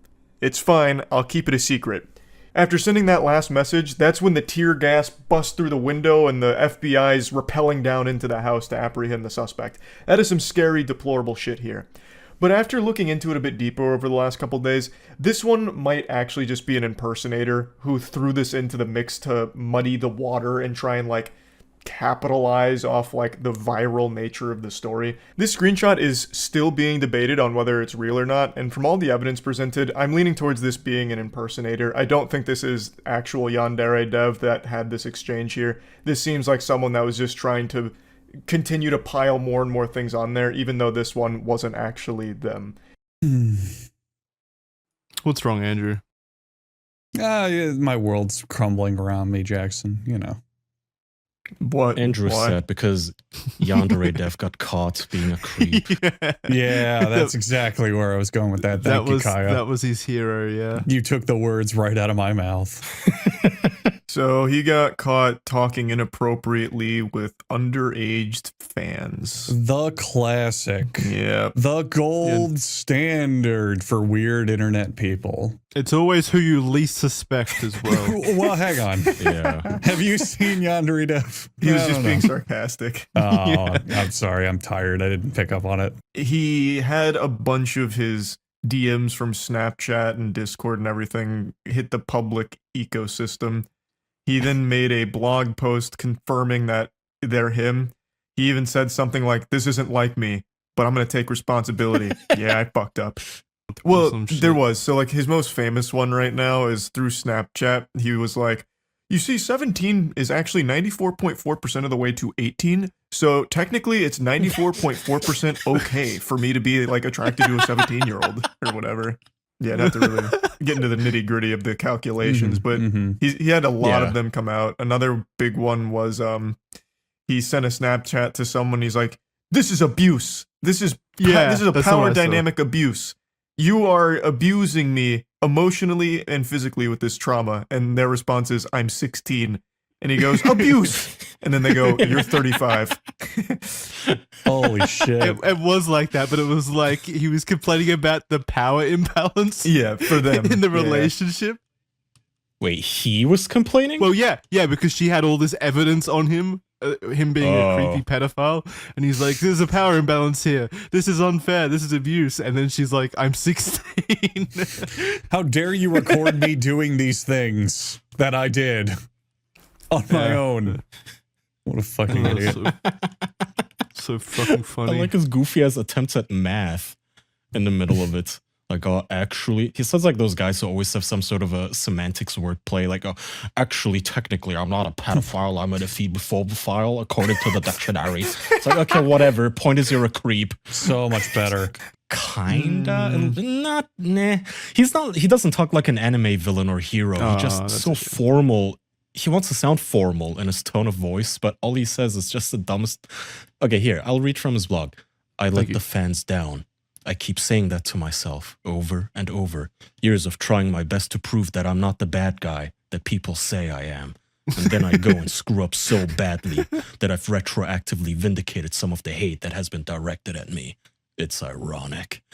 It's fine, I'll keep it a secret. After sending that last message, that's when the tear gas busts through the window and the FBI's rappelling down into the house to apprehend the suspect. That is some scary, deplorable shit here. But after looking into it a bit deeper over the last couple days, this one might actually just be an impersonator who threw this into the mix to muddy the water and try and, like, capitalize off, like, the viral nature of the story. This screenshot is still being debated on whether it's real or not, and from all the evidence presented, I'm leaning towards this being an impersonator. I don't think this is actual YandereDev that had this exchange here. This seems like someone that was just trying to continue to pile more and more things on there, even though this one wasn't actually them.
What's wrong, Andrew?
Yeah, my world's crumbling around me, Jackson, you know.
What?
Andrew said because YandereDev got caught being a creep.
Yeah, that's exactly where I was going with that. Thank you, Kaya.
That was his hero, yeah.
You took the words right out of my mouth.
So he got caught talking inappropriately with underaged fans.
The classic.
Yeah.
The gold standard for weird internet people.
It's always who you least suspect as well.
Well, hang on.
Yeah.
Have you seen YandereDev?
He was just being sarcastic.
Oh,
Yeah.
I'm sorry. I'm tired. I didn't pick up on it.
He had a bunch of his DMs from Snapchat and Discord and everything hit the public ecosystem. He then made a blog post confirming that they're him. He even said something like, this isn't like me, but I'm going to take responsibility. Yeah, I fucked up. Well, there was. So, like, his most famous one right now is through Snapchat. He was like, you see, 17 is actually 94.4% of the way to 18. So, technically, it's 94.4% okay for me to be, like, attracted to a 17-year-old or whatever. Yeah, I'd have to really get into the nitty-gritty of the calculations, but he had a lot of them come out. Another big one was he sent a Snapchat to someone. He's like, this is abuse. This is a power dynamic abuse. You are abusing me emotionally and physically with this trauma. And their response is, I'm 16. And he goes, abuse. And then they go, you're 35.
Holy shit.
It was like that, but it was like he was complaining about the power imbalance.
Yeah, for them.
In the relationship.
Wait, he was complaining?
Well, yeah, because she had all this evidence on him. Him being a creepy pedophile, and he's like, there's a power imbalance here, this is unfair, this is abuse, and then she's like, I'm 16.
How dare you record me doing these things that I did on my own. What a fucking idiot.
So fucking funny.
I like his goofy ass attempts at math in the middle of it. Like, actually, he sounds like those guys who always have some sort of a semantics wordplay. Like, actually, technically, I'm not a pedophile. I'm an ephebophile, according to the dictionary. It's like, okay, whatever. Point is, you're a creep.
So much better.
Kinda. Not, nah. He doesn't talk like an anime villain or hero. He's just so formal. He wants to sound formal in his tone of voice, but all he says is just the dumbest. Okay, here, I'll read from his blog. I let the fans down. I keep saying that to myself over and over. Years of trying my best to prove that I'm not the bad guy that people say I am. And then I go and screw up so badly that I've retroactively vindicated some of the hate that has been directed at me. It's ironic.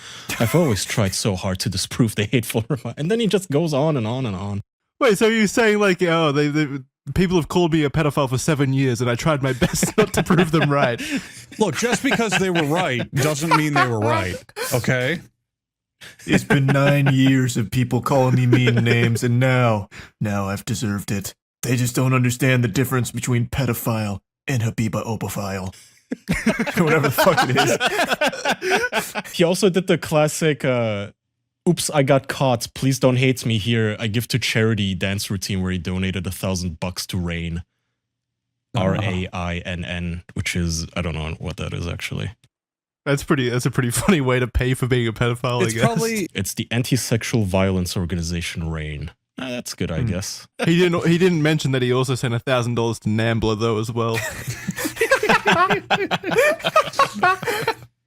I've always tried so hard to disprove the hateful remark. And then he just goes on and on and on.
Wait, so you're saying like, oh, people have called me a pedophile for 7 years and I tried my best not to prove them right.
Look, just because they were right doesn't mean they were right, okay?
It's been 9 years of people calling me mean names, and now I've deserved it. They just don't understand the difference between pedophile and habiba-opophile. Whatever the fuck it is.
He also did the classic, oops, I got caught. Please don't hate me here. I give to charity dance routine where he donated $1,000 to Rain. RAINN, which is, I don't know what that is actually.
That's a pretty funny way to pay for being a pedophile, I guess.
It's the anti-sexual violence organization RAIN. That's good, I guess.
He didn't mention that he also sent $1,000 to Nambler though as well.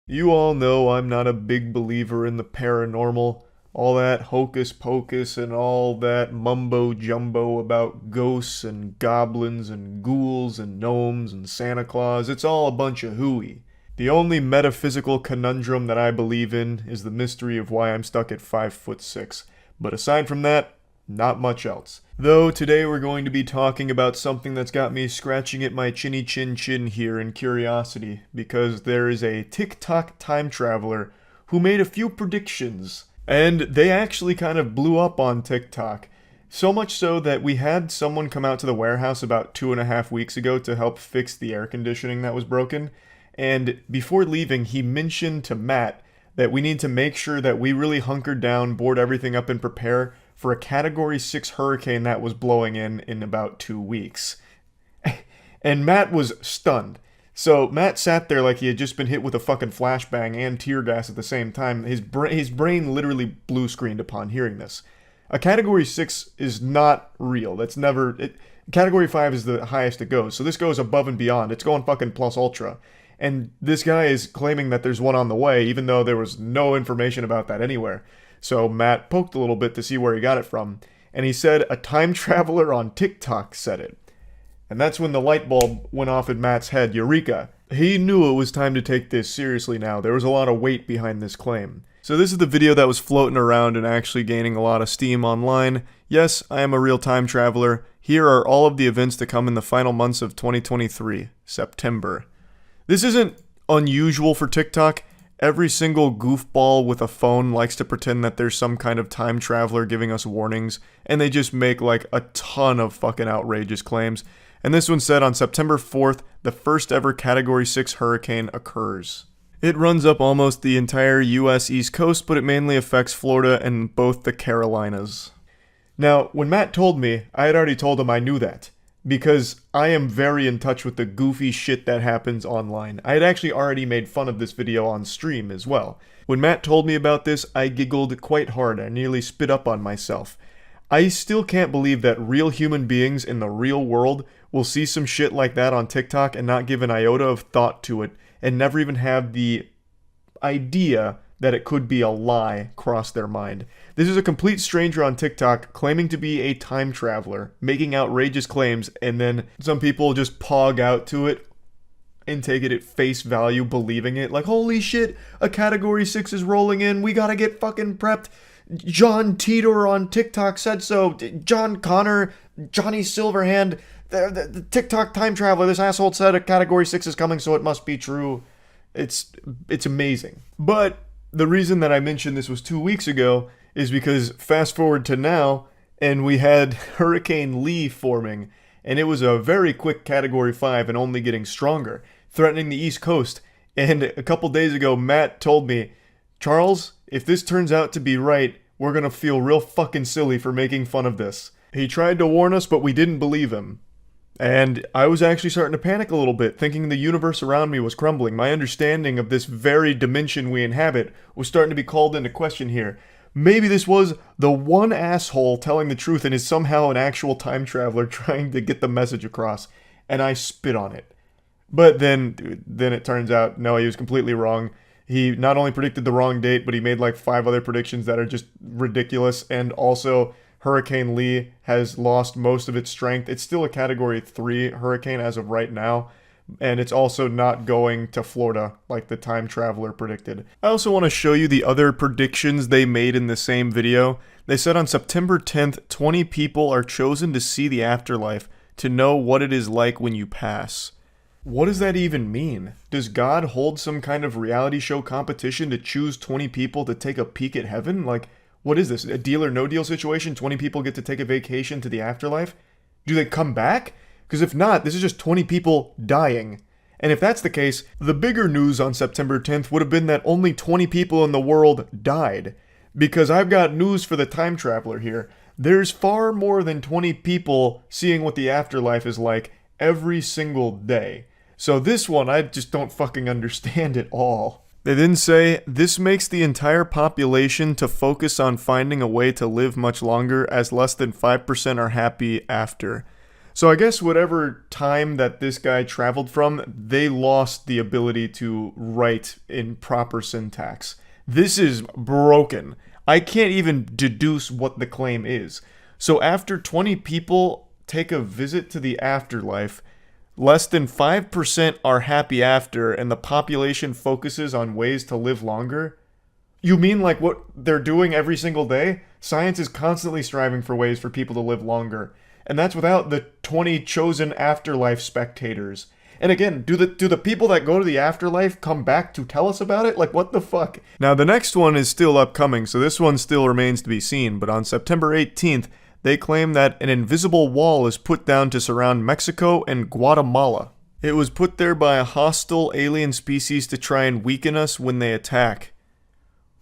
You all know I'm not a big believer in the paranormal. All that hocus pocus and all that mumbo jumbo about ghosts and goblins and ghouls and gnomes and Santa Claus. It's all a bunch of hooey. The only metaphysical conundrum that I believe in is the mystery of why I'm stuck at 5'6". But aside from that, not much else. Though today we're going to be talking about something that's got me scratching at my chinny chin chin here in curiosity, because there is a TikTok time traveler who made a few predictions, and they actually kind of blew up on TikTok. So much so that we had someone come out to the warehouse about 2.5 weeks ago to help fix the air conditioning that was broken. And before leaving, he mentioned to Matt that we need to make sure that we really hunker down, board everything up, and prepare for a Category 6 hurricane that was blowing in about 2 weeks. And Matt was stunned. So Matt sat there like he had just been hit with a fucking flashbang and tear gas at the same time. His brain literally blue screened upon hearing this. A Category 6 is not real. That's never... Category 5 is the highest it goes. So this goes above and beyond. It's going fucking plus ultra. And this guy is claiming that there's one on the way, even though there was no information about that anywhere. So Matt poked a little bit to see where he got it from, and he said a time traveler on TikTok said it. And that's when the light bulb went off in Matt's head. Eureka! He knew it was time to take this seriously now. There was a lot of weight behind this claim. So this is the video that was floating around and actually gaining a lot of steam online. Yes, I am a real time traveler. Here are all of the events to come in the final months of 2023, September. This isn't unusual for TikTok. Every single goofball with a phone likes to pretend that there's some kind of time traveler giving us warnings, and they just make like a ton of fucking outrageous claims. And this one said on September 4th, the first ever Category 6 hurricane occurs. It runs up almost the entire US East Coast, but it mainly affects Florida and both the Carolinas. Now, when Matt told me, I had already told him I knew that, because I am very in touch with the goofy shit that happens online. I had actually already made fun of this video on stream as well. When Matt told me about this, I giggled quite hard. I nearly spit up on myself. I still can't believe that real human beings in the real world will see some shit like that on TikTok and not give an iota of thought to it, and never even have the idea that it could be a lie cross their mind. This is a complete stranger on TikTok claiming to be a time traveler, making outrageous claims, and then some people just pog out to it and take it at face value, believing it. Like, holy shit, a Category 6 is rolling in, we gotta get fucking prepped. John Titor on TikTok said so. John Connor, Johnny Silverhand, the TikTok time traveler, this asshole said a Category 6 is coming, so it must be true. It's amazing. But the reason that I mentioned this was 2 weeks ago is because fast forward to now, and we had Hurricane Lee forming, and it was a very quick Category 5 and only getting stronger, threatening the East Coast. And a couple days ago, Matt told me, Charles, if this turns out to be right, we're gonna feel real fucking silly for making fun of this. He tried to warn us, but we didn't believe him. And I was actually starting to panic a little bit, thinking the universe around me was crumbling. My understanding of this very dimension we inhabit was starting to be called into question here. Maybe this was the one asshole telling the truth and is somehow an actual time traveler trying to get the message across. And I spit on it. But then it turns out, no, he was completely wrong. He not only predicted the wrong date, but he made like 5 other predictions that are just ridiculous. And also, Hurricane Lee has lost most of its strength. It's still a Category 3 hurricane as of right now. And it's also not going to Florida like the time traveler predicted. I also want to show you the other predictions they made in the same video. They said on September 10th, 20 people are chosen to see the afterlife, to know what it is like when you pass. What does that even mean? Does God hold some kind of reality show competition to choose 20 people to take a peek at heaven? Like, what is this? A deal or no deal situation? 20 people get to take a vacation to the afterlife? Do they come back? Because if not, this is just 20 people dying. And if that's the case, the bigger news on September 10th would have been that only 20 people in the world died. Because I've got news for the time traveler here. There's far more than 20 people seeing what the afterlife is like, every single day. So this one, I just don't fucking understand at all. They then say, this makes the entire population to focus on finding a way to live much longer, as less than 5% are happy after. So I guess whatever time that this guy traveled from, they lost the ability to write in proper syntax. This is broken. I can't even deduce what the claim is. So after 20 people take a visit to the afterlife, less than 5% are happy after, and the population focuses on ways to live longer? You mean like what they're doing every single day? Science is constantly striving for ways for people to live longer. And that's without the 20 chosen afterlife spectators. And again, do the people that go to the afterlife come back to tell us about it? Like, what the fuck? Now, the next one is still upcoming, so this one still remains to be seen. But on September 18th, they claim that an invisible wall is put down to surround Mexico and Guatemala. It was put there by a hostile alien species to try and weaken us when they attack.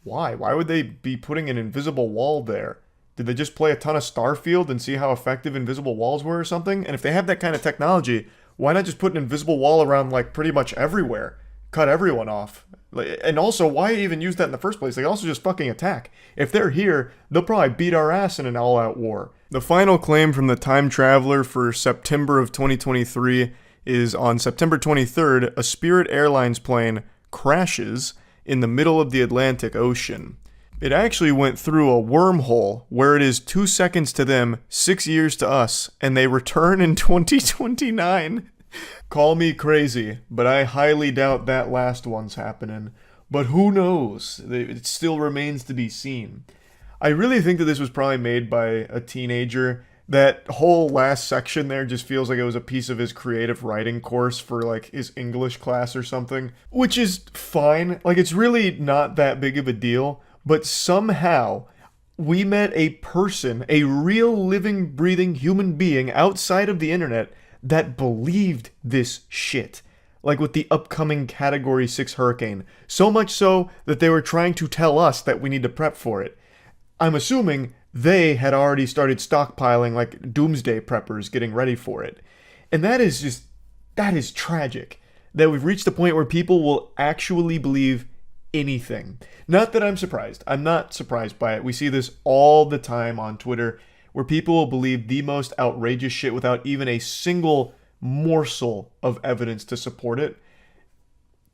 Why? Why would they be putting an invisible wall there? Did they just play a ton of Starfield and see how effective invisible walls were or something? And if they have that kind of technology, why not just put an invisible wall around, like, pretty much everywhere? Cut everyone off. And also, why even use that in the first place? They also just fucking attack. If they're here, they'll probably beat our ass in an all-out war. The final claim from the time traveler for September of 2023 is on September 23rd, a Spirit Airlines plane crashes in the middle of the Atlantic Ocean. It actually went through a wormhole where it is 2 seconds to them, 6 years to us, and they return in 2029. Call me crazy, but I highly doubt that last one's happening. But who knows? It still remains to be seen. I really think that this was probably made by a teenager. That whole last section there just feels like it was a piece of his creative writing course for, like, his English class or something. Which is fine. Like, it's really not that big of a deal. But somehow, we met a person, a real living, breathing human being outside of the internet that believed this shit. Like with the upcoming Category 6 hurricane. So much so that they were trying to tell us that we need to prep for it. I'm assuming they had already started stockpiling like doomsday preppers getting ready for it. And that is tragic. That we've reached a point where people will actually believe anything. Not that I'm surprised. I'm not surprised by it. We see this all the time on Twitter, where people will believe the most outrageous shit without even a single morsel of evidence to support it.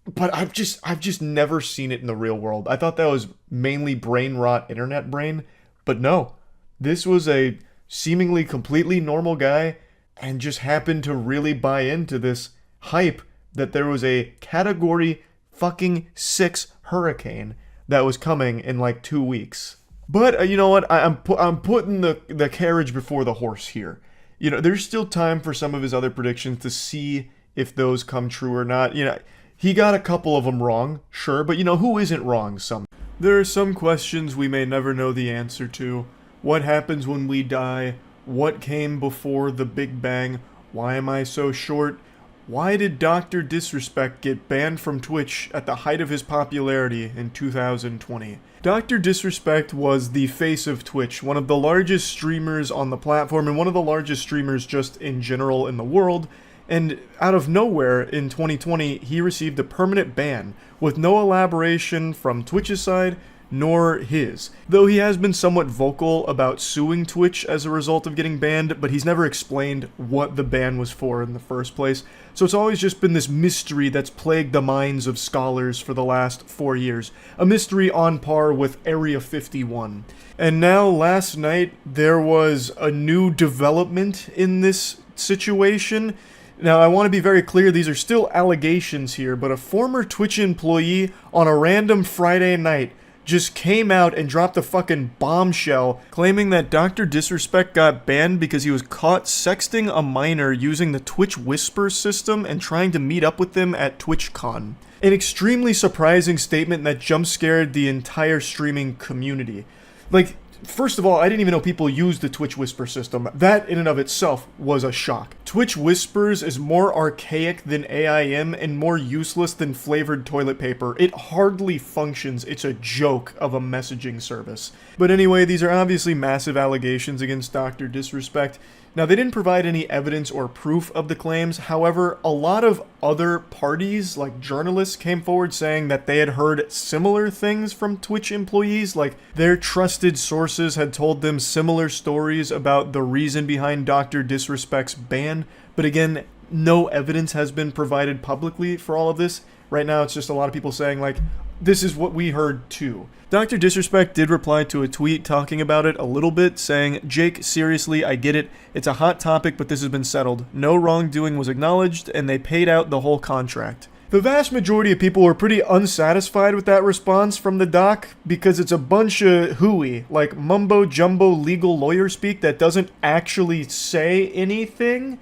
But I've just never seen it in the real world. I thought that was mainly brain rot internet brain, but no. This was a seemingly completely normal guy and just happened to really buy into this hype that there was a Category fucking 6 hurricane that was coming in like 2 weeks. But you know what? I'm putting the carriage before the horse here. You know, there's still time for some of his other predictions to see if those come true or not. You know, he got a couple of them wrong, sure, but you know, who isn't wrong some? There are some questions we may never know the answer to. What happens when we die? What came before the Big Bang? Why am I so short? Why did Dr. Disrespect get banned from Twitch at the height of his popularity in 2020? Dr. Disrespect was the face of Twitch, one of the largest streamers on the platform and one of the largest streamers just in general in the world. And out of nowhere in 2020, he received a permanent ban with no elaboration from Twitch's side nor his. Though he has been somewhat vocal about suing Twitch as a result of getting banned, but he's never explained what the ban was for in the first place. So it's always just been this mystery that's plagued the minds of scholars for the last 4 years. A mystery on par with Area 51. And now, last night, there was a new development in this situation. Now, I want to be very clear, these are still allegations here, but a former Twitch employee on a random Friday night just came out and dropped a fucking bombshell claiming that Dr. Disrespect got banned because he was caught sexting a minor using the Twitch Whisper system and trying to meet up with them at Twitchcon. An extremely surprising statement that jump-scared the entire streaming community. Like, first of all, I didn't even know people used the Twitch Whisper system. That, in and of itself, was a shock. Twitch Whispers is more archaic than AIM and more useless than flavored toilet paper. It hardly functions. It's a joke of a messaging service. But anyway, these are obviously massive allegations against Dr. Disrespect. Now, they didn't provide any evidence or proof of the claims. However, a lot of other parties, like journalists, came forward saying that they had heard similar things from Twitch employees. Like, their trusted sources had told them similar stories about the reason behind Dr. Disrespect's ban. But again, no evidence has been provided publicly for all of this. Right now, it's just a lot of people saying, like, this is what we heard too. Dr. Disrespect did reply to a tweet talking about it a little bit, saying, "Jake, seriously, I get it. It's a hot topic, but this has been settled. No wrongdoing was acknowledged, and they paid out the whole contract." The vast majority of people were pretty unsatisfied with that response from the doc because it's a bunch of hooey, like mumbo-jumbo legal lawyer speak that doesn't actually say anything.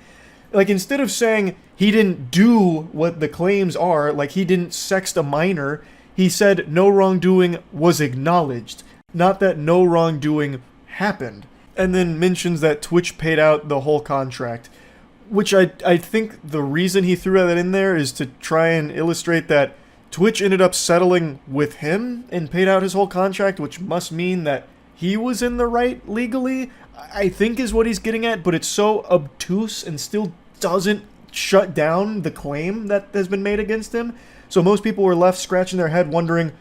Like, instead of saying he didn't do what the claims are, like he didn't sext a minor, he said no wrongdoing was acknowledged, not that no wrongdoing happened. And then mentions that Twitch paid out the whole contract, which I think the reason he threw that in there is to try and illustrate that Twitch ended up settling with him and paid out his whole contract, which must mean that he was in the right legally, I think is what he's getting at, but it's so obtuse and still doesn't shut down the claim that has been made against him. So most people were left scratching their head wondering,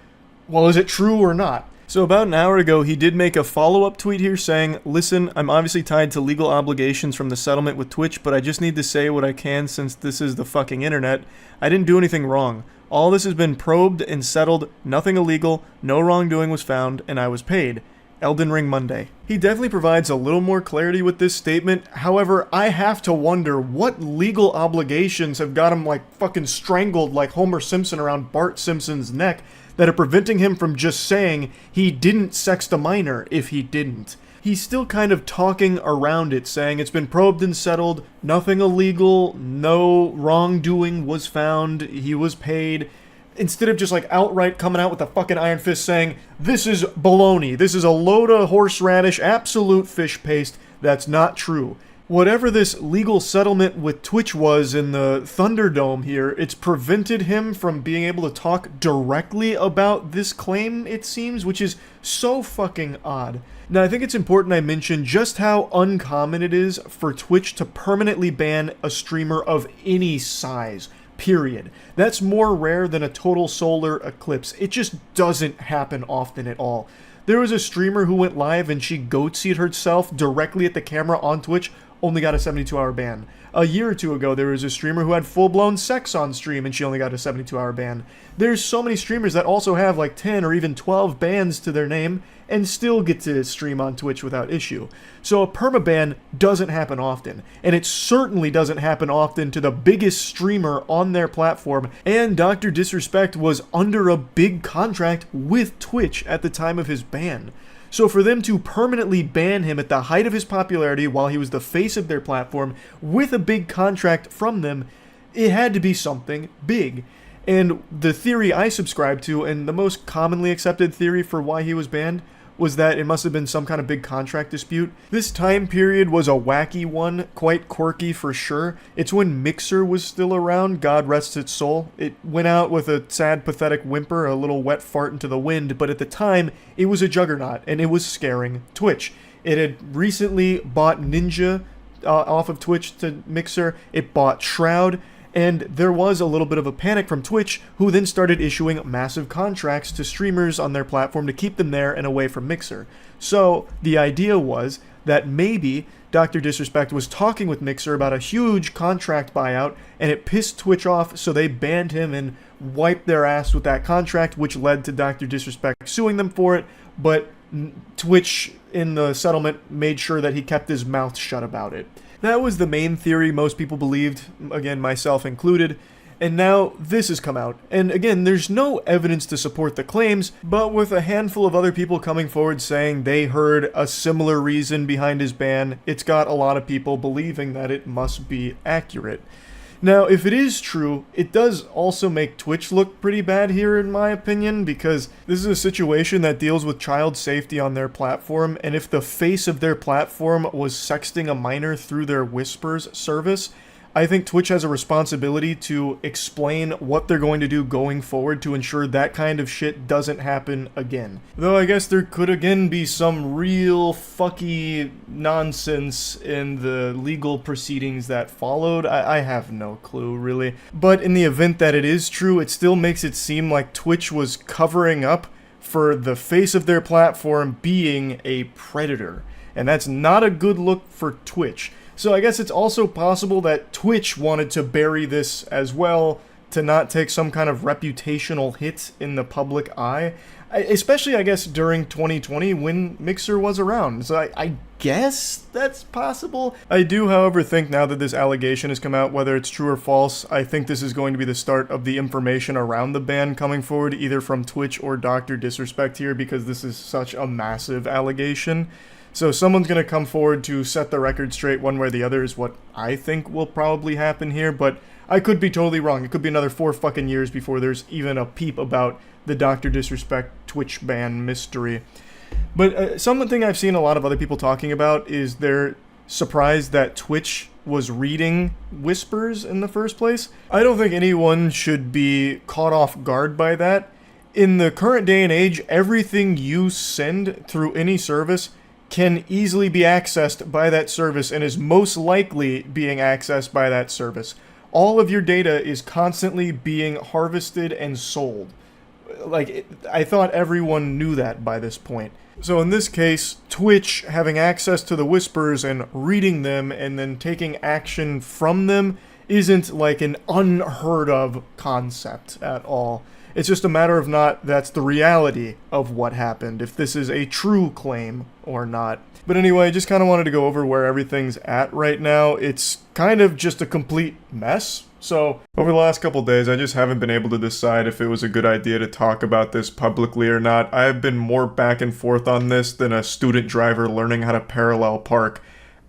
well, is it true or not? So about an hour ago, he did make a follow-up tweet here saying, "Listen, I'm obviously tied to legal obligations from the settlement with Twitch, but I just need to say what I can since this is the fucking internet. I didn't do anything wrong. All this has been probed and settled, nothing illegal, no wrongdoing was found, and I was paid. Elden Ring Monday." He definitely provides a little more clarity with this statement. However, I have to wonder what legal obligations have got him like fucking strangled like Homer Simpson around Bart Simpson's neck that are preventing him from just saying he didn't sext a minor if he didn't. He's still kind of talking around it, saying it's been probed and settled, nothing illegal, no wrongdoing was found, he was paid, instead of just like outright coming out with a fucking iron fist saying, this is baloney, this is a load of horseradish, absolute fish paste, that's not true. Whatever this legal settlement with Twitch was in the Thunderdome here, it's prevented him from being able to talk directly about this claim, it seems, which is so fucking odd. Now, I think it's important I mention just how uncommon it is for Twitch to permanently ban a streamer of any size. Period. That's more rare than a total solar eclipse. It just doesn't happen often at all. There was a streamer who went live and she goatsied herself directly at the camera on Twitch, only got a 72-hour ban. A year or two ago, there was a streamer who had full-blown sex on stream and she only got a 72-hour ban. There's so many streamers that also have like 10 or even 12 bans to their name and still get to stream on Twitch without issue. So a permaban doesn't happen often, and it certainly doesn't happen often to the biggest streamer on their platform, and Dr. Disrespect was under a big contract with Twitch at the time of his ban. So for them to permanently ban him at the height of his popularity while he was the face of their platform with a big contract from them, it had to be something big. And the theory I subscribe to, and the most commonly accepted theory for why he was banned, was that it must have been some kind of big contract dispute. This time period was a wacky one, quite quirky for sure. It's when Mixer was still around, God rest its soul. It went out with a sad, pathetic whimper, a little wet fart into the wind, but at the time, it was a juggernaut, and it was scaring Twitch. It had recently bought Ninja off of Twitch to Mixer, it bought Shroud, and there was a little bit of a panic from Twitch, who then started issuing massive contracts to streamers on their platform to keep them there and away from Mixer. So the idea was that maybe Dr. Disrespect was talking with Mixer about a huge contract buyout, and it pissed Twitch off, so they banned him and wiped their ass with that contract, which led to Dr. Disrespect suing them for it, but Twitch in the settlement made sure that he kept his mouth shut about it. That was the main theory most people believed, again, myself included, and now this has come out. And again, there's no evidence to support the claims, but with a handful of other people coming forward saying they heard a similar reason behind his ban, it's got a lot of people believing that it must be accurate. Now, if it is true, it does also make Twitch look pretty bad here, in my opinion, because this is a situation that deals with child safety on their platform, and if the face of their platform was sexting a minor through their Whispers service, I think Twitch has a responsibility to explain what they're going to do going forward to ensure that kind of shit doesn't happen again. Though I guess there could again be some real fucky nonsense in the legal proceedings that followed. I have no clue, really. But in the event that it is true, it still makes it seem like Twitch was covering up for the face of their platform being a predator. And that's not a good look for Twitch. So I guess it's also possible that Twitch wanted to bury this as well to not take some kind of reputational hit in the public eye. Especially, I guess, during 2020 when Mixer was around. So I guess that's possible. I do, however, think now that this allegation has come out, whether it's true or false, I think this is going to be the start of the information around the ban coming forward, either from Twitch or Dr. Disrespect here, because this is such a massive allegation. So someone's going to come forward to set the record straight one way or the other is what I think will probably happen here, but I could be totally wrong. It could be another 4 fucking years before there's even a peep about the Dr. Disrespect Twitch ban mystery. But something I've seen a lot of other people talking about is they're surprised that Twitch was reading whispers in the first place. I don't think anyone should be caught off guard by that. In the current day and age, everything you send through any service can easily be accessed by that service and is most likely being accessed by that service. All of your data is constantly being harvested and sold. I thought everyone knew that by this point. So in this case, Twitch having access to the whispers and reading them and then taking action from them isn't like an unheard of concept at all. It's just a matter of not that's the reality of what happened, if this is a true claim or not. But anyway, I just kind of wanted to go over where everything's at right now. It's kind of just a complete mess. So, over the last couple days, I just haven't been able to decide if it was a good idea to talk about this publicly or not. I have been more back and forth on this than a student driver learning how to parallel park.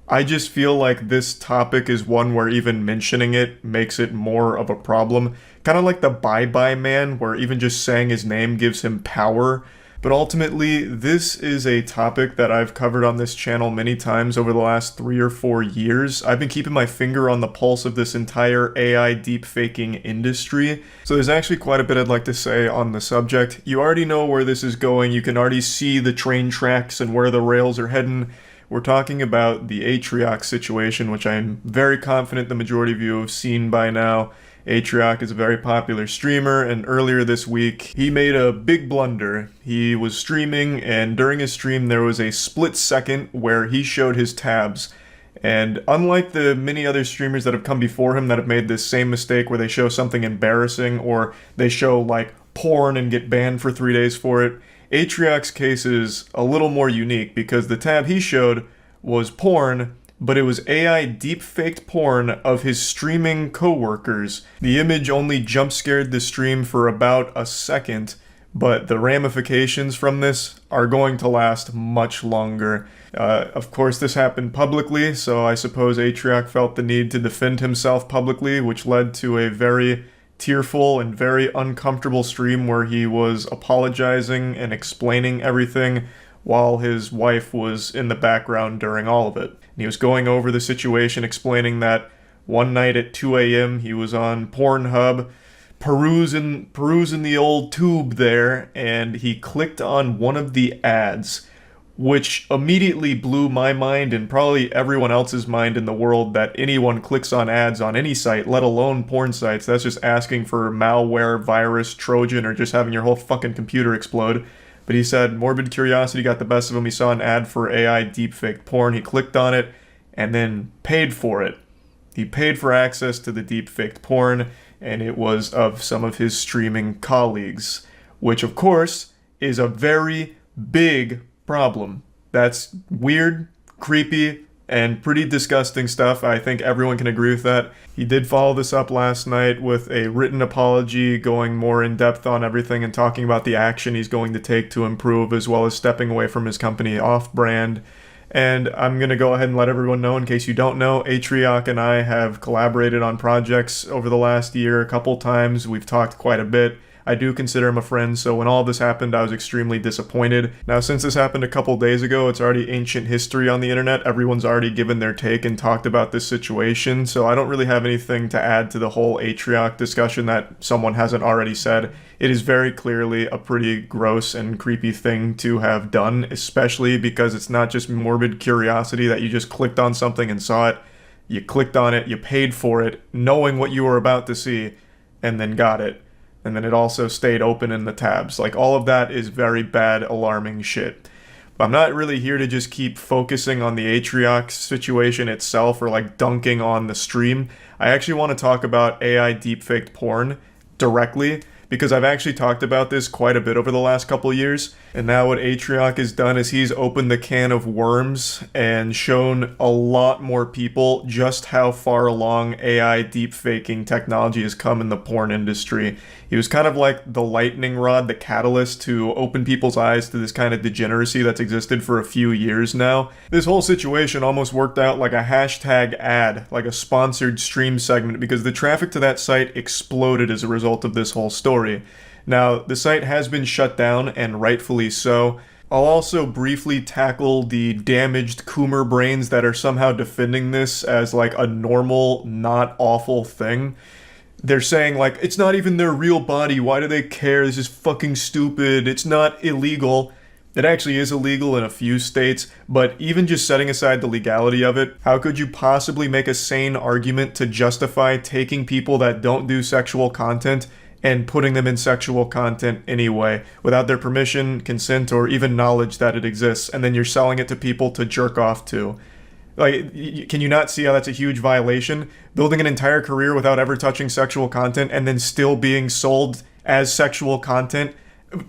I just feel like this topic is one where even mentioning it makes it more of a problem. Kind of like the Bye-Bye Man, where even just saying his name gives him power. But ultimately, this is a topic that I've covered on this channel many times over the last 3 or 4 years. I've been keeping my finger on the pulse of this entire AI deepfaking industry. So there's actually quite a bit I'd like to say on the subject. You already know where this is going. You can already see the train tracks and where the rails are heading. We're talking about the Atrioc situation, which I'm very confident the majority of you have seen by now. Atrioc is a very popular streamer, and earlier this week, he made a big blunder. He was streaming, and during his stream, there was a split second where he showed his tabs. And unlike the many other streamers that have come before him that have made this same mistake where they show something embarrassing, or they show, like, porn and get banned for 3 days for it, Atrioc's case is a little more unique because the tab he showed was porn, but it was AI deepfaked porn of his streaming coworkers. The image only jump scared the stream for about a second, but the ramifications from this are going to last much longer. Of course, this happened publicly, so I suppose Atrioc felt the need to defend himself publicly, which led to a very tearful and very uncomfortable stream where he was apologizing and explaining everything while his wife was in the background during all of it. And he was going over the situation, explaining that one night at 2 a.m. he was on Pornhub, perusing the old tube there, and he clicked on one of the ads, which immediately blew my mind and probably everyone else's mind in the world that anyone clicks on ads on any site, let alone porn sites. That's just asking for malware, virus, Trojan, or just having your whole fucking computer explode. But he said morbid curiosity got the best of him. He saw an ad for AI deepfake porn. He clicked on it and then paid for it. He paid for access to the deepfaked porn, and it was of some of his streaming colleagues, which of course is a very big problem. That's weird, creepy, and pretty disgusting stuff. I think everyone can agree with that. He did follow this up last night with a written apology, going more in depth on everything and talking about the action he's going to take to improve, as well as stepping away from his company off-brand. And I'm going to go ahead and let everyone know, in case you don't know, Atrioc and I have collaborated on projects over the last year a couple times. We've talked quite a bit. I do consider him a friend, so when all this happened, I was extremely disappointed. Now, since this happened a couple days ago, it's already ancient history on the internet. Everyone's already given their take and talked about this situation, so I don't really have anything to add to the whole Atrioc discussion that someone hasn't already said. It is very clearly a pretty gross and creepy thing to have done, especially because it's not just morbid curiosity that you just clicked on something and saw it. You clicked on it, you paid for it, knowing what you were about to see, and then got it. And then it also stayed open in the tabs. Like, all of that is very bad, alarming shit. But I'm not really here to just keep focusing on the Atrioc situation itself or like dunking on the stream. I actually want to talk about AI deepfaked porn directly, because I've actually talked about this quite a bit over the last couple years. And now what Atrioc has done is he's opened the can of worms and shown a lot more people just how far along AI deepfaking technology has come in the porn industry. He was kind of like the lightning rod, the catalyst to open people's eyes to this kind of degeneracy that's existed for a few years now. This whole situation almost worked out like a hashtag ad, like a sponsored stream segment, because the traffic to that site exploded as a result of this whole story. Now, the site has been shut down, and rightfully so. I'll also briefly tackle the damaged Coomer brains that are somehow defending this as like a normal, not awful thing. They're saying like, it's not even their real body, why do they care, this is fucking stupid, it's not illegal. It actually is illegal in a few states, but even just setting aside the legality of it, how could you possibly make a sane argument to justify taking people that don't do sexual content and putting them in sexual content anyway, without their permission, consent, or even knowledge that it exists, and then you're selling it to people to jerk off to? Like, can you not see how that's a huge violation? Building an entire career without ever touching sexual content and then still being sold as sexual content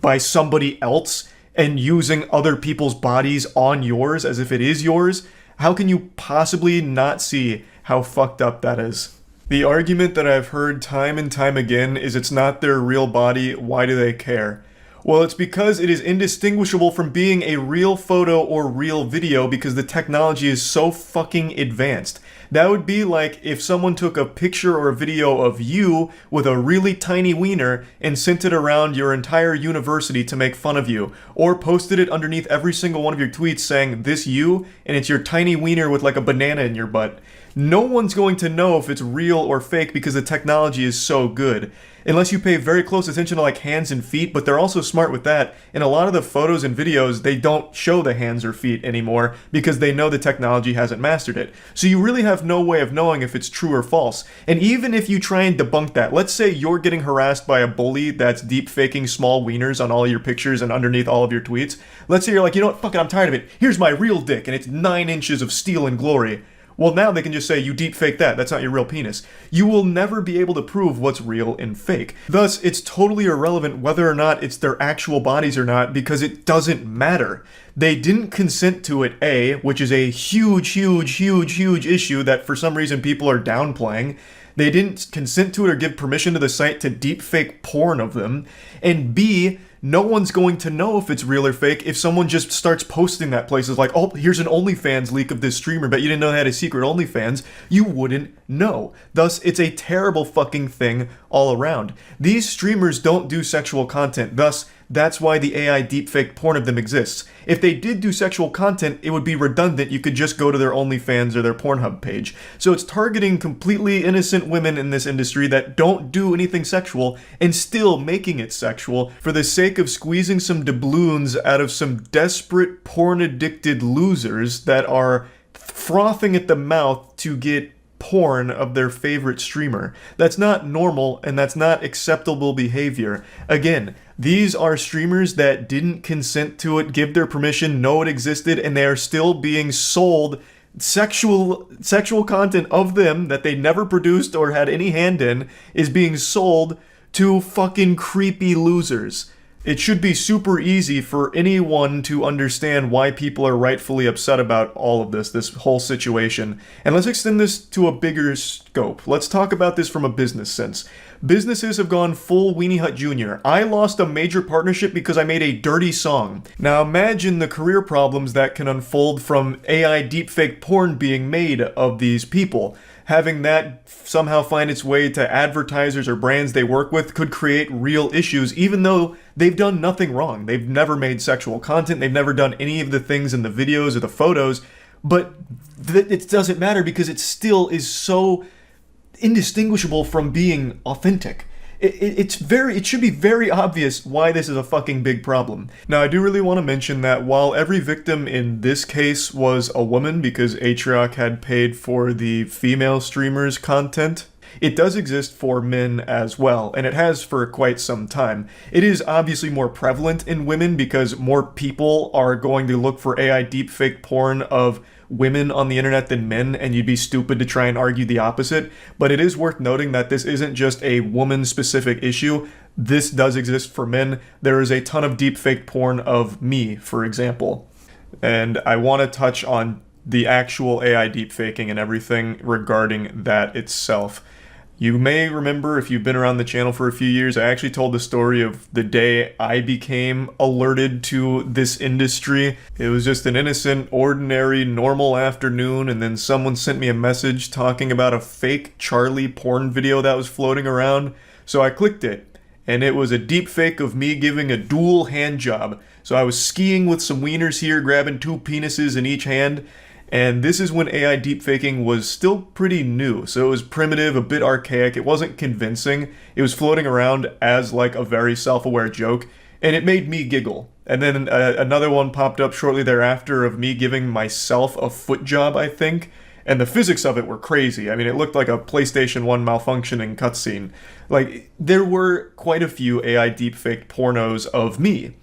by somebody else and using other people's bodies on yours as if it is yours? How can you possibly not see how fucked up that is? The argument that I've heard time and time again is it's not their real body, why do they care? Well, it's because it is indistinguishable from being a real photo or real video because the technology is so fucking advanced. That would be like if someone took a picture or a video of you with a really tiny wiener and sent it around your entire university to make fun of you, or posted it underneath every single one of your tweets saying, "This you," and it's your tiny wiener with like a banana in your butt. No one's going to know if it's real or fake because the technology is so good. Unless you pay very close attention to like hands and feet, but they're also smart with that. In a lot of the photos and videos, they don't show the hands or feet anymore because they know the technology hasn't mastered it. So you really have no way of knowing if it's true or false. And even if you try and debunk that, let's say you're getting harassed by a bully that's deep faking small wieners on all your pictures and underneath all of your tweets. Let's say you're like, you know what, fuck it, I'm tired of it. Here's my real dick and it's 9 inches of steel and glory. Well, now they can just say, you deep fake that, that's not your real penis. You will never be able to prove what's real and fake. Thus, it's totally irrelevant whether or not it's their actual bodies or not, because it doesn't matter. They didn't consent to it, A, which is a huge issue that for some reason people are downplaying. They didn't consent to it or give permission to the site to deepfake porn of them. And B, no one's going to know if it's real or fake if someone just starts posting that places like, oh, here's an OnlyFans leak of this streamer, but you didn't know they had a secret OnlyFans. You wouldn't know. Thus, it's a terrible fucking thing all around. These streamers don't do sexual content, thus, that's why the AI deepfake porn of them exists. If they did do sexual content, it would be redundant. You could just go to their OnlyFans or their Pornhub page. So it's targeting completely innocent women in this industry that don't do anything sexual and still making it sexual for the sake of squeezing some doubloons out of some desperate porn-addicted losers that are frothing at the mouth to get porn of their favorite streamer. That's not normal and that's not acceptable behavior. Again, these are streamers that didn't consent to it, give their permission, know it existed, and they are still being sold sexual content of them that they never produced or had any hand in is being sold to fucking creepy losers. It should be super easy for anyone to understand why people are rightfully upset about all of this whole situation. And let's extend this to a bigger scope. Let's talk about this from a business sense. Businesses have gone full Weenie Hut Jr. I lost a major partnership because I made a dirty song. Now imagine the career problems that can unfold from AI deepfake porn being made of these people. having that somehow find its way to advertisers or brands they work with could create real issues, even though they've done nothing wrong. They've never made sexual content. They've never done any of the things in the videos or the photos. But it doesn't matter because it still is so indistinguishable from being authentic. It should be very obvious why this is a fucking big problem. Now, I do really want to mention that while every victim in this case was a woman because Atrioc had paid for the female streamer's content, it does exist for men as well, and it has for quite some time. It is obviously more prevalent in women because more people are going to look for AI deepfake porn of women on the internet than men, and you'd be stupid to try and argue the opposite. But it is worth noting that this isn't just a woman-specific issue. This does exist for men. There is a ton of deepfake porn of me, for example. And I want to touch on the actual AI deepfaking and everything regarding that itself. You may remember, if you've been around the channel for a few years, I actually told the story of the day I became alerted to this industry. It was just an innocent, ordinary, normal afternoon, and then someone sent me a message talking about a fake Charlie porn video that was floating around. So I clicked it, and it was a deep fake of me giving a dual hand job. So I was skiing with some wieners here, grabbing 2 penises in each hand. And this is when AI deepfaking was still pretty new, so it was primitive, a bit archaic, it wasn't convincing, it was floating around as like a very self-aware joke, and it made me giggle. And then another one popped up shortly thereafter of me giving myself a foot job, I think, and the physics of it were crazy. I mean, it looked like a PlayStation 1 malfunctioning cutscene. Like, there were quite a few AI deepfake pornos of me,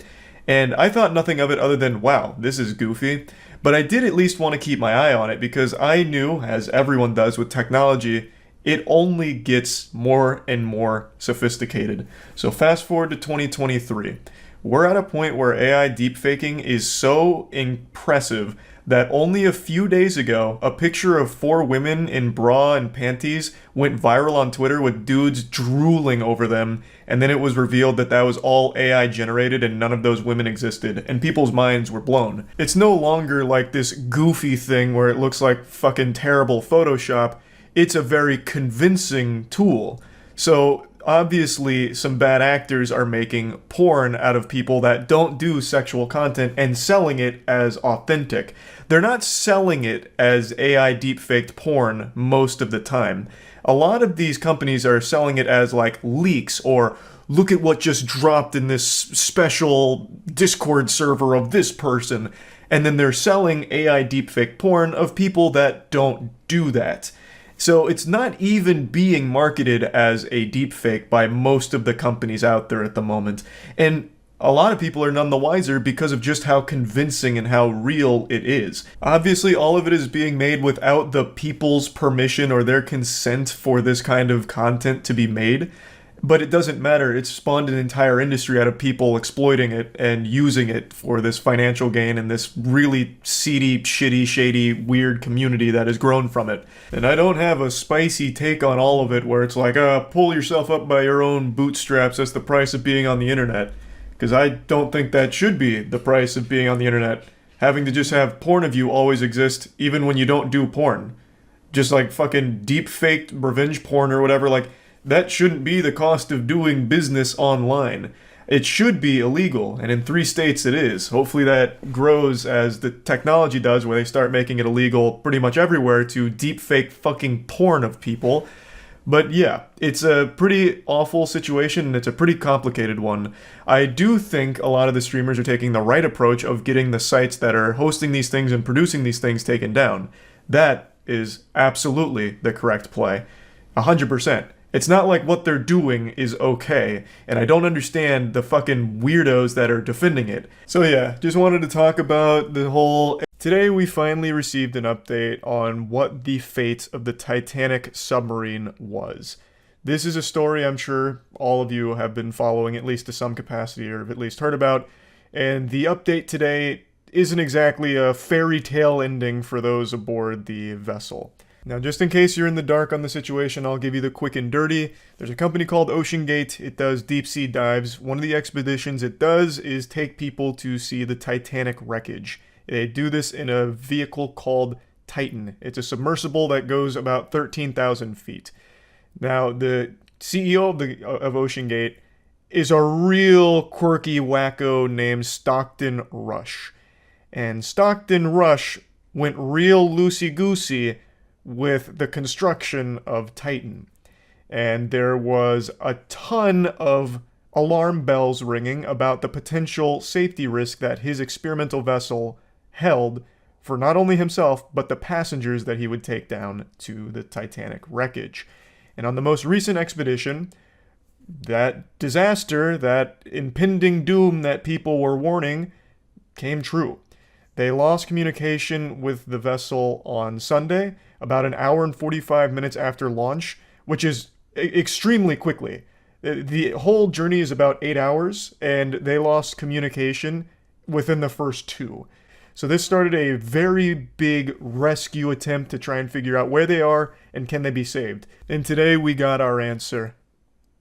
and I thought nothing of it other than, wow, this is goofy. But I did at least want to keep my eye on it because I knew, as everyone does with technology, it only gets more and more sophisticated. So fast forward to 2023. We're at a point where AI deepfaking is so impressive that only a few days ago, a picture of 4 women in bra and panties went viral on Twitter with dudes drooling over them, and then it was revealed that that was all AI generated and none of those women existed, and people's minds were blown. It's no longer like this goofy thing where it looks like fucking terrible Photoshop. It's a very convincing tool. So obviously some bad actors are making porn out of people that don't do sexual content and selling it as authentic. They're not selling it as AI deepfaked porn most of the time. A lot of these companies are selling it as like leaks or look at what just dropped in this special Discord server of this person. And then they're selling AI deepfake porn of people that don't do that. So it's not even being marketed as a deepfake by most of the companies out there at the moment. And a lot of people are none the wiser because of just how convincing and how real it is. Obviously, all of it is being made without the people's permission or their consent for this kind of content to be made. But it doesn't matter. It's spawned an entire industry out of people exploiting it and using it for this financial gain and this really seedy, shitty, shady, weird community that has grown from it. And I don't have a spicy take on all of it where it's like, pull yourself up by your own bootstraps, that's the price of being on the internet. Because I don't think that should be the price of being on the internet. Having to just have porn of you always exist, even when you don't do porn. Just like fucking deep-faked revenge porn or whatever, like, that shouldn't be the cost of doing business online. It should be illegal, and in 3 states it is. Hopefully that grows as the technology does, where they start making it illegal pretty much everywhere to deepfake fucking porn of people. But yeah, it's a pretty awful situation, and it's a pretty complicated one. I do think a lot of the streamers are taking the right approach of getting the sites that are hosting these things and producing these things taken down. That is absolutely the correct play. 100%. It's not like what they're doing is okay, and I don't understand the fucking weirdos that are defending it. So yeah, just wanted to talk about the whole... Today we finally received an update on what the fate of the Titanic submarine was. This is a story I'm sure all of you have been following at least to some capacity or have at least heard about, and the update today isn't exactly a fairy tale ending for those aboard the vessel. Now, just in case you're in the dark on the situation, I'll give you the quick and dirty. There's a company called OceanGate. It does deep sea dives. One of the expeditions it does is take people to see the Titanic wreckage. They do this in a vehicle called Titan. It's a submersible that goes about 13,000 feet. Now, the CEO of OceanGate is a real quirky wacko named Stockton Rush. And Stockton Rush went real loosey-goosey with the construction of Titan. And there was a ton of alarm bells ringing about the potential safety risk that his experimental vessel held for not only himself, but the passengers that he would take down to the Titanic wreckage. And on the most recent expedition, that disaster, that impending doom that people were warning, came true. They lost communication with the vessel on Sunday, about an hour and 45 minutes after launch, which is extremely quickly. The whole journey is about 8 hours, and they lost communication within the first 2. So this started a very big rescue attempt to try and figure out where they are and can they be saved. And today we got our answer.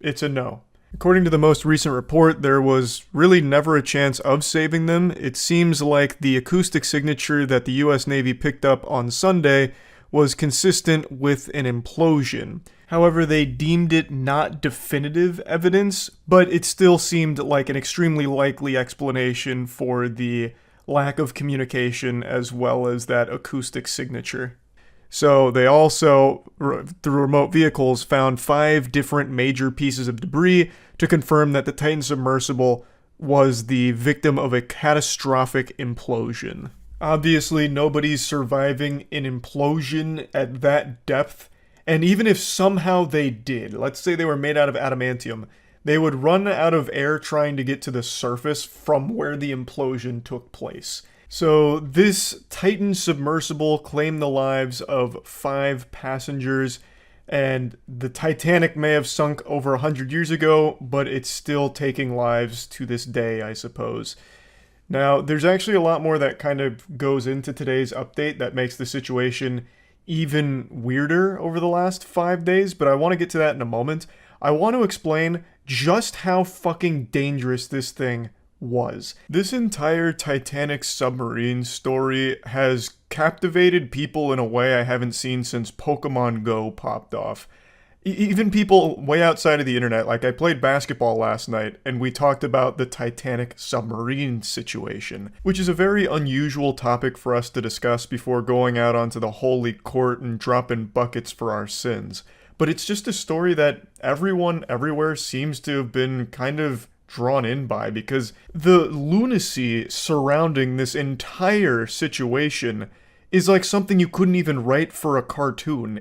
It's a no. According to the most recent report, there was really never a chance of saving them. It seems like the acoustic signature that the US Navy picked up on Sunday was consistent with an implosion. However, they deemed it not definitive evidence, but it still seemed like an extremely likely explanation for the lack of communication as well as that acoustic signature. So they also, through remote vehicles, found 5 different major pieces of debris to confirm that the Titan submersible was the victim of a catastrophic implosion. Obviously, nobody's surviving an implosion at that depth, and even if somehow they did, let's say they were made out of adamantium, they would run out of air trying to get to the surface from where the implosion took place. So this Titan submersible claimed the lives of 5 passengers, and the Titanic may have sunk over 100 years ago, but it's still taking lives to this day, I suppose. Now, there's actually a lot more that kind of goes into today's update that makes the situation even weirder over the last 5 days, but I want to get to that in a moment. I want to explain just how fucking dangerous this thing was. This entire Titanic submarine story has captivated people in a way I haven't seen since Pokemon Go popped off. Even people way outside of the internet, like I played basketball last night and we talked about the Titanic submarine situation, which is a very unusual topic for us to discuss before going out onto the holy court and dropping buckets for our sins. But it's just a story that everyone everywhere seems to have been kind of drawn in by, because the lunacy surrounding this entire situation is like something you couldn't even write for a cartoon.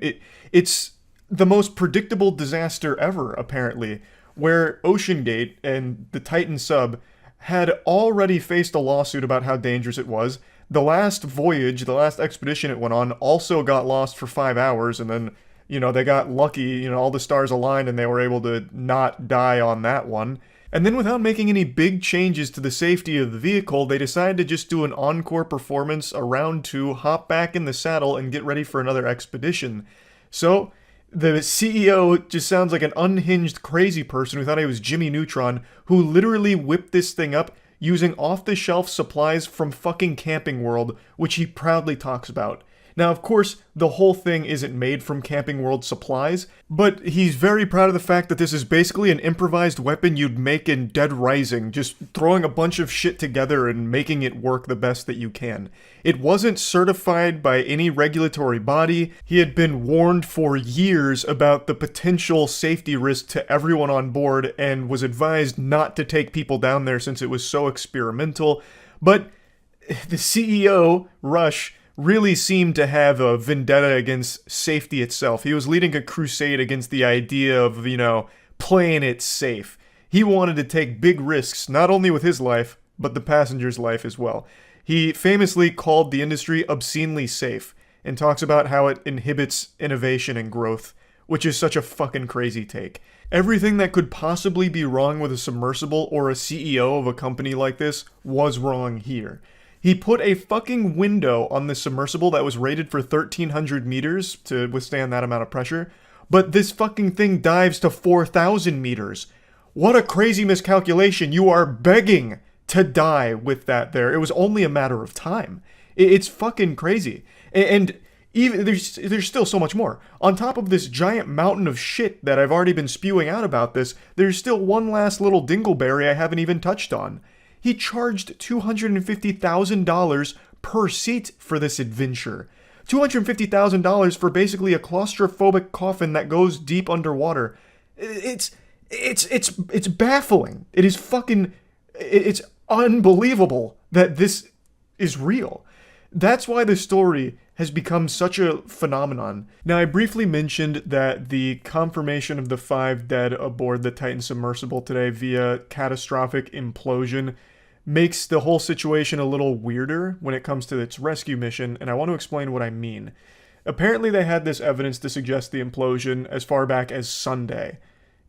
It's the most predictable disaster ever, apparently, where OceanGate and the Titan sub had already faced a lawsuit about how dangerous it was. The last voyage, the last expedition it went on, also got lost for 5 hours, and then, they got lucky, all the stars aligned and they were able to not die on that one. And then without making any big changes to the safety of the vehicle, they decided to just do an encore performance, a round 2, hop back in the saddle, and get ready for another expedition. So the CEO just sounds like an unhinged crazy person who thought he was Jimmy Neutron, who literally whipped this thing up using off-the-shelf supplies from fucking Camping World, which he proudly talks about. Now, of course, the whole thing isn't made from Camping World supplies, but he's very proud of the fact that this is basically an improvised weapon you'd make in Dead Rising, just throwing a bunch of shit together and making it work the best that you can. It wasn't certified by any regulatory body. He had been warned for years about the potential safety risk to everyone on board and was advised not to take people down there since it was so experimental. But the CEO, Rush, really seemed to have a vendetta against safety itself. He was leading a crusade against the idea of, playing it safe. He wanted to take big risks, not only with his life, but the passenger's life as well. He famously called the industry obscenely safe, and talks about how it inhibits innovation and growth, which is such a fucking crazy take. Everything that could possibly be wrong with a submersible or a CEO of a company like this was wrong here. He put a fucking window on the submersible that was rated for 1,300 meters to withstand that amount of pressure, but this fucking thing dives to 4,000 meters. What a crazy miscalculation. You are begging to die with that there. It was only a matter of time. It's fucking crazy. And Even there's still so much more. On top of this giant mountain of shit that I've already been spewing out about this, there's still one last little dingleberry I haven't even touched on. He charged $250,000 per seat for this adventure. $250,000 for basically a claustrophobic coffin that goes deep underwater. It's baffling. It is fucking... It's unbelievable that this is real. That's why the story has become such a phenomenon. Now, I briefly mentioned that the confirmation of the 5 dead aboard the Titan submersible today via catastrophic implosion makes the whole situation a little weirder when it comes to its rescue mission, and I want to explain what I mean. Apparently, they had this evidence to suggest the implosion as far back as Sunday.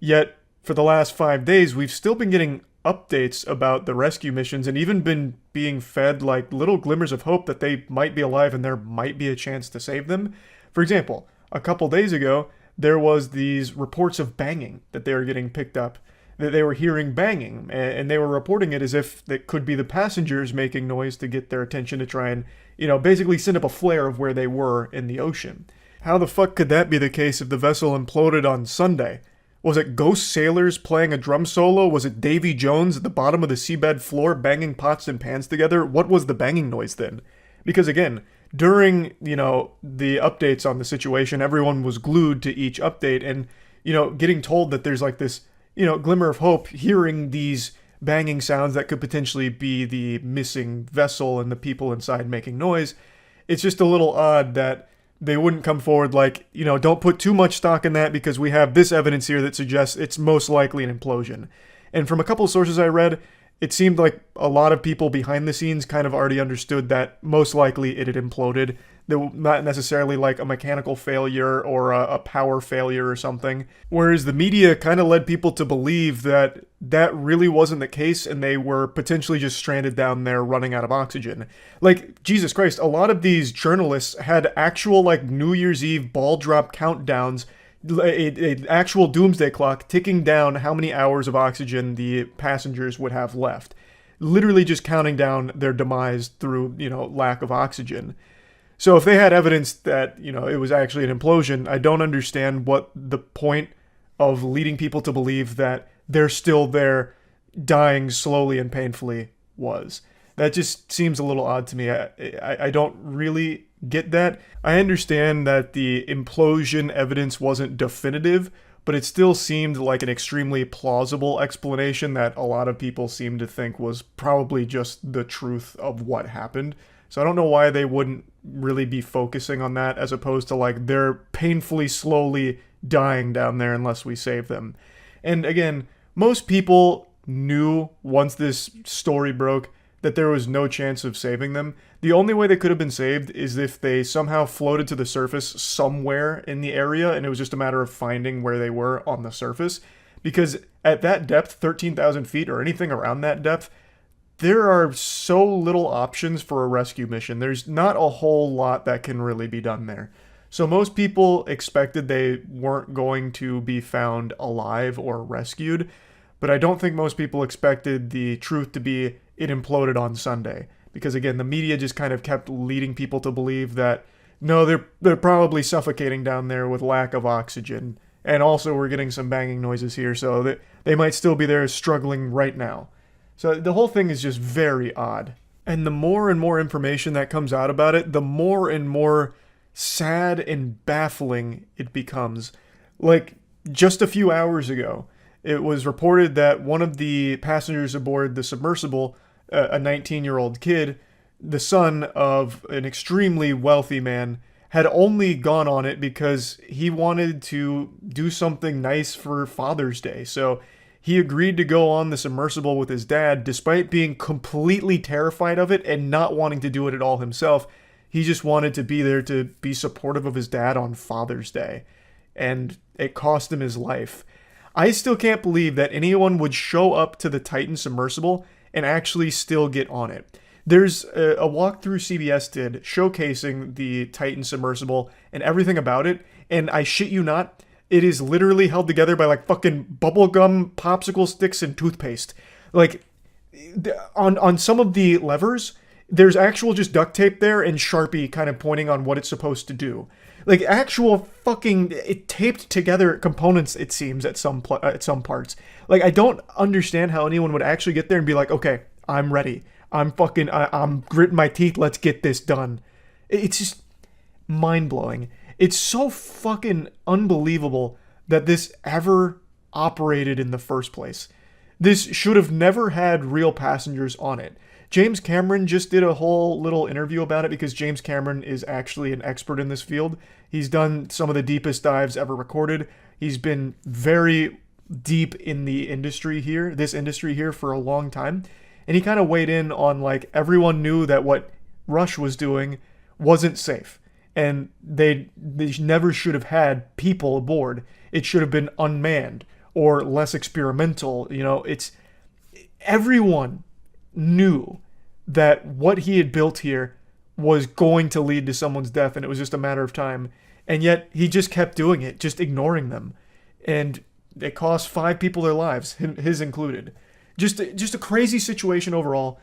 Yet, for the last 5 days, we've still been getting updates about the rescue missions and even been being fed like little glimmers of hope that they might be alive and there might be a chance to save them. For example, a couple days ago, there was these reports of banging that they were getting picked up, that they were hearing banging, and they were reporting it as if it could be the passengers making noise to get their attention to try and, basically send up a flare of where they were in the ocean. How the fuck could that be the case if the vessel imploded on Sunday? Was it ghost sailors playing a drum solo? Was it Davy Jones at the bottom of the seabed floor banging pots and pans together? What was the banging noise then? Because again, during, the updates on the situation, everyone was glued to each update and, getting told that there's like this, glimmer of hope, hearing these banging sounds that could potentially be the missing vessel and the people inside making noise. It's just a little odd that they wouldn't come forward like, don't put too much stock in that because we have this evidence here that suggests it's most likely an implosion. And from a couple of sources I read, it seemed like a lot of people behind the scenes kind of already understood that most likely it had imploded. Not necessarily like a mechanical failure or a power failure or something. Whereas the media kind of led people to believe that that really wasn't the case and they were potentially just stranded down there running out of oxygen. Like, Jesus Christ, a lot of these journalists had actual like New Year's Eve ball drop countdowns, an actual doomsday clock ticking down how many hours of oxygen the passengers would have left. Literally just counting down their demise through, lack of oxygen. So if they had evidence that, it was actually an implosion, I don't understand what the point of leading people to believe that they're still there dying slowly and painfully was. That just seems a little odd to me. I don't really get that. I understand that the implosion evidence wasn't definitive, but it still seemed like an extremely plausible explanation that a lot of people seem to think was probably just the truth of what happened. So I don't know why they wouldn't really be focusing on that as opposed to like they're painfully slowly dying down there unless we save them. And again, most people knew once this story broke that there was no chance of saving them. The only way they could have been saved is if they somehow floated to the surface somewhere in the area and it was just a matter of finding where they were on the surface. Because at that depth, 13,000 feet or anything around that depth, there are so little options for a rescue mission. There's not a whole lot that can really be done there. So most people expected they weren't going to be found alive or rescued, but I don't think most people expected the truth to be it imploded on Sunday. Because again, the media just kind of kept leading people to believe that, no, they're probably suffocating down there with lack of oxygen. And also we're getting some banging noises here, so they might still be there struggling right now. So the whole thing is just very odd. And the more and more information that comes out about it, the more and more sad and baffling it becomes. Like, just a few hours ago, it was reported that one of the passengers aboard the submersible, a 19-year-old kid, the son of an extremely wealthy man, had only gone on it because he wanted to do something nice for Father's Day. So he agreed to go on the submersible with his dad despite being completely terrified of it and not wanting to do it at all himself. He just wanted to be there to be supportive of his dad on Father's Day. And it cost him his life. I still can't believe that anyone would show up to the Titan submersible and actually still get on it. There's a walkthrough CBS did showcasing the Titan submersible and everything about it. And I shit you not, it is literally held together by like fucking bubblegum, popsicle sticks, and toothpaste. Like, on some of the levers, there's actual just duct tape there and Sharpie kind of pointing on what it's supposed to do. Like actual fucking it taped together components, it seems, at some parts. Like I don't understand how anyone would actually get there and be like, okay, I'm ready. I'm gritting my teeth. Let's get this done. It's just mind-blowing. It's so fucking unbelievable that this ever operated in the first place. This should have never had real passengers on it. James Cameron just did a whole little interview about it because James Cameron is actually an expert in this field. He's done some of the deepest dives ever recorded. He's been very deep in the industry here, this industry here, for a long time. And he kind of weighed in on, like, everyone knew that what Rush was doing wasn't safe. And they never should have had people aboard. It should have been unmanned or less experimental. You know, everyone knew that what he had built here was going to lead to someone's death, and it was just a matter of time. And yet he just kept doing it, just ignoring them. And it cost 5 people their lives, his included. Just a crazy situation overall.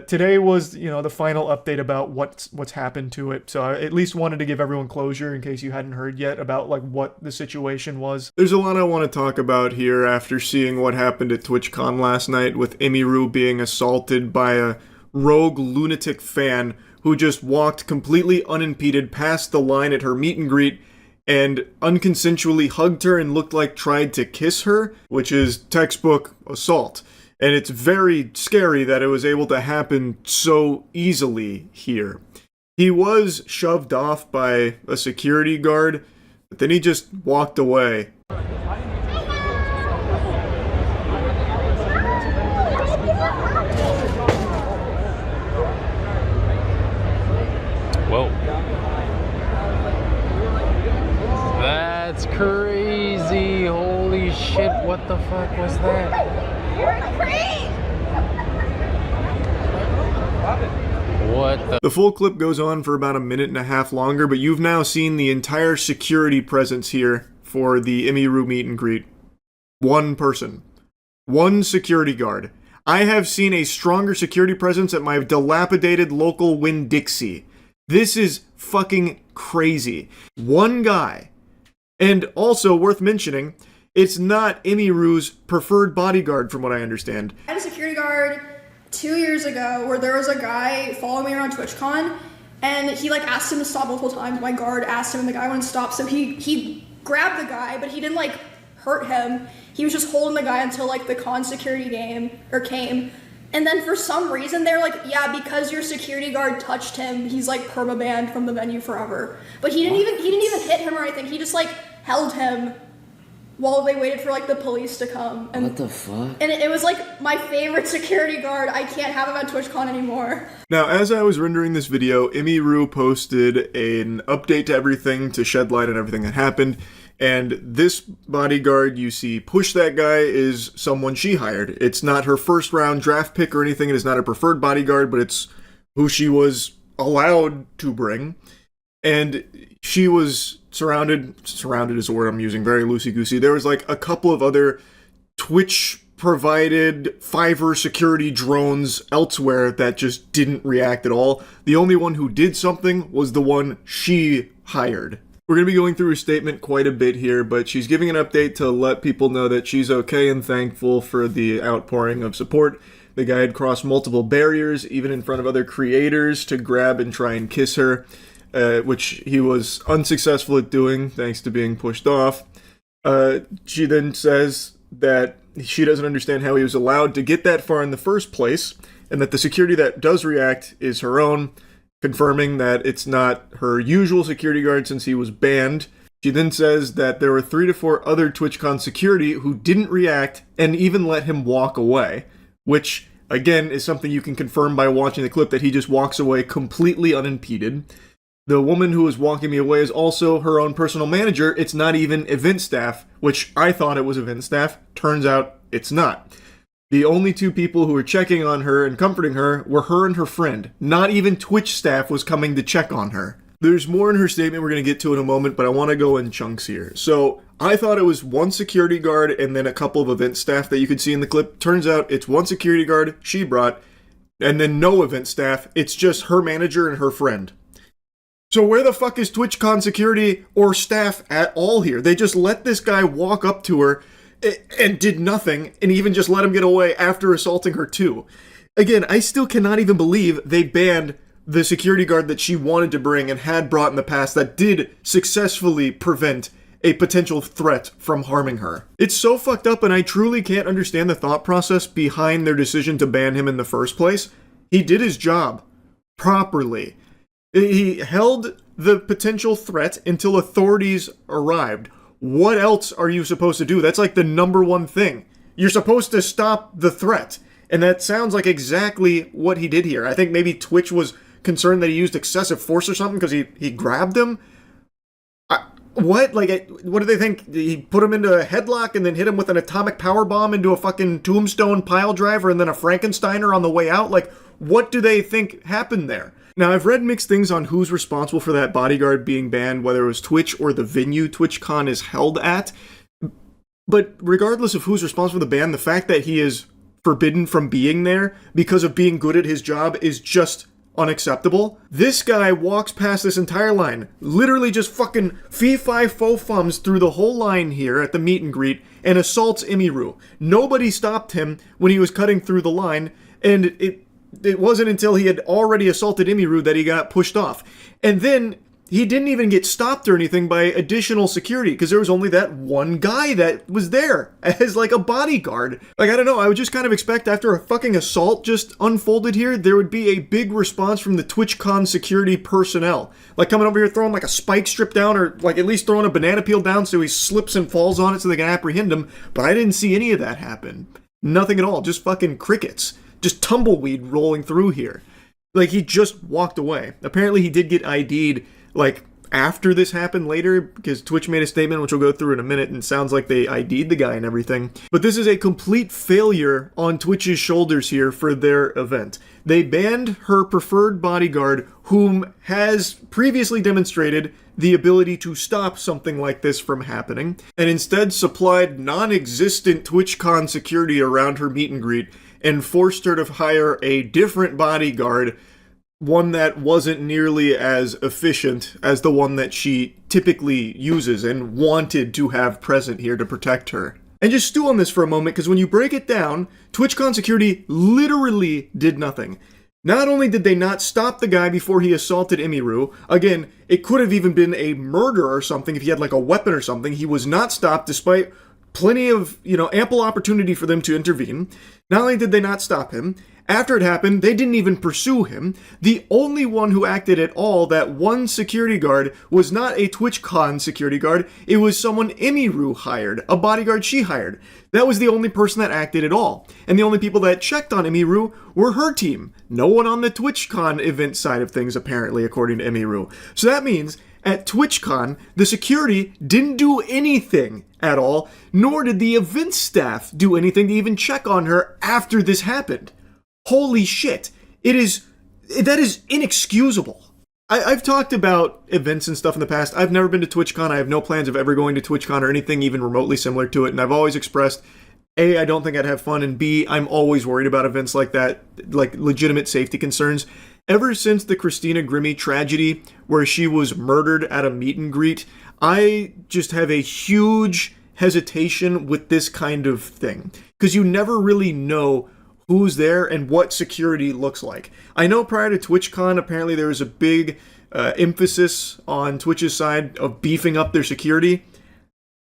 Today was, the final update about what's happened to it. So I at least wanted to give everyone closure in case you hadn't heard yet about like what the situation was.
There's a lot I want to talk about here after seeing what happened at Twitchcon last night with Emiru being assaulted by a rogue lunatic fan who just walked completely unimpeded past the line at her meet and greet and unconsensually hugged her and looked like tried to kiss her, which is textbook assault. And it's very scary that it was able to happen so easily here. He was shoved off by a security guard, but then he just walked away.
Whoa. That's crazy. Holy shit, what the fuck was that? What
the full clip goes on for about a minute and a half longer, but you've now seen the entire security presence here for the Emiru meet and greet. One person. One security guard. I have seen a stronger security presence at my dilapidated local Winn-Dixie. This is fucking crazy. One guy. And also worth mentioning, it's not Emiru's preferred bodyguard from what I understand.
I had a security guard 2 years ago where there was a guy following me around TwitchCon and he like asked him to stop multiple times. My guard asked him and the guy wouldn't stop, so he grabbed the guy, but he didn't like hurt him. He was just holding the guy until like the con security came. And then for some reason they're like, yeah, because your security guard touched him, he's like permabanned from the venue forever. But he didn't even hit him or anything. He just like held him while they waited for like the police to come. And,
what the fuck?
And it was like my favorite security guard. I can't have him at TwitchCon anymore.
Now, as I was rendering this video, Emiru posted an update to everything to shed light on everything that happened. And this bodyguard you see push that guy is someone she hired. It's not her first round draft pick or anything. It is not her preferred bodyguard, but it's who she was allowed to bring. And she was surrounded is the word I'm using, very loosey-goosey. There was like a couple of other Twitch-provided Fiverr security drones elsewhere that just didn't react at all. The only one who did something was the one she hired. We're going to be going through her statement quite a bit here, but she's giving an update to let people know that she's okay and thankful for the outpouring of support. The guy had crossed multiple barriers, even in front of other creators, to grab and try and kiss her. Which he was unsuccessful at doing, thanks to being pushed off. She then says that she doesn't understand how he was allowed to get that far in the first place, and that the security that does react is her own, confirming that it's not her usual security guard since he was banned. She then says that there were 3 to 4 other TwitchCon security who didn't react and even let him walk away, which, again, is something you can confirm by watching the clip that he just walks away completely unimpeded. The woman who was walking me away is also her own personal manager. It's not even event staff, which I thought it was event staff. Turns out it's not. The only 2 people who were checking on her and comforting her were her and her friend. Not even Twitch staff was coming to check on her. There's more in her statement we're going to get to in a moment, but I want to go in chunks here. So, I thought it was one security guard and then a couple of event staff that you could see in the clip. Turns out it's one security guard she brought,
And then no event staff, it's just her manager and her friend. So where the fuck is TwitchCon security or staff at all here? They just let this guy walk up to her and did nothing, and even just let him get away after assaulting her too. Again, I still cannot even believe they banned the security guard that she wanted to bring and had brought in the past that did successfully prevent a potential threat from harming her. It's so fucked up, and I truly can't understand the thought process behind their decision to ban him in the first place. He did his job properly. He held the potential threat until authorities arrived. What else are you supposed to do? That's like the number one thing. You're supposed to stop the threat. And that sounds like exactly what he did here. I think maybe Twitch was concerned that he used excessive force or something because he grabbed him. What? Like, what do they think? He put him into a headlock and then hit him with an atomic power bomb into a fucking tombstone pile driver and then a Frankensteiner on the way out? Like, what do they think happened there? Now, I've read mixed things on who's responsible for that bodyguard being banned, whether it was Twitch or the venue TwitchCon is held at. But regardless of who's responsible for the ban, the fact that he is forbidden from being there because of being good at his job is just unacceptable. This guy walks past this entire line, literally just fucking fee-fi-fo-fums through the whole line here at the meet and greet and assaults Imiru. Nobody stopped him when he was cutting through the line, and it wasn't until he had already assaulted Imiru that he got pushed off. And then he didn't even get stopped or anything by additional security because there was only that one guy that was there as like a bodyguard. Like, I don't know, I would just kind of expect after a fucking assault just unfolded here, there would be a big response from the TwitchCon security personnel. Like coming over here throwing like a spike strip down or like at least throwing a banana peel down so he slips and falls on it so they can apprehend him. But I didn't see any of that happen. Nothing at all, just fucking crickets. Just tumbleweed rolling through here. Like, he just walked away. Apparently he did get ID'd like after this happened later because Twitch made a statement which we'll go through in a minute and it sounds like they ID'd the guy and everything. But this is a complete failure on Twitch's shoulders here for their event. They banned her preferred bodyguard whom has previously demonstrated the ability to stop something like this from happening and instead supplied non-existent TwitchCon security around her meet and greet and forced her to hire a different bodyguard, one that wasn't nearly as efficient as the one that she typically uses and wanted to have present here to protect her. And just stew on this for a moment, because when you break it down, TwitchCon security literally did nothing. Not only did they not stop the guy before he assaulted Imiru, again, it could have even been a murder or something if he had like a weapon or something. He was not stopped despite plenty of, ample opportunity for them to intervene. Not only did they not stop him, after it happened, they didn't even pursue him. The only one who acted at all, that one security guard, was not a TwitchCon security guard. It was someone Imiru hired, a bodyguard she hired. That was the only person that acted at all. And the only people that checked on Imiru were her team. No one on the TwitchCon event side of things, apparently, according to Imiru. So that means at TwitchCon, the security didn't do anything at all, nor did the event staff do anything to even check on her after this happened. Holy shit. That is inexcusable. I've talked about events and stuff in the past. I've never been to TwitchCon. I have no plans of ever going to TwitchCon or anything even remotely similar to it. And I've always expressed, A, I don't think I'd have fun, and B, I'm always worried about events like that, like legitimate safety concerns. Ever since the Christina Grimmie tragedy, where she was murdered at a meet and greet, I just have a huge hesitation with this kind of thing. Because you never really know who's there and what security looks like. I know prior to TwitchCon, apparently there was a big emphasis on Twitch's side of beefing up their security.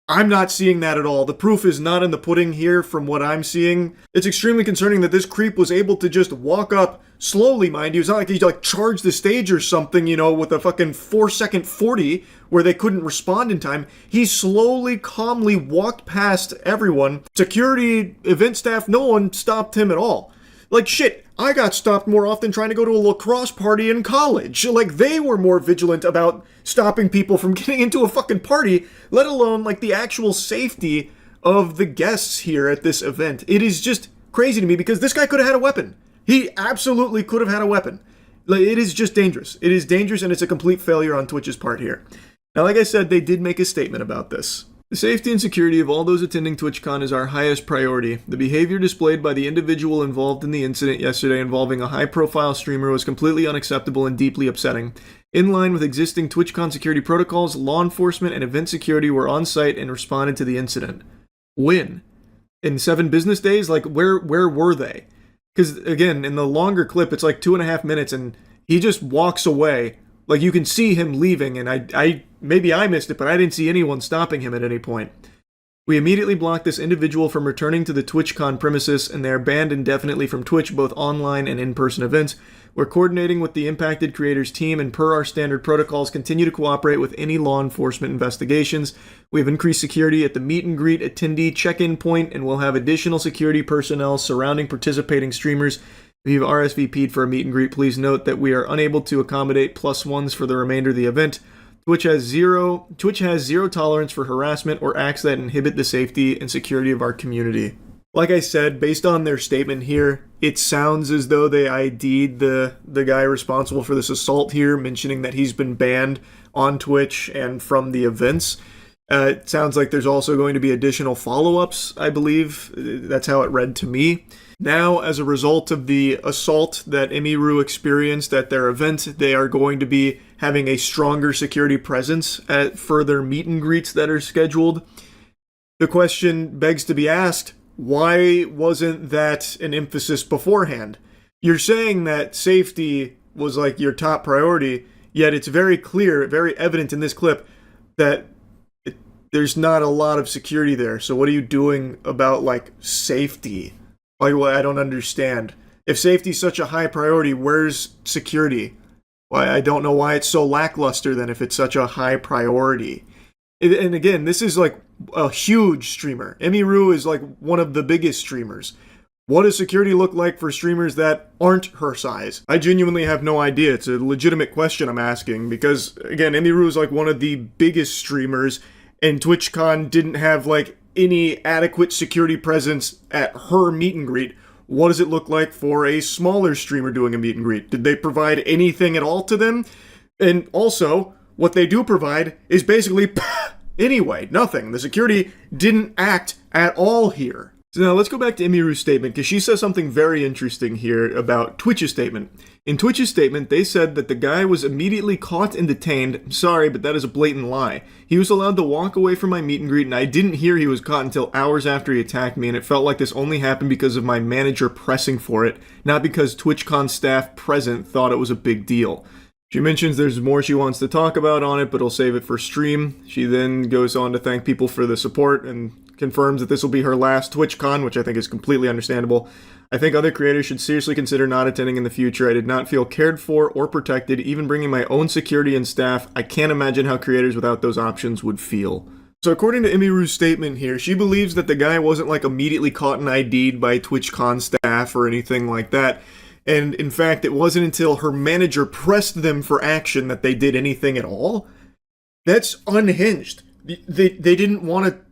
I'm not seeing that at all. The proof is not in the pudding here from what I'm seeing. It's extremely concerning that this creep was able to just walk up slowly, mind you. It's not like he charged the stage or something, with a fucking 4-second 40 where they couldn't respond in time. He slowly, calmly walked past everyone. Security, event staff, no one stopped him at all. Like, shit, I got stopped more often trying to go to a lacrosse party in college. Like, they were more vigilant about stopping people from getting into a fucking party, let alone, the actual safety of the guests here at this event. It is just crazy to me because this guy could have had a weapon. He absolutely could have had a weapon. It is just dangerous. It is dangerous, and it's a complete failure on Twitch's part here. Now, like I said, they did make a statement about this. The safety and security of all those attending TwitchCon is our highest priority. The behavior displayed by the individual involved in the incident yesterday involving a high-profile streamer was completely unacceptable and deeply upsetting. In line with existing TwitchCon security protocols, law enforcement and event security were on site and responded to the incident. When? In 7 business days? Like, where were they? Because, again, in the longer clip, it's like 2.5 minutes, and he just walks away. Like, you can see him leaving, and I maybe I missed it, but I didn't see anyone stopping him at any point. We immediately blocked this individual from returning to the TwitchCon premises, and they are banned indefinitely from Twitch, both online and in-person events. We're coordinating with the impacted creators team, and per our standard protocols, continue to cooperate with any law enforcement investigations. We have increased security at the meet and greet attendee check-in point, and we'll have additional security personnel surrounding participating streamers. If you've RSVP'd for a meet and greet, please note that we are unable to accommodate +1s for the remainder of the event. Twitch has zero tolerance for harassment or acts that inhibit the safety and security of our community. Like I said, based on their statement here, it sounds as though they ID'd the guy responsible for this assault here, mentioning that he's been banned on Twitch and from the events. It sounds like there's also going to be additional follow-ups, I believe. That's how it read to me. Now, as a result of the assault that Emiru experienced at their event, they are going to be having a stronger security presence at further meet and greets that are scheduled. The question begs to be asked, why wasn't that an emphasis beforehand? You're saying that safety was like your top priority, yet it's very clear, very evident in this clip that there's not a lot of security there. So what are you doing about, like, safety? Like, well, I don't understand. If safety is such a high priority, where's security? Why, I don't know why it's so lackluster then if it's such a high priority. And again, this is like a huge streamer. Emiru is like one of the biggest streamers. What does security look like for streamers that aren't her size? I genuinely have no idea. It's a legitimate question I'm asking because, again, Emiru is like one of the biggest streamers, and TwitchCon didn't have like any adequate security presence at her meet and greet. What does it look like for a smaller streamer doing a meet and greet? Did they provide anything at all to them? And also, what they do provide is basically anyway, nothing. The security didn't act at all here. So now let's go back to Emiru's statement, because she says something very interesting here about Twitch's statement. In Twitch's statement, they said that the guy was immediately caught and detained. Sorry, but that is a blatant lie. He was allowed to walk away from my meet and greet, and I didn't hear he was caught until hours after he attacked me, and it felt like this only happened because of my manager pressing for it, not because TwitchCon staff present thought it was a big deal. She mentions there's more she wants to talk about on it, but will save it for stream. She then goes on to thank people for the support and confirms that this will be her last TwitchCon, which I think is completely understandable. I think other creators should seriously consider not attending in the future. I did not feel cared for or protected, even bringing my own security and staff. I can't imagine how creators without those options would feel. So according to Emiru's statement here, she believes that the guy wasn't like immediately caught and ID'd by TwitchCon staff or anything like that. And in fact, it wasn't until her manager pressed them for action that they did anything at all. That's unhinged. They didn't want to,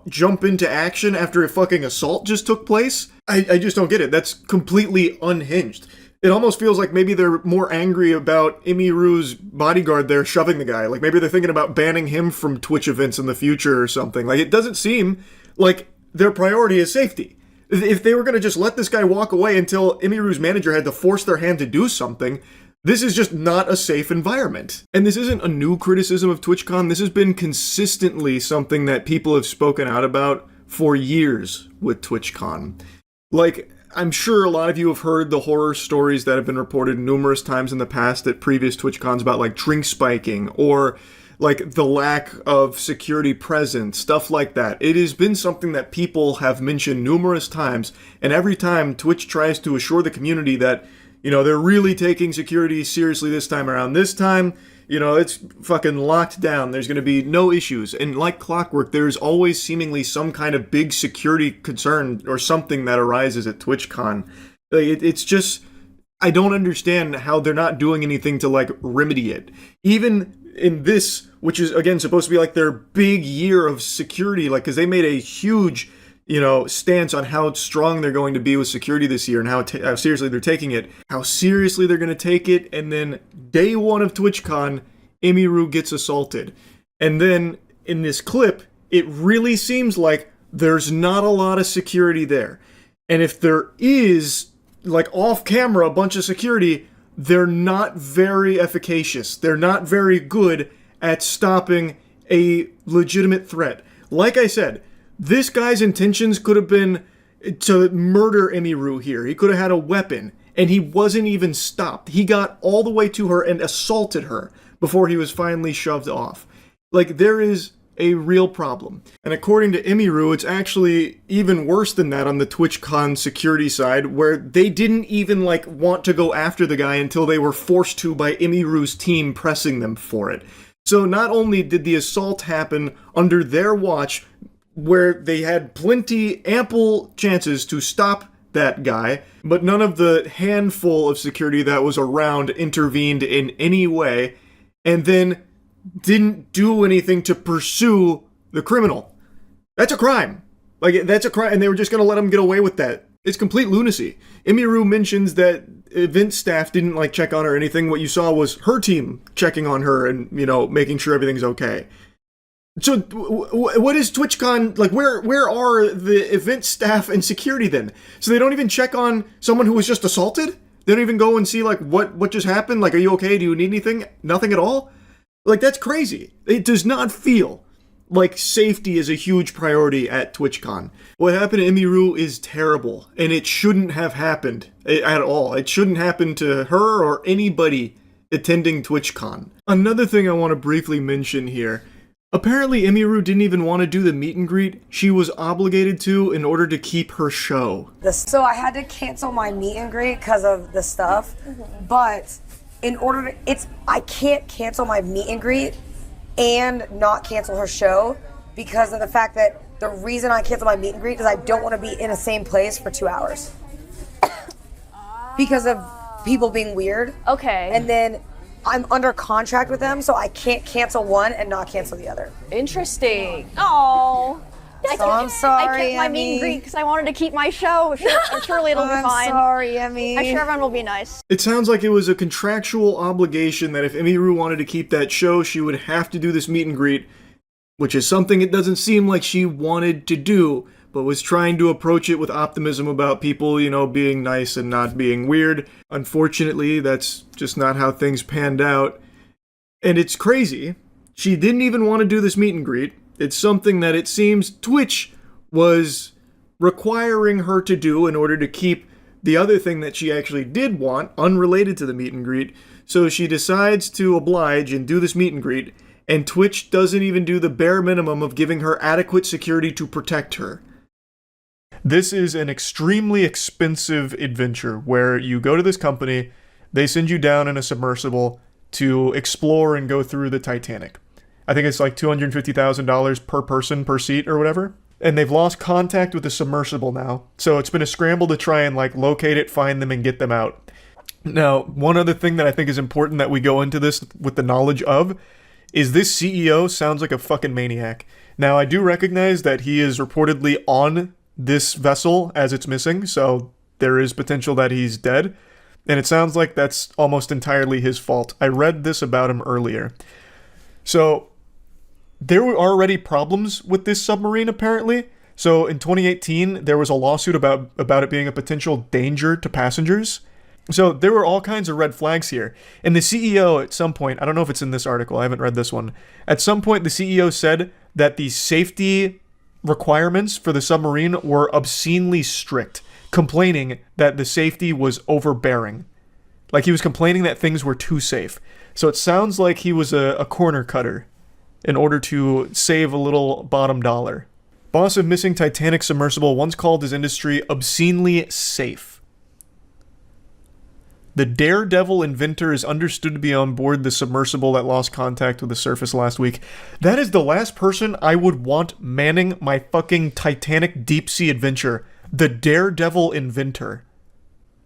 jump into action after a fucking assault just took place? I just don't get it. That's completely unhinged. It almost feels like maybe they're more angry about Emiru's bodyguard there shoving the guy. Like maybe they're thinking about banning him from Twitch events in the future or something. Like it doesn't seem like their priority is safety. If they were going to just let this guy walk away until Emiru's manager had to force their hand to do something, this is just not a safe environment. And this isn't a new criticism of TwitchCon. This has been consistently something that people have spoken out about for years with TwitchCon. Like, I'm sure a lot of you have heard the horror stories that have been reported numerous times in the past at previous TwitchCons about, like, drink spiking or, like, the lack of security present, stuff like that. It has been something that people have mentioned numerous times, and every time Twitch tries to assure the community that, they're really taking security seriously this time around. This time, it's fucking locked down. There's going to be no issues. And like clockwork, there's always seemingly some kind of big security concern or something that arises at TwitchCon. It's just, I don't understand how they're not doing anything to, like, remedy it. Even in this, which is, again, supposed to be, like, their big year of security, like, because they made a huge stance on how strong they're going to be with security this year and how seriously they're taking it, how seriously they're going to take it, and then day one of TwitchCon, Emiru gets assaulted. And then in this clip, it really seems like there's not a lot of security there. And if there is, like, off camera, a bunch of security, they're not very efficacious. They're not very good at stopping a legitimate threat. Like I said, this guy's intentions could have been to murder Emiru here. He could have had a weapon, and he wasn't even stopped. He got all the way to her and assaulted her before he was finally shoved off. Like, there is a real problem. And according to Emiru, it's actually even worse than that on the Twitchcon security side, where they didn't even, like, want to go after the guy until they were forced to by Emiru's team pressing them for it. So not only did the assault happen under their watch, where they had ample chances to stop that guy, but none of the handful of security that was around intervened in any way, and then didn't do anything to pursue the criminal. That's a crime. Like, that's a crime, and they were just gonna let him get away with that. It's complete lunacy. Emiru mentions that event staff didn't, like, check on her or anything. What you saw was her team checking on her and, you know, making sure everything's okay. So, what is TwitchCon, like, where are the event staff and security then? So they don't even check on someone who was just assaulted? They don't even go and see, like, what just happened? Like, are you okay? Do you need anything? Nothing at all? Like, that's crazy. It does not feel like safety is a huge priority at TwitchCon. What happened to Emiru is terrible, and it shouldn't have happened at all. It shouldn't happen to her or anybody attending TwitchCon. Another thing I want to briefly mention here. Apparently, Emiru didn't even want to do the meet and greet. She was obligated to in order to keep her show.
So I had to cancel my meet and greet because of the stuff, but in order to, I can't cancel my meet and greet and not cancel her show because of the fact that the reason I cancel my meet and greet is I don't want to be in the same place for 2 hours because of people being weird.
Okay.
And then I'm under contract with them, so I can't cancel one and not cancel the other.
Interesting. Oh.
I'm sorry,
I kept my meet and greet because I wanted to keep my show. Surely it'll be fine.
I'm sorry, Emmy.
I'm sure everyone will be nice.
It sounds like it was a contractual obligation that if Emiru wanted to keep that show, she would have to do this meet and greet, which is something it doesn't seem like she wanted to do, but was trying to approach it with optimism about people, you know, being nice and not being weird. Unfortunately, that's just not how things panned out. And it's crazy. She didn't even want to do this meet and greet. It's something that it seems Twitch was requiring her to do in order to keep the other thing that she actually did want, unrelated to the meet and greet. So she decides to oblige and do this meet and greet, and Twitch doesn't even do the bare minimum of giving her adequate security to protect her. This is an extremely expensive adventure where you go to this company, they send you down in a submersible to explore and go through the Titanic. I think it's like $250,000 per person per seat or whatever. And they've lost contact with the submersible now. So it's been a scramble to try and, like, locate it, find them, and get them out. Now, one other thing that I think is important that we go into this with the knowledge of is this CEO sounds like a fucking maniac. Now, I do recognize that he is reportedly on this vessel as it's missing, so there is potential that he's dead. And it sounds like that's almost entirely his fault. I read this about him earlier. So there were already problems with this submarine, apparently. So in 2018, there was a lawsuit about it being a potential danger to passengers. So there were all kinds of red flags here. And the CEO at some point, I don't know if it's in this article, I haven't read this one. At some point, the CEO said that the safety requirements for the submarine were obscenely strict, complaining that the safety was overbearing. Like, he was complaining that things were too safe. So it sounds like he was a corner cutter in order to save a little bottom dollar. Boss of missing Titanic submersible once called his industry obscenely safe. The daredevil inventor is understood to be on board the submersible that lost contact with the surface last week. That is the last person I would want manning my fucking Titanic deep sea adventure. The daredevil inventor.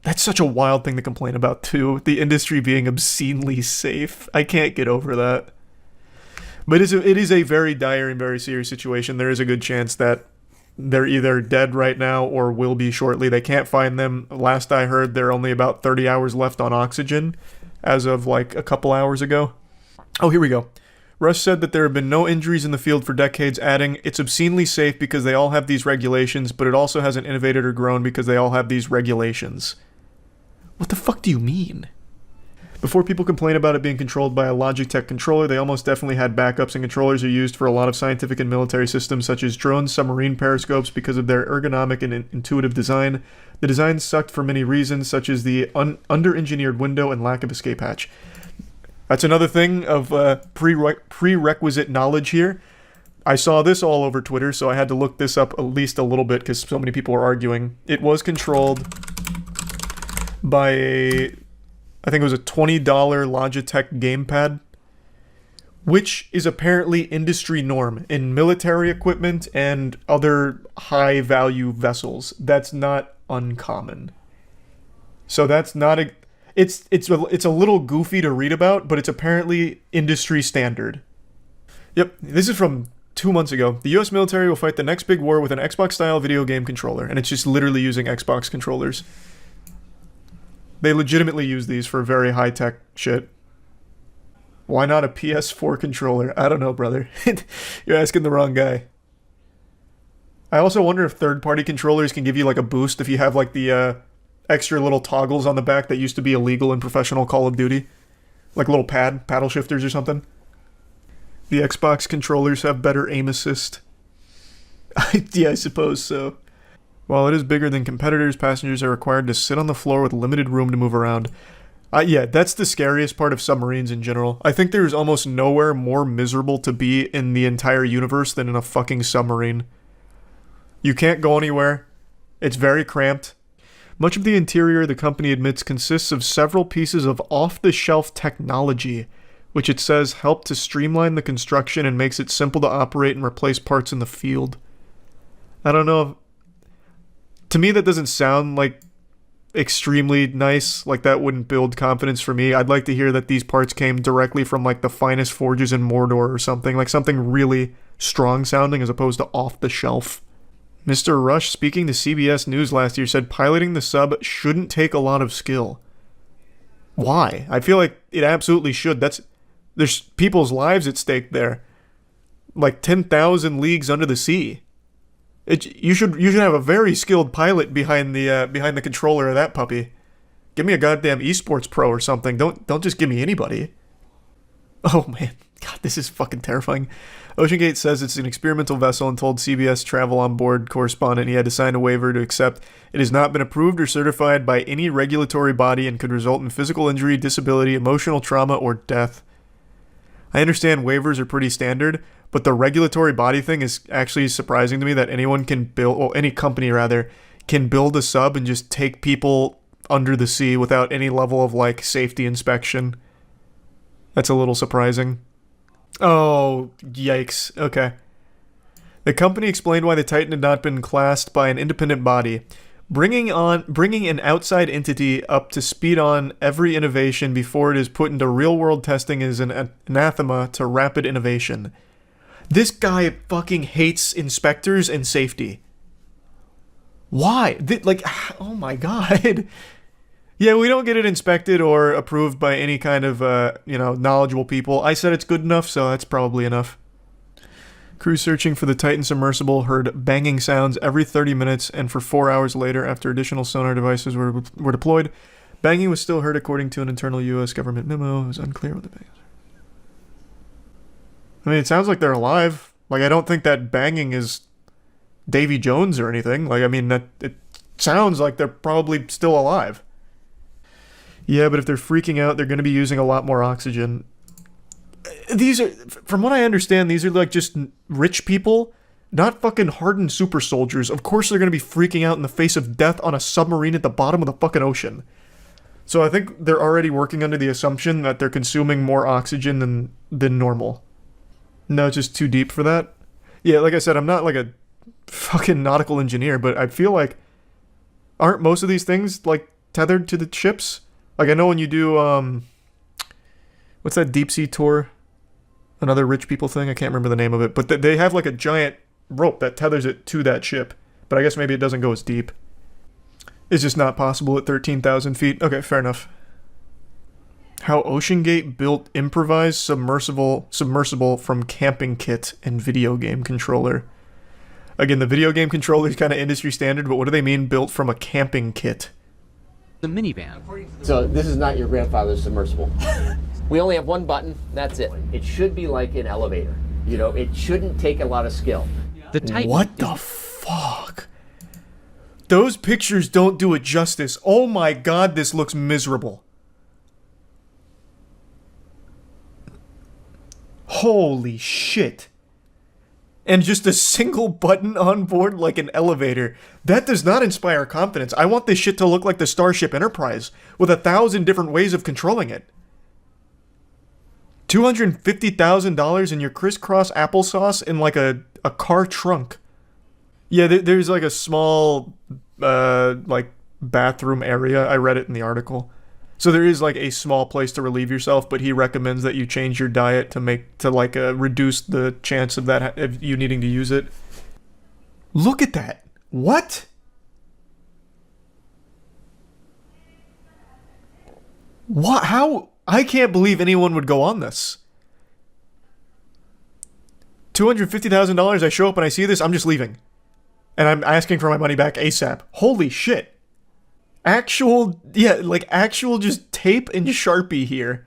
That's such a wild thing to complain about, too. The industry being obscenely safe. I can't get over that. But it is a very dire and very serious situation. There is a good chance that they're either dead right now or will be shortly. They can't find them. Last I heard, there are only about 30 hours left on oxygen as of like a couple hours ago. Oh, here we go. Rush said that there have been no injuries in the field for decades, adding, "It's obscenely safe because they all have these regulations, but it also hasn't innovated or grown because they all have these regulations." What the fuck do you mean? Before people complain about it being controlled by a Logitech controller, they almost definitely had backups, and controllers are used for a lot of scientific and military systems such as drones, submarine periscopes because of their ergonomic and intuitive design. The design sucked for many reasons, such as the under-engineered window and lack of escape hatch. That's another thing of prerequisite knowledge here. I saw this all over Twitter, so I had to look this up at least a little bit because so many people were arguing. It was controlled by I think it was a $20 Logitech gamepad, which is apparently industry norm in military equipment and other high-value vessels. That's not uncommon. So that's not a... It's a little goofy to read about, but it's apparently industry standard. Yep, this is from 2 months ago. The US military will fight the next big war with an Xbox-style video game controller, and it's just literally using Xbox controllers. They legitimately use these for very high-tech shit. Why not a PS4 controller? I don't know, brother. You're asking the wrong guy. I also wonder if third-party controllers can give you like a boost if you have like the extra little toggles on the back that used to be illegal in professional Call of Duty. Like little paddle shifters or something. The Xbox controllers have better aim assist. Yeah, I suppose so. While it is bigger than competitors, passengers are required to sit on the floor with limited room to move around. Yeah, that's the scariest part of submarines in general. I think there's almost nowhere more miserable to be in the entire universe than in a fucking submarine. You can't go anywhere. It's very cramped. Much of the interior, the company admits, consists of several pieces of off-the-shelf technology, which it says help to streamline the construction and makes it simple to operate and replace parts in the field. I don't know if... To me, that doesn't sound like extremely nice. Like, that wouldn't build confidence for me. I'd like to hear that these parts came directly from, like, the finest forges in Mordor or something. Like, something really strong sounding as opposed to off the shelf. Mr. Rush, speaking to CBS News last year, said piloting the sub shouldn't take a lot of skill. Why? I feel like it absolutely should. There's people's lives at stake there. Like 10,000 leagues under the sea. You should have a very skilled pilot behind the controller of that puppy. Give me a goddamn esports pro or something. Don't just give me anybody. Oh man, God, this is fucking terrifying. OceanGate says it's an experimental vessel and told CBS Travel on Board correspondent he had to sign a waiver to accept it has not been approved or certified by any regulatory body and could result in physical injury, disability, emotional trauma, or death. I understand waivers are pretty standard, but the regulatory body thing is actually surprising to me that anyone can build, or any company rather, can build a sub and just take people under the sea without any level of like safety inspection. That's a little surprising. Oh, yikes. Okay. The company explained why the Titan had not been classed by an independent body. Bringing an outside entity up to speed on every innovation before it is put into real-world testing is an anathema to rapid innovation. This guy fucking hates inspectors and safety. Why? Oh my god. Yeah, we don't get it inspected or approved by any kind of, knowledgeable people. I said it's good enough, so that's probably enough. Crew searching for the Titan submersible heard banging sounds every 30 minutes, and for 4 hours later, after additional sonar devices were deployed, banging was still heard according to an internal U.S. government memo. It was unclear what the banging was. I mean, it sounds like they're alive. Like, I don't think that banging is Davy Jones or anything. Like, I mean, it sounds like they're probably still alive. Yeah, but if they're freaking out, they're going to be using a lot more oxygen. These are, from what I understand, these are like just rich people, not fucking hardened super soldiers. Of course they're going to be freaking out in the face of death on a submarine at the bottom of the fucking ocean. So I think they're already working under the assumption that they're consuming more oxygen than normal. No, it's just too deep for that. Yeah, like I said, I'm not like a fucking nautical engineer, but I feel like, aren't most of these things like tethered to the ships? Like I know when you do, what's that deep sea tour? Another rich people thing? I can't remember the name of it. But they have like a giant rope that tethers it to that ship. But I guess maybe it doesn't go as deep. It's just not possible at 13,000 feet. Okay, fair enough. How OceanGate built improvised submersible from camping kit and video game controller. Again, the video game controller is kind of industry standard, but what do they mean built from a camping kit?
The minivan.
So this is not your grandfather's submersible. We only have one button, that's it. It should be like an elevator. You know, it shouldn't take a lot of skill.
The Titan.
What the fuck? Those pictures don't do it justice. Oh my god, this looks miserable. Holy shit. And just a single button on board like an elevator. That does not inspire confidence. I want this shit to look like the Starship Enterprise with 1,000 different ways of controlling it. $250,000 in your crisscross applesauce in like a car trunk. Yeah, there's like a small like bathroom area. I read it in the article. So there is like a small place to relieve yourself, but he recommends that you change your diet to reduce the chance of that of you needing to use it. Look at that. What? What? How? I can't believe anyone would go on this. $250,000, I show up and I see this, I'm just leaving. And I'm asking for my money back ASAP. Holy shit. Actual just tape and Sharpie here.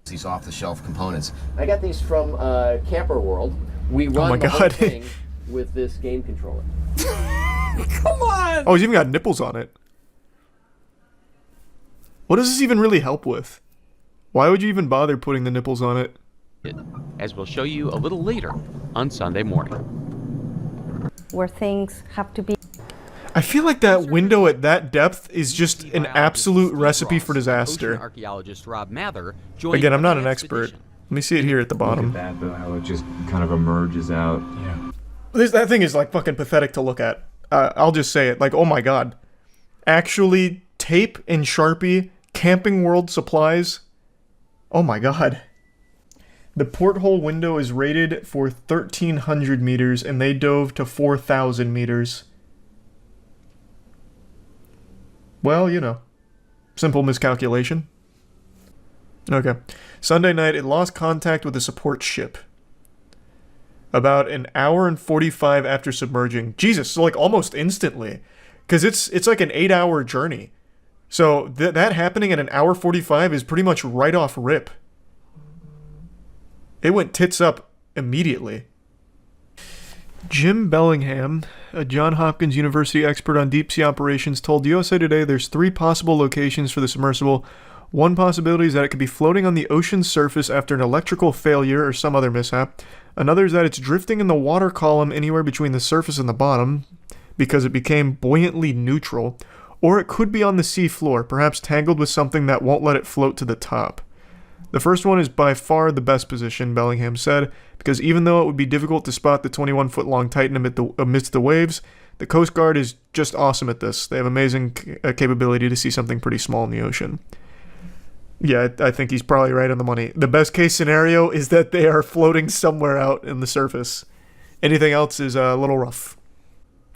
These off-the-shelf components. I got these from Camper World. We run
my
the whole
God.
thing with this game controller.
Come on! Oh, he's even got nipples on it. What does this even really help with? Why would you even bother putting the nipples on it?
As we'll show you a little later on Sunday morning.
Where things have to be.
I feel like that window at that depth is just an absolute recipe for disaster.
Archaeologist Rob Mather
Again, I'm not an expert. Let me see it here at the bottom.
Look at that, though, how it just kind of emerges out. Yeah.
That thing is like fucking pathetic to look at. I'll just say it. Like, oh my god. Actually, tape and Sharpie, Camping World supplies. Oh my god. The porthole window is rated for 1,300 meters, and they dove to 4,000 meters. Well, you know. Simple miscalculation. Okay. Sunday night, it lost contact with a support ship. About an hour and 45 after submerging. Jesus, so like almost instantly. Because it's like an 8-hour journey. So that happening at an hour 45 is pretty much right off rip. It went tits up immediately. Jim Bellingham, a Johns Hopkins University expert on deep sea operations, told USA Today there's 3 possible locations for the submersible. One possibility is that it could be floating on the ocean's surface after an electrical failure or some other mishap. Another is that it's drifting in the water column anywhere between the surface and the bottom because it became buoyantly neutral. Or it could be on the sea floor, perhaps tangled with something that won't let it float to the top. The first one is by far the best position, Bellingham said, because even though it would be difficult to spot the 21-foot-long Titan amidst the waves, the Coast Guard is just awesome at this. They have amazing capability to see something pretty small in the ocean. Yeah, I think he's probably right on the money. The best case scenario is that they are floating somewhere out in the surface. Anything else is a little rough.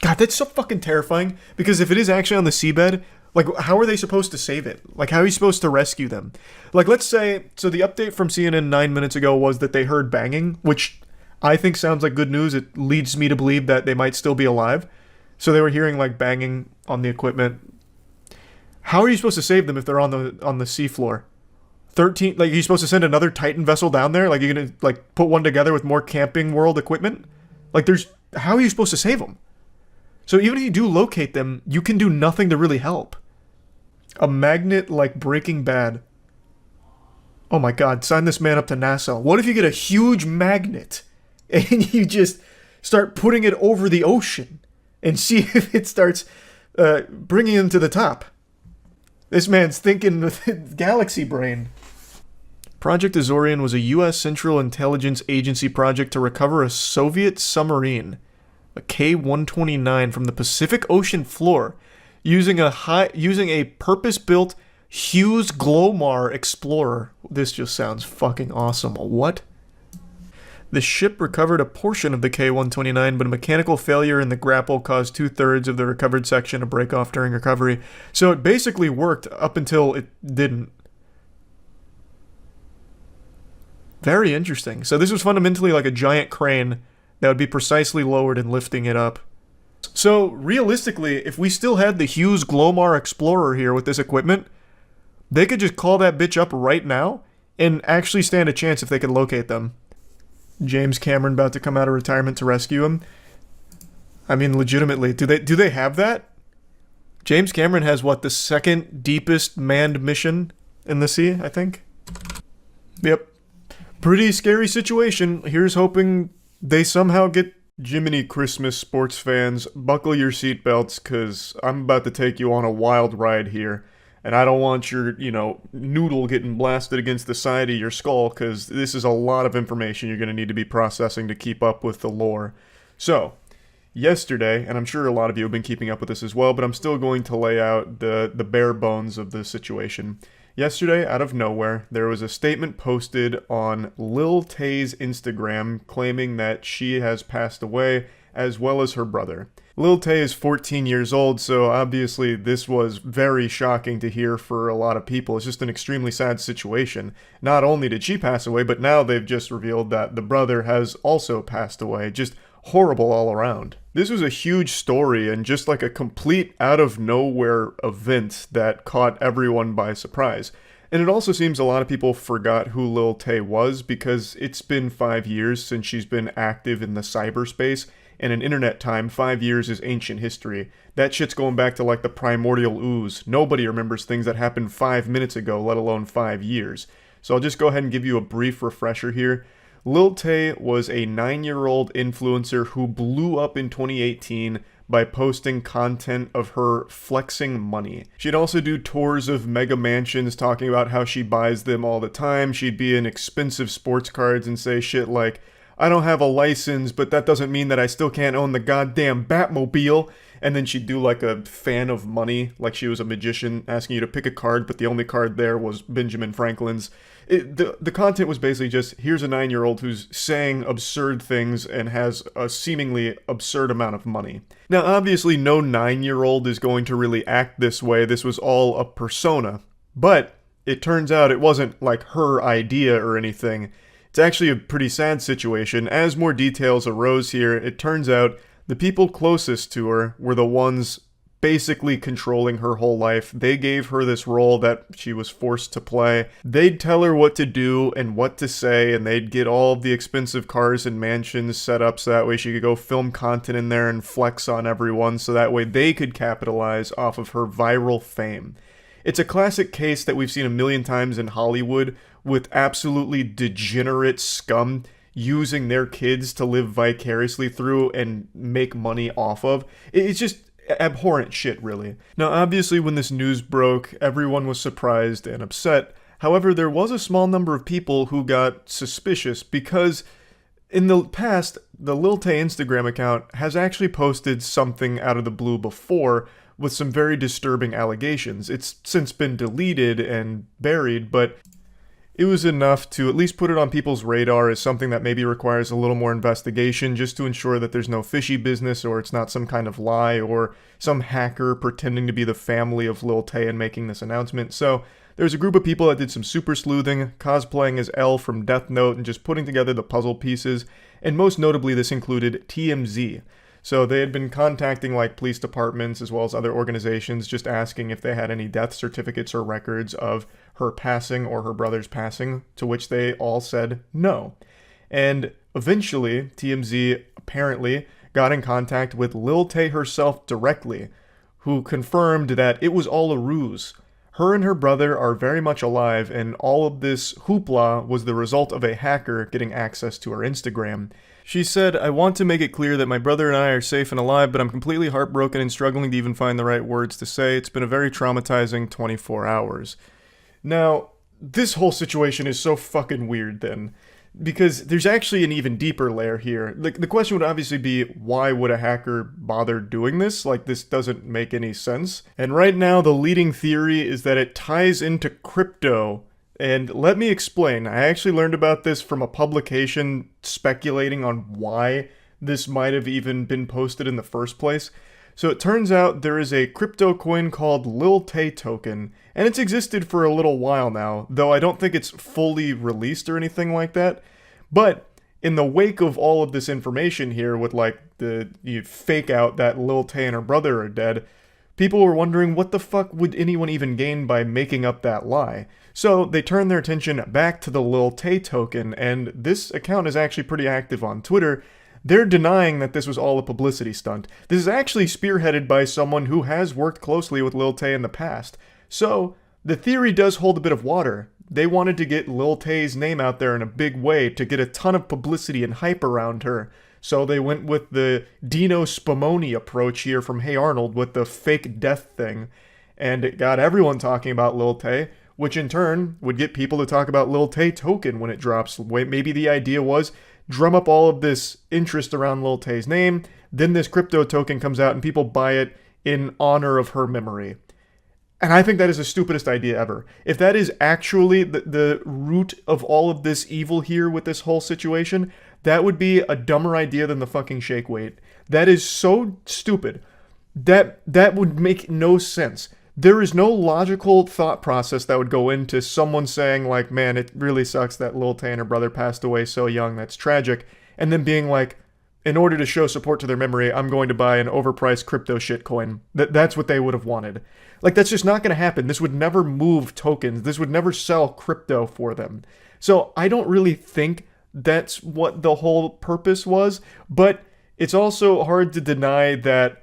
God, that's so fucking terrifying, because if it is actually on the seabed, like, how are they supposed to save it? Like, how are you supposed to rescue them? Like, let's say, so the update from CNN 9 minutes ago was that they heard banging, which I think sounds like good news. It leads me to believe that they might still be alive. So they were hearing, like, banging on the equipment. How are you supposed to save them if they're on the seafloor? 13, like, are you supposed to send another Titan vessel down there? Like, you're gonna, like, put one together with more Camping World equipment? Like, how are you supposed to save them? So even if you do locate them, you can do nothing to really help. A magnet like Breaking Bad. Oh my god, sign this man up to NASA. What if you get a huge magnet and you just start putting it over the ocean and see if it starts bringing him to the top? This man's thinking with galaxy brain. Project Azorian was a U.S. Central Intelligence Agency project to recover a Soviet submarine, a K-129, from the Pacific Ocean floor, using a purpose-built Hughes Glomar Explorer. This just sounds fucking awesome. What? The ship recovered a portion of the K-129, but a mechanical failure in the grapple caused 2/3 of the recovered section to break off during recovery. So it basically worked up until it didn't. Very interesting. So this was fundamentally like a giant crane that would be precisely lowered and lifting it up. So realistically, if we still had the Hughes Glomar Explorer here with this equipment, they could just call that bitch up right now and actually stand a chance if they could locate them. James Cameron about to come out of retirement to rescue him. I mean, legitimately, do they have that? James Cameron has what, the second deepest manned mission in the sea, I think? Yep. Pretty scary situation. Here's hoping they somehow get Jiminy Christmas, sports fans. Buckle your seatbelts, because I'm about to take you on a wild ride here. And I don't want your, noodle getting blasted against the side of your skull, because this is a lot of information you're going to need to be processing to keep up with the lore. So, yesterday, and I'm sure a lot of you have been keeping up with this as well, but I'm still going to lay out the bare bones of the situation. Yesterday, out of nowhere, there was a statement posted on Lil Tay's Instagram claiming that she has passed away, as well as her brother. Lil Tay is 14 years old, so obviously this was very shocking to hear for a lot of people. It's just an extremely sad situation. Not only did she pass away, but now they've just revealed that the brother has also passed away. Just horrible all around. This was a huge story and just like a complete out-of-nowhere event that caught everyone by surprise. And it also seems a lot of people forgot who Lil Tay was because it's been 5 years since she's been active in the cyberspace, and in internet time, 5 years is ancient history. That shit's going back to like the primordial ooze. Nobody remembers things that happened 5 minutes ago, let alone 5 years. So I'll just go ahead and give you a brief refresher here. Lil Tay was a 9-year-old influencer who blew up in 2018 by posting content of her flexing money. She'd also do tours of mega mansions talking about how she buys them all the time. She'd be in expensive sports cards and say shit like, I don't have a license, but that doesn't mean that I still can't own the goddamn Batmobile. And then she'd do like a fan of money, like she was a magician asking you to pick a card, but the only card there was Benjamin Franklin's. The content was basically just, here's a 9-year-old who's saying absurd things and has a seemingly absurd amount of money. Now, obviously, no 9-year-old is going to really act this way. This was all a persona. But it turns out it wasn't like her idea or anything. It's actually a pretty sad situation. As more details arose here, it turns out the people closest to her were the ones basically controlling her whole life. They gave her this role that she was forced to play. They'd tell her what to do and what to say, and they'd get all of the expensive cars and mansions set up so that way she could go film content in there and flex on everyone so that way they could capitalize off of her viral fame. It's a classic case that we've seen a million times in Hollywood with absolutely degenerate scum using their kids to live vicariously through and make money off of. It's just abhorrent shit, really. Now, obviously, when this news broke, everyone was surprised and upset. However, there was a small number of people who got suspicious because in the past, the Lil Tay Instagram account has actually posted something out of the blue before with some very disturbing allegations. It's since been deleted and buried, but it was enough to at least put it on people's radar as something that maybe requires a little more investigation just to ensure that there's no fishy business or it's not some kind of lie or some hacker pretending to be the family of Lil Tay and making this announcement. So there's a group of people that did some super sleuthing, cosplaying as Elle from Death Note and just putting together the puzzle pieces, and most notably this included TMZ. So they had been contacting like police departments as well as other organizations just asking if they had any death certificates or records of her passing or her brother's passing, to which they all said no. And eventually, TMZ apparently got in contact with Lil Tay herself directly, who confirmed that it was all a ruse. Her and her brother are very much alive, and all of this hoopla was the result of a hacker getting access to her Instagram. She said, I want to make it clear that my brother and I are safe and alive, but I'm completely heartbroken and struggling to even find the right words to say. It's been a very traumatizing 24 hours. Now, this whole situation is so fucking weird then, because there's actually an even deeper layer here. The question would obviously be, why would a hacker bother doing this? Like, this doesn't make any sense. And right now, the leading theory is that it ties into crypto. And let me explain. I actually learned about this from a publication speculating on why this might have even been posted in the first place. So it turns out there is a crypto coin called Lil Tay Token, and it's existed for a little while now, though I don't think it's fully released or anything like that. But in the wake of all of this information here with like you fake out that Lil Tay and her brother are dead, people were wondering what the fuck would anyone even gain by making up that lie. So they turned their attention back to the Lil Tay token, and this account is actually pretty active on Twitter. They're denying that this was all a publicity stunt. This is actually spearheaded by someone who has worked closely with Lil Tay in the past. So the theory does hold a bit of water. They wanted to get Lil Tay's name out there in a big way to get a ton of publicity and hype around her. So they went with the Dino Spumoni approach here from Hey Arnold with the fake death thing. And it got everyone talking about Lil Tay, which in turn would get people to talk about Lil Tay token when it drops. Maybe the idea was drum up all of this interest around Lil Tay's name, then this crypto token comes out and people buy it in honor of her memory. And I think that is the stupidest idea ever. If that is actually the root of all of this evil here with this whole situation, that would be a dumber idea than the fucking shake weight. That is so stupid. That would make no sense. There is no logical thought process that would go into someone saying like, man, it really sucks that Lil Tay and her brother passed away so young, that's tragic. And then being like, in order to show support to their memory, I'm going to buy an overpriced crypto shitcoin. That's what they would have wanted. Like, that's just not going to happen. This would never move tokens. This would never sell crypto for them. So I don't really think that's what the whole purpose was, but it's also hard to deny that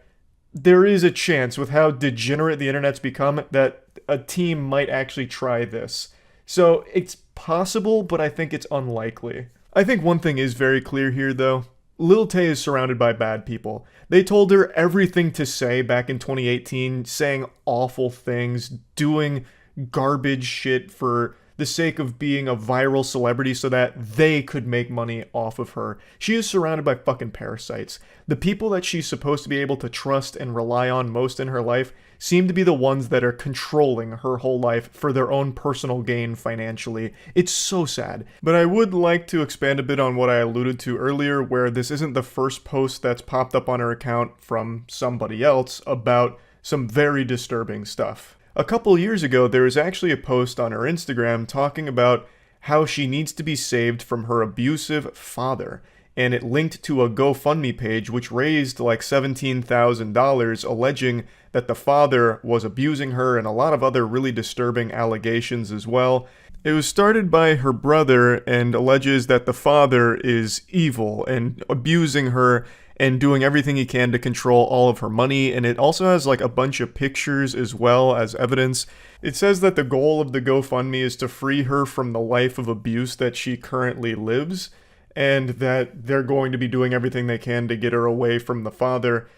there is a chance with how degenerate the internet's become that a team might actually try this. So it's possible, but I think it's unlikely. I think one thing is very clear here though. Lil Tay is surrounded by bad people. They told her everything to say back in 2018, saying awful things, doing garbage shit for the sake of being a viral celebrity so that they could make money off of her. She is surrounded by fucking parasites. The people that she's supposed to be able to trust and rely on most in her life seem to be the ones that are controlling her whole life for their own personal gain financially. It's so sad. But I would like to expand a bit on what I alluded to earlier, where this isn't the first post that's popped up on her account from somebody else about some very disturbing stuff. A couple years ago, there was actually a post on her Instagram talking about how she needs to be saved from her abusive father, and it linked to a GoFundMe page which raised like $17,000, alleging that the father was abusing her and a lot of other really disturbing allegations as well. It was started by her brother and alleges that the father is evil and abusing her and doing everything he can to control all of her money, and it also has like a bunch of pictures as well as evidence. It says that the goal of the GoFundMe is to free her from the life of abuse that she currently lives, and that they're going to be doing everything they can to get her away from the father,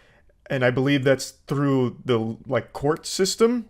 and I believe that's through the like court system.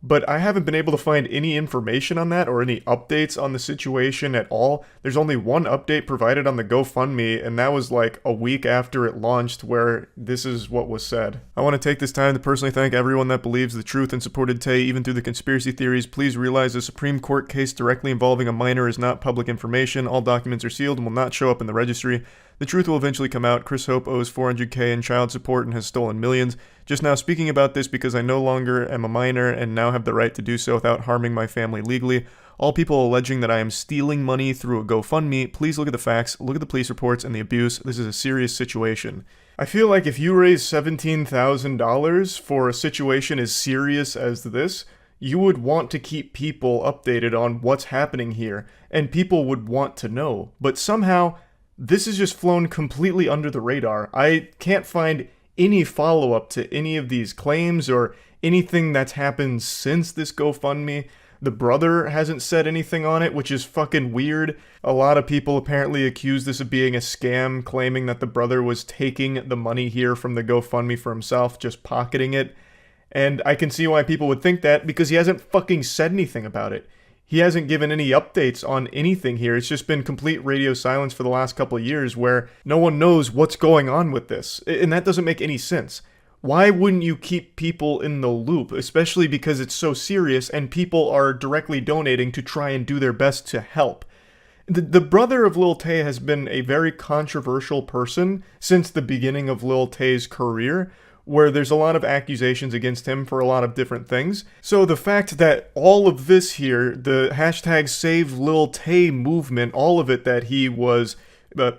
But I haven't been able to find any information on that or any updates on the situation at all. There's only one update provided on the GoFundMe, and that was like a week after it launched, where this is what was said. I want to take this time to personally thank everyone that believes the truth and supported Tay even through the conspiracy theories. Please realize the Supreme Court case directly involving a minor is not public information. All documents are sealed and will not show up in the registry. The truth will eventually come out. Chris Hope owes $400K in child support and has stolen millions. Just now speaking about this because I no longer am a minor and now have the right to do so without harming my family legally. All people alleging that I am stealing money through a GoFundMe, please look at the facts, look at the police reports and the abuse. This is a serious situation. I feel like if you raise $17,000 for a situation as serious as this, you would want to keep people updated on what's happening here, and people would want to know. But somehow, this has just flown completely under the radar. I can't find any follow-up to any of these claims or anything that's happened since this GoFundMe. The brother hasn't said anything on it, which is fucking weird. A lot of people apparently accuse this of being a scam, claiming that the brother was taking the money here from the GoFundMe for himself, just pocketing it. And I can see why people would think that, because he hasn't fucking said anything about it. He hasn't given any updates on anything here. It's just been complete radio silence for the last couple of years where no one knows what's going on with this. And that doesn't make any sense. Why wouldn't you keep people in the loop, especially because it's so serious and people are directly donating to try and do their best to help? The brother of Lil Tay has been a very controversial person since the beginning of Lil Tay's career, where there's a lot of accusations against him for a lot of different things. So the fact that all of this here, the hashtag Save Lil Tay movement, all of it that he was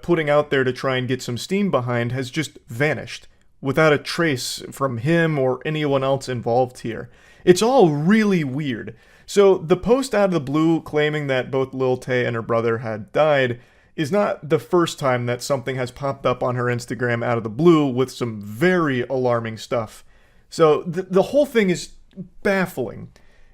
putting out there to try and get some steam behind has just vanished without a trace from him or anyone else involved here. It's all really weird. So the post out of the blue claiming that both Lil Tay and her brother had died is not the first time that something has popped up on her Instagram out of the blue with some very alarming stuff. So the whole thing is baffling.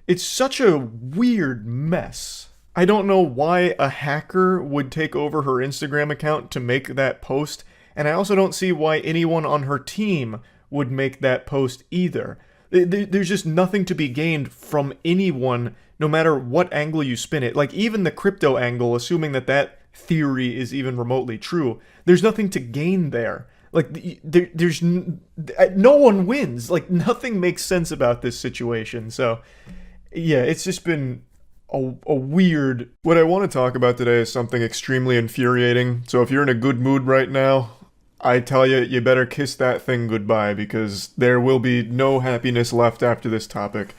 It's such a weird mess. I don't know why a hacker would take over her Instagram account to make that post, and I also don't see why anyone on her team would make that post either. There's just nothing to be gained from anyone, no matter what angle you spin it. Like, even the crypto angle, assuming that theory is even remotely true, there's nothing to gain there. Like, there's no one wins. Like, nothing makes sense about this situation. So, yeah, it's just been a weird... What I want to talk about today is something extremely infuriating. So if you're in a good mood right now, I tell you, you better kiss that thing goodbye, because there will be no happiness left after this topic.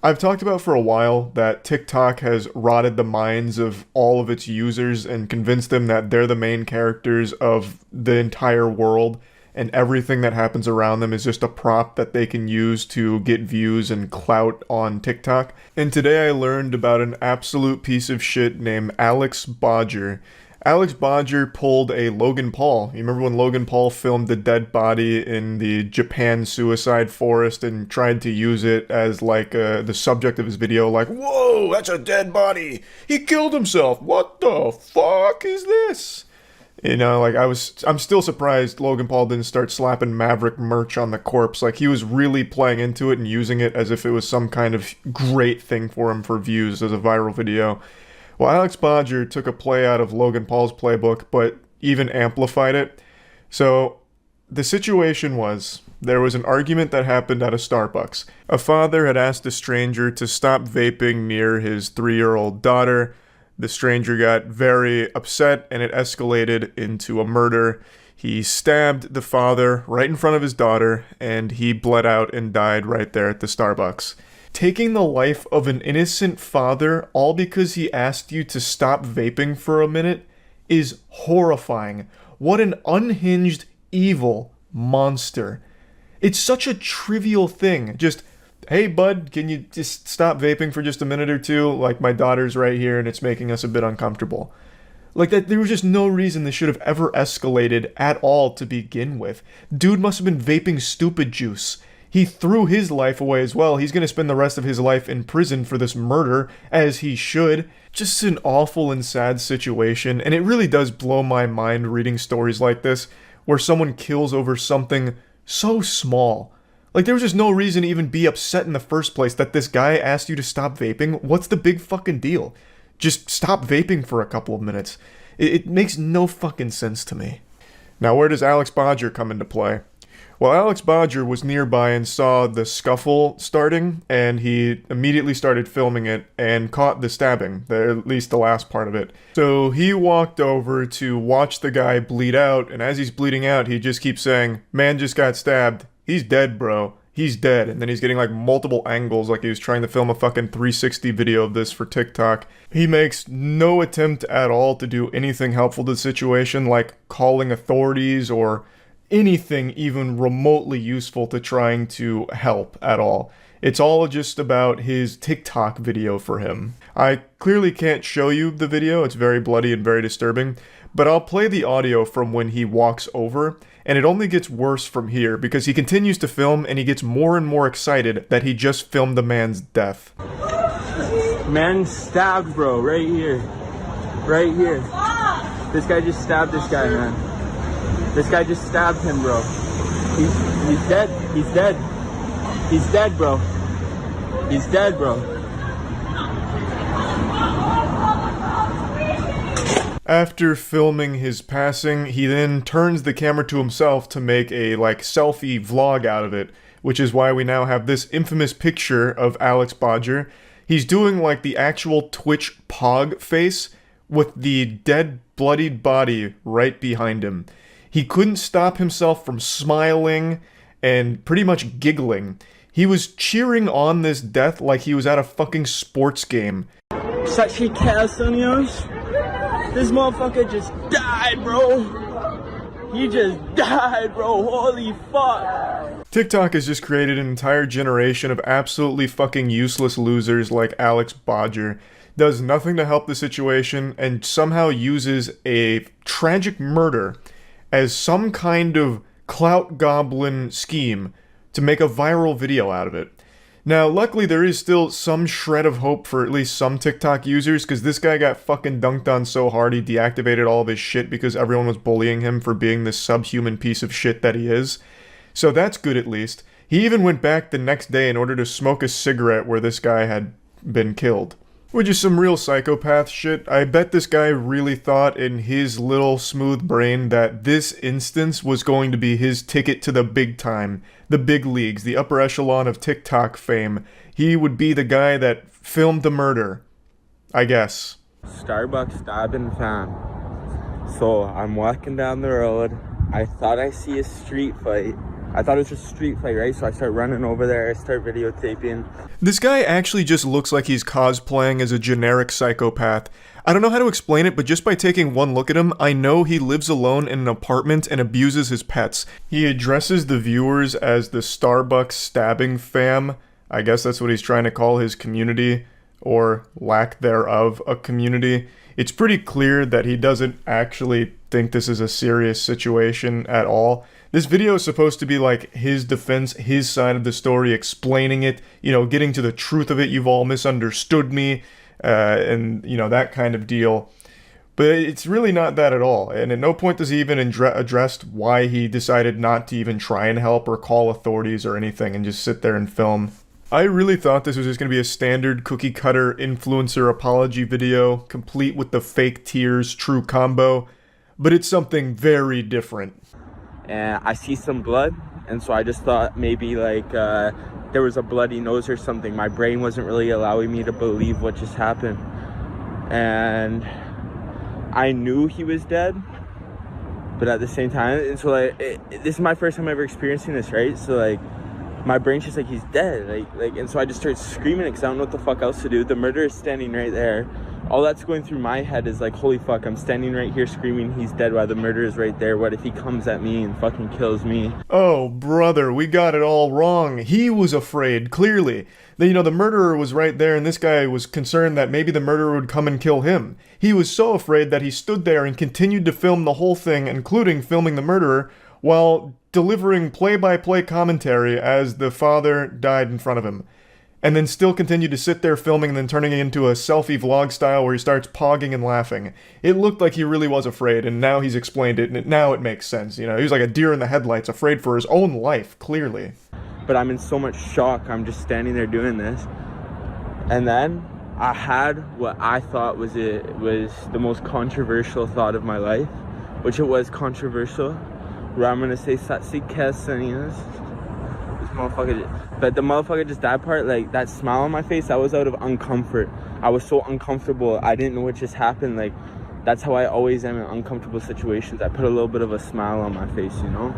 I've talked about for a while that TikTok has rotted the minds of all of its users and convinced them that they're the main characters of the entire world, and everything that happens around them is just a prop that they can use to get views and clout on TikTok. And today I learned about an absolute piece of shit named Alex Bodger. Alex Bodger pulled a Logan Paul. You remember when Logan Paul filmed the dead body in the Japan suicide forest and tried to use it as like the subject of his video, like, whoa, that's a dead body. He killed himself. What the fuck is this? You know, like, I'm still surprised Logan Paul didn't start slapping Maverick merch on the corpse. Like, he was really playing into it and using it as if it was some kind of great thing for him for views as a viral video. Well, Alex Bodger took a play out of Logan Paul's playbook, but even amplified it. So, the situation was, there was an argument that happened at a Starbucks. A father had asked a stranger to stop vaping near his 3-year-old daughter. The stranger got very upset, and it escalated into a murder. He stabbed the father right in front of his daughter, and he bled out and died right there at the Starbucks. Taking the life of an innocent father all because he asked you to stop vaping for a minute is horrifying. What an unhinged, evil monster. It's such a trivial thing. Just, hey bud, can you just stop vaping for just a minute or two? Like, my daughter's right here and it's making us a bit uncomfortable. Like, that, there was just no reason this should have ever escalated at all to begin with. Dude must have been vaping stupid juice. He threw his life away as well. He's going to spend the rest of his life in prison for this murder, as he should. Just an awful and sad situation, and it really does blow my mind reading stories like this, where someone kills over something so small. Like, there was just no reason to even be upset in the first place that this guy asked you to stop vaping. What's the big fucking deal? Just stop vaping for a couple of minutes. It makes no fucking sense to me. Now, where does Alex Bodger come into play? Well, Alex Bodger was nearby and saw the scuffle starting, and he immediately started filming it and caught the stabbing, at least the last part of it. So he walked over to watch the guy bleed out, and as he's bleeding out, he just keeps saying, "Man just got stabbed. He's dead, bro. He's dead." And then he's getting like multiple angles, like he was trying to film a fucking 360 video of this for TikTok. He makes no attempt at all to do anything helpful to the situation, like calling authorities or anything even remotely useful to trying to help at all. It's all just about his TikTok video for him. I clearly can't show you the video, it's very bloody and very disturbing, but I'll play the audio from when he walks over, and it only gets worse from here because he continues to film and he gets more and more excited that he just filmed the man's death.
Man stabbed, bro, right here. Right here. This guy just stabbed this guy, man. This guy just stabbed him, bro. He's dead. He's dead. He's dead, bro. He's dead, bro.
After filming his passing, he then turns the camera to himself to make a, selfie vlog out of it, which is why we now have this infamous picture of Alex Bodger. He's doing, the actual Twitch pog face with the dead, bloodied body right behind him. He couldn't stop himself from smiling and pretty much giggling. He was cheering on this death like he was at a fucking sports game.
Such a chaos on yours. This motherfucker just died, bro. He just died, bro. Holy fuck.
TikTok has just created an entire generation of absolutely fucking useless losers like Alex Bodger. Does nothing to help the situation and somehow uses a tragic murder as some kind of clout goblin scheme to make a viral video out of it. Now, luckily there is still some shred of hope for at least some TikTok users, because this guy got fucking dunked on so hard he deactivated all of his shit because everyone was bullying him for being this subhuman piece of shit that he is. So that's good at least. He even went back the next day in order to smoke a cigarette where this guy had been killed. Which is some real psychopath shit. I bet this guy really thought in his little smooth brain that this instance was going to be his ticket to the big time, the big leagues, the upper echelon of TikTok fame. He would be the guy that filmed the murder, I guess.
Starbucks stabbing fam. So I'm walking down the road. I thought I see a street fight. I thought it was just a street fight, right? So I start running over there, I start videotaping.
This guy actually just looks like he's cosplaying as a generic psychopath. I don't know how to explain it, but just by taking one look at him, I know he lives alone in an apartment and abuses his pets. He addresses the viewers as the Starbucks stabbing fam. I guess that's what he's trying to call his community, or lack thereof a community. It's pretty clear that he doesn't actually think this is a serious situation at all. This video is supposed to be like his defense, his side of the story, explaining it, you know, getting to the truth of it. You've all misunderstood me, and, you know, that kind of deal. But it's really not that at all. And at no point does he even address why he decided not to even try and help or call authorities or anything and just sit there and film. I really thought this was just going to be a standard cookie-cutter influencer apology video, complete with the fake tears true combo, but it's something very different.
And I see some blood, and so I just thought maybe like there was a bloody nose or something. My brain wasn't really allowing me to believe what just happened. And I knew he was dead, but at the same time, and so like this is my first time ever experiencing this, right? So like my brain's just like, he's dead, like and so I just start screaming because I don't know what the fuck else to do. The murderer is standing right there. All that's going through my head is like, holy fuck, I'm standing right here screaming he's dead while the murderer is right there. What if he comes at me and fucking kills me?
Oh, brother, we got it all wrong. He was afraid, clearly. The murderer was right there, and this guy was concerned that maybe the murderer would come and kill him. He was so afraid that he stood there and continued to film the whole thing, including filming the murderer, while delivering play-by-play commentary as the father died in front of him. And then still continued to sit there filming and then turning it into a selfie vlog style where he starts pogging and laughing. It looked like he really was afraid, and now he's explained it, and now it makes sense. You know, he was like a deer in the headlights, afraid for his own life, clearly.
But I'm in so much shock, I'm just standing there doing this. And then I had what I thought was the most controversial thought of my life, which it was controversial, where I'm gonna say Satsi Kesanias. Motherfucker, but the motherfucker just that part, like that smile on my face, that was out of uncomfort. I was so uncomfortable, I didn't know what just happened. Like that's how I always am in uncomfortable situations. I put a little bit of a smile on my face, you know?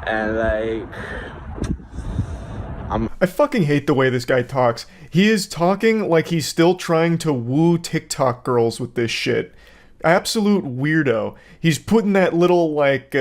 And like
I fucking hate the way this guy talks. He is talking like he's still trying to woo TikTok girls with this shit. Absolute weirdo. He's putting that little like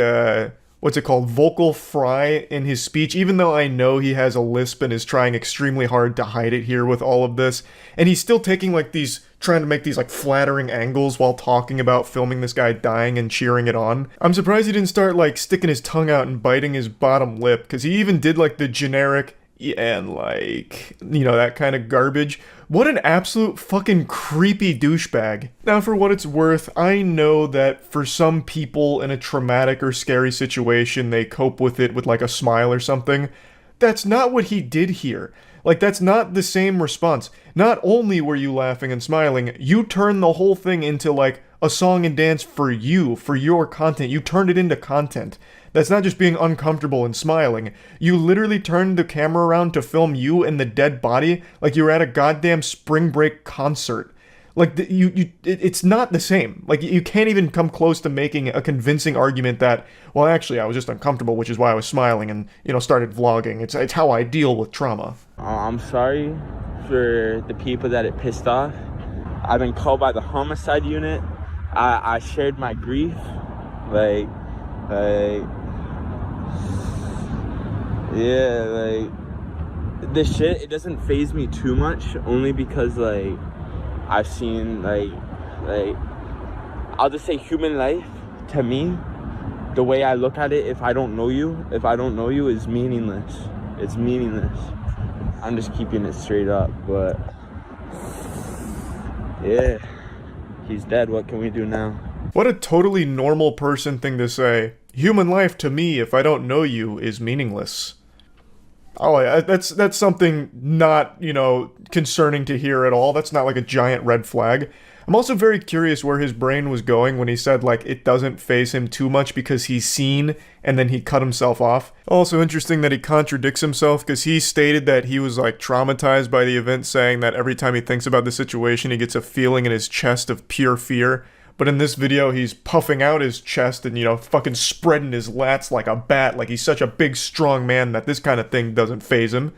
what's it called, vocal fry in his speech, even though I know he has a lisp and is trying extremely hard to hide it here with all of this. And he's still taking like trying to make these like flattering angles while talking about filming this guy dying and cheering it on. I'm surprised he didn't start like sticking his tongue out and biting his bottom lip, because he even did like the generic and like, you know, that kind of garbage. What an absolute fucking creepy douchebag. Now, for what it's worth, I know that for some people in a traumatic or scary situation, they cope with it with like a smile or something. That's not what he did here. Like, that's not the same response. Not only were you laughing and smiling, you turned the whole thing into like a song and dance for you, for your content. You turned it into content. That's not just being uncomfortable and smiling. You literally turned the camera around to film you and the dead body like you were at a goddamn spring break concert. Like, it's not the same. Like, you can't even come close to making a convincing argument that, well, actually, I was just uncomfortable, which is why I was smiling and, you know, started vlogging. It's how I deal with trauma.
I'm sorry for the people that it pissed off. I've been called by the homicide unit. I shared my grief. Yeah, like, this shit, it doesn't faze me too much, only because, like, I've seen, like, I'll just say human life, to me, the way I look at it, if I don't know you, is meaningless. It's meaningless. I'm just keeping it straight up, but, yeah, he's dead. What can we do now?
What a totally normal person thing to say. Human life, to me, if I don't know you, is meaningless. Oh, that's something not, you know, concerning to hear at all. That's not like a giant red flag. I'm also very curious where his brain was going when he said, like, it doesn't faze him too much because he's seen, and then he cut himself off. Also interesting that he contradicts himself, because he stated that he was, like, traumatized by the event, saying that every time he thinks about the situation, he gets a feeling in his chest of pure fear. But in this video, he's puffing out his chest and, you know, fucking spreading his lats like a bat, like he's such a big, strong man that this kind of thing doesn't faze him.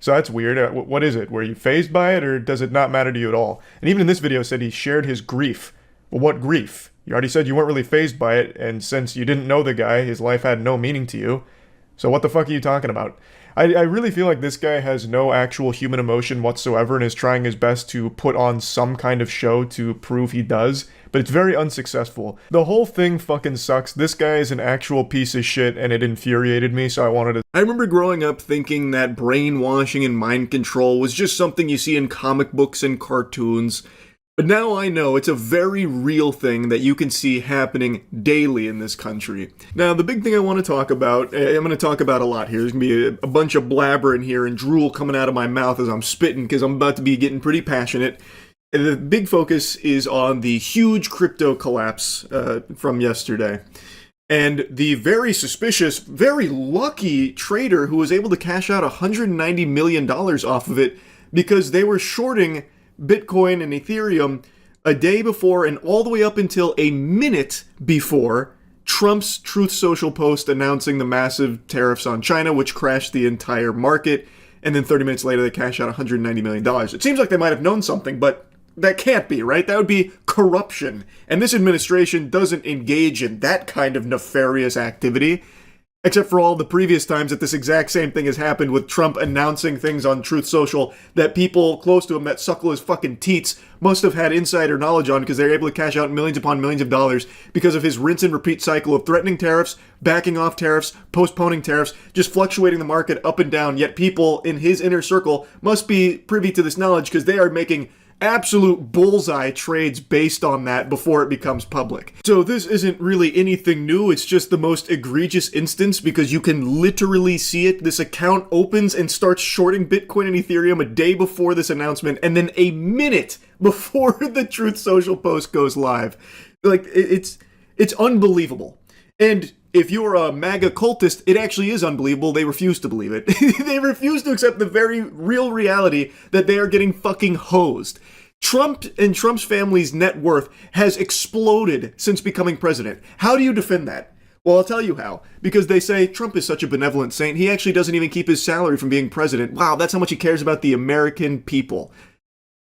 So that's weird. What is it? Were you fazed by it, or does it not matter to you at all? And even in this video, said he shared his grief. Well, what grief? You already said you weren't really fazed by it, and since you didn't know the guy, his life had no meaning to you. So what the fuck are you talking about? I really feel like this guy has no actual human emotion whatsoever and is trying his best to put on some kind of show to prove he does, but it's very unsuccessful. The whole thing fucking sucks. This guy is an actual piece of shit and it infuriated me, so I wanted to... I remember growing up thinking that brainwashing and mind control was just something you see in comic books and cartoons. But now I know it's a very real thing that you can see happening daily in this country. Now, the big thing I want to talk about, I'm going to talk about a lot here. There's going to be a bunch of blabber in here and drool coming out of my mouth as I'm spitting, because I'm about to be getting pretty passionate. The big focus is on the huge crypto collapse from yesterday. And the very suspicious, very lucky trader who was able to cash out $190 million off of it because they were shorting Bitcoin and Ethereum a day before and all the way up until a minute before Trump's Truth Social post announcing the massive tariffs on China, which crashed the entire market. And then 30 minutes later, they cash out $190 million. It seems like they might have known something, but that can't be, right? That would be corruption. And this administration doesn't engage in that kind of nefarious activity. Except for all the previous times that this exact same thing has happened, with Trump announcing things on Truth Social that people close to him that suckle his fucking teats must have had insider knowledge on, because they're able to cash out millions upon millions of dollars because of his rinse and repeat cycle of threatening tariffs, backing off tariffs, postponing tariffs, just fluctuating the market up and down. Yet people in his inner circle must be privy to this knowledge because they are making absolute bullseye trades based on that before it becomes public. So this isn't really anything new, it's just the most egregious instance because you can literally see it. This account opens and starts shorting Bitcoin and Ethereum a day before this announcement, and then a minute before the Truth Social post goes live. Like, it's unbelievable. And if you're a MAGA cultist, it actually is unbelievable. They refuse to believe it. They refuse to accept the very real reality that they are getting fucking hosed. Trump and Trump's family's net worth has exploded since becoming president. How do you defend that? Well, I'll tell you how. Because they say Trump is such a benevolent saint, he actually doesn't even keep his salary from being president. Wow, that's how much he cares about the American people.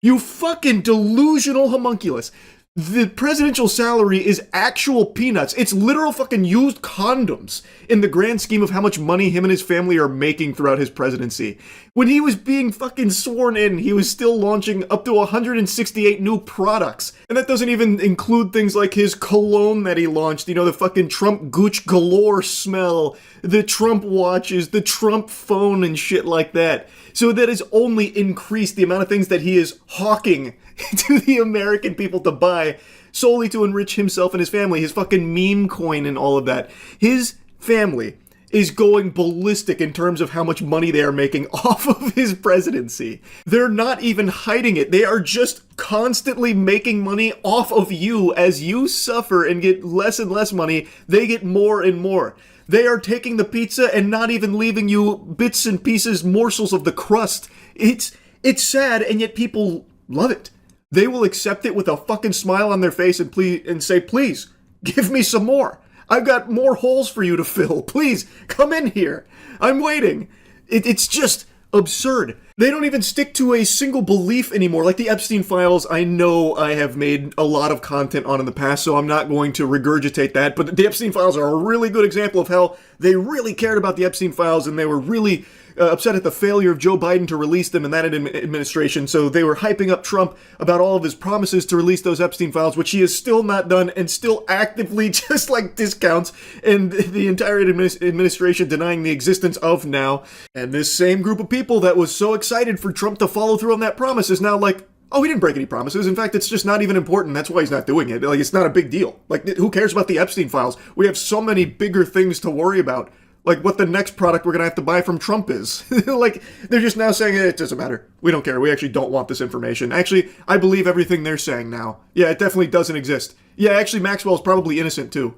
You fucking delusional homunculus. The presidential salary is actual peanuts. It's literal fucking used condoms in the grand scheme of how much money him and his family are making throughout his presidency. When he was being fucking sworn in, he was still launching up to 168 new products. And that doesn't even include things like his cologne that he launched, you know, the fucking Trump Gooch galore smell, the Trump watches, the Trump phone and shit like that. So that has only increased the amount of things that he is hawking to the American people to buy solely to enrich himself and his family, his fucking meme coin and all of that. His family is going ballistic in terms of how much money they are making off of his presidency. They're not even hiding it. They are just constantly making money off of you. As you suffer and get less and less money, they get more and more. They are taking the pizza and not even leaving you bits and pieces, morsels of the crust. It's sad, and yet people love it. they will accept it with a fucking smile on their face and say, please, give me some more. I've got more holes for you to fill. Please, come in here. I'm waiting. It's just absurd. They don't even stick to a single belief anymore. Like the Epstein files, I know I have made a lot of content on in the past, so I'm not going to regurgitate that, but the Epstein files are a really good example of how they really cared about the Epstein files, and they were really upset at the failure of Joe Biden to release them in that administration, so they were hyping up Trump about all of his promises to release those Epstein files, which he has still not done and still actively just like discounts, and the entire administration denying the existence of now. And this same group of people that was so excited for Trump to follow through on that promise is now like, oh, he didn't break any promises. In fact, it's just not even important. That's why he's not doing it. Like, it's not a big deal. Like, who cares about the Epstein files? We have so many bigger things to worry about. Like what the next product we're going to have to buy from Trump is. Like, they're just now saying, it doesn't matter. We don't care. We actually don't want this information. Actually, I believe everything they're saying now. Yeah, it definitely doesn't exist. Yeah, actually, Maxwell's probably innocent too.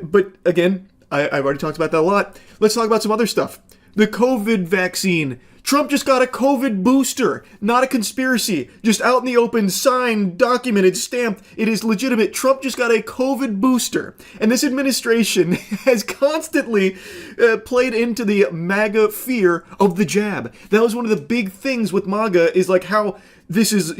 But again, I've already talked about that a lot. Let's talk about some other stuff. The COVID vaccine. Trump just got a COVID booster. Not a conspiracy. Just out in the open, signed, documented, stamped. It is legitimate. Trump just got a COVID booster. And this administration has constantly played into the MAGA fear of the jab. That was one of the big things with MAGA, is like how this is,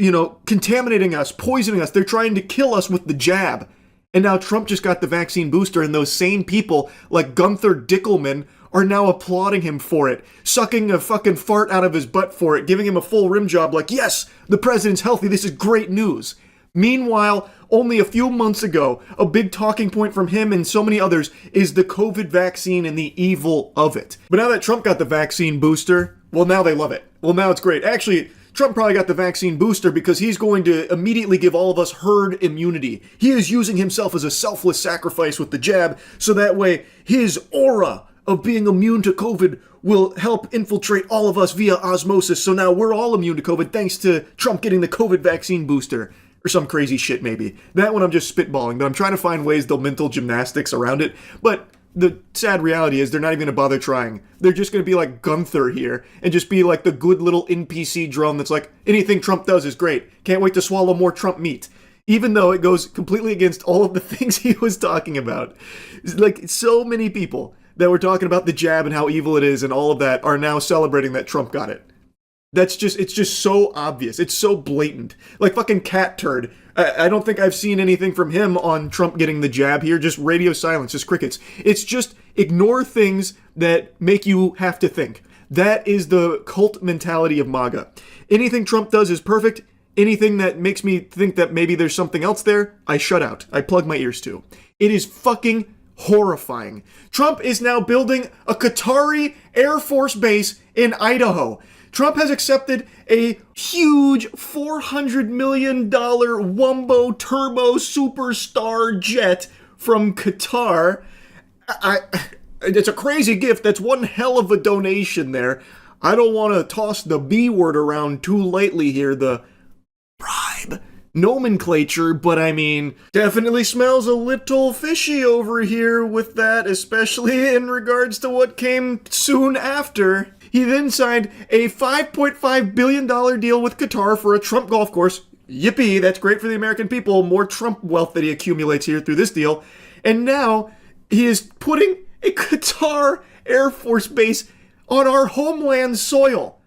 contaminating us, poisoning us. They're trying to kill us with the jab. And now Trump just got the vaccine booster, and those same people like Gunther Dickelman are now applauding him for it, sucking a fucking fart out of his butt for it, giving him a full rim job like, yes, the president's healthy, this is great news. Meanwhile, only a few months ago, a big talking point from him and so many others is the COVID vaccine and the evil of it. But now that Trump got the vaccine booster, well, now they love it. Well, now it's great. Actually, Trump probably got the vaccine booster because he's going to immediately give all of us herd immunity. He is using himself as a selfless sacrifice with the jab, so that way his aura of being immune to COVID will help infiltrate all of us via osmosis. So now we're all immune to COVID thanks to Trump getting the COVID vaccine booster. Or some crazy shit maybe. That one I'm just spitballing, but I'm trying to find ways they'll mental gymnastics around it. But the sad reality is they're not even going to bother trying. They're just going to be like Gunther here and just be like the good little NPC drone that's like, anything Trump does is great. Can't wait to swallow more Trump meat. Even though it goes completely against all of the things he was talking about. Like, so many people that were talking about the jab and how evil it is and all of that are now celebrating that Trump got it. It's just so obvious. It's so blatant. Like fucking cat turd. I don't think I've seen anything from him on Trump getting the jab here. Just radio silence, just crickets. It's just ignore things that make you have to think. That is the cult mentality of MAGA. Anything Trump does is perfect. Anything that makes me think that maybe there's something else there, I shut out. I plug my ears to. It is fucking horrifying. Trump is now building a Qatari Air Force base in Idaho. Trump has accepted a huge $400 million Wumbo Turbo Superstar jet from Qatar. It's a crazy gift. That's one hell of a donation there. I don't want to toss the B word around too lightly here, the bribe nomenclature, but I mean, definitely smells a little fishy over here with that, especially in regards to what came soon after. He then signed a $5.5 billion deal with Qatar for a Trump golf course. Yippee, that's great for the American people. More Trump wealth that he accumulates here through this deal. And now he is putting a Qatar Air Force base on our homeland soil.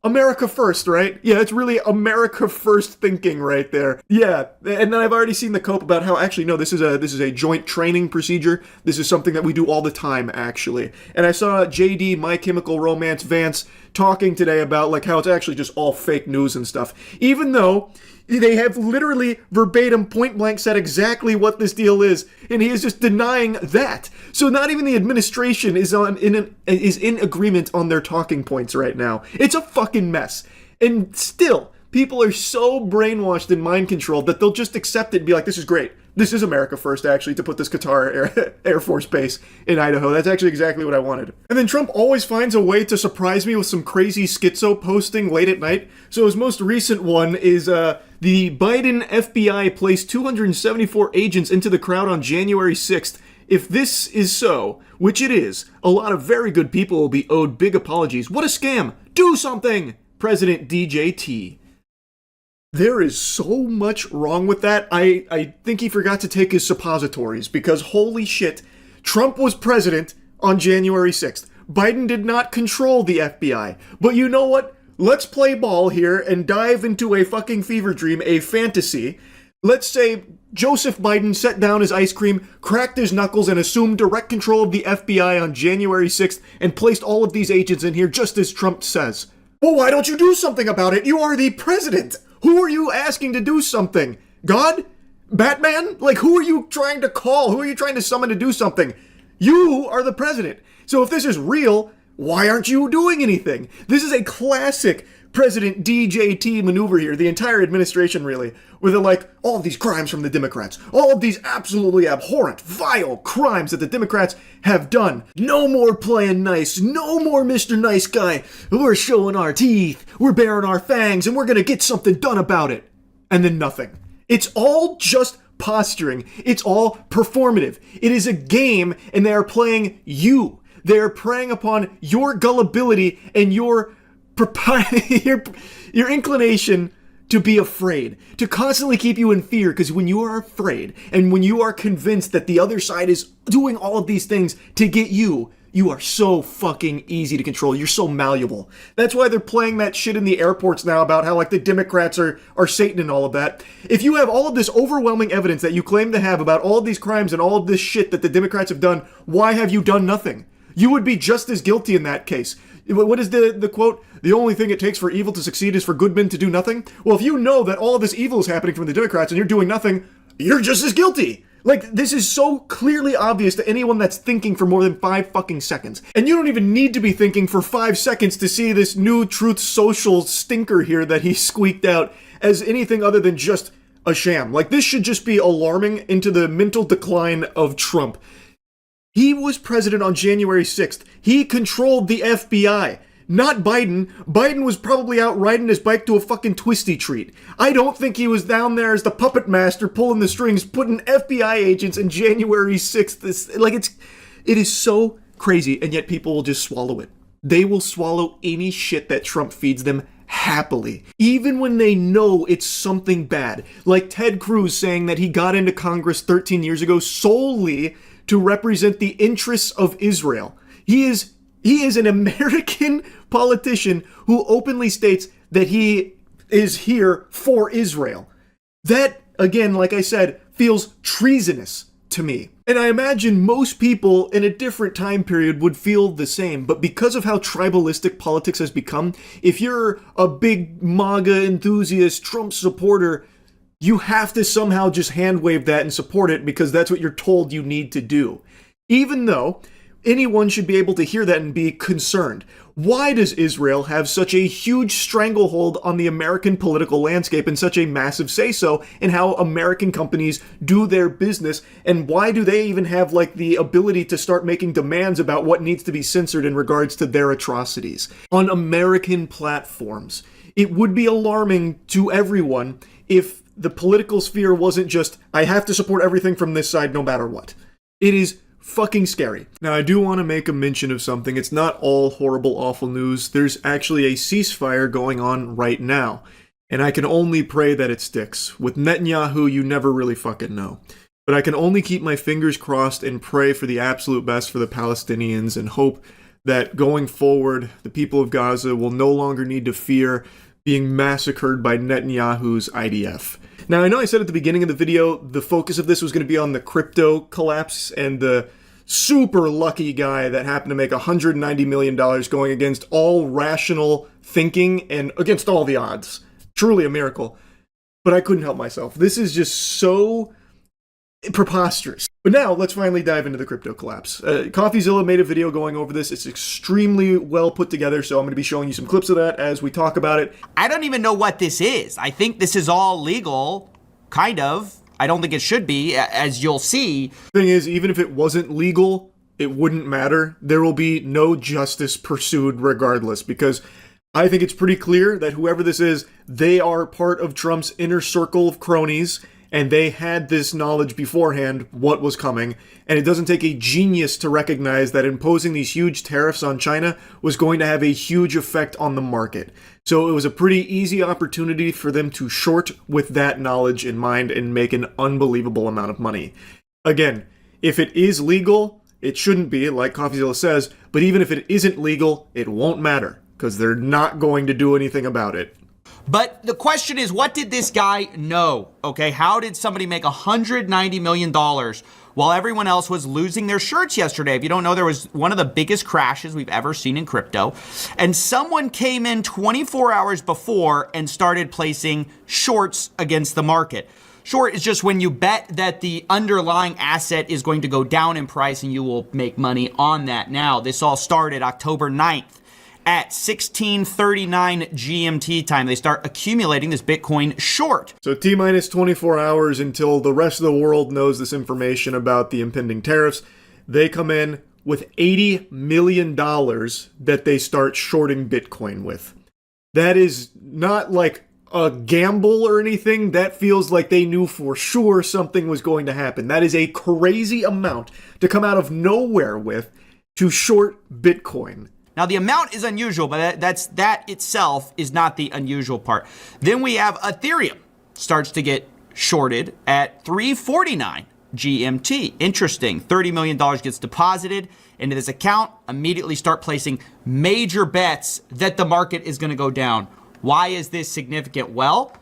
America first, right? Yeah, it's really America first thinking right there. Yeah, and then I've already seen the cope about how actually no, this is a joint training procedure. This is something that we do all the time, actually. And I saw JD, My Chemical Romance Vance, talking today about like how it's actually just all fake news and stuff. Even though they have literally verbatim point blank said exactly what this deal is, and he is just denying that. So not even the administration is in agreement on their talking points right now. It's a fucking mess. And still, people are so brainwashed and mind controlled that they'll just accept it and be like, this is great. This is America first, actually, to put this Qatar Air Force base in Idaho. That's actually exactly what I wanted. And then Trump always finds a way to surprise me with some crazy schizo posting late at night. So his most recent one is the Biden FBI placed 274 agents into the crowd on January 6th. If this is so, which it is, a lot of very good people will be owed big apologies. What a scam! Do something! President DJT. There is so much wrong with that. I think he forgot to take his suppositories, because holy shit, Trump was president on January 6th. Biden did not control the FBI. But you know what? Let's play ball here and dive into a fucking fever dream, a fantasy. Let's say Joseph Biden set down his ice cream, cracked his knuckles, and assumed direct control of the FBI on January 6th and placed all of these agents in here just as Trump says. Well, why don't you do something about it? You are the president. Who are you asking to do something? God? Batman? Like, who are you trying to call? Who are you trying to summon to do something? You are the president. So if this is real, why aren't you doing anything? This is a classic President DJT maneuver here, the entire administration really, where they're like, all of these crimes from the Democrats, all of these absolutely abhorrent, vile crimes that the Democrats have done. No more playing nice, no more Mr. Nice Guy. We're showing our teeth, we're baring our fangs, and we're gonna get something done about it. And then nothing. It's all just posturing. It's all performative. It is a game, and they are playing you. They are preying upon your gullibility and your inclination to be afraid, to constantly keep you in fear, because when you are afraid and when you are convinced that the other side is doing all of these things to get you, you are so fucking easy to control. You're so malleable. That's why they're playing that shit in the airports now about how like the Democrats are Satan and all of that. If you have all of this overwhelming evidence that you claim to have about all of these crimes and all of this shit that the Democrats have done, why have you done nothing? You would be just as guilty in that case. What is the quote? The only thing it takes for evil to succeed is for good men to do nothing? Well, if you know that all of this evil is happening from the Democrats and you're doing nothing, you're just as guilty. Like, this is so clearly obvious to anyone that's thinking for more than 5 fucking seconds. And you don't even need to be thinking for 5 seconds to see this new Truth Social stinker here that he squeaked out as anything other than just a sham. Like, this should just be alarming into the mental decline of Trump. He was president on January 6th. He controlled the FBI. Not Biden. Biden was probably out riding his bike to a fucking twisty treat. I don't think he was down there as the puppet master pulling the strings, putting FBI agents in January 6th. It is so crazy, and yet people will just swallow it. They will swallow any shit that Trump feeds them happily, even when they know it's something bad. Like Ted Cruz saying that he got into Congress 13 years ago solely to represent the interests of Israel. He is an American politician who openly states that he is here for Israel. That, again, like I said, feels treasonous to me. And I imagine most people in a different time period would feel the same, but because of how tribalistic politics has become, if you're a big MAGA enthusiast, Trump supporter, you have to somehow just hand wave that and support it because that's what you're told you need to do. Even though anyone should be able to hear that and be concerned. Why does Israel have such a huge stranglehold on the American political landscape and such a massive say-so in how American companies do their business? And why do they even have like the ability to start making demands about what needs to be censored in regards to their atrocities on American platforms? It would be alarming to everyone if the political sphere wasn't just, I have to support everything from this side no matter what. It is fucking scary. Now, I do want to make a mention of something. It's not all horrible, awful news. There's actually a ceasefire going on right now. And I can only pray that it sticks. With Netanyahu, you never really fucking know. But I can only keep my fingers crossed and pray for the absolute best for the Palestinians and hope that going forward, the people of Gaza will no longer need to fear being massacred by Netanyahu's IDF. Now, I know I said at the beginning of the video, the focus of this was going to be on the crypto collapse and the super lucky guy that happened to make $190 million going against all rational thinking and against all the odds. Truly a miracle. But I couldn't help myself. This is just so preposterous. But now, let's finally dive into the crypto collapse. CoffeeZilla made a video going over this. It's extremely well put together, so I'm going to be showing you some clips of that as we talk about it.
I don't even know what this is. I think this is all legal, kind of. I don't think it should be, as you'll see.
Thing is, even if it wasn't legal, it wouldn't matter. There will be no justice pursued regardless, because I think it's pretty clear that whoever this is, they are part of Trump's inner circle of cronies, and they had this knowledge beforehand what was coming, and it doesn't take a genius to recognize that imposing these huge tariffs on China was going to have a huge effect on the market. So it was a pretty easy opportunity for them to short with that knowledge in mind and make an unbelievable amount of money. Again, if it is legal, it shouldn't be, like CoffeeZilla says, but even if it isn't legal, it won't matter, because they're not going to do anything about it.
But the question is, what did this guy know? Okay, how did somebody make $190 million while everyone else was losing their shirts yesterday? If you don't know, there was one of the biggest crashes we've ever seen in crypto. And someone came in 24 hours before and started placing shorts against the market. Short is just when you bet that the underlying asset is going to go down in price and you will make money on that. Now, this all started October 9th. At 16:39 GMT time, they start accumulating this Bitcoin short.
So T-minus 24 hours until the rest of the world knows this information about the impending tariffs. They come in with $80 million that they start shorting Bitcoin with. That is not like a gamble or anything. That feels like they knew for sure something was going to happen. That is a crazy amount to come out of nowhere with to short Bitcoin.
Now, the amount is unusual, but that itself is not the unusual part. Then we have Ethereum starts to get shorted at 3:49 GMT. Interesting. $30 million gets deposited into this account. Immediately start placing major bets that the market is going to go down. Why is this significant? Well,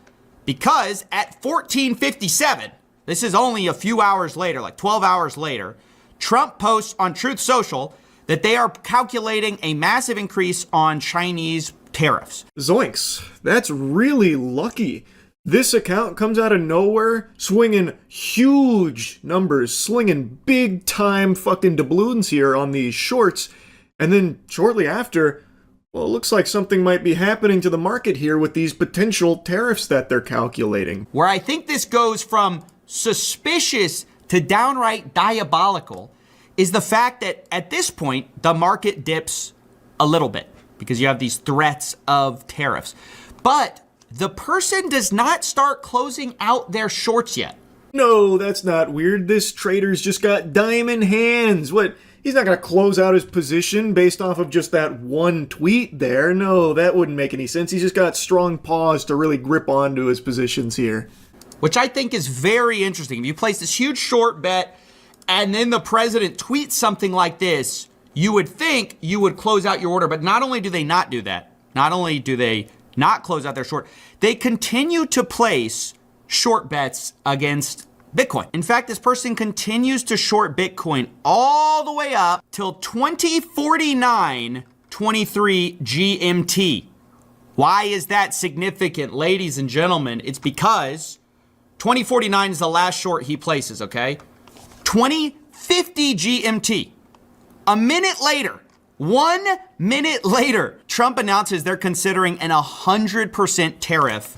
because at 14:57, this is only a few hours later, like 12 hours later, Trump posts on Truth Social that they are calculating a massive increase on Chinese tariffs.
Zoinks. That's really lucky. This account comes out of nowhere, swinging huge numbers, slinging big time fucking doubloons here on these shorts. And then shortly after, well, it looks like something might be happening to the market here with these potential tariffs that they're calculating.
Where I think this goes from suspicious to downright diabolical is the fact that at this point, the market dips a little bit because you have these threats of tariffs. But the person does not start closing out their shorts yet.
No, that's not weird. This trader's just got diamond hands. What? He's not going to close out his position based off of just that one tweet there. No, that wouldn't make any sense. He's just got strong paws to really grip onto his positions here.
Which I think is very interesting. If you place this huge short bet, and then the president tweets something like this, you would think you would close out your order. But not only do they not do that, not only do they not close out their short, they continue to place short bets against Bitcoin. In fact, this person continues to short Bitcoin all the way up till 2049 23 GMT. Why is that significant, ladies and gentlemen? It's because 2049 is the last short he places, okay? 2050 GMT. A minute later, 1 minute later, Trump announces they're considering an 100% tariff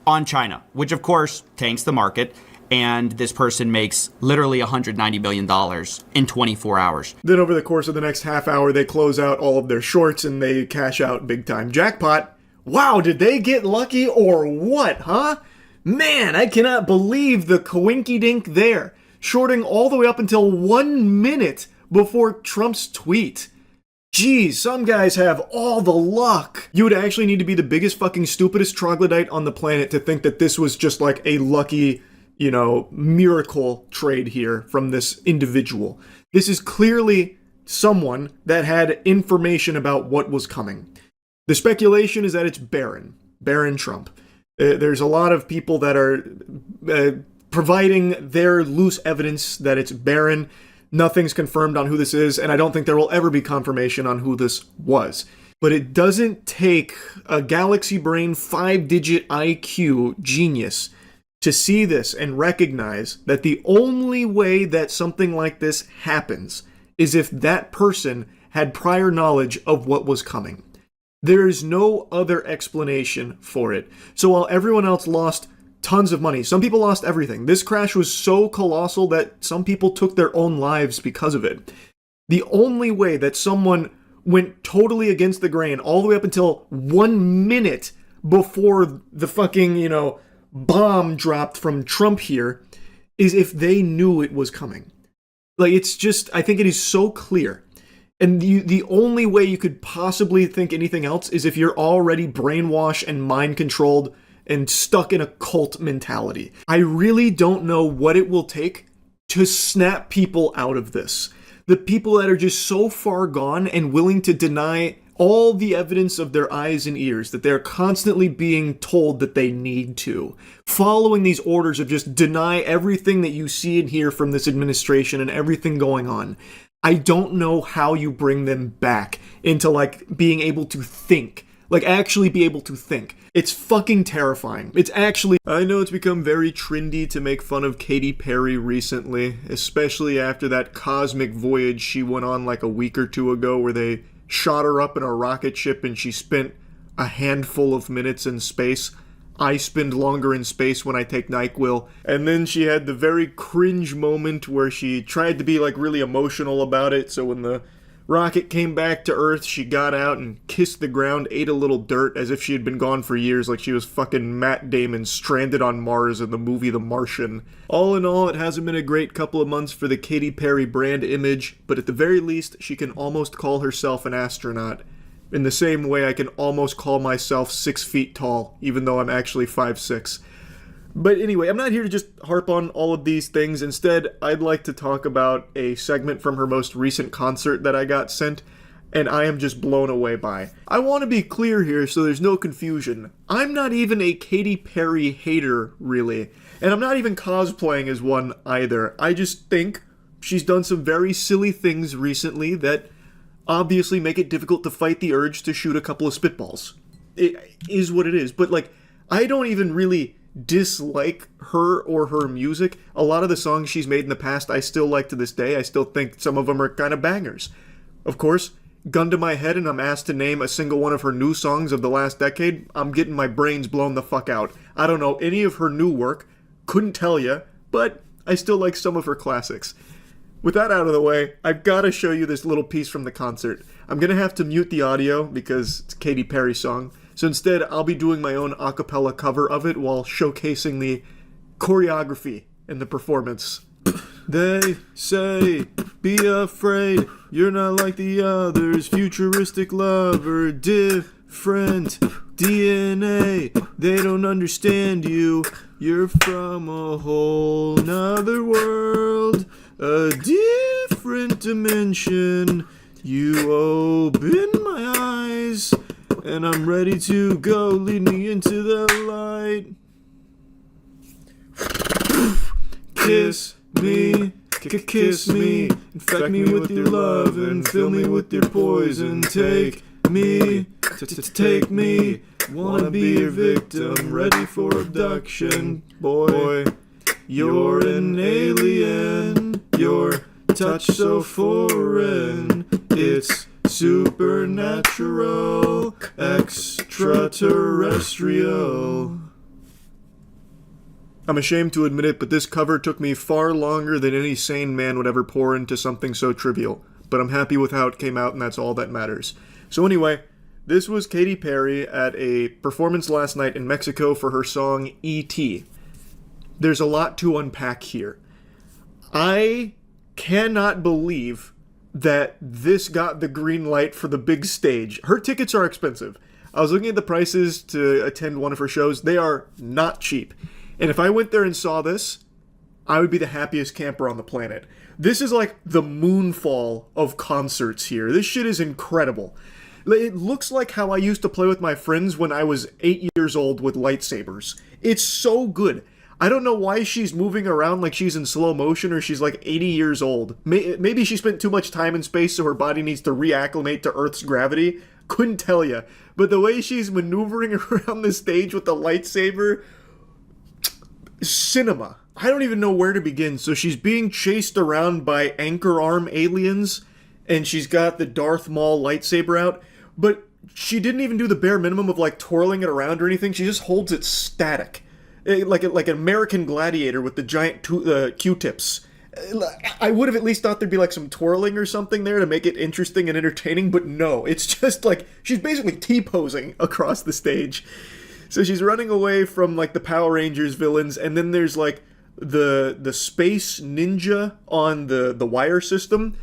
on China, which of course tanks the market. And this person makes literally $190 million in 24 hours.
Then over the course of the next half hour, they close out all of their shorts and they cash out big time. Jackpot. Wow, did they get lucky or what, huh? Man, I cannot believe the coinky-dink there. Shorting all the way up until 1 minute before Trump's tweet. Geez, some guys have all the luck. You would actually need to be the biggest fucking stupidest troglodyte on the planet to think that this was just like a lucky, miracle trade here from this individual. This is clearly someone that had information about what was coming. The speculation is that it's Barron Trump. There's a lot of people that are providing their loose evidence that it's Barron. Nothing's confirmed on who this is, and I don't think there will ever be confirmation on who this was. But it doesn't take a galaxy brain 5-digit IQ genius to see this and recognize that the only way that something like this happens is if that person had prior knowledge of what was coming. There is no other explanation for it. So while everyone else lost tons of money, some people lost everything. This crash was so colossal that some people took their own lives because of it. The only way that someone went totally against the grain all the way up until 1 minute before the fucking, bomb dropped from Trump here is if they knew it was coming. Like, it's just, I think it is so clear. And the only way you could possibly think anything else is if you're already brainwashed and mind-controlled and stuck in a cult mentality. I really don't know what it will take to snap people out of this. The people that are just so far gone and willing to deny all the evidence of their eyes and ears, that they're constantly being told that they need to. Following these orders of just deny everything that you see and hear from this administration and everything going on. I don't know how you bring them back into, like, being able to think. Like, actually be able to think. It's fucking terrifying. It's actually... I know it's become very trendy to make fun of Katy Perry recently, especially after that cosmic voyage she went on like a week or two ago where they shot her up in a rocket ship and she spent a handful of minutes in space. I spend longer in space when I take NyQuil. And then she had the very cringe moment where she tried to be, like, really emotional about it, so when the rocket came back to Earth, she got out and kissed the ground, ate a little dirt as if she had been gone for years, like she was fucking Matt Damon stranded on Mars in the movie The Martian. All in all, it hasn't been a great couple of months for the Katy Perry brand image, but at the very least, she can almost call herself an astronaut. In the same way I can almost call myself 6 feet tall, even though I'm actually 5'6". But anyway, I'm not here to just harp on all of these things. Instead, I'd like to talk about a segment from her most recent concert that I got sent, and I am just blown away by. I want to be clear here so there's no confusion. I'm not even a Katy Perry hater, really. And I'm not even cosplaying as one either. I just think she's done some very silly things recently that obviously make it difficult to fight the urge to shoot a couple of spitballs. It is what it is. But, like, I don't even really dislike her or her music. A lot of the songs she's made in the past I still like to this day. I still think some of them are kind of bangers. Of course, gun to my head and I'm asked to name a single one of her new songs of the last decade, I'm getting my brains blown the fuck out. I don't know any of her new work, couldn't tell you, but I still like some of her classics. With that out of the way, I've got to show you this little piece from the concert. I'm going to have to mute the audio because it's a Katy Perry song. So instead, I'll be doing my own a cappella cover of it while showcasing the choreography and the performance. They say, be afraid, you're not like the others, futuristic lover, different DNA, they don't understand you, you're from a whole nother world, a different dimension, you open my eyes, and I'm ready to go, lead me into the light. Kiss me, kiss me, infect me with your love and fill me with your poison. Take me, take me, wanna be your victim, ready for abduction. Boy, you're an alien, your touch so foreign, it's supernatural, extraterrestrial. I'm ashamed to admit it, but this cover took me far longer than any sane man would ever pour into something so trivial. But I'm happy with how it came out, and that's all that matters. So anyway, this was Katy Perry at a performance last night in Mexico for her song E.T. There's a lot to unpack here. I cannot believe that this got the green light for the big stage. Her tickets are expensive. I was looking at the prices to attend one of her shows. They are not cheap. And if I went there and saw this, I would be the happiest camper on the planet. This is like the moonfall of concerts here. This shit is incredible. It looks like how I used to play with my friends when I was 8 years old with lightsabers. It's so good. I don't know why she's moving around like she's in slow motion or she's like 80 years old. Maybe she spent too much time in space so her body needs to reacclimate to Earth's gravity. Couldn't tell you. But the way she's maneuvering around the stage with the lightsaber... cinema. I don't even know where to begin. So she's being chased around by anchor arm aliens, and she's got the Darth Maul lightsaber out, but she didn't even do the bare minimum of like twirling it around or anything. She just holds it static, like an American Gladiator with the giant Q-tips. I would have at least thought there'd be like some twirling or something there to make it interesting and entertaining, but no, it's just like she's basically T-posing across the stage. So she's running away from like the Power Rangers villains, and then there's like the space ninja on the wire system.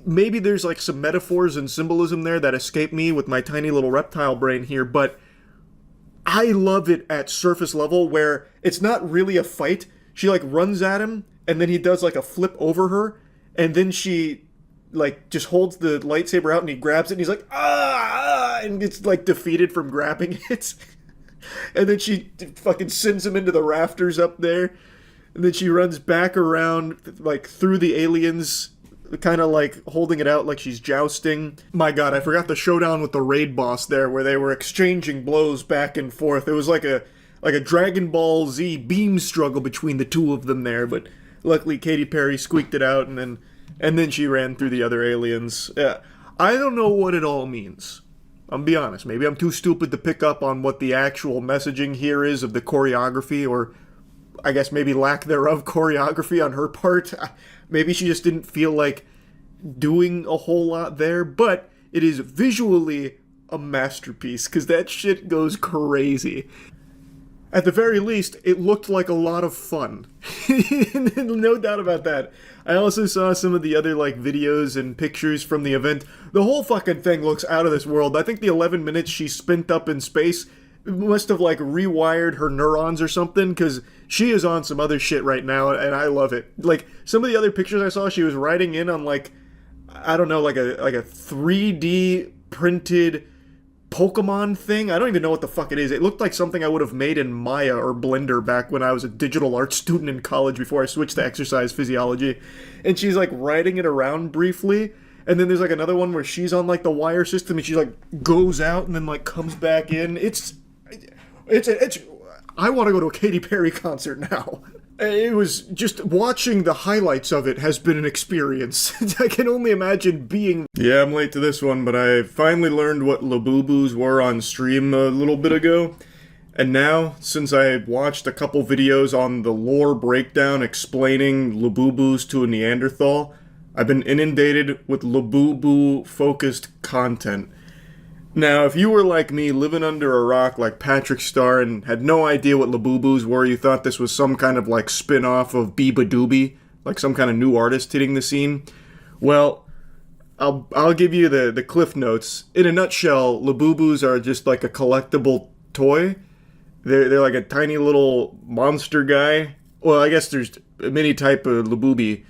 Maybe there's like some metaphors and symbolism there that escape me with my tiny little reptile brain here, but I love it at surface level where it's not really a fight. She like runs at him, and then he does like a flip over her, and then she like just holds the lightsaber out and he grabs it and he's like, ah, and gets like defeated from grabbing it. And then she fucking sends him into the rafters up there. And then she runs back around, like, through the aliens, kind of, like, holding it out like she's jousting. My god, I forgot the showdown with the raid boss there, where they were exchanging blows back and forth. It was like a Dragon Ball Z beam struggle between the two of them there, but luckily Katy Perry squeaked it out, and then she ran through the other aliens. I don't know what it all means. I'm gonna be honest, maybe I'm too stupid to pick up on what the actual messaging here is of the choreography, or I guess maybe lack thereof choreography on her part. Maybe she just didn't feel like doing a whole lot there, but it is visually a masterpiece, because that shit goes crazy. At the very least, it looked like a lot of fun. No doubt about that. I also saw some of the other, like, videos and pictures from the event. The whole fucking thing looks out of this world. I think the 11 minutes she spent up in space must have, like, rewired her neurons or something, because she is on some other shit right now, and I love it. Like, some of the other pictures I saw, she was riding in on, like, I don't know, like a 3D printed Pokimane thing. I don't even know what the fuck it is. It looked like something I would have made in Maya or Blender back when I was a digital art student in college before I switched to exercise physiology. And she's like riding it around briefly, and then there's like another one where she's on like the wire system and she like goes out and then like comes back in. It's I want to go to a Katy Perry concert now. It was just watching the highlights of it has been an experience. I can only imagine being... Yeah, I'm late to this one, but I finally learned what Labubus were on stream a little bit ago. And now, since I watched a couple videos on the lore breakdown explaining Labubus to a Neanderthal, I've been inundated with Labubu-focused content. Now, if you were like me, living under a rock like Patrick Star and had no idea what Labubus were, you thought this was some kind of like spin-off of Biba Doobie, like some kind of new artist hitting the scene, well, I'll give you the cliff notes. In a nutshell, Labubus are just like a collectible toy. They're like a tiny little monster guy. Well, I guess there's a mini type of Labubu,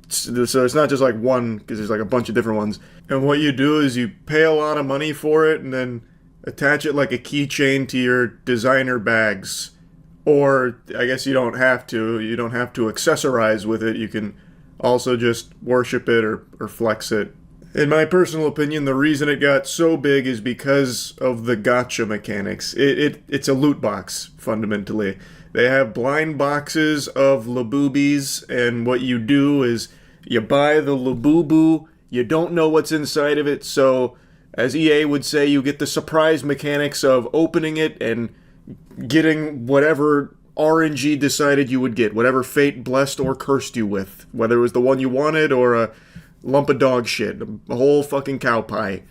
so it's not just like one, because there's like a bunch of different ones. And what you do is you pay a lot of money for it and then attach it like a keychain to your designer bags. Or, I guess you don't have to. You don't have to accessorize with it. You can also just worship it or flex it. In my personal opinion, the reason it got so big is because of the gacha mechanics. It's a loot box, fundamentally. They have blind boxes of Labubis, and what you do is you buy the Labubu, you don't know what's inside of it, so as EA would say, you get the surprise mechanics of opening it and getting whatever RNG decided you would get, whatever fate blessed or cursed you with, whether it was the one you wanted or a lump of dog shit, a whole fucking cow pie.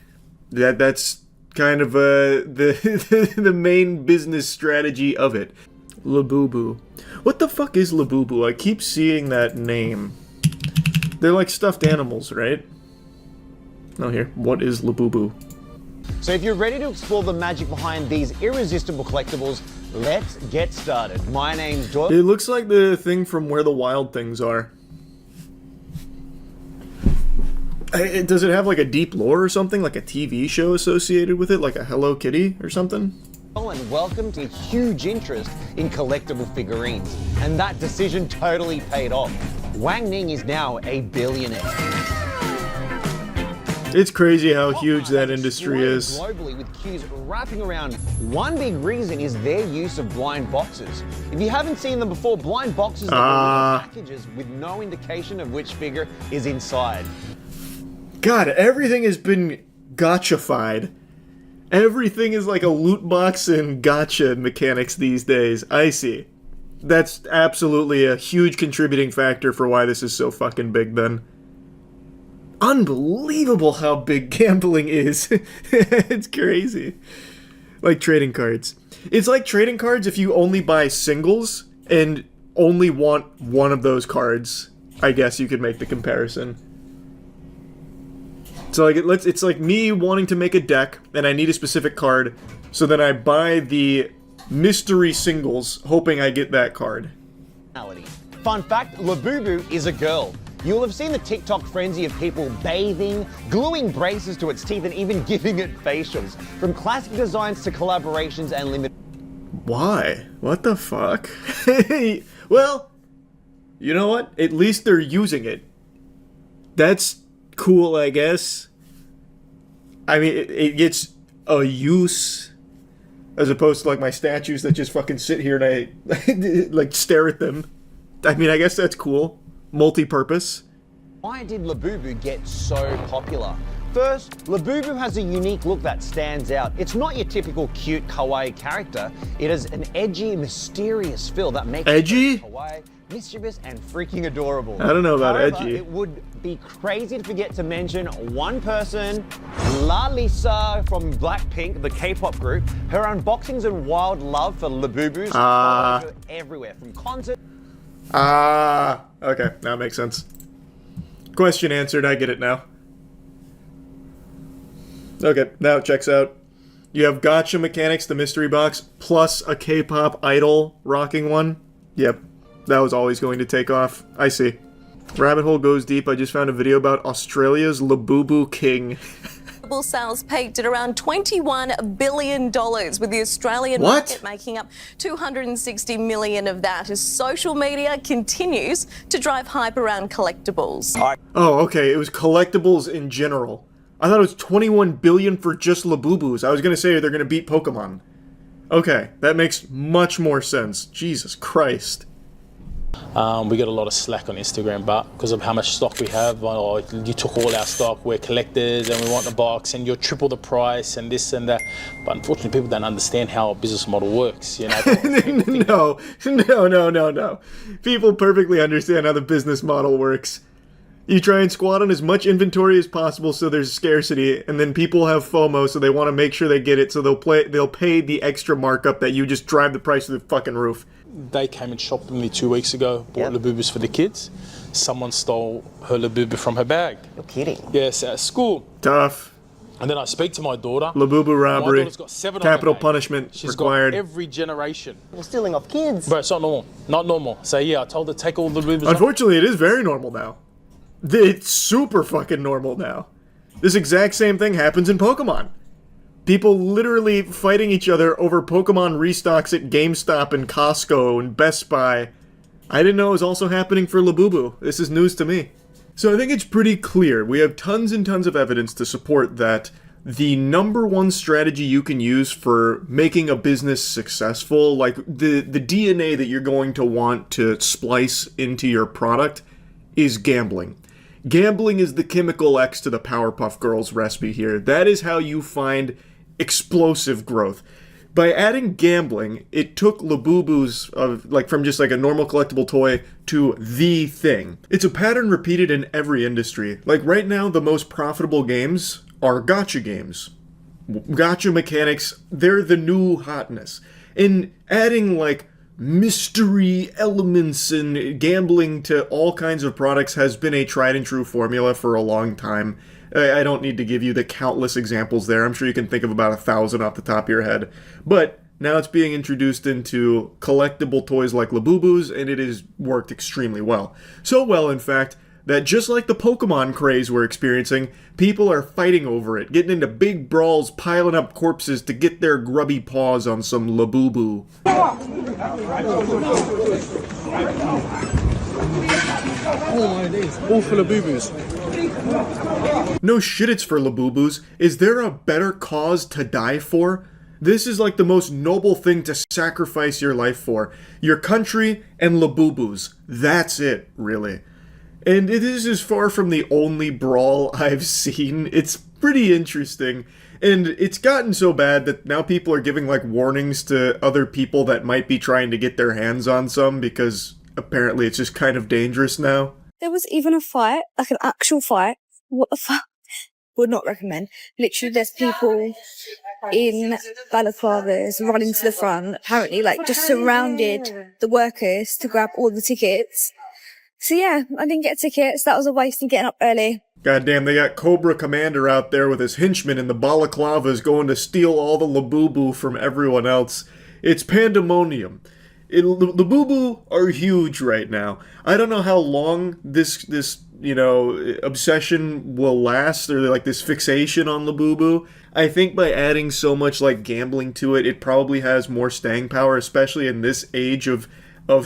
That's kind of the main business strategy of it. Labubu. What the fuck is Labubu? I keep seeing that name. They're like stuffed animals, right? Oh, here. What is Labubu?
So if you're ready to explore the magic behind these irresistible collectibles, let's get started. My name's Doyle.
It looks like the thing from Where the Wild Things Are. Does it have like a deep lore or something? Like a TV show associated with it? Like a Hello Kitty or something?
And welcome to a huge interest in collectible figurines. And that decision totally paid off. Wang Ning is now a billionaire.
It's crazy how huge that industry is.
Globally, with queues wrapping around. One big reason is their use of blind boxes. If you haven't seen them before, blind boxes are packages with no indication of which figure is inside.
God, everything has been gotcha-fied. Everything is like a loot box and gotcha mechanics these days. I see. That's absolutely a huge contributing factor for why this is so fucking big then. Unbelievable how big gambling is. It's crazy. Like trading cards. It's like trading cards if you only buy singles and only want one of those cards. I guess you could make the comparison. So like it's like me wanting to make a deck and I need a specific card, so then I buy the mystery singles hoping I get that card.
Fun fact, Labubu is a girl. You'll have seen the TikTok frenzy of people bathing, gluing braces to its teeth, and even giving it facials. From classic designs to collaborations and limited...
Why? What the fuck? Well, you know what? At least they're using it. That's cool, I guess. I mean, it gets a use, as opposed to like my statues that just fucking sit here and I like stare at them. I mean, I guess that's cool. Multi-purpose.
Why did Labubu get so popular? First, Labubu has a unique look that stands out. It's not your typical cute kawaii character. It has an edgy, mysterious feel that makes
edgy?
it kawaii, mischievous, and freaking adorable.
I don't know about
However,
edgy.
It would be crazy to forget to mention one person, Lisa from Blackpink, the K-pop group. Her unboxings and wild love for Labubus follow her everywhere, from concerts.
Okay, now it makes sense. Question answered, I get it now. Okay, now it checks out. You have Gotcha Mechanics, the mystery box, plus a K-pop idol rocking one. Yep, that was always going to take off. I see. Rabbit hole goes deep. I just found a video about Australia's Labubu King.
Global sales peaked at around $21 billion, with the Australian market making up $260 million of that, as social media continues to drive hype around collectibles.
Oh, okay, it was collectibles in general. I thought it was 21 billion for just Labubus. I was gonna say they're gonna beat Pokemon. Okay, that makes much more sense. Jesus Christ.
We get a lot of slack on Instagram, but because of how much stock we have, you took all our stock, we're collectors and we want the box and you're triple the price and this and that. But unfortunately, people don't understand how a business model works, you know?
No. People perfectly understand how the business model works. You try and squat on as much inventory as possible so there's scarcity, and then people have FOMO, so they want to make sure they get it, so they'll pay the extra markup that you just drive the price to the fucking roof.
They came and shopped with me 2 weeks ago, bought Labubus for the kids. Someone stole her Labubu from her bag.
You're kidding.
Yes, at school.
Tough.
And then I speak to my daughter.
Labubu robbery.
My daughter's got 7
Capital
on her name.
punishment
She's
required.
got every generation.
You're stealing off kids.
Bro, it's not normal. Not normal. So yeah, I told her take all the Labubus.
Unfortunately, it is very normal now. It's super fucking normal now. This exact same thing happens in Pokemon. People literally fighting each other over Pokemon restocks at GameStop and Costco and Best Buy. I didn't know it was also happening for Labubu. This is news to me. So I think it's pretty clear. We have tons and tons of evidence to support that the number one strategy you can use for making a business successful, like the DNA that you're going to want to splice into your product, is gambling. Gambling is the chemical X to the Powerpuff Girls recipe here. That is how you find explosive growth. By adding gambling, it took Labubu's from just like a normal collectible toy to the thing. It's a pattern repeated in every industry. Like right now, the most profitable games are gacha games. Gacha mechanics, they're the new hotness. And adding like mystery elements and gambling to all kinds of products has been a tried and true formula for a long time. I don't need to give you the countless examples there. I'm sure you can think of about 1,000 off the top of your head. But now it's being introduced into collectible toys like Labubu's, and it has worked extremely well. So well, in fact, that just like the Pokemon craze we're experiencing, people are fighting over it, getting into big brawls, piling up corpses to get their grubby paws on some Labubu.
Oh my days, all for Labubus.
No shit, it's for Labubus. Is there a better cause to die for? This is like the most noble thing to sacrifice your life for. Your country and Labubus. That's it, really. And it is far from the only brawl I've seen. It's pretty interesting. And it's gotten so bad that now people are giving like warnings to other people that might be trying to get their hands on some, because apparently it's just kind of dangerous now.
There was even a fight, like an actual fight. What the fuck?
would not recommend. Literally, there's people in balaclavas running to the front, apparently, like, just surrounded the workers to grab all the tickets. So yeah, I didn't get tickets. That was a waste of getting up early.
Goddamn, they got Cobra Commander out there with his henchmen in the balaclavas going to steal all the Labubu from everyone else. It's pandemonium. Labubu are huge right now. I don't know how long this obsession will last, or like this fixation on Labubu. I think by adding so much like gambling to it, it probably has more staying power, especially in this age of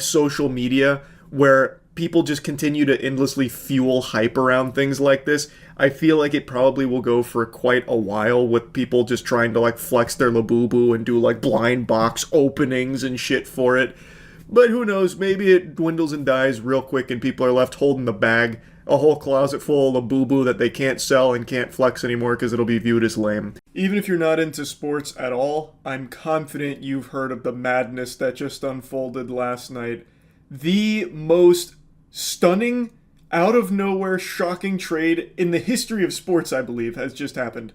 social media where people just continue to endlessly fuel hype around things like this. I feel like it probably will go for quite a while with people just trying to like flex their Labubu and do like blind box openings and shit for it. But who knows, maybe it dwindles and dies real quick and people are left holding the bag, a whole closet full of Labubu that they can't sell and can't flex anymore because it'll be viewed as lame. Even if you're not into sports at all, I'm confident you've heard of the madness that just unfolded last night. The most stunning, out-of-nowhere, shocking trade in the history of sports, I believe, has just happened.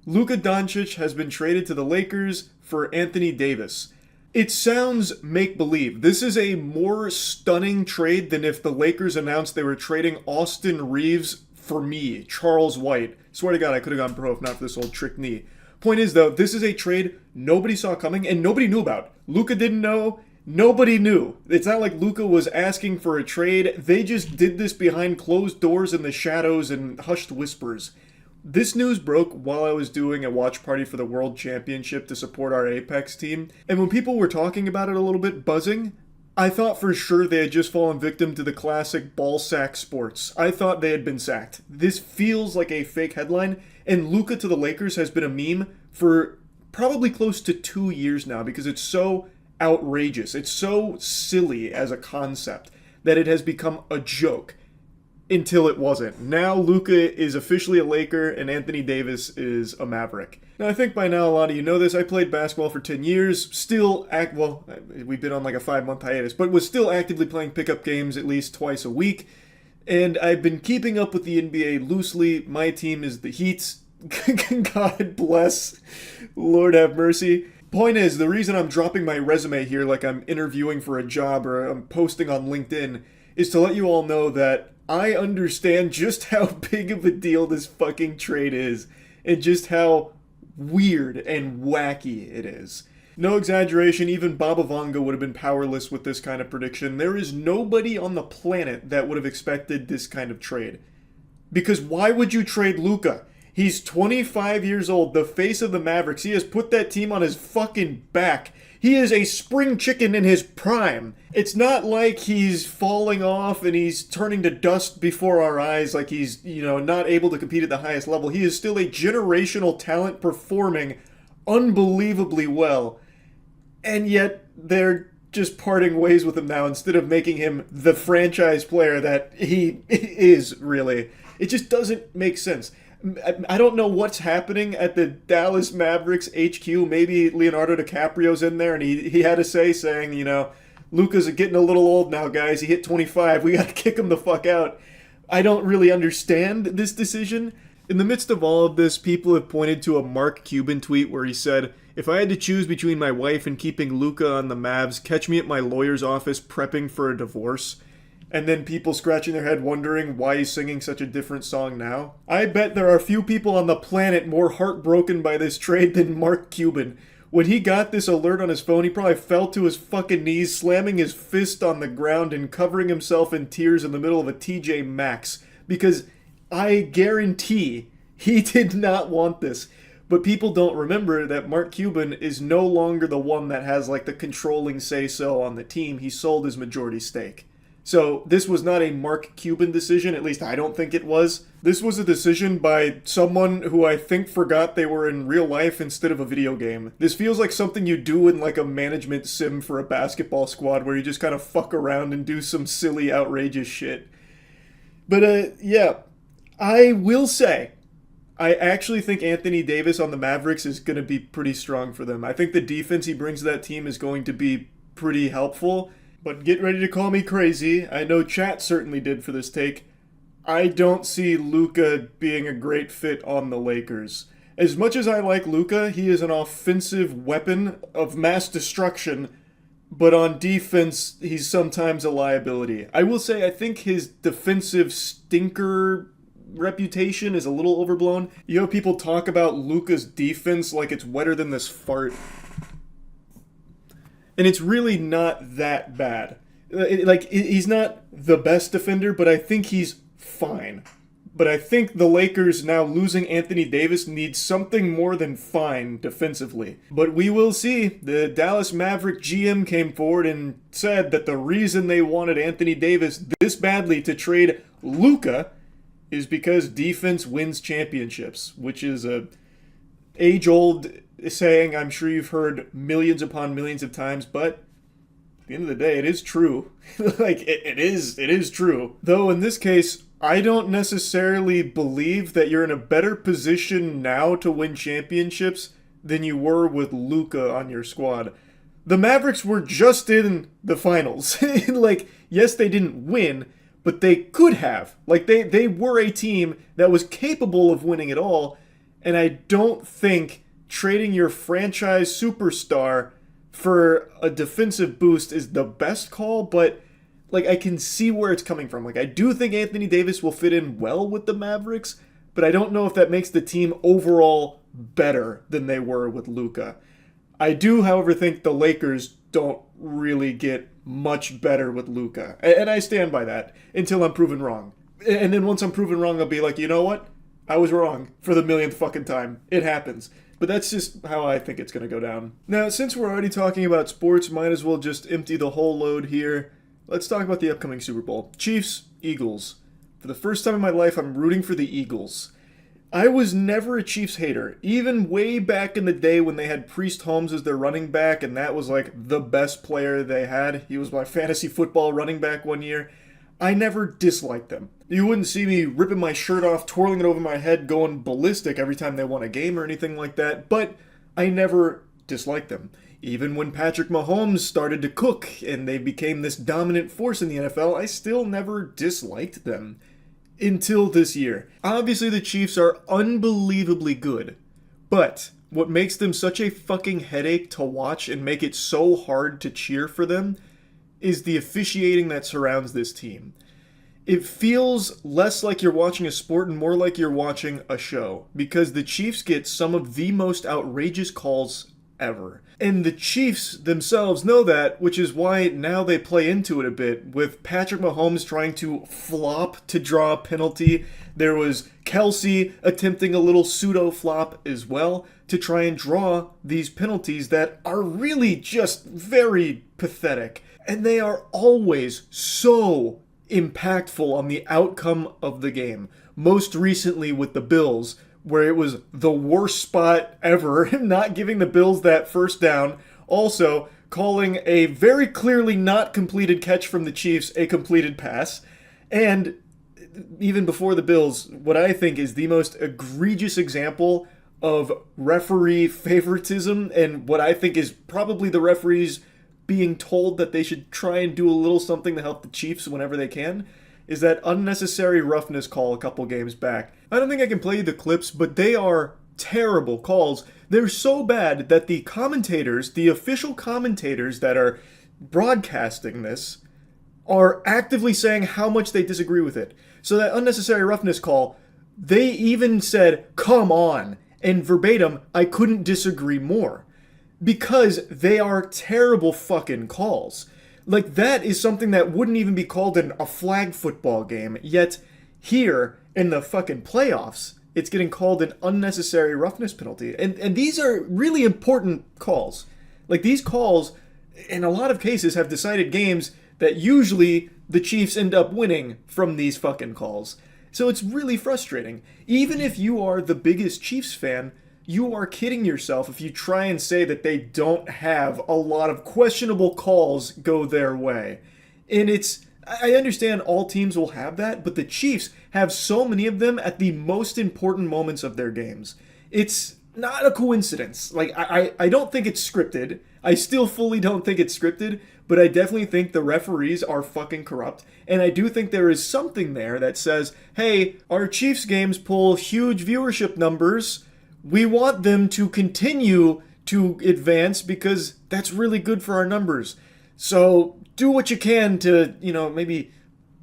Luka Doncic has been traded to the Lakers for Anthony Davis. It sounds make-believe. This is a more stunning trade than if the Lakers announced they were trading Austin Reeves for me, Charles White. Swear to God, I could have gone pro if not for this old trick knee. Point is, though, this is a trade nobody saw coming and nobody knew about. Luka didn't know. Nobody knew. It's not like Luka was asking for a trade. They just did this behind closed doors in the shadows and hushed whispers. This news broke while I was doing a watch party for the World Championship to support our Apex team. And when people were talking about it a little bit, buzzing, I thought for sure they had just fallen victim to the classic ball sack sports. I thought they had been sacked. This feels like a fake headline, and Luka to the Lakers has been a meme for probably close to 2 years now because it's so outrageous. It's so silly as a concept that it has become a joke until it wasn't. Now Luka is officially a Laker and Anthony Davis is a Maverick. Now I think by now a lot of you know this. I played basketball for 10 years, we've been on like a 5-month hiatus, but was still actively playing pickup games at least twice a week. And I've been keeping up with the NBA loosely. My team is the Heat. God bless. Lord have mercy. Point is, the reason I'm dropping my resume here like I'm interviewing for a job or I'm posting on LinkedIn is to let you all know that I understand just how big of a deal this fucking trade is and just how weird and wacky it is. No exaggeration, even Baba Vanga would have been powerless with this kind of prediction. There is nobody on the planet that would have expected this kind of trade. Because why would you trade Luka? He's 25 years old, the face of the Mavericks. He has put that team on his fucking back. He is a spring chicken in his prime. It's not like he's falling off and he's turning to dust before our eyes like he's, not able to compete at the highest level. He is still a generational talent performing unbelievably well. And yet they're just parting ways with him now instead of making him the franchise player that he is, really. It just doesn't make sense. I don't know what's happening at the Dallas Mavericks HQ. Maybe Leonardo DiCaprio's in there and he had a saying, Luka's getting a little old now, guys. He hit 25. We got to kick him the fuck out. I don't really understand this decision. In the midst of all of this, people have pointed to a Mark Cuban tweet where he said, "If I had to choose between my wife and keeping Luka on the Mavs, catch me at my lawyer's office prepping for a divorce." And then people scratching their head wondering why he's singing such a different song now. I bet there are few people on the planet more heartbroken by this trade than Mark Cuban. When he got this alert on his phone, he probably fell to his fucking knees, slamming his fist on the ground and covering himself in tears in the middle of a TJ Maxx. Because I guarantee he did not want this. But people don't remember that Mark Cuban is no longer the one that has like the controlling say-so on the team. He sold his majority stake. So this was not a Mark Cuban decision, at least I don't think it was. This was a decision by someone who I think forgot they were in real life instead of a video game. This feels like something you do in like a management sim for a basketball squad where you just kind of fuck around and do some silly, outrageous shit. But yeah, I will say, I actually think Anthony Davis on the Mavericks is going to be pretty strong for them. I think the defense he brings to that team is going to be pretty helpful. But get ready to call me crazy. I know chat certainly did for this take.
I don't see Luka being a great fit on the Lakers. As much as I like Luka, he is an offensive weapon of mass destruction, but on defense, he's sometimes a liability. I will say I think his defensive stinker reputation is a little overblown. You know, people talk about Luka's defense like it's wetter than this fart. And it's really not that bad. He's not the best defender, but I think he's fine. But I think the Lakers now losing Anthony Davis needs something more than fine defensively. But we will see. The Dallas Maverick GM came forward and said that the reason they wanted Anthony Davis this badly to trade Luka is because defense wins championships, which is a age-old saying I'm sure you've heard millions upon millions of times, but at the end of the day, it is true. It is true. Though in this case, I don't necessarily believe that you're in a better position now to win championships than you were with Luka on your squad. The Mavericks were just in the finals. Yes, they didn't win, but they could have. They were a team that was capable of winning it all, and I don't think trading your franchise superstar for a defensive boost is the best call, but I can see where it's coming from. I do think Anthony Davis will fit in well with the Mavericks, but I don't know if that makes the team overall better than they were with Luka. I do, however, think the Lakers don't really get much better with Luka, and I stand by that until I'm proven wrong. And then once I'm proven wrong, I'll be like, you know what? I was wrong for the millionth fucking time. It happens. But that's just how I think it's going to go down. Now, since we're already talking about sports, might as well just empty the whole load here. Let's talk about the upcoming Super Bowl. Chiefs, Eagles. For the first time in my life, I'm rooting for the Eagles. I was never a Chiefs hater. Even way back in the day when they had Priest Holmes as their running back, and that was the best player they had. He was my fantasy football running back one year. I never disliked them. You wouldn't see me ripping my shirt off, twirling it over my head, going ballistic every time they won a game or anything like that, but I never disliked them. Even when Patrick Mahomes started to cook and they became this dominant force in the NFL, I still never disliked them. Until this year. Obviously the Chiefs are unbelievably good, but what makes them such a fucking headache to watch and make it so hard to cheer for them is the officiating that surrounds this team. It feels less like you're watching a sport and more like you're watching a show, because the Chiefs get some of the most outrageous calls ever. And the Chiefs themselves know that, which is why now they play into it a bit, with Patrick Mahomes trying to flop to draw a penalty. There was Kelsey attempting a little pseudo-flop as well to try and draw these penalties that are really just very pathetic. And they are always so impactful on the outcome of the game. Most recently with the Bills, where it was the worst spot ever, not giving the Bills that first down. Also, calling a very clearly not completed catch from the Chiefs a completed pass. And even before the Bills, what I think is the most egregious example of referee favoritism, and what I think is probably the referees being told that they should try and do a little something to help the Chiefs whenever they can, is that unnecessary roughness call a couple games back. I don't think I can play you the clips, but they are terrible calls. They're so bad that the commentators, the official commentators that are broadcasting this, are actively saying how much they disagree with it. So that unnecessary roughness call, they even said, "Come on," and verbatim, I couldn't disagree more. Because they are terrible fucking calls. That is something that wouldn't even be called in a flag football game, yet here in the fucking playoffs, it's getting called an unnecessary roughness penalty. And these are really important calls. These calls, in a lot of cases, have decided games that usually the Chiefs end up winning from these fucking calls. So it's really frustrating. Even if you are the biggest Chiefs fan, you are kidding yourself if you try and say that they don't have a lot of questionable calls go their way. And I understand all teams will have that, but the Chiefs have so many of them at the most important moments of their games. It's not a coincidence. I don't think it's scripted. I still fully don't think it's scripted, but I definitely think the referees are fucking corrupt. And I do think there is something there that says, hey, our Chiefs games pull huge viewership numbers. We want them to continue to advance because that's really good for our numbers. So do what you can to, maybe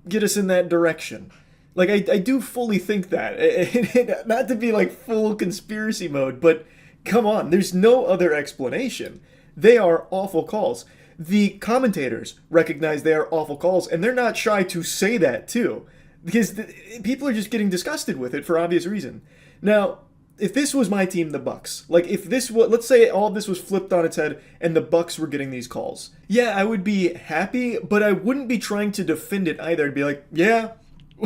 get us in that direction. Like, I do fully think that. Not to be like full conspiracy mode, but come on, there's no other explanation. They are awful calls. The commentators recognize they are awful calls, and they're not shy to say that too. Because people are just getting disgusted with it for obvious reason. Now, if this was my team, the Bucks, like if this was, let's say all of this was flipped on its head and the Bucks were getting these calls. Yeah, I would be happy, but I wouldn't be trying to defend it either. I'd be like, yeah,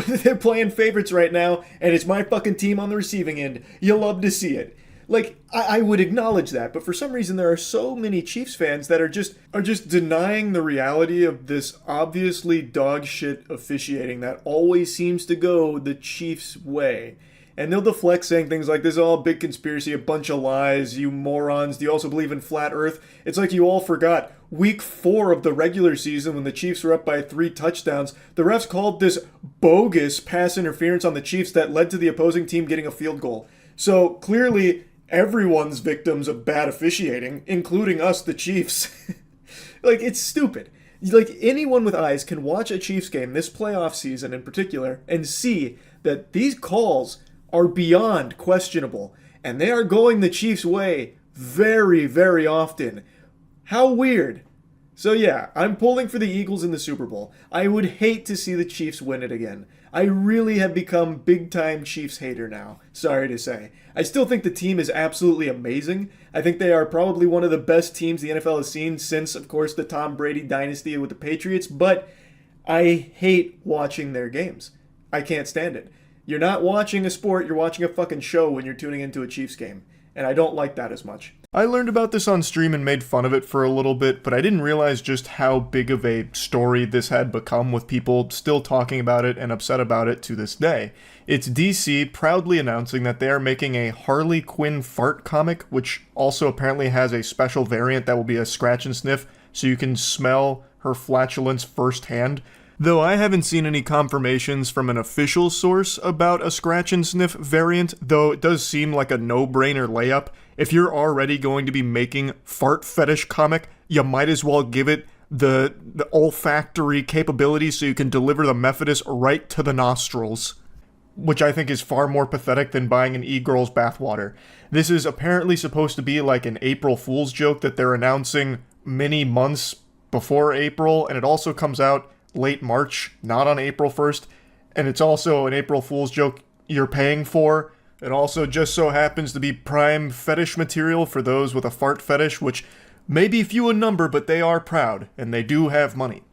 they're playing favorites right now, and it's my fucking team on the receiving end. You'll love to see it. Like, I would acknowledge that, but for some reason there are so many Chiefs fans that are just denying the reality of this obviously dog shit officiating that always seems to go the Chiefs' way. And they'll deflect saying things like, this is all a big conspiracy, a bunch of lies, you morons. Do you also believe in flat earth? It's like you all forgot. Week 4 of the regular season, when the Chiefs were up by 3 touchdowns, the refs called this bogus pass interference on the Chiefs that led to the opposing team getting a field goal. So clearly, everyone's victims of bad officiating, including us, the Chiefs. Like, it's stupid. Like, anyone with eyes can watch a Chiefs game, this playoff season in particular, and see that these calls are beyond questionable, and they are going the Chiefs' way very, very often. How weird. So yeah, I'm pulling for the Eagles in the Super Bowl. I would hate to see the Chiefs win it again. I really have become big-time Chiefs hater now, sorry to say. I still think the team is absolutely amazing. I think they are probably one of the best teams the NFL has seen since, of course, the Tom Brady dynasty with the Patriots, but I hate watching their games. I can't stand it. You're not watching a sport, you're watching a fucking show when you're tuning into a Chiefs game. And I don't like that as much. I learned about this on stream and made fun of it for a little bit, but I didn't realize just how big of a story this had become, with people still talking about it and upset about it to this day. It's DC proudly announcing that they are making a Harley Quinn fart comic, which also apparently has a special variant that will be a scratch and sniff, so you can smell her flatulence firsthand. Though I haven't seen any confirmations from an official source about a scratch and sniff variant, though it does seem like a no-brainer layup. If you're already going to be making fart fetish comic, you might as well give it the olfactory capabilities so you can deliver the Methodist right to the nostrils, which I think is far more pathetic than buying an e-girl's bathwater. This is apparently supposed to be like an April Fool's joke that they're announcing many months before April, and it also comes out late March, not on April 1st, and it's also an April Fool's joke you're paying for. It also just so happens to be prime fetish material for those with a fart fetish, which may be few in number, but they are proud, and they do have money.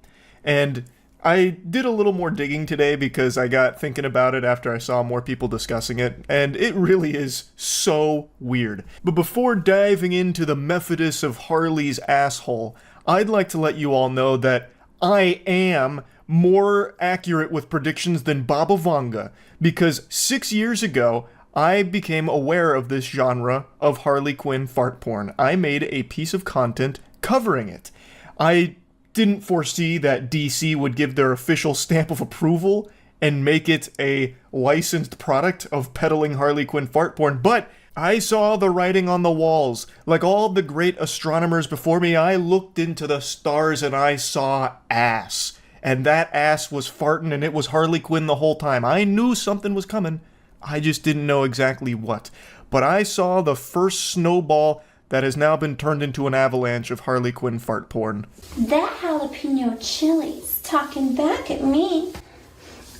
And I did a little more digging today because I got thinking about it after I saw more people discussing it, and it really is so weird. But before diving into the Methodist of Harley's asshole, I'd like to let you all know that I am more accurate with predictions than Baba Vanga, because 6 years ago, I became aware of this genre of Harley Quinn fart porn. I made a piece of content covering it. I didn't foresee that DC would give their official stamp of approval and make it a licensed product of peddling Harley Quinn fart porn, but I saw the writing on the walls. Like all the great astronomers before me, I looked into the stars and I saw ass. And that ass was farting, and it was Harley Quinn the whole time. I knew something was coming. I just didn't know exactly what. But I saw the first snowball that has now been turned into an avalanche of Harley Quinn fart porn.
That jalapeno chili's talking back at me.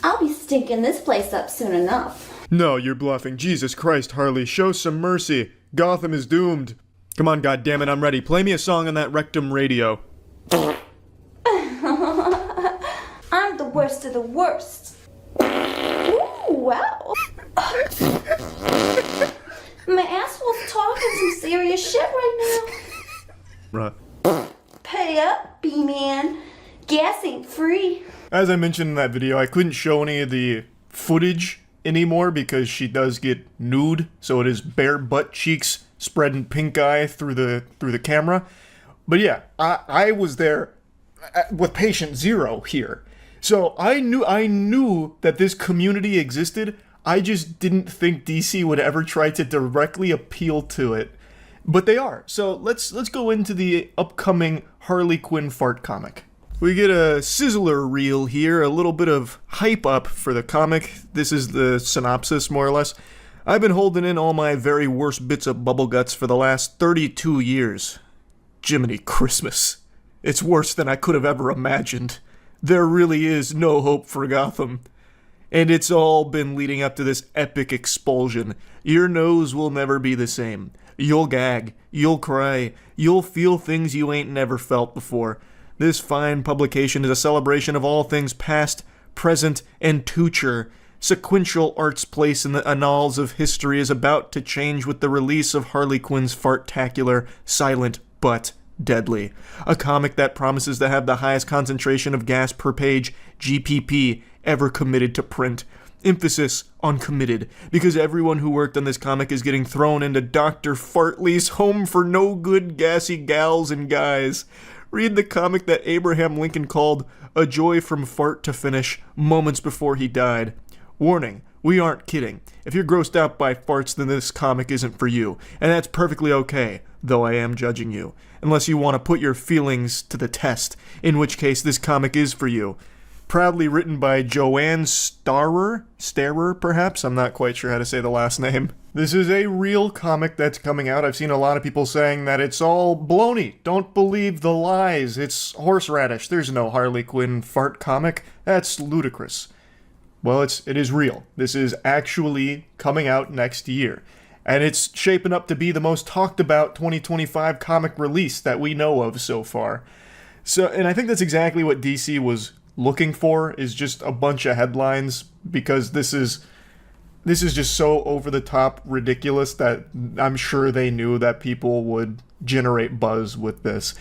I'll be stinking this place up soon enough.
No, you're bluffing. Jesus Christ, Harley, show some mercy. Gotham is doomed. Come on, goddammit, I'm ready. Play me a song on that rectum radio.
I'm the worst of the worst. Ooh, wow. My asshole's talking some serious shit right now.
Right.
Pay up, B-man. Gas ain't free.
As I mentioned in that video, I couldn't show any of the footage anymore because she does get nude, so it is bare butt cheeks spreading pink eye through the camera. But yeah, I was there with patient zero here. So I knew that this community existed. I just didn't think DC would ever try to directly appeal to it. But they are. So let's go into the upcoming Harley Quinn fart comic. We get a sizzler reel here, a little bit of hype up for the comic. This is the synopsis, more or less. I've been holding in all my very worst bits of bubble guts for the last 32 years. Jiminy Christmas. It's worse than I could have ever imagined. There really is no hope for Gotham. And it's all been leading up to this epic expulsion. Your nose will never be the same. You'll gag, you'll cry, you'll feel things you ain't never felt before. This fine publication is a celebration of all things past, present, and future. Sequential art's place in the annals of history is about to change with the release of Harley Quinn's Fartacular, silent but deadly. A comic that promises to have the highest concentration of gas per page, GPP, ever committed to print. Emphasis on committed, because everyone who worked on this comic is getting thrown into Dr. Fartley's home for no good gassy gals and guys. Read the comic that Abraham Lincoln called A Joy from Fart to Finish moments before he died. Warning, we aren't kidding. If you're grossed out by farts, then this comic isn't for you, and that's perfectly okay, though I am judging you. Unless you want to put your feelings to the test, in which case this comic is for you. Proudly written by Joanne Starer, perhaps? I'm not quite sure how to say the last name. This is a real comic that's coming out. I've seen a lot of people saying that it's all baloney. Don't believe the lies. It's horseradish. There's no Harley Quinn fart comic. That's ludicrous. Well, it is real. This is actually coming out next year. And it's shaping up to be the most talked about 2025 comic release that we know of so far. And I think that's exactly what DC was looking for, is just a bunch of headlines, because this is just so over the top ridiculous that I'm sure they knew that people would generate buzz with this.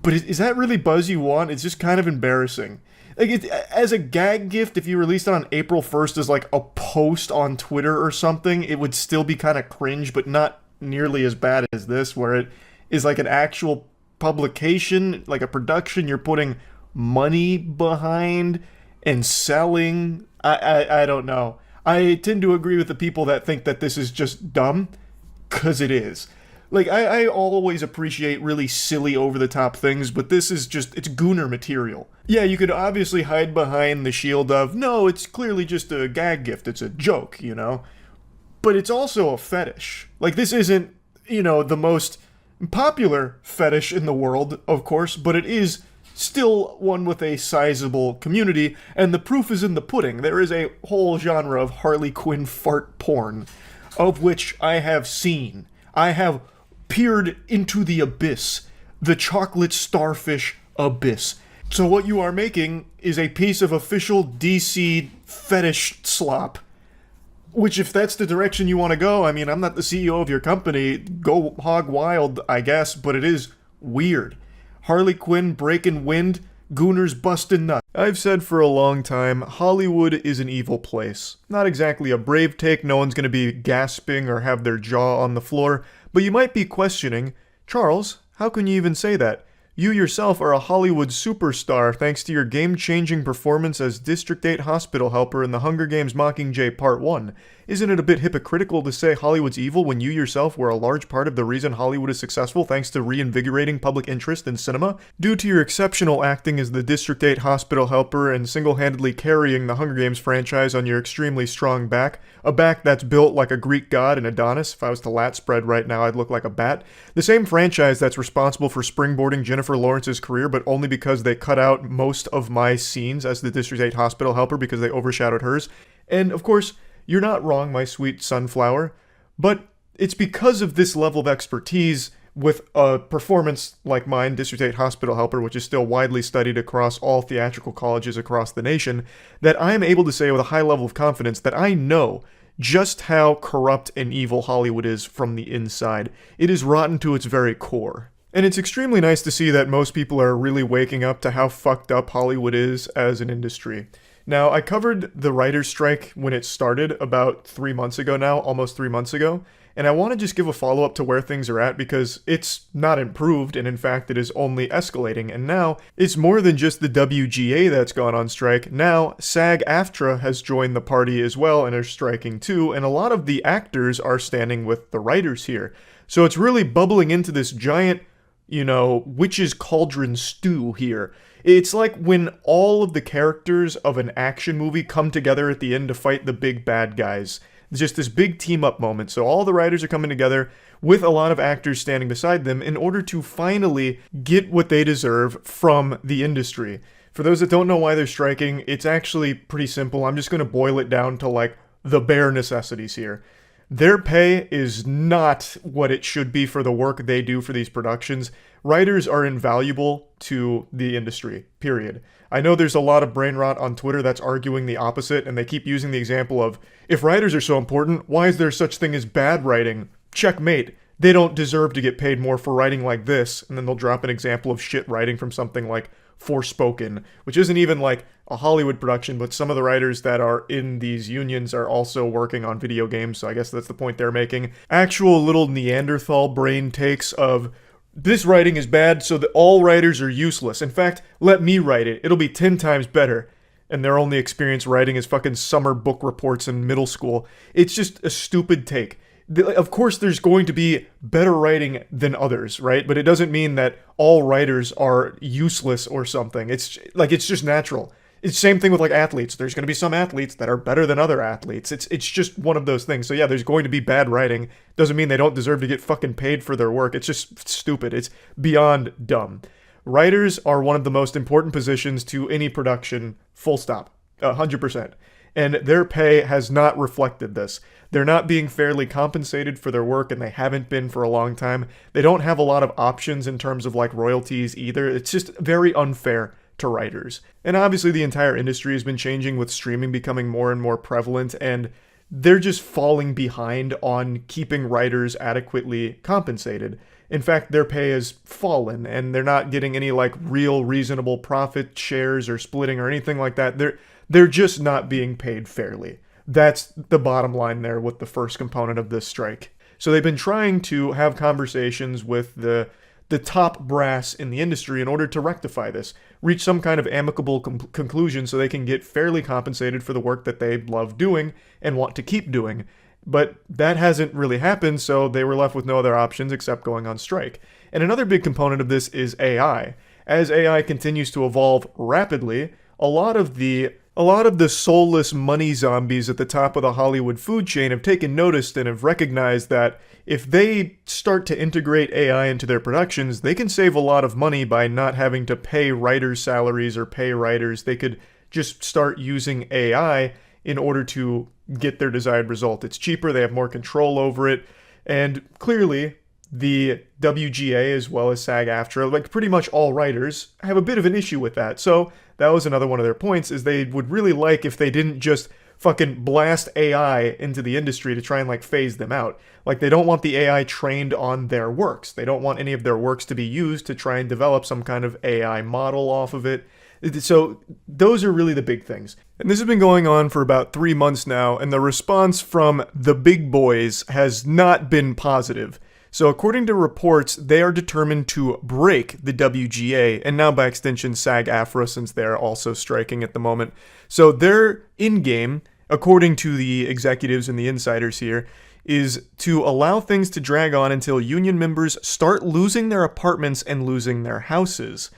But is that really buzz you want? It's just kind of embarrassing. Like, as a gag gift, if you released it on April 1st as like a post on Twitter or something, it would still be kind of cringe, but not nearly as bad as this, where it is like an actual publication, like a production you're putting money behind and selling. I don't know. I tend to agree with the people that think that this is just dumb, because it is. Like, I always appreciate really silly, over-the-top things, but this is just, it's gooner material. Yeah, you could obviously hide behind the shield of, no, it's clearly just a gag gift, it's a joke, you know? But it's also a fetish. Like, this isn't, the most popular fetish in the world, of course, but it is still one with a sizable community, and the proof is in the pudding. There is a whole genre of Harley Quinn fart porn, of which I have seen. I have peered into the abyss, the chocolate starfish abyss. So what you are making is a piece of official DC fetish slop, which, if that's the direction you want to go, I mean, I'm not the CEO of your company, go hog wild, I guess, but it is weird. Harley Quinn breaking wind, gooners busting nuts. I've said for a long time, Hollywood is an evil place. Not exactly a brave take, no one's going to be gasping or have their jaw on the floor, but you might be questioning, Charles, how can you even say that? You yourself are a Hollywood superstar thanks to your game-changing performance as District 8 hospital helper in the Hunger Games Mockingjay Part 1. Isn't it a bit hypocritical to say Hollywood's evil when you yourself were a large part of the reason Hollywood is successful thanks to reinvigorating public interest in cinema? Due to your exceptional acting as the District 8 hospital helper and single-handedly carrying the Hunger Games franchise on your extremely strong back, a back that's built like a Greek god and Adonis, if I was to lat spread right now I'd look like a bat, the same franchise that's responsible for springboarding Jennifer Lawrence's career, but only because they cut out most of my scenes as the District 8 hospital helper because they overshadowed hers. And of course, you're not wrong, my sweet sunflower, but it's because of this level of expertise with a performance like mine, District 8 hospital helper, which is still widely studied across all theatrical colleges across the nation, that I am able to say with a high level of confidence that I know just how corrupt and evil Hollywood is from the inside. It is rotten to its very core. And it's extremely nice to see that most people are really waking up to how fucked up Hollywood is as an industry. Now, I covered the writer's strike when it started about 3 months ago now, almost 3 months ago, And I want to just give a follow-up to where things are at because it's not improved, and in fact it is only escalating. And now it's more than just the WGA that's gone on strike. Now SAG-AFTRA has joined the party as well and are striking too, and a lot of the actors are standing with the writers here. So it's really bubbling into this giant, witch's cauldron stew here. It's like when all of the characters of an action movie come together at the end to fight the big bad guys. It's just this big team-up moment. So all the writers are coming together with a lot of actors standing beside them in order to finally get what they deserve from the industry. For those that don't know why they're striking, it's actually pretty simple. I'm just going to boil it down to like the bare necessities here. Their pay is not what it should be for the work they do for these productions. Writers are invaluable to the industry, period. I know there's a lot of brain rot on Twitter that's arguing the opposite, and they keep using the example of, if writers are so important, why is there such thing as bad writing? Checkmate. They don't deserve to get paid more for writing like this, and then they'll drop an example of shit writing from something like Forspoken, which isn't even like a Hollywood production, but some of the writers that are in these unions are also working on video games, so I guess that's the point they're making. Actual little Neanderthal brain takes of, this writing is bad, so that all writers are useless. In fact, let me write it. It'll be 10 times better. And their only experience writing is fucking summer book reports in middle school. It's just a stupid take. Of course there's going to be better writing than others, right? But it doesn't mean that all writers are useless or something. It's just natural. It's the same thing with like athletes. There's going to be some athletes that are better than other athletes. It's just one of those things. So yeah, there's going to be bad writing. Doesn't mean they don't deserve to get fucking paid for their work. It's just stupid. It's beyond dumb. Writers are one of the most important positions to any production, full stop, 100%. And their pay has not reflected this. They're not being fairly compensated for their work, and they haven't been for a long time. They don't have a lot of options in terms of like royalties either. It's just very unfair to writers. And obviously the entire industry has been changing with streaming becoming more and more prevalent, and they're just falling behind on keeping writers adequately compensated. In fact, their pay has fallen, and they're not getting any like real reasonable profit shares or splitting or anything like that. They're just not being paid fairly. That's the bottom line there with the first component of this strike. So they've been trying to have conversations with the top brass in the industry in order to rectify this, reach some kind of amicable conclusion so they can get fairly compensated for the work that they love doing and want to keep doing. But that hasn't really happened, so they were left with no other options except going on strike. And another big component of this is AI. As AI continues to evolve rapidly, a lot of the soulless money zombies at the top of the Hollywood food chain have taken notice and have recognized that if they start to integrate AI into their productions, they can save a lot of money by not having to pay writers' salaries or pay writers. They could just start using AI in order to get their desired result. It's cheaper, they have more control over it, and clearly the WGA as well as SAG-AFTRA, like pretty much all writers, have a bit of an issue with that. So that was another one of their points, is they would really like if they didn't just fucking blast AI into the industry to try and like phase them out. Like they don't want the AI trained on their works. They don't want any of their works to be used to try and develop some kind of AI model off of it. So those are really the big things. And this has been going on for about 3 months now, and the response from the big boys has not been positive. So according to reports, they are determined to break the WGA, and now by extension SAG-AFTRA, since they're also striking at the moment. So their in-game, according to the executives and the insiders here, is to allow things to drag on until union members start losing their apartments and losing their houses.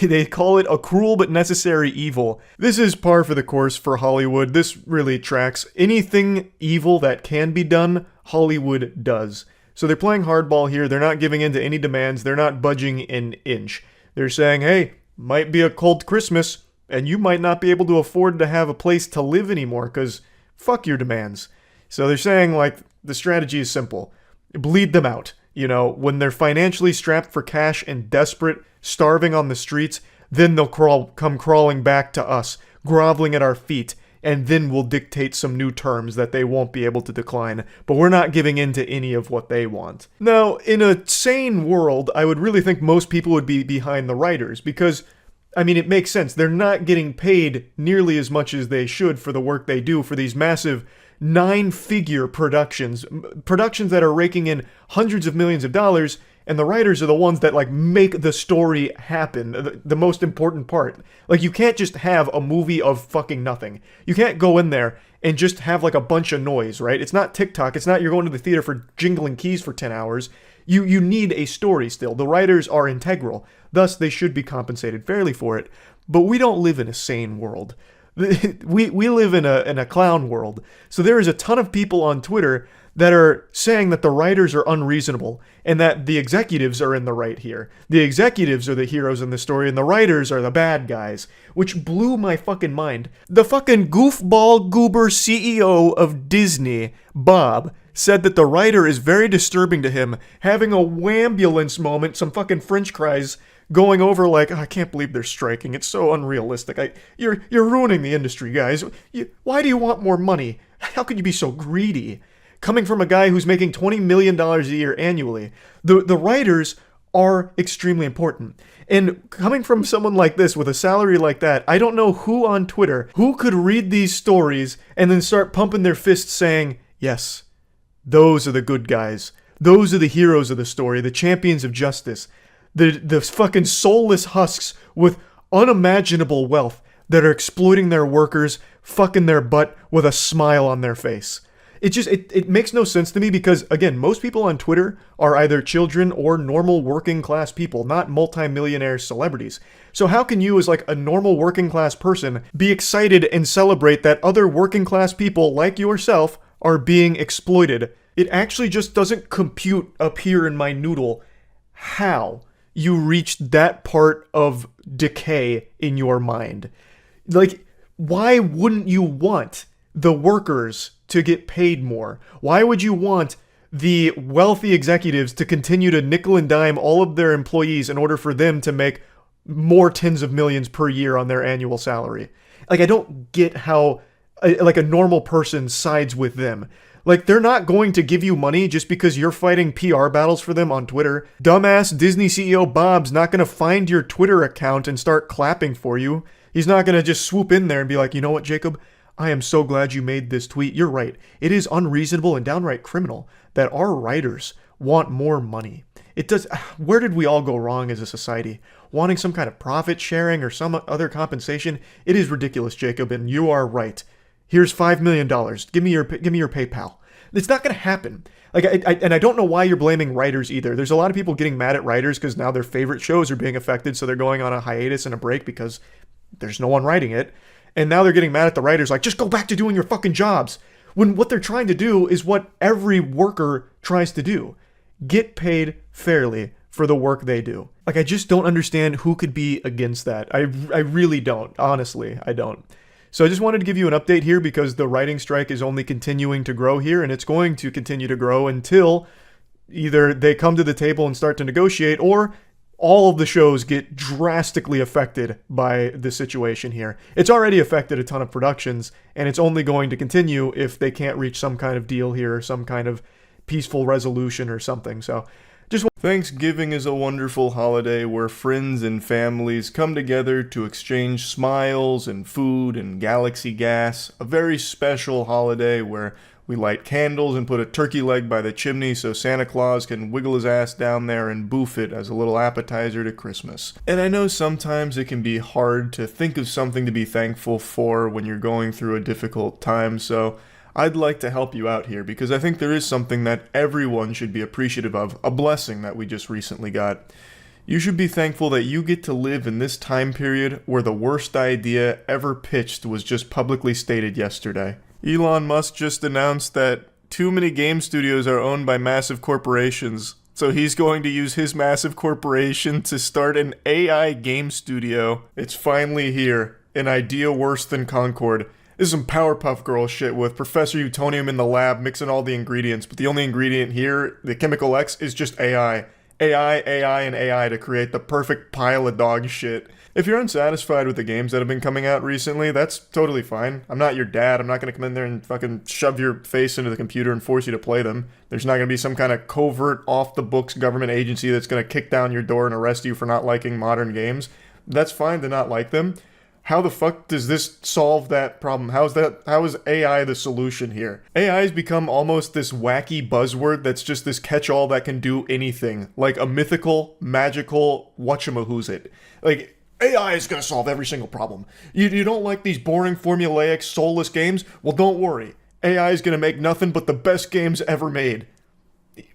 They call it a cruel but necessary evil. This is par for the course for Hollywood. This really tracks. Anything evil that can be done, Hollywood does. So they're playing hardball here. They're not giving in to any demands. They're not budging an inch. They're saying, hey, might be a cold Christmas, and you might not be able to afford to have a place to live anymore, because fuck your demands. So they're saying, like, the strategy is simple. Bleed them out. You know, when they're financially strapped for cash and desperate, starving on the streets, then they'll come crawling back to us, groveling at our feet, and then we'll dictate some new terms that they won't be able to decline, but we're not giving in to any of what they want. Now, in a sane world, I would really think most people would be behind the writers, because, I mean, it makes sense. They're not getting paid nearly as much as they should for the work they do for these massive nine-figure productions that are raking in hundreds of millions of dollars, and the writers are the ones that like make the story happen, the most important part. Like, you can't just have a movie of fucking nothing. You can't go in there and just have like a bunch of noise, right? It's not TikTok. It's not you're going to the theater for jingling keys for 10 hours. You need a story still. The writers are integral. Thus, they should be compensated fairly for it. But we don't live in a sane world. We live in a clown world. So there is a ton of people on Twitter that are saying that the writers are unreasonable and that the executives are in the right here. The executives are the heroes in the story and the writers are the bad guys, which blew my fucking mind. The fucking goofball goober CEO of Disney, Bob, said that the writer is very disturbing to him, having a wambulance moment, some fucking French cries, going over like, oh, I can't believe they're striking. It's so unrealistic. You're ruining the industry, guys. Why do you want more money? How could you be so greedy? Coming from a guy who's making $20 million a year annually, the writers are extremely important. And coming from someone like this with a salary like that, I don't know who on Twitter who could read these stories and then start pumping their fists saying, yes, those are the good guys. Those are the heroes of the story, the champions of justice. The fucking soulless husks with unimaginable wealth that are exploiting their workers, fucking their butt with a smile on their face. It makes no sense to me because, again, most people on Twitter are either children or normal working class people, not multimillionaire celebrities. So how can you, as like a normal working class person, be excited and celebrate that other working class people like yourself are being exploited? It actually just doesn't compute up here in my noodle how you reached that part of decay in your mind. Like, why wouldn't you want the workers to get paid more? Why would you want the wealthy executives to continue to nickel and dime all of their employees in order for them to make more tens of millions per year on their annual salary? Like, I don't get how like a normal person sides with them. Like, they're not going to give you money just because you're fighting PR battles for them on Twitter. Dumbass Disney CEO Bob's not going to find your Twitter account and start clapping for you. He's not going to just swoop in there and be like, you know what, Jacob? I am so glad you made this tweet. You're right. It is unreasonable and downright criminal that our writers want more money. It does. Where did we all go wrong as a society? Wanting some kind of profit sharing or some other compensation? It is ridiculous, Jacob, and you are right. Here's $5 million. Give me your PayPal. It's not going to happen. Like, I don't know why you're blaming writers either. There's a lot of people getting mad at writers because now their favorite shows are being affected, so they're going on a hiatus and a break because there's no one writing it. And now they're getting mad at the writers, like, just go back to doing your fucking jobs. When what they're trying to do is what every worker tries to do. Get paid fairly for the work they do. Like, I just don't understand who could be against that. I really don't. Honestly, I don't. So I just wanted to give you an update here because the writing strike is only continuing to grow here, and it's going to continue to grow until either they come to the table and start to negotiate, or all of the shows get drastically affected by the situation here. It's already affected a ton of productions, and it's only going to continue if they can't reach some kind of deal here, some kind of peaceful resolution or something. So
Thanksgiving is a wonderful holiday where friends and families come together to exchange smiles and food and galaxy gas. A very special holiday where we light candles and put a turkey leg by the chimney so Santa Claus can wiggle his ass down there and boof it as a little appetizer to Christmas. And I know sometimes it can be hard to think of something to be thankful for when you're going through a difficult time, so I'd like to help you out here because I think there is something that everyone should be appreciative of, a blessing that we just recently got. You should be thankful that you get to live in this time period where the worst idea ever pitched was just publicly stated yesterday. Elon Musk just announced that too many game studios are owned by massive corporations, so he's going to use his massive corporation to start an AI game studio. It's finally here. An idea worse than Concord. This is some Powerpuff Girl shit with Professor Utonium in the lab mixing all the ingredients, but the only ingredient here, the Chemical X, is just AI. AI, and AI to create the perfect pile of dog shit. If you're unsatisfied with the games that have been coming out recently, that's totally fine. I'm not your dad. I'm not going to come in there and fucking shove your face into the computer and force you to play them. There's not going to be some kind of covert, off-the-books government agency that's going to kick down your door and arrest you for not liking modern games. That's fine to not like them.
How the fuck does this solve that problem? How is AI the solution here? AI has become almost this wacky buzzword that's just this catch-all that can do anything. Like a mythical, magical whatchamahoosit. Like, AI is gonna solve every single problem. You don't like these boring, formulaic, soulless games? Well, don't worry. AI is gonna make nothing but the best games ever made.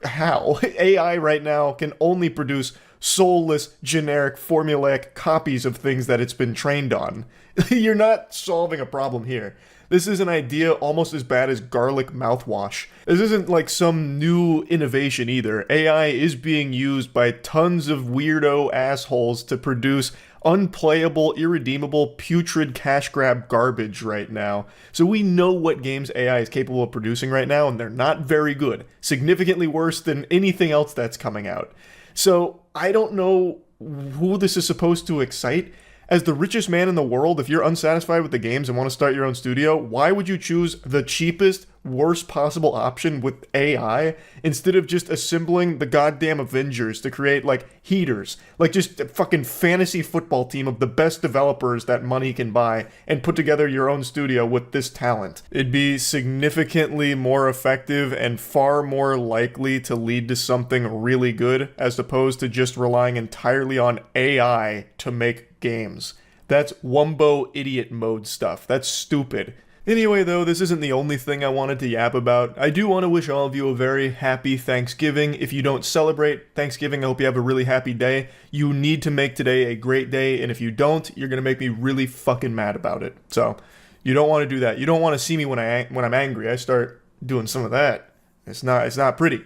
How? AI right now can only produce soulless, generic, formulaic copies of things that it's been trained on. You're not solving a problem here. This is an idea almost as bad as garlic mouthwash. This isn't like some new innovation either. AI is being used by tons of weirdo assholes to produce unplayable, irredeemable, putrid cash grab garbage right now. So we know what games AI is capable of producing right now, and they're not very good. Significantly worse than anything else that's coming out. So I don't know who this is supposed to excite. As the richest man in the world, if you're unsatisfied with the games and want to start your own studio, why would you choose the cheapest, worst possible option with AI instead of just assembling the goddamn Avengers to create, like, heaters? Like, just a fucking fantasy football team of the best developers that money can buy and put together your own studio with this talent. It'd be significantly more effective and far more likely to lead to something really good as opposed to just relying entirely on AI to make games. That's wumbo idiot mode stuff. That's stupid. Anyway, though, this isn't the only thing I wanted to yap about. I do want to wish all of you a very happy Thanksgiving. If you don't celebrate Thanksgiving, I hope you have a really happy day. You need to make today a great day, and if you don't, you're gonna make me really fucking mad about it. So, you don't want to do that. You don't want to see me when I'm angry. I start doing some of that. It's not pretty.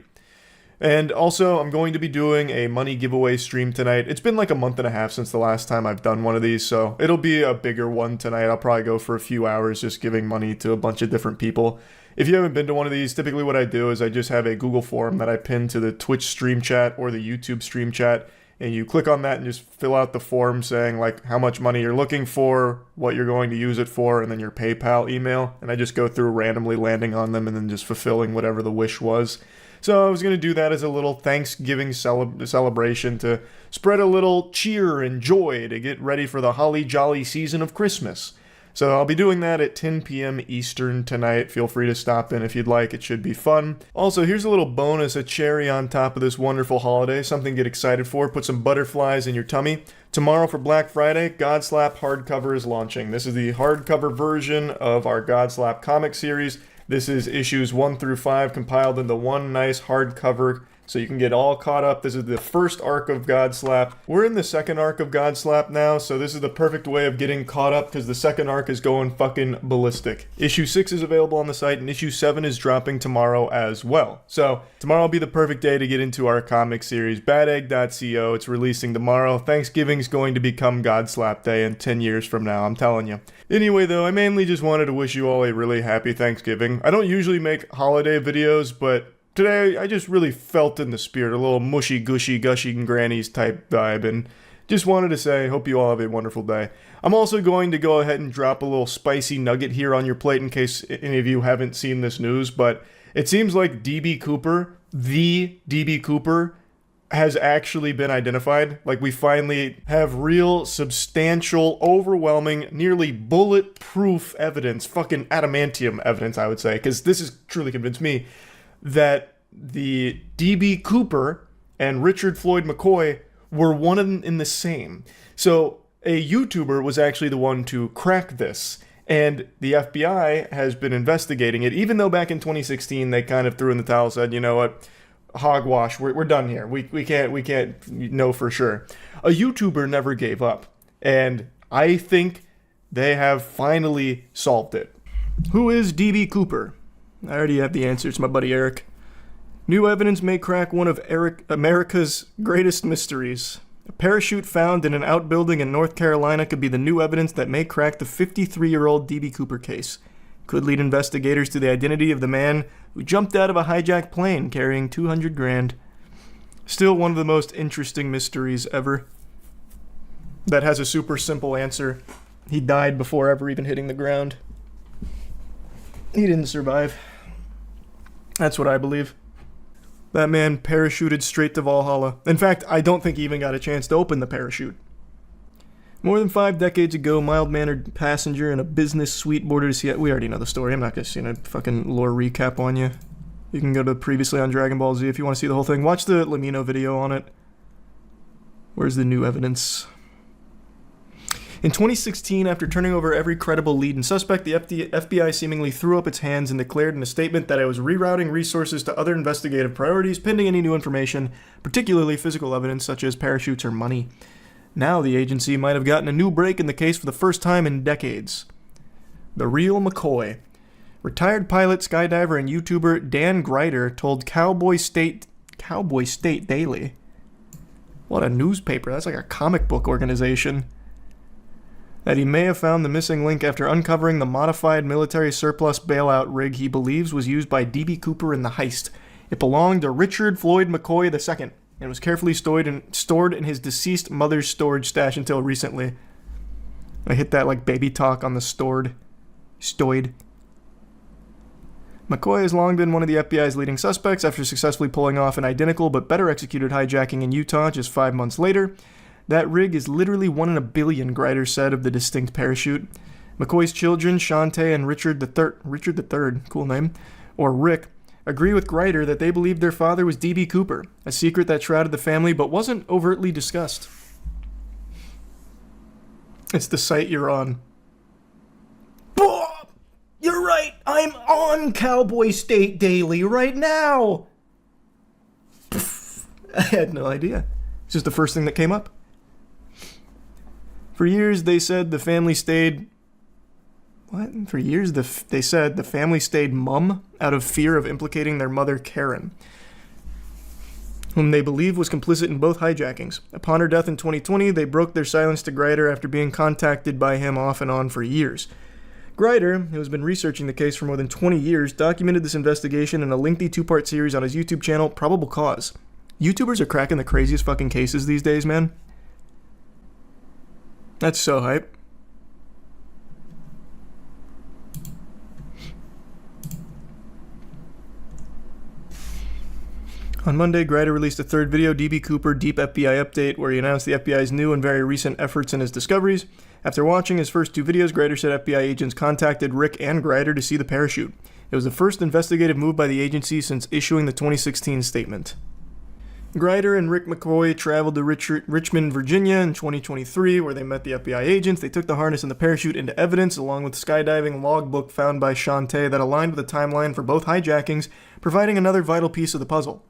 And also, I'm going to be doing a money giveaway stream tonight. It's been like a month and a half since the last time I've done one of these, so it'll be a bigger one tonight. I'll probably go for a few hours just giving money to a bunch of different people. If you haven't been to one of these, typically what I do is I just have a Google form that I pin to the Twitch stream chat or the YouTube stream chat, and you click on that and just fill out the form saying like how much money you're looking for, what you're going to use it for, and then your PayPal email, and I just go through randomly landing on them and then just fulfilling whatever the wish was. So I was going to do that as a little Thanksgiving celebration to spread a little cheer and joy to get ready for the holly jolly season of Christmas. So I'll be doing that at 10 p.m. Eastern tonight. Feel free to stop in if you'd like. It should be fun. Also, here's a little bonus, a cherry on top of this wonderful holiday. Something to get excited for. Put some butterflies in your tummy. Tomorrow for Black Friday, Godslap hardcover is launching. This is the hardcover version of our Godslap comic series. This is issues 1 through 5 compiled into one nice hardcover so you can get all caught up. This is the first arc of Godslap. We're in the second arc of Godslap now, so this is the perfect way of getting caught up because the second arc is going fucking ballistic. Issue 6 is available on the site, and issue 7 is dropping tomorrow as well. So tomorrow will be the perfect day to get into our comic series, badegg.co. It's releasing tomorrow. Thanksgiving's going to become Godslap Day in 10 years from now, I'm telling you. Anyway, though, I mainly just wanted to wish you all a really happy Thanksgiving. I don't usually make holiday videos, but today, I just really felt in the spirit, a little mushy, gushy, gushy and grannies type vibe, and just wanted to say, hope you all have a wonderful day. I'm also going to go ahead and drop a little spicy nugget here on your plate in case any of you haven't seen this news, but it seems like DB Cooper, the DB Cooper, has actually been identified. Like, we finally have real, substantial, overwhelming, nearly bulletproof evidence, fucking adamantium evidence, I would say, because this has truly convinced me that the DB Cooper and Richard Floyd McCoy were one and the same. So a YouTuber was actually the one to crack this, and the FBI has been investigating it, even though back in 2016 they kind of threw in the towel and said, you know what, hogwash, we're done here. We can't know for sure. A YouTuber never gave up, and I think they have finally solved it. Who is DB Cooper? I already have the answer. It's my buddy Eric. New evidence may crack one of America's greatest mysteries. A parachute found in an outbuilding in North Carolina could be the new evidence that may crack the 53-year-old DB Cooper case. Could lead investigators to the identity of the man who jumped out of a hijacked plane carrying $200,000. Still one of the most interesting mysteries ever. That has a super simple answer. He died before ever even hitting the ground. He didn't survive. That's what I believe. That man parachuted straight to Valhalla. In fact, I don't think he even got a chance to open the parachute. More than 5 decades ago, mild-mannered passenger in a business suite boarded Seattle. We already know the story. I'm not going to fucking lore recap on you. You can go to previously on Dragon Ball Z if you want to see the whole thing. Watch the Lamino video on it. Where's the new evidence? In 2016, after turning over every credible lead and suspect, the FBI seemingly threw up its hands and declared in a statement that it was rerouting resources to other investigative priorities pending any new information, particularly physical evidence such as parachutes or money. Now the agency might have gotten a new break in the case for the first time in decades. The real McCoy. Retired pilot, skydiver, and YouTuber Dan Greider told Cowboy State Daily. What a newspaper. That's like a comic book organization. That he may have found the missing link after uncovering the modified military surplus bailout rig he believes was used by D.B. Cooper in the heist. It belonged to Richard Floyd McCoy II and was carefully stored in his deceased mother's storage stash until recently. I hit that like baby talk on the stored. McCoy has long been one of the FBI's leading suspects after successfully pulling off an identical but better executed hijacking in Utah just 5 months later. That rig is literally 1 in a billion, Greider said of the distinct parachute. McCoy's children, Shantae and Richard III, cool name, or Rick, agree with Greider that they believed their father was D.B. Cooper, a secret that shrouded the family but wasn't overtly discussed. It's the site you're on. You're right, I'm on Cowboy State Daily right now! I had no idea. It's just the first thing that came up. For years, they said the family stayed... What? For years, they said the family stayed mum out of fear of implicating their mother, Karen, whom they believe was complicit in both hijackings. Upon her death in 2020, they broke their silence to Greider after being contacted by him off and on for years. Greider, who has been researching the case for more than 20 years, documented this investigation in a lengthy 2-part series on his YouTube channel, Probable Cause. YouTubers are cracking the craziest fucking cases these days, man. That's so hype. On Monday, Greider released a third video, D.B. Cooper Deep FBI Update, where he announced the FBI's new and very recent efforts in his discoveries. After watching his first 2 videos, Greider said FBI agents contacted Rick and Greider to see the parachute. It was the first investigative move by the agency since issuing the 2016 statement. Greider and Rick McCoy traveled to Richmond, Virginia in 2023, where they met the FBI agents. They took the harness and the parachute into evidence, along with the skydiving logbook found by Shantae that aligned with the timeline for both hijackings, providing another vital piece of the puzzle.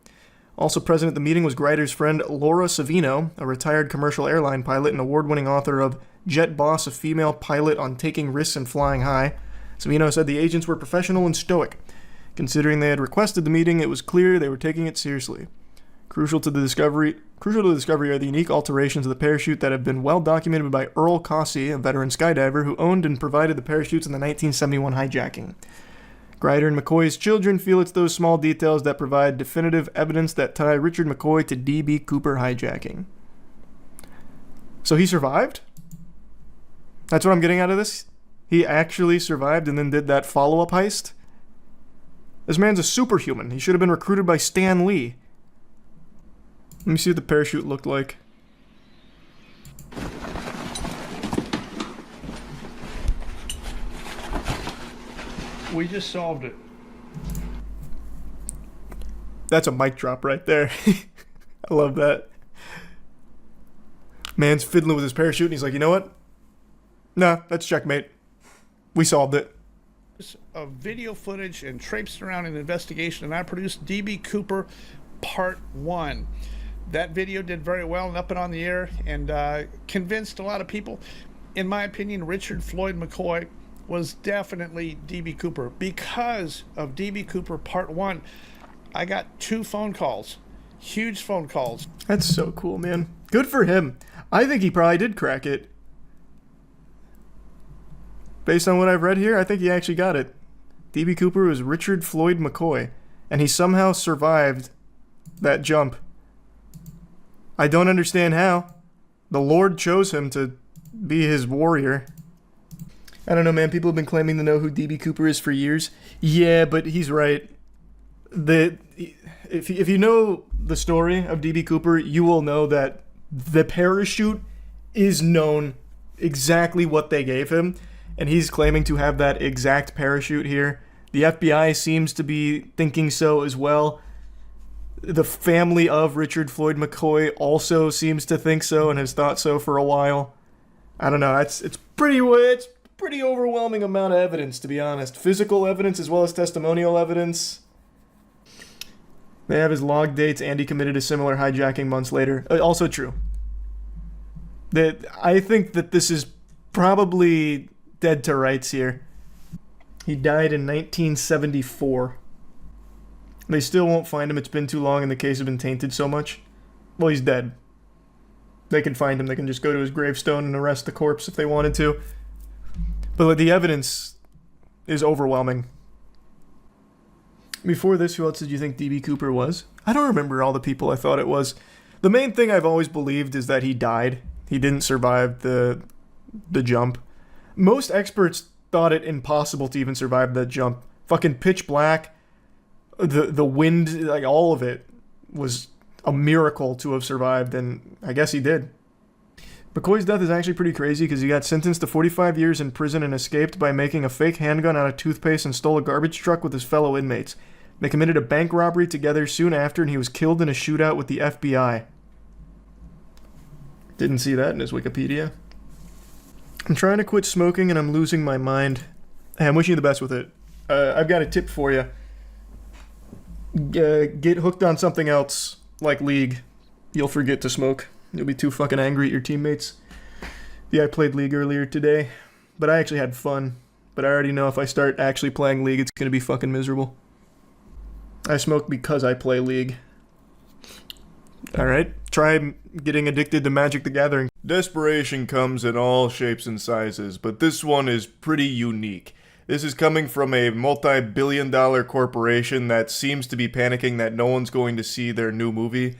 Also present at the meeting was Greider's friend Laura Savino, a retired commercial airline pilot and award-winning author of Jet Boss, a Female Pilot on Taking Risks and Flying High. Savino said the agents were professional and stoic. Considering they had requested the meeting, it was clear they were taking it seriously. Crucial to the discovery are the unique alterations of the parachute that have been well documented by Earl Cossey, a veteran skydiver who owned and provided the parachutes in the 1971 hijacking. Greider and McCoy's children feel it's those small details that provide definitive evidence that tie Richard McCoy to D.B. Cooper hijacking. So he survived? That's what I'm getting out of this? He actually survived and then did that follow-up heist? This man's a superhuman. He should have been recruited by Stan Lee. Let me see what the parachute looked like.
We just solved it.
That's a mic drop right there. I love that. Man's fiddling with his parachute and he's like, you know what? Nah, that's checkmate. We solved it.
Of video footage and traipsed around an investigation, and I produced D.B. Cooper Part 1. That video did very well and up and on the air and convinced a lot of people. In my opinion, Richard Floyd McCoy was definitely D.B. Cooper. Because of D.B. Cooper Part 1, I got 2 phone calls. Huge phone calls.
That's so cool, man. Good for him. I think he probably did crack it. Based on what I've read here, I think he actually got it. D.B. Cooper was Richard Floyd McCoy, and he somehow survived that jump. I don't understand how. The Lord chose him to be his warrior. I don't know, man. People have been claiming to know who D.B. Cooper is for years. Yeah, but he's right. If you know the story of D.B. Cooper, you will know that the parachute is known exactly what they gave him, and he's claiming to have that exact parachute here. The FBI seems to be thinking so as well. The family of Richard Floyd McCoy also seems to think so and has thought so for a while. I don't know. It's pretty overwhelming amount of evidence, to be honest. Physical evidence as well as testimonial evidence. They have his log dates, and he committed a similar hijacking months later. Also true. I think that this is probably dead to rights here. He died in 1974. They still won't find him. It's been too long and the case has been tainted so much. Well, he's dead. They can find him. They can just go to his gravestone and arrest the corpse if they wanted to. But the evidence is overwhelming. Before this, who else did you think DB Cooper was? I don't remember all the people I thought it was. The main thing I've always believed is that he died. He didn't survive the jump. Most experts thought it impossible to even survive that jump. Fucking pitch black. The wind, like all of it, was a miracle to have survived, and I guess he did. McCoy's death is actually pretty crazy because he got sentenced to 45 years in prison and escaped by making a fake handgun out of toothpaste and stole a garbage truck with his fellow inmates. They committed a bank robbery together soon after, and he was killed in a shootout with the FBI. Didn't see that in his Wikipedia. I'm trying to quit smoking and I'm losing my mind. Hey, I'm wishing you the best with it. I've got a tip for you. Get hooked on something else, like League. You'll forget to smoke. You'll be too fucking angry at your teammates. Yeah, I played League earlier today, but I actually had fun. But I already know if I start actually playing League, it's gonna be fucking miserable. I smoke because I play League. Alright, try getting addicted to Magic the Gathering.
Desperation comes in all shapes and sizes, but this one is pretty unique. This is coming from a multi-billion-dollar corporation that seems to be panicking that no one's going to see their new movie.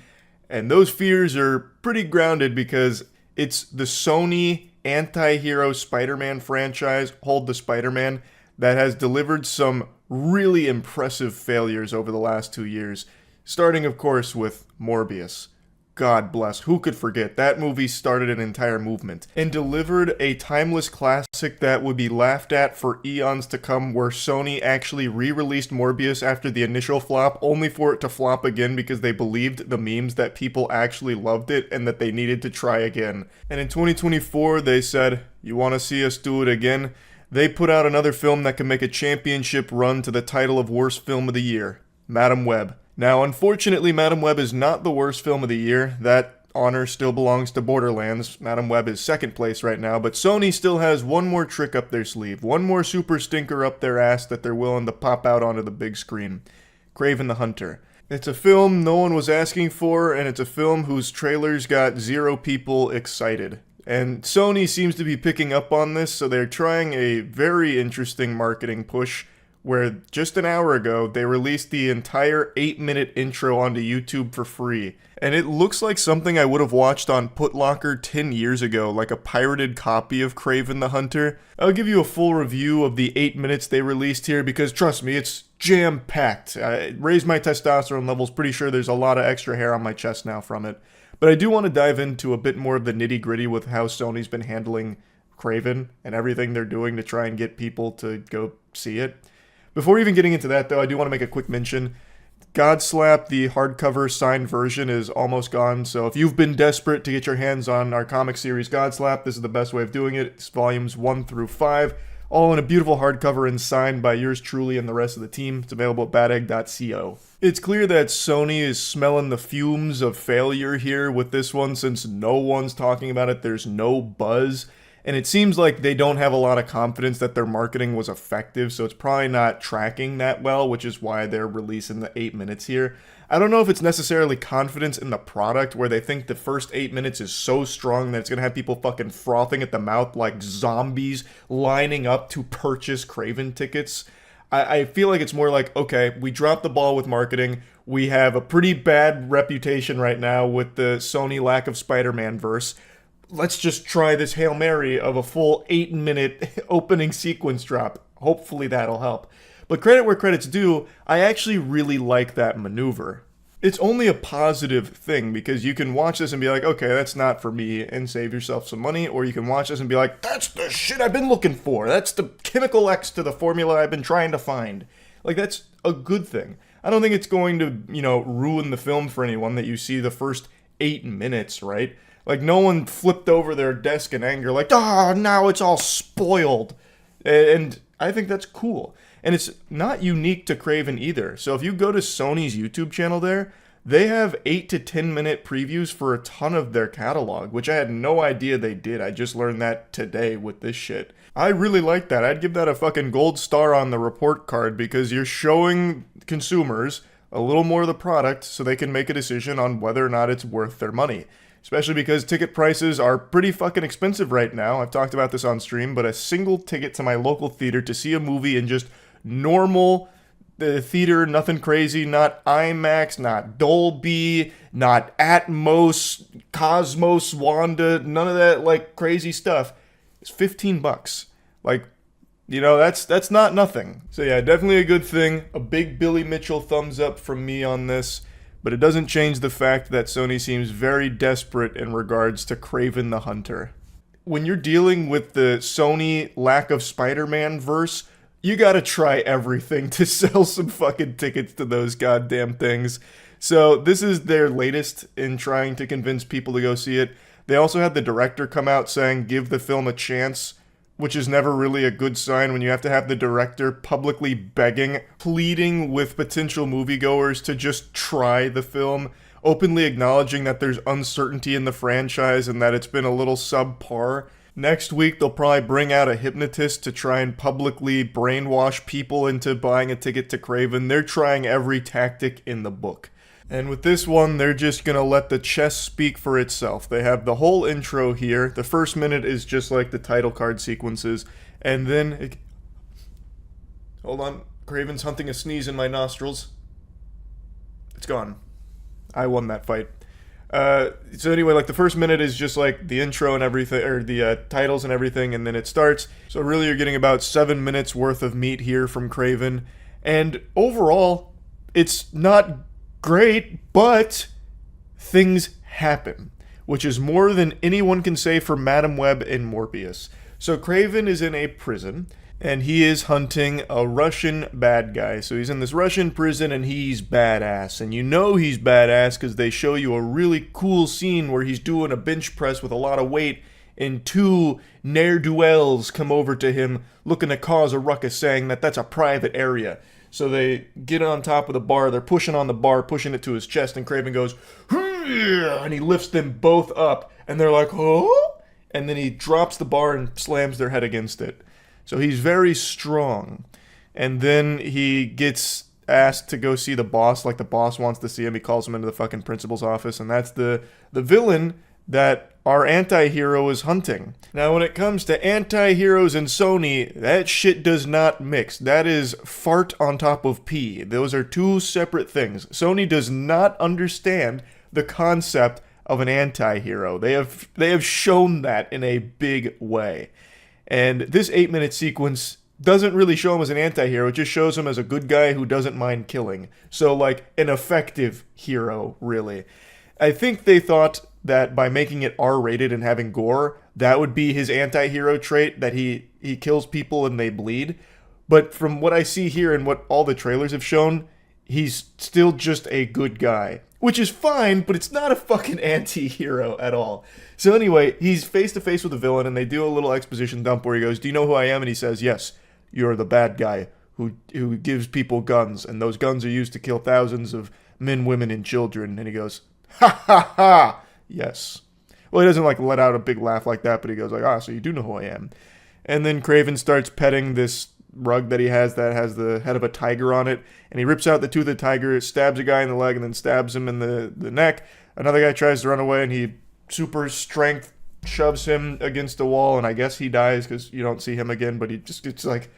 And those fears are pretty grounded because it's the Sony anti-hero Spider-Man franchise, Hold the Spider-Man, that has delivered some really impressive failures over the last 2 years. Starting, of course, with Morbius. God bless, who could forget? That movie started an entire movement and delivered a timeless classic that would be laughed at for eons to come, where Sony actually re-released Morbius after the initial flop, only for it to flop again because they believed the memes that people actually loved it and that they needed to try again. And in 2024, they said, you want to see us do it again? They put out another film that can make a championship run to the title of Worst Film of the Year, Madam Web. Now, unfortunately, Madam Web is not the worst film of the year. That honor still belongs to Borderlands. Madam Web is second place right now, but Sony still has one more trick up their sleeve, one more super stinker up their ass that they're willing to pop out onto the big screen. Kraven the Hunter. It's a film no one was asking for, and it's a film whose trailers got 0 people excited. And Sony seems to be picking up on this, so they're trying a very interesting marketing push where just an hour ago, they released the entire 8-minute intro onto YouTube for free. And it looks like something I would have watched on Putlocker 10 years ago, like a pirated copy of Kraven the Hunter. I'll give you a full review of the 8 minutes they released here, because trust me, it's jam-packed. I raised my testosterone levels, pretty sure there's a lot of extra hair on my chest now from it. But I do want to dive into a bit more of the nitty-gritty with how Sony's been handling Kraven and everything they're doing to try and get people to go see it. Before even getting into that, though, I do want to make a quick mention. Godslap, the hardcover signed version, is almost gone, so if you've been desperate to get your hands on our comic series Godslap, this is the best way of doing it. It's volumes 1 through 5, all in a beautiful hardcover and signed by yours truly and the rest of the team. It's available at badegg.co. It's clear that Sony is smelling the fumes of failure here with this one, since no one's talking about it, there's no buzz. And it seems like they don't have a lot of confidence that their marketing was effective, so it's probably not tracking that well, which is why they're releasing the 8 minutes here. I don't know if it's necessarily confidence in the product, where they think the first 8 minutes is so strong that it's going to have people fucking frothing at the mouth like zombies lining up to purchase Kraven tickets. I feel like it's more like, okay, we dropped the ball with marketing. We have a pretty bad reputation right now with the Sony lack of Spider-Man verse. Let's just try this Hail Mary of a full 8-minute opening sequence drop. Hopefully that'll help. But credit where credit's due, I actually really like that maneuver. it's only a positive thing, because you can watch this and be like, okay, that's not for me, and save yourself some money, or you can watch this and be like, that's the shit I've been looking for. That's the chemical X to the formula I've been trying to find. Like, that's a good thing. I don't think it's going to, ruin the film for anyone that you see the first 8 minutes, right? Like, no one flipped over their desk in anger like, now it's all spoiled. And I think that's cool. And it's not unique to Craven either. So if you go to Sony's YouTube channel there, they have 8 to 10 minute previews for a ton of their catalog, which I had no idea they did. I just learned that today with this shit. I really like that. I'd give that a fucking gold star on the report card, because you're showing consumers a little more of the product so they can make a decision on whether or not it's worth their money. Especially because ticket prices are pretty fucking expensive right now. I've talked about this on stream, but a single ticket to my local theater to see a movie in just normal theater, nothing crazy, not IMAX, not Dolby, not Atmos, Cosmos, Wanda, none of that like crazy stuff. It's $15. Like, that's not nothing. So yeah, definitely a good thing. A big Billy Mitchell thumbs up from me on this, but it doesn't change the fact that Sony seems very desperate in regards to Kraven the Hunter. When you're dealing with the Sony lack of Spider-Man verse, you gotta try everything to sell some fucking tickets to those goddamn things. So this is their latest in trying to convince people to go see it. They also had the director come out saying, give the film a chance, which is never really a good sign when you have to have the director publicly begging, pleading with potential moviegoers to just try the film, openly acknowledging that there's uncertainty in the franchise and that it's been a little subpar. Next week, they'll probably bring out a hypnotist to try and publicly brainwash people into buying a ticket to Kraven. They're trying every tactic in the book. And with this one, they're just gonna let the chess speak for itself. They have the whole intro here. The first minute is just like the title card sequences. And then... Hold on. Kraven's hunting a sneeze in my nostrils. It's gone. I won that fight. So anyway, like the first minute is just like the intro and everything, or the titles and everything, and then it starts. So really you're getting about 7 minutes worth of meat here from Kraven. And overall, it's not great, but things happen, which is more than anyone can say for Madam Web and Morbius. So Kraven is in a prison, and he is hunting a Russian bad guy. So he's in this Russian prison, and he's badass. And you know he's badass because they show you a really cool scene where he's doing a bench press with a lot of weight, and 2 ne'er-do-wells come over to him looking to cause a ruckus, saying that that's a private area. So they get on top of the bar, they're pushing on the bar, pushing it to his chest, and Kraven goes, "Hoo!" and he lifts them both up, and they're like, "Oh!" And then he drops the bar and slams their head against it. So he's very strong. And then he gets asked to go see the boss, like the boss wants to see him. He calls him into the fucking principal's office, and that's the villain that our anti-hero is hunting. Now, when it comes to anti-heroes and Sony, that shit does not mix. That is fart on top of pee. Those are 2 separate things. Sony does not understand the concept of an anti-hero. They have shown that in a big way. And this 8-minute sequence doesn't really show him as an anti-hero. It just shows him as a good guy who doesn't mind killing. So, like, an effective hero, really. I think they thought that by making it R-rated and having gore, that would be his anti-hero trait, that he kills people and they bleed. But from what I see here and what all the trailers have shown, he's still just a good guy. Which is fine, but it's not a fucking anti-hero at all. So anyway, he's face-to-face with a villain, and they do a little exposition dump where he goes, "Do you know who I am?" And he says, "Yes, you're the bad guy who gives people guns, and those guns are used to kill thousands of men, women, and children." And he goes, "Ha ha ha, yes." Well, he doesn't like let out a big laugh like that, but he goes like, so you do know who I am. And then Kraven starts petting this rug that he has that has the head of a tiger on it, and he rips out the tooth of the tiger, stabs a guy in the leg, and then stabs him in the neck. Another guy tries to run away, and he super strength shoves him against the wall, and I guess he dies because you don't see him again, but he just gets like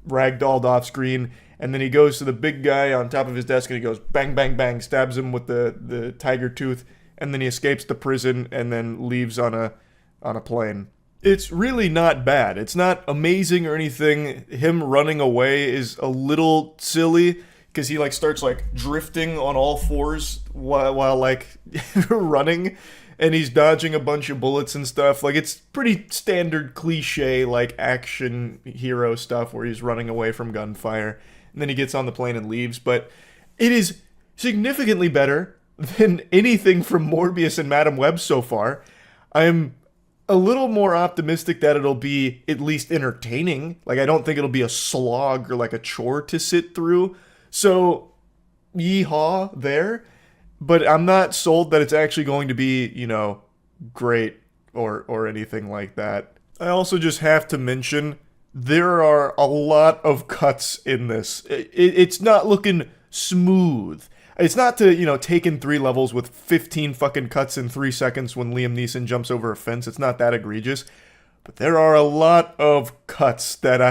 ragdolled off screen. And then he goes to the big guy on top of his desk, and he goes bang, bang, bang, stabs him with the tiger tooth, and then he escapes the prison and then leaves on a plane. It's really not bad. It's not amazing or anything. Him running away is a little silly
because he like starts like drifting on all fours while like running, and he's dodging a bunch of bullets and stuff. Like, it's pretty standard cliche like action hero stuff where he's running away from gunfire, and then he gets on the plane and leaves. But it is significantly better than anything from Morbius and Madame Web so far. I'm a little more optimistic that it'll be at least entertaining. Like, I don't think it'll be a slog or like a chore to sit through. So, yeehaw there. But I'm not sold that it's actually going to be, you know, great or anything like that. I also just have to mention, there are a lot of cuts in this. It's not looking smooth. It's not to, you know, take in 3 levels with 15 fucking cuts in 3 seconds when Liam Neeson jumps over a fence. It's not that egregious. But there are a lot of cuts that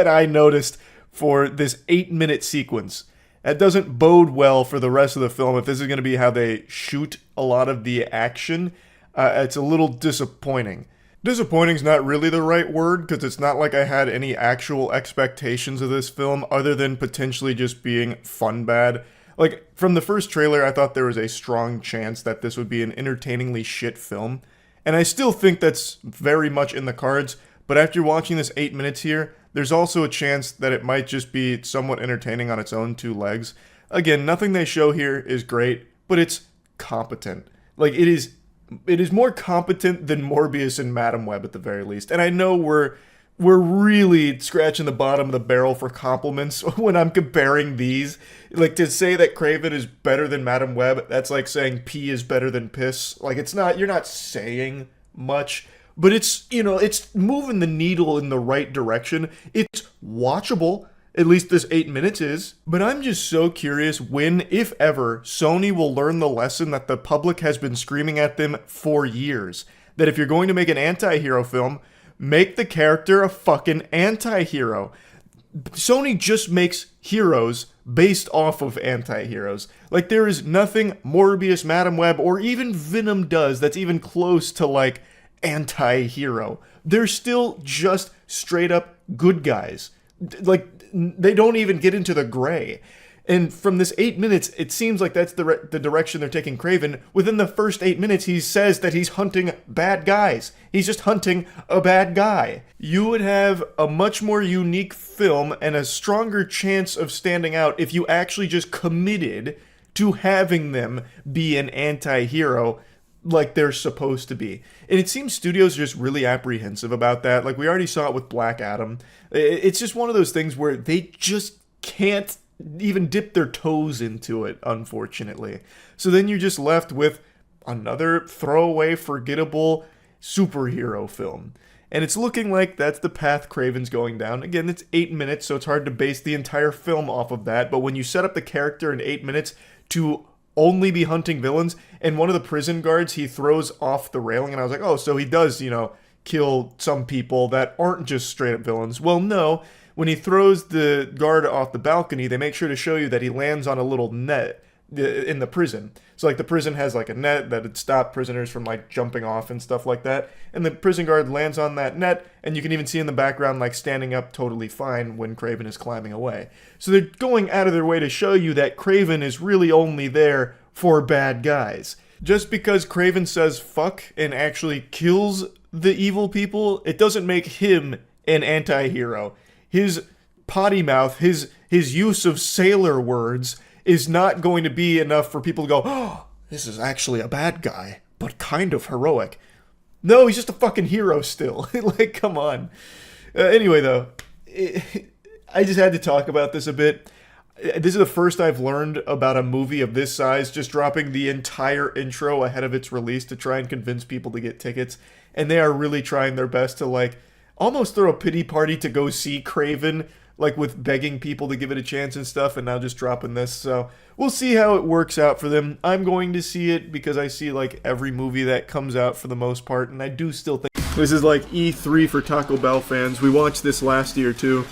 I noticed for this 8-minute sequence. That doesn't bode well for the rest of the film. If this is going to be how they shoot a lot of the action, it's a little disappointing. Disappointing's not really the right word, because it's not like I had any actual expectations of this film other than potentially just being fun bad. Like, from the first trailer, I thought there was a strong chance that this would be an entertainingly shit film. And I still think that's very much in the cards, but after watching this 8 minutes here, there's also a chance that it might just be somewhat entertaining on its own 2 legs. Again, nothing they show here is great, but it's competent. Like, it is more competent than Morbius and Madame Web at the very least. And I know we're really scratching the bottom of the barrel for compliments when I'm comparing these. Like, to say that Craven is better than Madame Web, that's like saying pee is better than piss. Like, it's not, you're not saying much, but it's, you know, it's moving the needle in the right direction. It's watchable. At least this 8 minutes is. But I'm just so curious when, if ever, Sony will learn the lesson that the public has been screaming at them for years. That if you're going to make an anti-hero film, make the character a fucking anti-hero. Sony just makes heroes based off of anti-heroes. Like, there is nothing Morbius, Madame Web, or even Venom does that's even close to, like, anti-hero. They're still just straight up good guys. Like, they don't even get into the gray. And from this 8 minutes, it seems like that's the direction they're taking Craven. Within the first 8 minutes, he says that he's hunting bad guys. He's just hunting a bad guy. You would have a much more unique film and a stronger chance of standing out if you actually just committed to having them be an anti-hero like they're supposed to be. And it seems studios are just really apprehensive about that. Like, we already saw it with Black Adam. It's just one of those things where they just can't even dip their toes into it, unfortunately. So then you're just left with another throwaway, forgettable superhero film. And it's looking like that's the path Craven's going down. Again, it's 8 minutes, so it's hard to base the entire film off of that. But when you set up the character in 8 minutes to only be hunting villains, and one of the prison guards he throws off the railing, and I was like, oh, so he does, you know, kill some people that aren't just straight up villains. Well, no. When he throws the guard off the balcony, they make sure to show you that he lands on a little net in the prison. So, like, the prison has, like, a net that would stop prisoners from, like, jumping off and stuff like that. And the prison guard lands on that net, and you can even see in the background, like, standing up totally fine when Craven is climbing away. So they're going out of their way to show you that Craven is really only there for bad guys. Just because Craven says fuck and actually kills the evil people, it doesn't make him an anti-hero. His potty mouth, his use of sailor words is not going to be enough for people to go, oh, this is actually a bad guy, but kind of heroic. No, he's just a fucking hero still. Like, come on. Anyway, though, I just had to talk about this a bit. This is the first I've learned about a movie of this size just dropping the entire intro ahead of its release to try and convince people to get tickets. And they are really trying their best to, like, almost throw a pity party to go see Craven, like with begging people to give it a chance and stuff, and now just dropping this. So we'll see how it works out for them. I'm going to see it because I see, like, every movie that comes out for the most part, and I do still think this is like E3 for Taco Bell fans. We watched this last year too.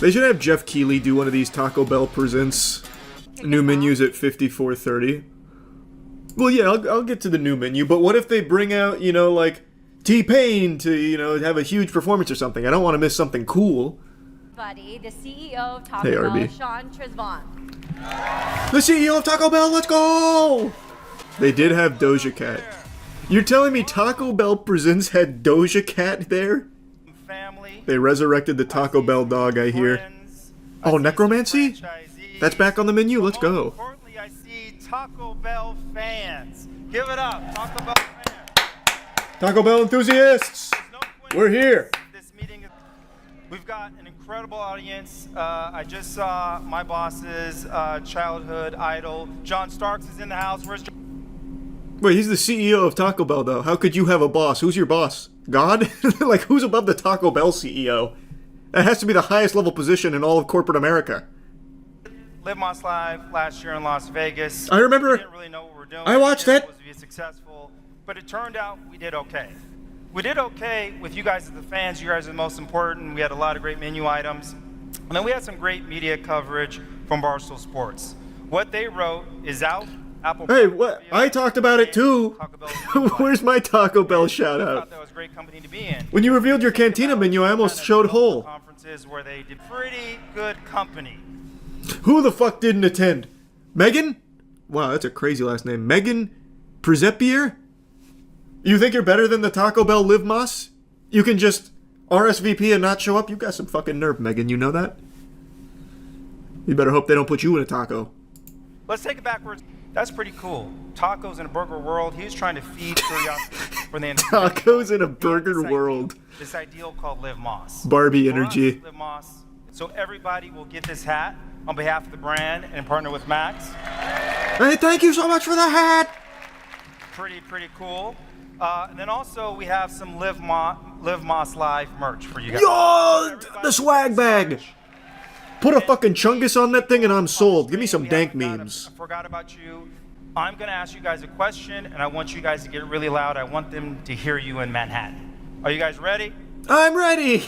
They should have Jeff Keighley do one of these Taco Bell Presents new menus at 54.30. Well, yeah, I'll get to the new menu, but what if they bring out, you know, like, T-Pain to, you know, have a huge performance or something? I don't want to miss something cool.
buddy, the CEO of Taco
Hey,
Bell,
RB.
Sean Trisvon.
The CEO of Taco Bell, let's go! They did have Doja Cat. You're telling me Taco Bell Presents had Doja Cat there? They resurrected the Taco Bell dog, I hear. Oh, Necromancy? That's back on the menu, let's go.
I see Taco Bell fans. Give it up, Taco Bell fans.
Taco Bell enthusiasts! We're here!
We've got an incredible audience. I just saw my boss's childhood idol, John Starks, is in the house. Where's John?
Wait, he's the CEO of Taco Bell, though. How could you have a boss? Who's your boss? God? Like, who's above the Taco Bell CEO? That has to be the highest level position in all of corporate America.
Live Moss Live last year in Las Vegas.
I remember.
We didn't really know what we were doing.
I watched
It
it.
was to be successful, but it turned out we did okay. We did okay with you guys as the fans. You guys are the most important. We had a lot of great menu items. And then we had some great media coverage from Barstool Sports. What they wrote is out. Apple.
Hey, what? I talked about it too. Where's my Taco Bell shout out?
That was a great company to be in.
When you revealed your cantina menu, I almost showed whole.
Conferences where they did pretty good company.
Who the fuck didn't attend? Megan? Wow, that's a crazy last name. Megan Presepier? You think you're better than the Taco Bell Live Moss? You can just RSVP and not show up? You got some fucking nerve, Megan. You know that? You better hope they don't put you in a taco.
Let's take it backwards. That's pretty cool. Tacos in a burger world. He was trying to feed curiosity for the
Tacos in a burger world.
This ideal called Live Moss.
Barbie energy.
Live Moss. So everybody will get this hat on behalf of the brand and partner with Max.
Hey, thank you so much for the hat.
Pretty cool. And then also we have some Live Moss Live merch for you guys.
Yo, the swag bag. Put a fucking chungus on that thing and I'm sold. Give me some dank memes.
I forgot about you. I'm gonna ask you guys a question and I want you guys to get really loud. I want them to hear you in Manhattan. Are you guys ready?
I'm ready.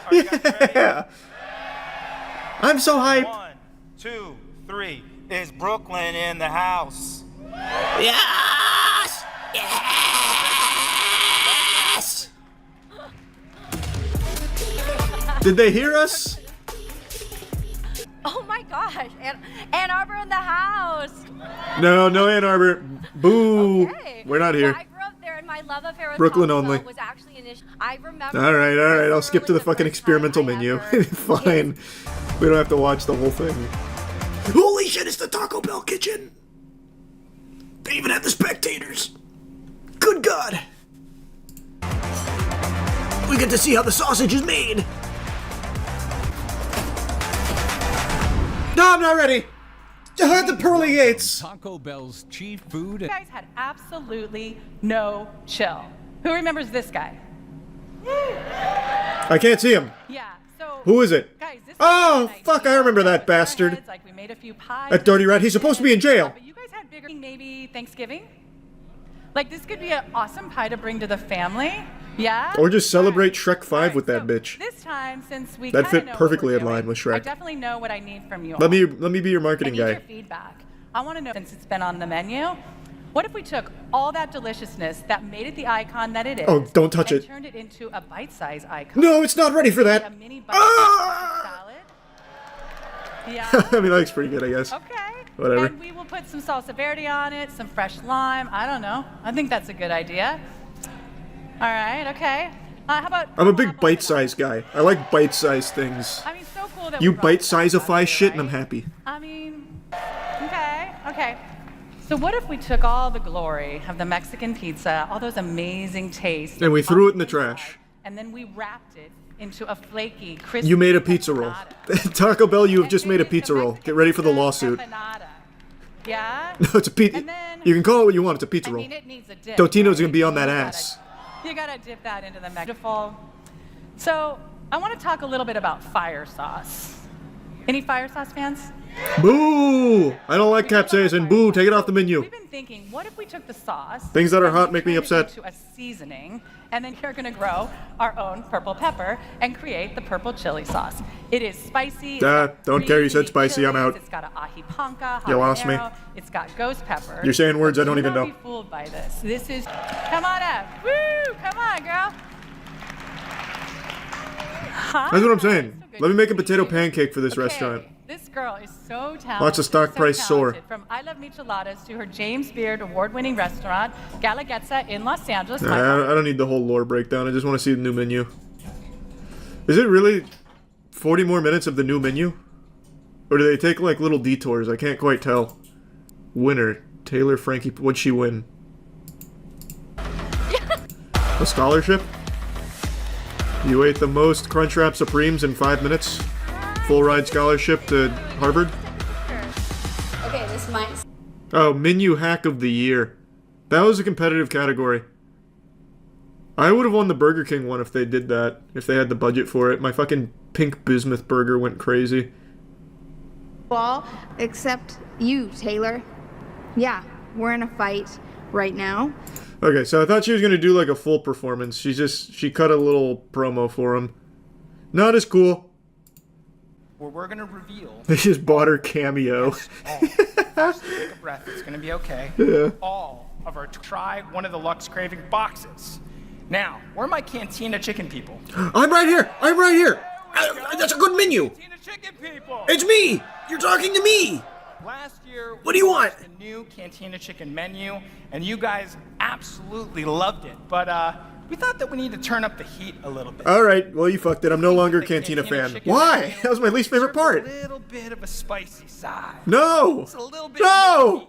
Are you guys ready?
Yeah. I'm so hyped.
1, 2, 3. Is Brooklyn in the house?
Yes! Yes! Did they hear us?
Oh my gosh, Ann Arbor in the house.
No, Ann Arbor. Boo.
Okay.
We're not here.
Well, I grew up there and my love affair with
Brooklyn
Taco
only.
Bell was actually I remember.
All right. I'll skip to the fucking experimental menu. Fine. We don't have to watch the whole thing. Holy shit, it's the Taco Bell kitchen. They even have the spectators. Good God. We get to see how the sausage is made. No, I'm not ready. The pearly gates.
Taco Bell's chief food.
You guys had absolutely no chill. Who remembers this guy?
I can't see him.
Yeah, so...
Who is it?
Guys, this
Oh, fuck, I remember that bastard.
like we made a few pies.
That dirty rat. He's supposed to be in jail.
But you guys had bigger, maybe Thanksgiving? Like, this could be an awesome pie to bring to the family. Yeah?
Or just celebrate Shrek 5 with that bitch.
This time, since we
That
kinda
fit
know what
perfectly
we're
in line
doing,
with
I
Shrek.
definitely know what I need from you all.
Let me be your marketing
I need
guy.
your feedback. I want to know, since it's been on the menu, what if we took all that deliciousness that made it the icon that it is,
Oh, don't touch
and
it.
turned it into a bite-sized icon?
No, it's not ready for that.
A mini bite-sized salad. Yeah.
I mean, that looks pretty good, I guess.
Okay.
Whatever.
And we will put some salsa verde on it, some fresh lime. I don't know. I think that's a good idea. All right. Okay. How about?
I'm a big bite-sized guy. I like bite-sized things.
I mean, so cool that
You
we brought
bite-sizeify shit and I'm happy.
I mean, okay. So what if we took all the glory of the Mexican pizza, all those amazing tastes,
And we threw it in the trash.
and then we wrapped it into a flaky, crispy
You made a pizza roll. Taco Bell, you have just made a pizza roll. Get ready for the lawsuit.
empanada. Yeah?
No, it's a pizza. You can call it what you want. It's a pizza
I
roll.
mean, it needs a dip.
Totino's gonna be on that ass.
You gotta dip that into the beautiful. So I want to talk a little bit about fire sauce. Any fire sauce fans?
Boo! I don't like capsaicin. Boo! Take it off the menu.
We've been thinking, what if we took the sauce?
Things that are
and
hot
we
make me
turned it
upset.
into a seasoning, and then we're gonna grow our own purple pepper and create the purple chili sauce. It is spicy.
Don't care. You said spicy. I'm out.
It's got an aji panca,
You lost me.
habanero, It's got ghost pepper.
You're saying words I don't
Do
even
not
know.
be fooled by this. This is. Come on up. Woo! Come on, girl. Huh?
That's what I'm saying.
Let me make a potato pancake for this restaurant.
This girl is so talented.
Watch the stock price soar.
From I Love Micheladas to her James Beard award-winning restaurant, Galagetza in Los Angeles.
Nah, I don't need the whole lore breakdown. I just want to see the new menu. Is it really 40 more minutes of the new menu? Or do they take like little detours? I can't quite tell. Winner, Taylor Frankie. What'd she win? A scholarship? You ate the most Crunchwrap Supremes in 5 minutes? Full ride scholarship to Harvard?
Okay, this might.
Oh, menu hack of the year. That was a competitive category. I would have won the Burger King one if they did that. If they had the budget for it. My fucking pink bismuth burger went crazy.
All except you, Taylor. Yeah, we're in a fight right now.
Okay, so I thought she was gonna do like a full performance. She cut a little promo for him. Not as cool.
Where we're gonna reveal.
They just bought her cameo.
Take a breath. It's gonna be okay.
Yeah.
All of our try one of the Lux Craving boxes. Now, where are my Cantina chicken people?
I'm right here. I'm right here. That's a good menu.
Cantina chicken people.
It's me. You're talking to me.
Last year,
what do you want?
The new Cantina chicken menu, and you guys absolutely loved it. But we thought that we need to turn up the heat a little bit.
All right, well you fucked it. I'm no longer a Cantina fan. Why? That was my least favorite part.
A little bit of a spicy side.
No.
It's a little bit more heat.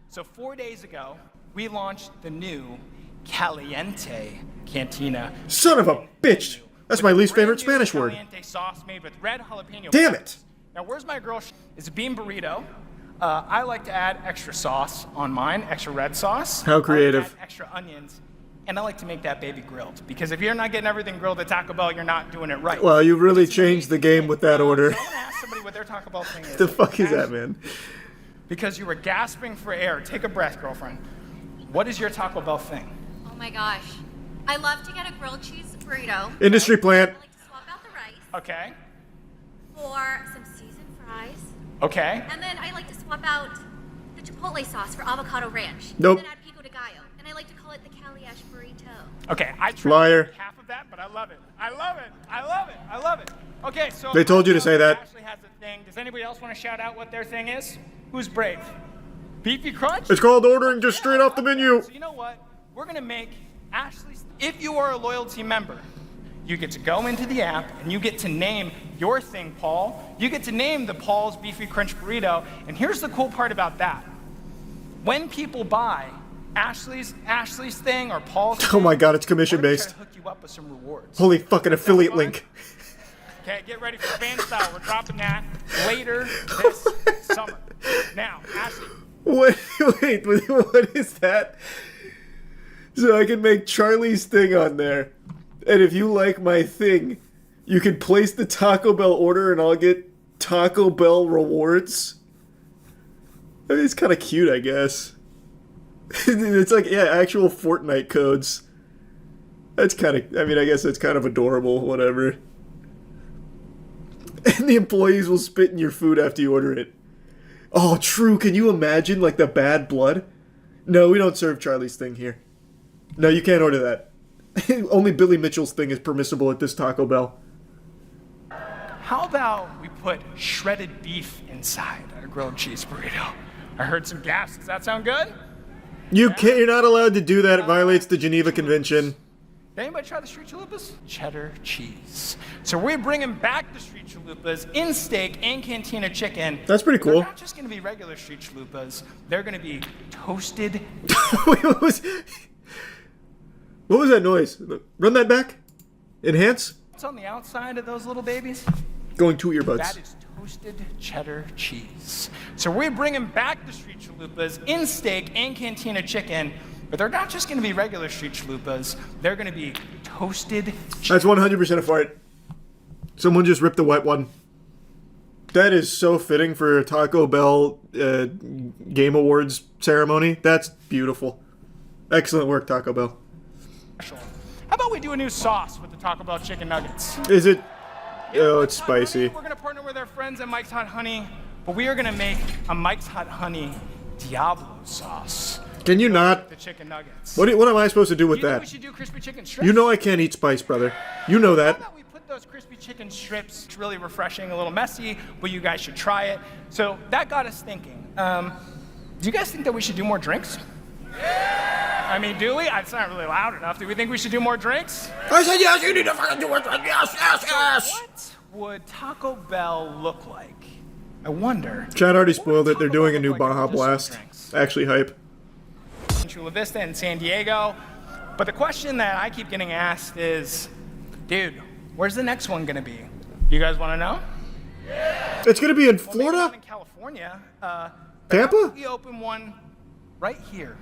So 4 days ago, we launched the new Caliente Cantina.
Son of a bitch. That's my least favorite Spanish word.
Caliente sauce made with red jalapeno.
Damn it.
Now, where's my girl? It's a bean burrito. I like to add extra sauce on mine, extra red sauce.
How creative.
I like to add extra onions, and I like to make that baby grilled. Because if you're not getting everything grilled at Taco Bell, you're not doing it right.
Well, you really changed the game with that order.
So I'm gonna ask somebody what their Taco Bell thing is.
The fuck is that, man?
Because you were gasping for air. Take a breath, girlfriend. What is your Taco Bell thing?
Oh my gosh. I love to get a grilled cheese burrito.
Industry plant.
I like to swap out the rice.
Okay.
For some seasoned fries.
Okay.
And then I like to swap out the chipotle sauce for avocado ranch.
Nope.
And then add pico de gallo. And I like to call it the Cali Ash burrito.
Okay, I
Liar.
tried half of that, but I love it. I love it. I love it. I love it. Okay, so
They told you to say that.
Ashley has a thing. Does anybody else want to shout out what their thing is? Who's brave? Beefy Crunch?
It's called ordering just straight off the menu.
So you know what? We're gonna make Ashley's. If you are a loyalty member, you get to go into the app and you get to name your thing, Paul. You get to name the Paul's Beefy Crunch Burrito. And here's the cool part about that. When people buy Ashley's thing or Paul's
Oh my god, it's commission
we're gonna
based.
try to hook you up with some rewards.
Holy fucking affiliate link.
Okay, get ready for fan style. We're dropping that later this summer. Now, Ashley.
Wait, what is that? So I can make Charlie's thing on there. And if you like my thing, you can place the Taco Bell order and I'll get Taco Bell rewards. I mean, it's kind of cute, I guess. It's like, yeah, actual Fortnite codes. That's kind of, I mean, I guess that's kind of adorable, whatever. And the employees will spit in your food after you order it. Oh, true. Can you imagine, like, the bad blood? No, we don't serve Charlie's thing here. No, you can't order that. Only Billy Mitchell's thing is permissible at this Taco Bell.
How about we put shredded beef inside a grilled cheese burrito? I heard some gas. Does that sound good?
You can't. You're not allowed to do that. It violates the Geneva Convention.
Did anybody try the street chalupas? Cheddar cheese. So we're bringing back the street chalupas in steak and Cantina chicken.
That's pretty cool.
They're not just going to be regular street chalupas. They're going to be toasted.
Wait, what was that noise? Run that back. Enhance.
What's on the outside of those little babies?
Going to earbuds.
That is toasted cheddar cheese. So we're bringing back the street chalupas in steak and Cantina chicken, but they're not just going to be regular street chalupas. They're going to be toasted.
That's 100% a fart. Someone just ripped the wet one. That is so fitting for a Taco Bell Game Awards ceremony. That's beautiful. Excellent work, Taco Bell.
How about we do a new sauce with the Taco Bell chicken nuggets?
Is it? Oh, it's spicy.
We're going to partner with our friends at Mike's Hot Honey, but we are going to make a Mike's Hot Honey Diablo sauce.
Can you not?
The chicken nuggets.
What am I supposed to do with
You know
that?
we should do crispy chicken strips?
You know I can't eat spice, brother. You know that.
How about we put those crispy chicken strips. It's really refreshing, a little messy, but you guys should try it. So that got us thinking. Do you guys think that we should do more drinks? I mean, do we? It's not really loud enough. Do we think we should do more drinks?
I said yes, you need to fucking do it. Yes, yes, yes.
What would Taco Bell look like? I wonder.
Chad already spoiled it. They're doing a new Baja Blast. Actually hype.
In Chula Vista and San Diego. But the question that I keep getting asked is, dude, where's the next one gonna be? You guys want to know?
It's gonna be in Florida?
In California.
Tampa?
We open one right here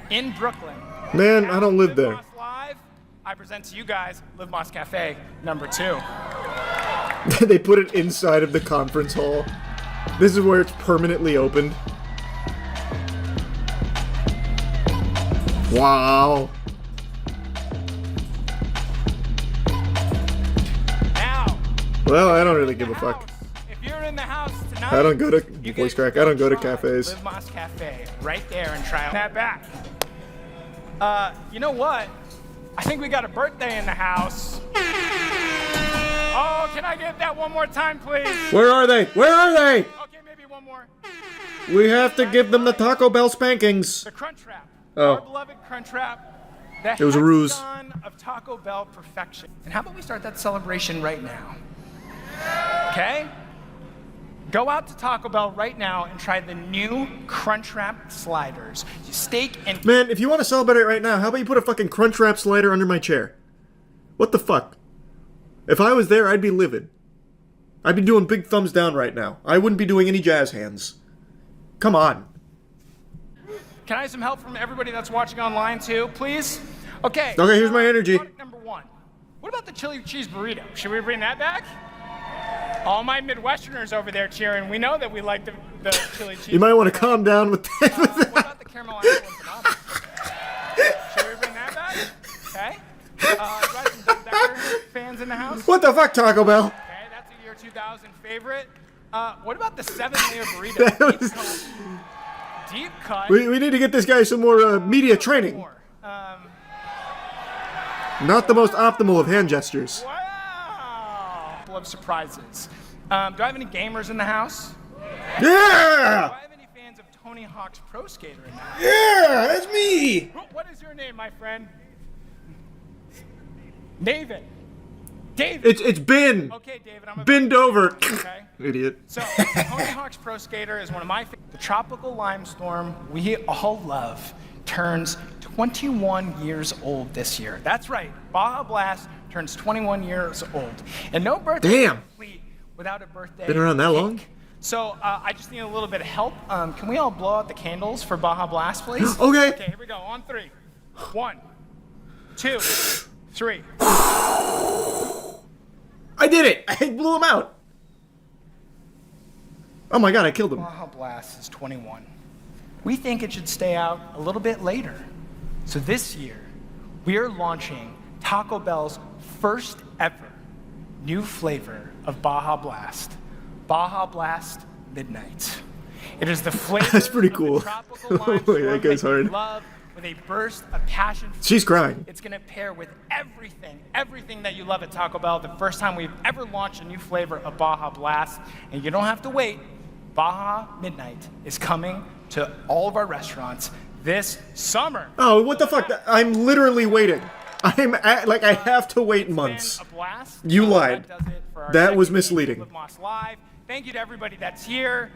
in Brooklyn.
Man, I don't live there.
Live, I present to you guys Live Moss Cafe #2.
They put it inside of the conference hall. This is where it's permanently opened. Wow.
Now,
well, I don't really give a fuck.
If you're in the house tonight,
I don't go to voice crack. I don't go to cafes.
Live Moss Cafe right there and try that back. You know what? I think we got a birthday in the house. Oh, can I get that one more time, please?
Where are they? Where are they?
Okay, maybe one more.
We have to give them the Taco Bell spankings.
The Crunch Wrap.
Oh.
Our beloved Crunch Wrap. The
It was a ruse.
hexagon of Taco Bell perfection. And how about we start that celebration right now? Okay? Go out to Taco Bell right now and try the new Crunch Wrap sliders. Steak and...
Man, if you want to celebrate it right now, how about you put a fucking Crunch Wrap slider under my chair? What the fuck? If I was there, I'd be livid. I'd be doing big thumbs down right now. I wouldn't be doing any jazz hands. Come on.
Can I have some help from everybody that's watching online too, please? Okay.
Okay, here's my energy.
Product number 1. What about the chili cheese burrito? Should we bring that back? All my Midwesterners over there cheering. We know that we like the chili cheese.
You might want to calm down with that.
What about the caramel apple empanada? Should we bring that back? Okay. Do I have some Double Decker fans in the house?
What the fuck, Taco Bell?
Okay, that's a year 2000 favorite. What about the 7-layer burrito? Deep cut.
We need to get this guy some more media training. Not the most optimal of hand gestures.
Wow. Full of surprises. Do I have any gamers in the house?
Yeah!
Do I have any fans of Tony Hawk's Pro Skater in the house?
Yeah, that's me.
What is your name, my friend? David.
It's Ben.
Okay, David. I'm a
bend over.
Okay.
Idiot.
So, Tony Hawk's Pro Skater is one of my favorites. The tropical limestorm we all love turns 21 years old this year. That's right. Baja Blast turns 21 years old. And no birthday is complete without a birthday
Been around that
cake.
long?
So, I just need a little bit of help. Can we all blow out the candles for Baja Blast, please?
Okay.
Okay, here we go. On 3. 1, 2, 3.
I did it! I blew him out! Oh my god, I killed him.
Baja Blast is 21. We think it should stay out a little bit later. So this year, we are launching Taco Bell's first ever new flavor of Baja Blast. Baja Blast Midnight. It is the flavor
That's pretty cool.
of the tropical limestone
That goes hard.
we love with a burst of passion.
She's crying.
It's gonna pair with everything that you love at Taco Bell. The first time we've ever launched a new flavor of Baja Blast. And you don't have to wait. Baja Midnight is coming to all of our restaurants this summer.
Oh, what the fuck? I'm literally waiting. I have to wait months. You lied. That was misleading.
Live. Thank you to everybody that's here.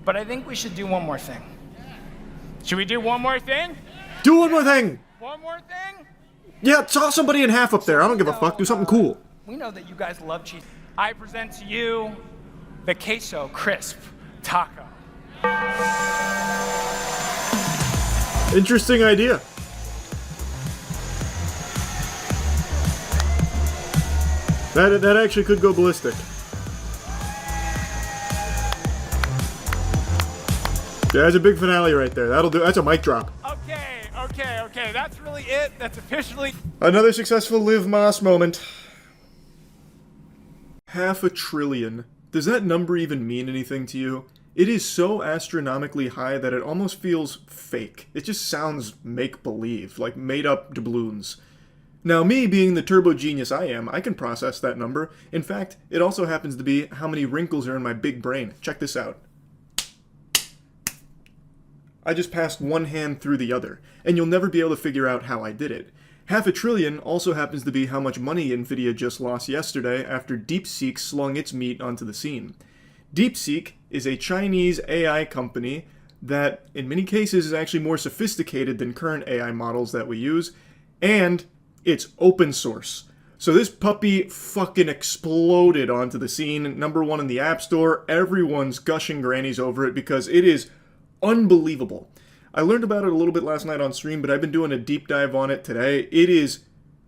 But I think we should do one more thing. Should we do one more thing?
Do one more thing!
One more thing?
Yeah, saw somebody in half up there. I don't give a fuck. Do something cool.
We know that you guys love cheese. I present to you the Queso Crisp Taco.
Interesting idea. That actually could go ballistic. Yeah, that's a big finale right there. That'll do. That's a mic drop.
Okay. That's really it. That's officially...
Another successful Liv Moss moment. $500 billion. Does that number even mean anything to you? It is so astronomically high that it almost feels fake. It just sounds make-believe, like made-up doubloons. Now, me being the turbo genius I am, I can process that number. In fact, it also happens to be how many wrinkles are in my big brain. Check this out. I just passed one hand through the other, and you'll never be able to figure out how I did it. $500 billion also happens to be how much money Nvidia just lost yesterday after DeepSeek slung its meat onto the scene. DeepSeek is a Chinese AI company that, in many cases, is actually more sophisticated than current AI models that we use, and it's open source. So this puppy fucking exploded onto the scene, #1 in the App Store. Everyone's gushing grannies over it because it is unbelievable. I learned about it a little bit last night on stream, but I've been doing a deep dive on it today. It is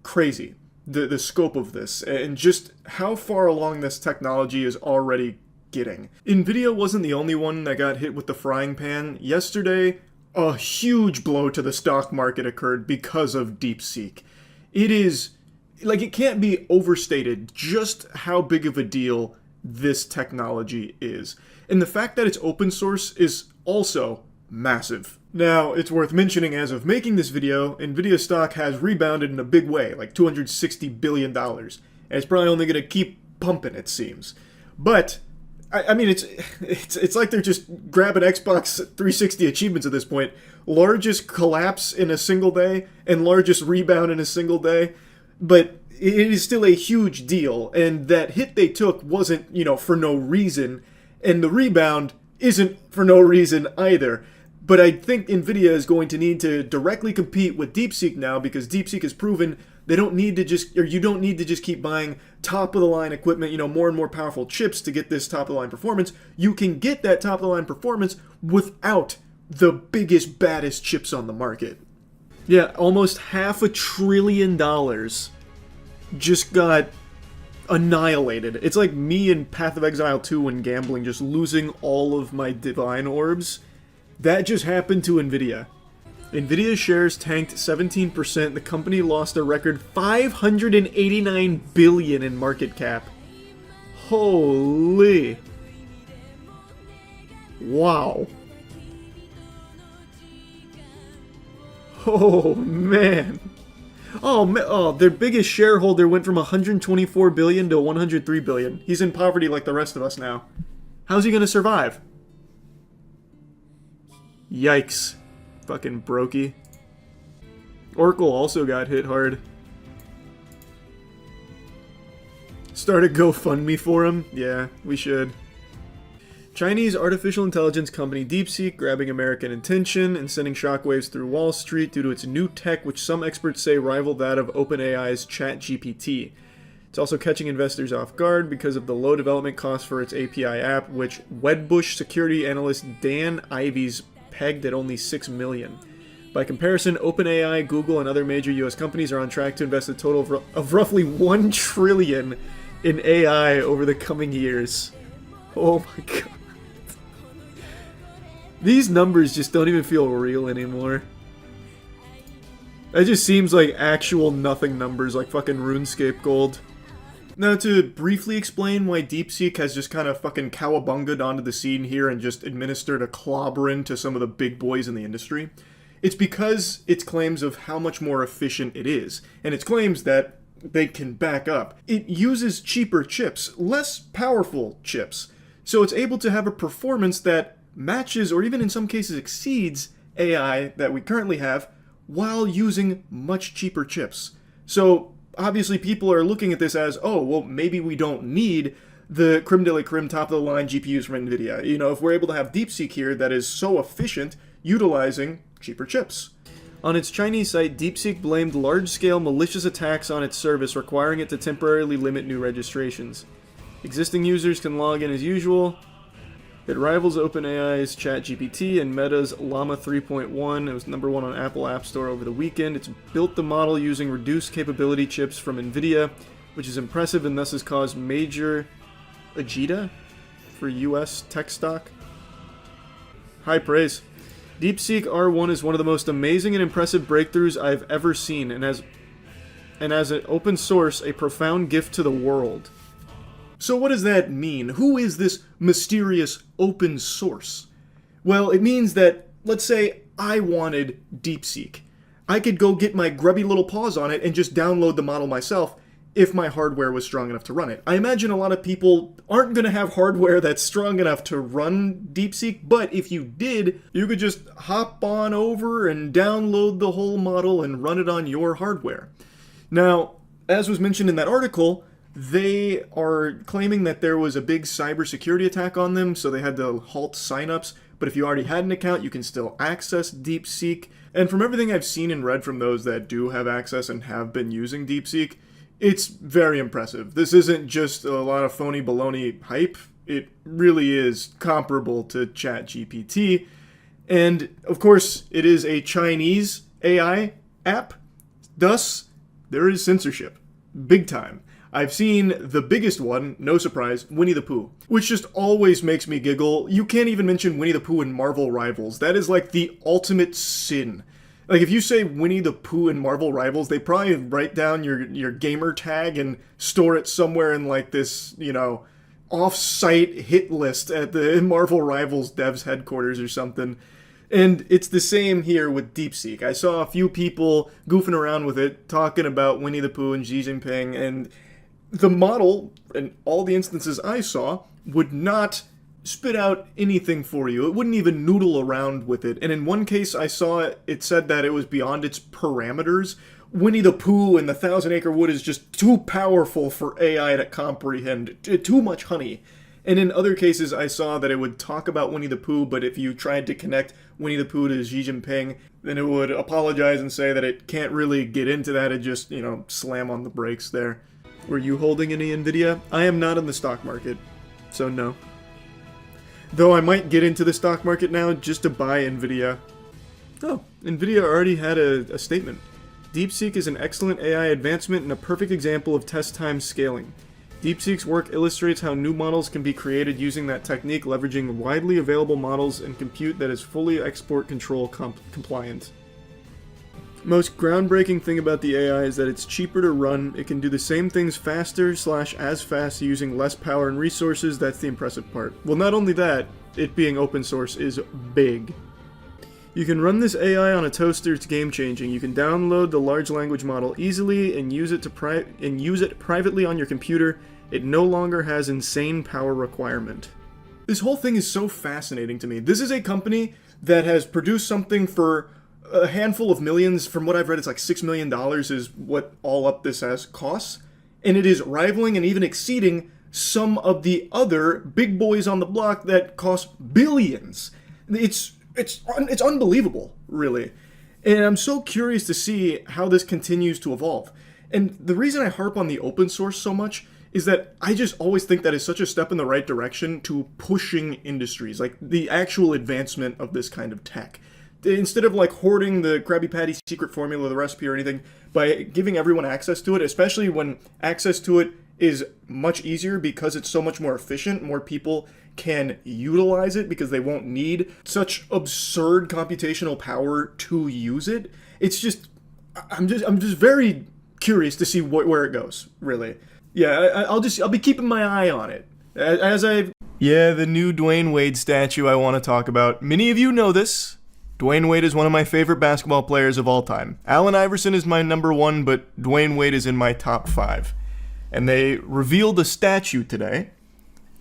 crazy, the scope of this, and just how far along this technology is already getting. Nvidia wasn't the only one that got hit with the frying pan. Yesterday, a huge blow to the stock market occurred because of DeepSeek. It is, like, it can't be overstated just how big of a deal this technology is. And the fact that it's open source is also massive. Now, it's worth mentioning, as of making this video, Nvidia stock has rebounded in a big way, like $260 billion. And it's probably only going to keep pumping, it seems. But I mean, it's like they're just grabbing Xbox 360 achievements at this point. Largest collapse in a single day and largest rebound in a single day. But it is still a huge deal. And that hit they took wasn't, for no reason. And the rebound isn't for no reason either. But I think Nvidia is going to need to directly compete with DeepSeek now, because DeepSeek has proven you don't need to just keep buying top-of-the-line equipment, more and more powerful chips to get this top-of-the-line performance. You can get that top-of-the-line performance without the biggest, baddest chips on the market. Yeah, almost $500 billion just got annihilated. It's like me in Path of Exile 2 when gambling, just losing all of my divine orbs. That just happened to Nvidia. Nvidia shares tanked 17%. The company lost a record $589 billion in market cap. Holy. Wow. Oh, man. Oh, their biggest shareholder went from $124 billion to $103 billion. He's in poverty like the rest of us now. How's he gonna survive? Yikes. Fucking brokey. Oracle also got hit hard. Start a GoFundMe for him? Yeah, we should. Chinese artificial intelligence company DeepSeek grabbing American attention and sending shockwaves through Wall Street due to its new tech, which some experts say rival that of OpenAI's ChatGPT. It's also catching investors off guard because of the low development costs for its API app, which Wedbush security analyst Dan Ives pegged at only $6 million. By comparison, OpenAI, Google, and other major US companies are on track to invest a total of roughly $1 trillion in AI over the coming years. Oh my god. These numbers just don't even feel real anymore. It just seems like actual nothing numbers, like fucking RuneScape gold. Now, to briefly explain why DeepSeek has just kind of fucking cowabunged onto the scene here and just administered a clobbering to some of the big boys in the industry, it's because its claims of how much more efficient it is, and its claims that they can back up. It uses cheaper chips, less powerful chips, so it's able to have a performance that matches or even in some cases exceeds AI that we currently have while using much cheaper chips. So obviously people are looking at this as, oh, well, maybe we don't need the creme de la creme top-of-the-line GPUs from NVIDIA. If we're able to have DeepSeek here that is so efficient, utilizing cheaper chips. On its Chinese site, DeepSeek blamed large-scale malicious attacks on its service, requiring it to temporarily limit new registrations. Existing users can log in as usual. It rivals OpenAI's ChatGPT and Meta's Llama 3.1. It was #1 on Apple App Store over the weekend. It's built the model using reduced capability chips from NVIDIA, which is impressive and thus has caused major agita for US tech stock. High praise. DeepSeek R1 is one of the most amazing and impressive breakthroughs I've ever seen, and as an open source, a profound gift to the world. So what does that mean? Who is this mysterious open source? Well, it means that, let's say I wanted DeepSeek. I could go get my grubby little paws on it and just download the model myself if my hardware was strong enough to run it. I imagine a lot of people aren't going to have hardware that's strong enough to run DeepSeek, but if you did, you could just hop on over and download the whole model and run it on your hardware. Now, as was mentioned in that article, they are claiming that there was a big cybersecurity attack on them, so they had to halt signups, but if you already had an account, you can still access DeepSeek. And from everything I've seen and read from those that do have access and have been using DeepSeek, it's very impressive. This isn't just a lot of phony baloney hype. It really is comparable to ChatGPT. And, of course, it is a Chinese AI app. Thus, there is censorship. Big time. I've seen the biggest one, no surprise, Winnie the Pooh, which just always makes me giggle. You can't even mention Winnie the Pooh in Marvel Rivals. That is like the ultimate sin. Like, if you say Winnie the Pooh in Marvel Rivals, they probably write down your gamer tag and store it somewhere in, like, this, you know, off-site hit list at the Marvel Rivals devs headquarters or something. And it's the same here with DeepSeek. I saw a few people goofing around with it, talking about Winnie the Pooh and Xi Jinping, and the model, in all the instances I saw, would not spit out anything for you. It wouldn't even noodle around with it. And in one case I saw it said that it was beyond its parameters. Winnie the Pooh and the Thousand Acre Wood is just too powerful for AI to comprehend. Too much honey. And in other cases I saw that it would talk about Winnie the Pooh, but if you tried to connect Winnie the Pooh to Xi Jinping, then it would apologize and say that it can't really get into that. It just, you know, slam on the brakes there. Were you holding any Nvidia? I am not in the stock market, so no. Though I might get into the stock market now just to buy Nvidia. Oh, Nvidia already had a statement. DeepSeek is an excellent AI advancement and a perfect example of test time scaling. DeepSeek's work illustrates how new models can be created using that technique, leveraging widely available models and compute that is fully export control compliant. Most groundbreaking thing about the AI is that it's cheaper to run, it can do the same things faster / as fast using less power and resources. That's the impressive part. Well, not only that, it being open source is big. You can run this AI on a toaster, it's game changing. You can download the large language model easily and use it privately on your computer. It no longer has insane power requirement. This whole thing is so fascinating to me. This is a company that has produced something for a handful of millions. From what I've read, it's like $6 million is what all up this has costs. And it is rivaling and even exceeding some of the other big boys on the block that cost billions. It's unbelievable, really. And I'm so curious to see how this continues to evolve. And the reason I harp on the open source so much is that I just always think that is such a step in the right direction to pushing industries, like the actual advancement of this kind of tech. Instead of like hoarding the Krabby Patty secret formula, the recipe or anything, by giving everyone access to it, especially when access to it is much easier because it's so much more efficient, more people can utilize it because they won't need such absurd computational power to use it. It's just, I'm just very curious to see where it goes, really. Yeah, I'll be keeping my eye on it. Yeah, the new Dwayne Wade statue I want to talk about. Many of you know this. Dwayne Wade is one of my favorite basketball players of all time. Allen Iverson is my number 1, but Dwayne Wade is in my top 5. And they revealed a statue today,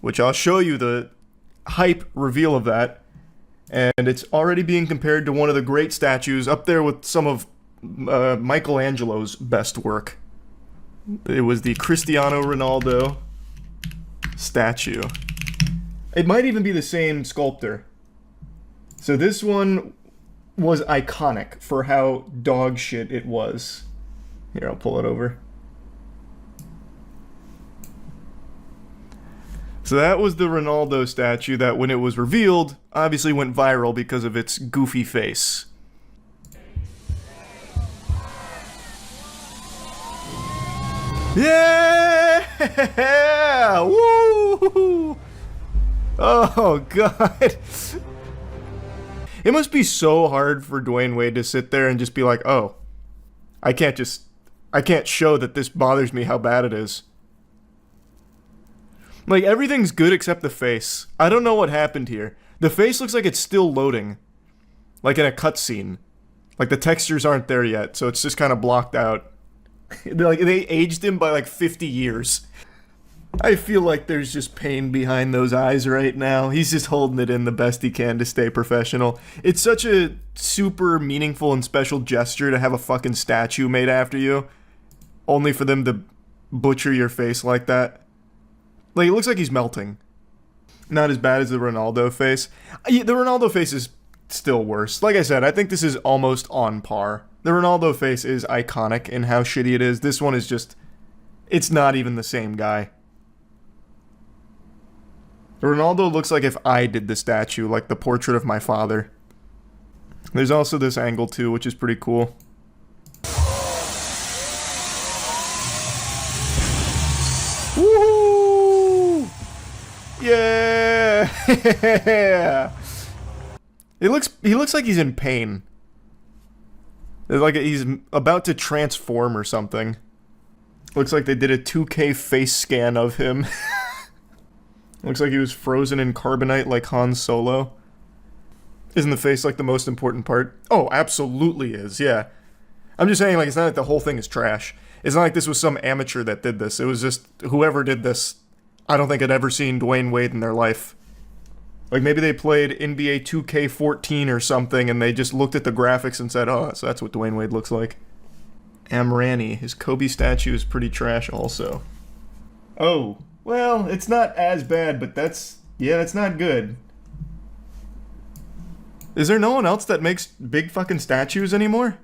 which I'll show you the hype reveal of that. And it's already being compared to one of the great statues, up there with some of Michelangelo's best work. It was the Cristiano Ronaldo statue. It might even be the same sculptor. So this one was iconic for how dog shit it was. Here, I'll pull it over. So that was the Ronaldo statue that, when it was revealed, obviously went viral because of its goofy face. Yeah! Woo! Oh, God. It must be so hard for Dwayne Wade to sit there and just be like, oh, I can't show that this bothers me how bad it is. Like, everything's good except the face. I don't know what happened here. The face looks like it's still loading. Like in a cutscene. Like, the textures aren't there yet, so it's just kind of blocked out. They aged him by like 50 years. I feel like there's just pain behind those eyes right now. He's just holding it in the best he can to stay professional. It's such a super meaningful and special gesture to have a fucking statue made after you, only for them to butcher your face like that. Like, it looks like he's melting. Not as bad as the Ronaldo face. The Ronaldo face is still worse. Like I said, I think this is almost on par. The Ronaldo face is iconic in how shitty it is. This one is just... it's not even the same guy. Ronaldo looks like if I did the statue, like the portrait of my father. There's also this angle too, which is pretty cool. Woo! Yeah! He looks like he's in pain. Like he's about to transform or something. Looks like they did a 2K face scan of him. Looks like he was frozen in carbonite like Han Solo. Isn't the face like the most important part? Oh, absolutely is, yeah. I'm just saying, like, it's not like the whole thing is trash. It's not like this was some amateur that did this. It was just whoever did this, I don't think had ever seen Dwayne Wade in their life. Like, maybe they played NBA 2K14 or something and they just looked at the graphics and said, oh, so that's what Dwayne Wade looks like. Amrani, his Kobe statue is pretty trash also. Oh. Well, it's not as bad, but that's not good. Is there no one else that makes big fucking statues anymore?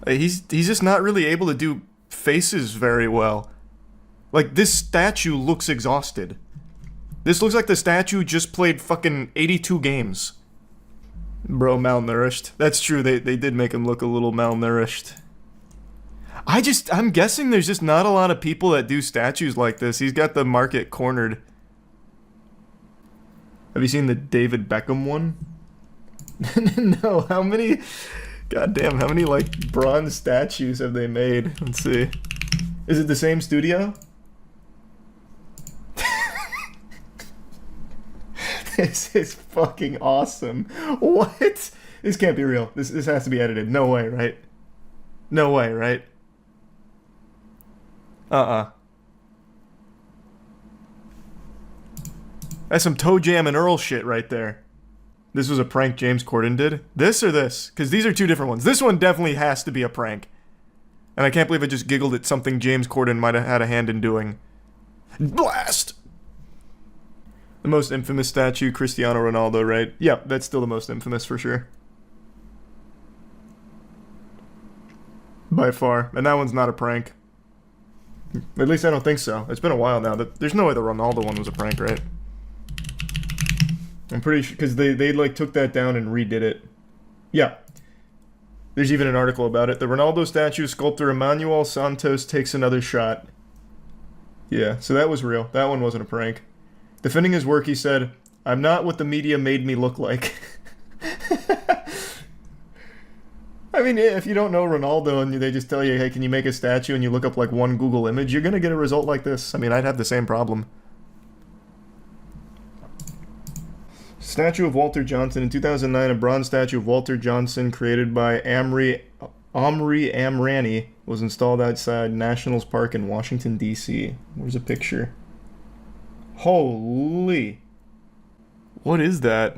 He's just not really able to do faces very well. Like, this statue looks exhausted. This looks like the statue just played fucking 82 games. Bro, malnourished. That's true, they did make him look a little malnourished. I'm guessing there's just not a lot of people that do statues like this. He's got the market cornered. Have you seen the David Beckham one? No, how many... goddamn, how many, like, bronze statues have they made? Let's see. Is it the same studio? This is fucking awesome. What? This can't be real. This has to be edited. No way, right? No way, right? That's some Toe Jam and Earl shit right there. This was a prank James Corden did? This or this? Because these are two different ones. This one definitely has to be a prank. And I can't believe I just giggled at something James Corden might have had a hand in doing. Blast! The most infamous statue, Cristiano Ronaldo, right? Yep, that's still the most infamous for sure. By far. And that one's not a prank. At least I don't think so. It's been a while now. There's no way the Ronaldo one was a prank, right? I'm pretty sure, because they like took that down and redid it. Yeah. There's even an article about it. The Ronaldo statue sculptor Emmanuel Santos takes another shot. Yeah, so that was real. That one wasn't a prank. Defending his work, he said, "I'm not what the media made me look like." I mean, if you don't know Ronaldo and they just tell you, hey, can you make a statue, and you look up like one Google image, you're gonna get a result like this. I mean, I'd have the same problem. Statue of Walter Johnson. In 2009, a bronze statue of Walter Johnson created by Omri Amrani was installed outside Nationals Park in Washington, D.C. Where's a picture? Holy. What is that?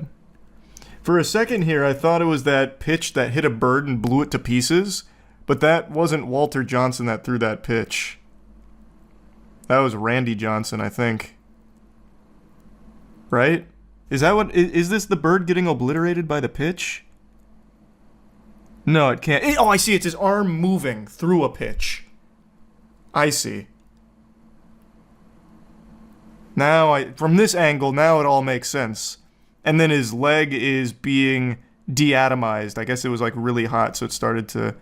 For a second here, I thought it was that pitch that hit a bird and blew it to pieces, but that wasn't Walter Johnson that threw that pitch. That was Randy Johnson, I think. Right? Is that what... Is this the bird getting obliterated by the pitch? No, it can't. Oh, I see. It's his arm moving through a pitch. I see. Now, from this angle, now it all makes sense. And then his leg is being deatomized. I guess it was, like, really hot, so it started to...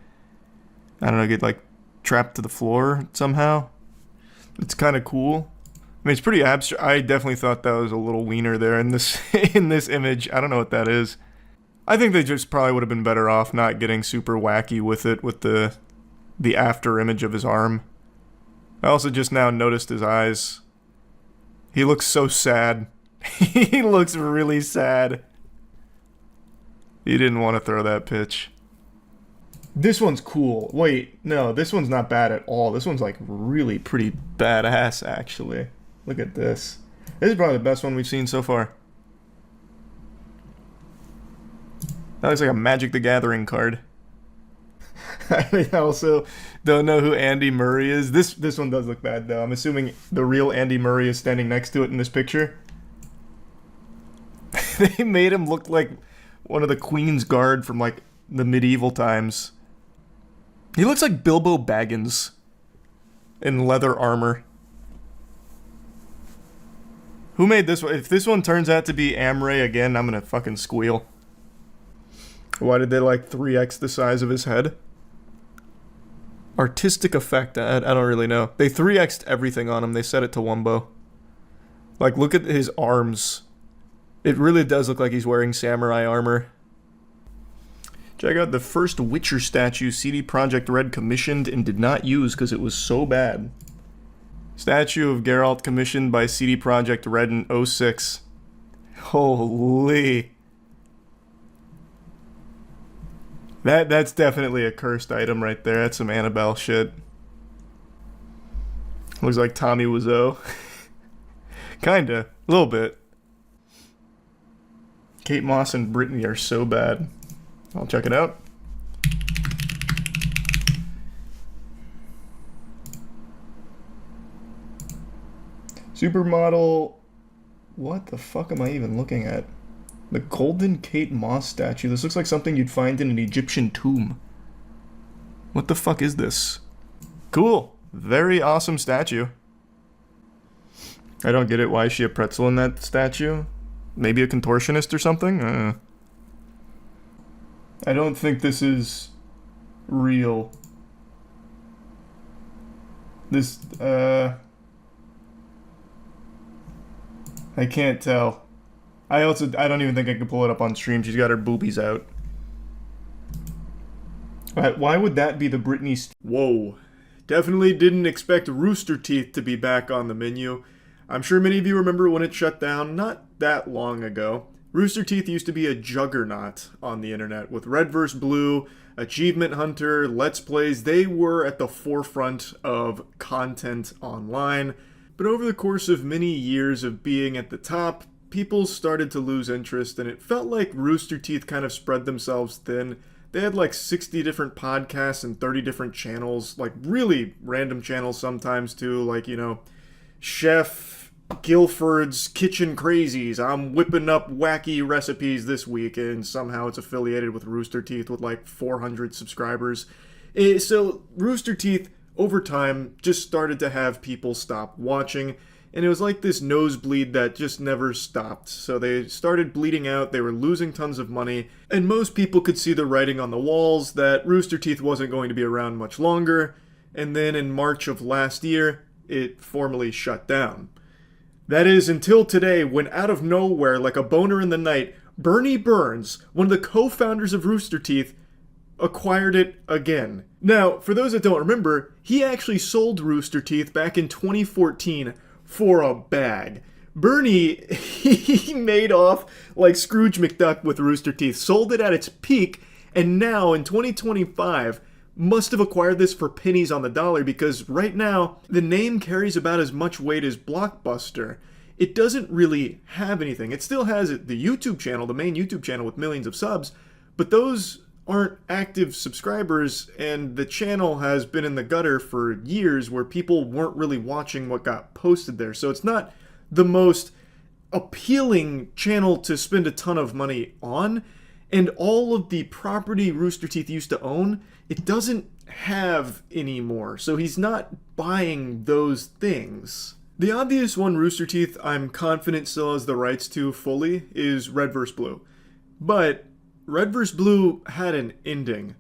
I don't know, get, like, trapped to the floor somehow. It's kind of cool. I mean, it's pretty abstract. I definitely thought that was a little wiener there in this in this image. I don't know what that is. I think they just probably would have been better off not getting super wacky with it, with the after image of his arm. I also just now noticed his eyes. He looks so sad. He looks really sad.
He didn't want to throw that pitch. This one's cool. Wait, no, this one's not bad at all. This one's like really pretty badass, actually. Look at this. This is probably the best one we've seen so far. That looks like a Magic the Gathering card. I also don't know who Andy Murray is. This one does look bad, though. I'm assuming the real Andy Murray is standing next to it in this picture. They made him look like one of the Queen's Guard from, like, the medieval times. He looks like Bilbo Baggins in leather armor. Who made this one? If this one turns out to be Amray again, I'm gonna fucking squeal. Why did they, like, 3x the size of his head? Artistic effect, I don't really know. They 3x'd everything on him. They set it to Wumbo. Like, look at his arms. It really does look like he's wearing samurai armor. Check out the first Witcher statue CD Projekt Red commissioned and did not use because it was so bad. Statue of Geralt commissioned by CD Projekt Red in 06. Holy. That's definitely a cursed item right there. That's some Annabelle shit. Looks like Tommy Wiseau. Kinda. A little bit. Kate Moss and Brittany are so bad. I'll check it out. Supermodel. What the fuck am I even looking at? The golden Kate Moss statue. This looks like something you'd find in an Egyptian tomb. What the fuck is this? Cool. Very awesome statue. I don't get it. Why is she a pretzel in that statue? Maybe a contortionist or something? I don't think this is real. This, I can't tell. I don't even think I could pull it up on stream. She's got her boobies out. Alright, why would that be the Britney... Whoa. Definitely didn't expect Rooster Teeth to be back on the menu. I'm sure many of you remember when it shut down not that long ago. Rooster Teeth used to be a juggernaut on the internet with Red vs. Blue, Achievement Hunter, Let's Plays. They were at the forefront of content online. But over the course of many years of being at the top, people started to lose interest, and it felt like Rooster Teeth kind of spread themselves thin. They had like 60 different podcasts and 30 different channels, like really random channels sometimes too, like, you know, Chef Guilford's Kitchen Crazies. I'm whipping up wacky recipes this week, and somehow it's affiliated with Rooster Teeth with like 400 subscribers. So Rooster Teeth, over time, just started to have people stop watching. And it was like this nosebleed that just never stopped. So they started bleeding out, they were losing tons of money, and most people could see the writing on the walls that Rooster Teeth wasn't going to be around much longer. And then in March of last year, it formally shut down. That is until today, when out of nowhere, like a boner in the night, Bernie Burns, one of the co-founders of Rooster Teeth, acquired it again. Now, for those that don't remember, he actually sold Rooster Teeth back in 2014 for a bag. Bernie, he made off like Scrooge McDuck with Rooster Teeth, sold it at its peak, and now in 2025 must have acquired this for pennies on the dollar, because right now the name carries about as much weight as Blockbuster. It doesn't really have anything. It still has the YouTube channel, the main YouTube channel with millions of subs, but those aren't active subscribers, and the channel has been in the gutter for years where people weren't really watching what got posted there. So it's not the most appealing channel to spend a ton of money on, and all of the property Rooster Teeth used to own, it doesn't have anymore. So he's not buying those things. The obvious one Rooster Teeth I'm confident still has the rights to fully is Red vs. Blue. But Red vs. Blue had an ending.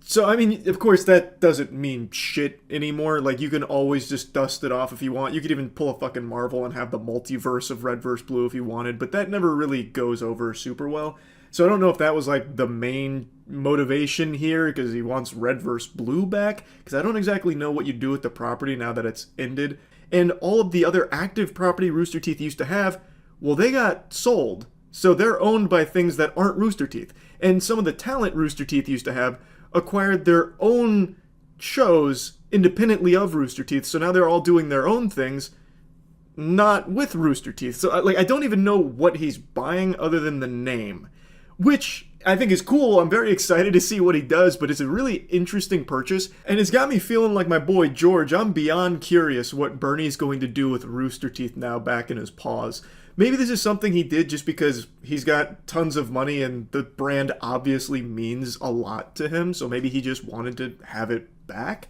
So, I mean, of course, that doesn't mean shit anymore. Like, you can always just dust it off if you want. You could even pull a fucking Marvel and have the multiverse of Red vs. Blue if you wanted, but that never really goes over super well. So I don't know if that was, like, the main motivation here, because he wants Red vs. Blue back, because I don't exactly know what you do with the property now that it's ended. And all of the other active property Rooster Teeth used to have, well, they got sold.
So they're owned by things that aren't Rooster Teeth. And some of the talent Rooster Teeth used to have acquired their own shows independently of Rooster Teeth. So now they're all doing their own things, not with Rooster Teeth. So I don't even know what he's buying other than the name, which I think is cool. I'm very excited to see what he does, but it's a really interesting purchase, and it's got me feeling like my boy George. I'm beyond curious what Bernie's going to do with Rooster Teeth now back in his paws. Maybe this is something he did just because he's got tons of money and the brand obviously means a lot to him, so maybe he just wanted to have it back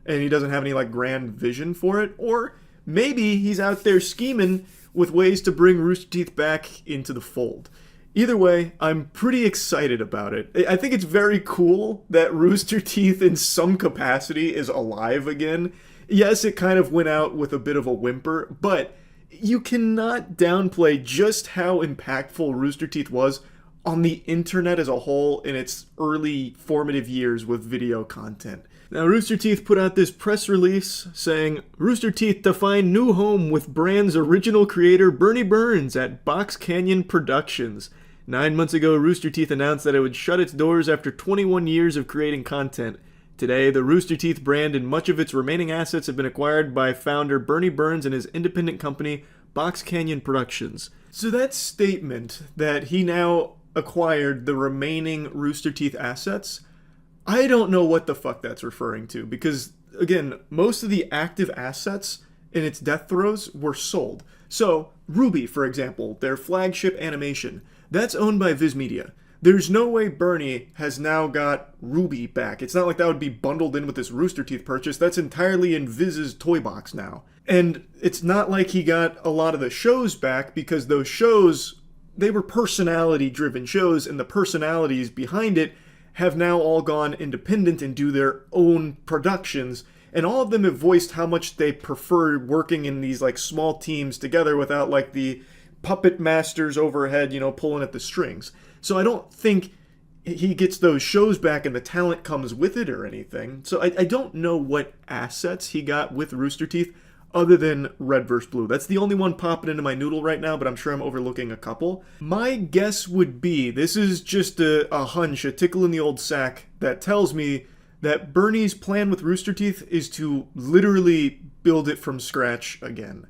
and he doesn't have any like grand vision for it. Or maybe he's out there scheming with ways to bring Rooster Teeth back into the fold. Either way, I'm pretty excited about it. I think it's very cool that Rooster Teeth in some capacity is alive again. Yes, it kind of went out with a bit of a whimper, but you cannot downplay just how impactful Rooster Teeth was on the internet as a whole in its early formative years with video content. Now, Rooster Teeth put out this press release saying, Rooster Teeth to find new home with brand's original creator Bernie Burns at Box Canyon Productions. 9 months ago, Rooster Teeth announced that it would shut its doors after 21 years of creating content. Today, the Rooster Teeth brand and much of its remaining assets have been acquired by founder Bernie Burns and his independent company, Box Canyon Productions. So that statement that he now acquired the remaining Rooster Teeth assets, I don't know what the fuck that's referring to, because, again, most of the active assets in its death throes were sold. So, Ruby, for example, their flagship animation, that's owned by Viz Media. There's no way Bernie has now got Ruby back. It's not like that would be bundled in with this Rooster Teeth purchase. That's entirely in Viz's toy box now. And it's not like he got a lot of the shows back, because those shows, they were personality-driven shows, and the personalities behind it have now all gone independent and do their own productions. And all of them have voiced how much they prefer working in these like small teams together without like the puppet masters overhead, pulling at the strings. So I don't think he gets those shows back and the talent comes with it or anything. So I don't know what assets he got with Rooster Teeth other than Red vs. Blue. That's the only one popping into my noodle right now, but I'm sure I'm overlooking a couple. My guess would be, this is just a hunch, a tickle in the old sack that tells me that Bernie's plan with Rooster Teeth is to literally build it from scratch again.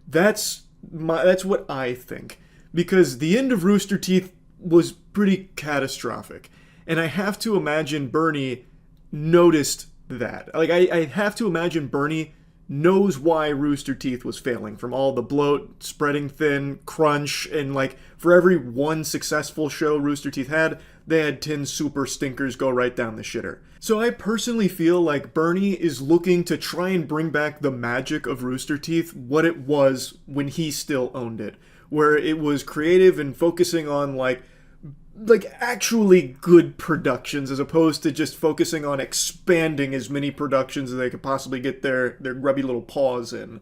That's what I think. Because the end of Rooster Teeth was pretty catastrophic. And I have to imagine Bernie noticed that. Like, I have to imagine Bernie knows why Rooster Teeth was failing, from all the bloat, spreading thin, crunch, and like, for every one successful show Rooster Teeth had, they had 10 super stinkers go right down the shitter. So I personally feel like Bernie is looking to try and bring back the magic of Rooster Teeth, what it was when he still owned it, where it was creative and focusing on like actually good productions, as opposed to just focusing on expanding as many productions as they could possibly get their grubby little paws in.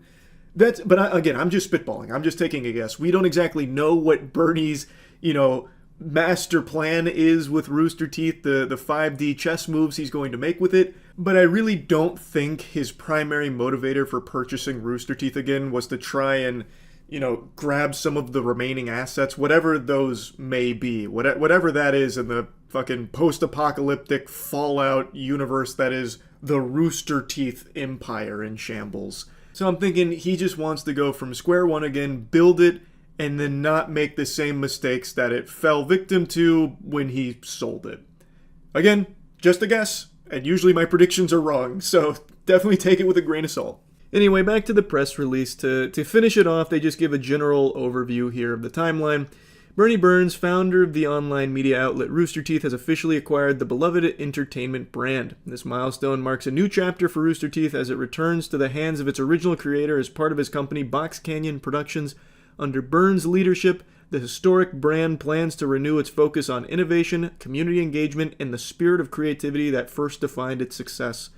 Again, I'm just spitballing. I'm just taking a guess. We don't exactly know what Bernie's, master plan is with Rooster Teeth, the 5D chess moves he's going to make with it, but I really don't think his primary motivator for purchasing Rooster Teeth again was to try and grab some of the remaining assets, whatever those may be, whatever that is in the fucking post-apocalyptic Fallout universe that is the Rooster Teeth empire in shambles. So I'm thinking he just wants to go from square one again, build it, and then not make the same mistakes that it fell victim to when he sold it. Again, just a guess, and usually my predictions are wrong, so definitely take it with a grain of salt. Anyway, back to the press release. To finish it off, they just give a general overview here of the timeline. Bernie Burns, founder of the online media outlet Rooster Teeth, has officially acquired the beloved entertainment brand. This milestone marks a new chapter for Rooster Teeth as it returns to the hands of its original creator as part of his company Box Canyon Productions. Under Burns' leadership, the historic brand plans to renew its focus on innovation, community engagement, and the spirit of creativity that first defined its success.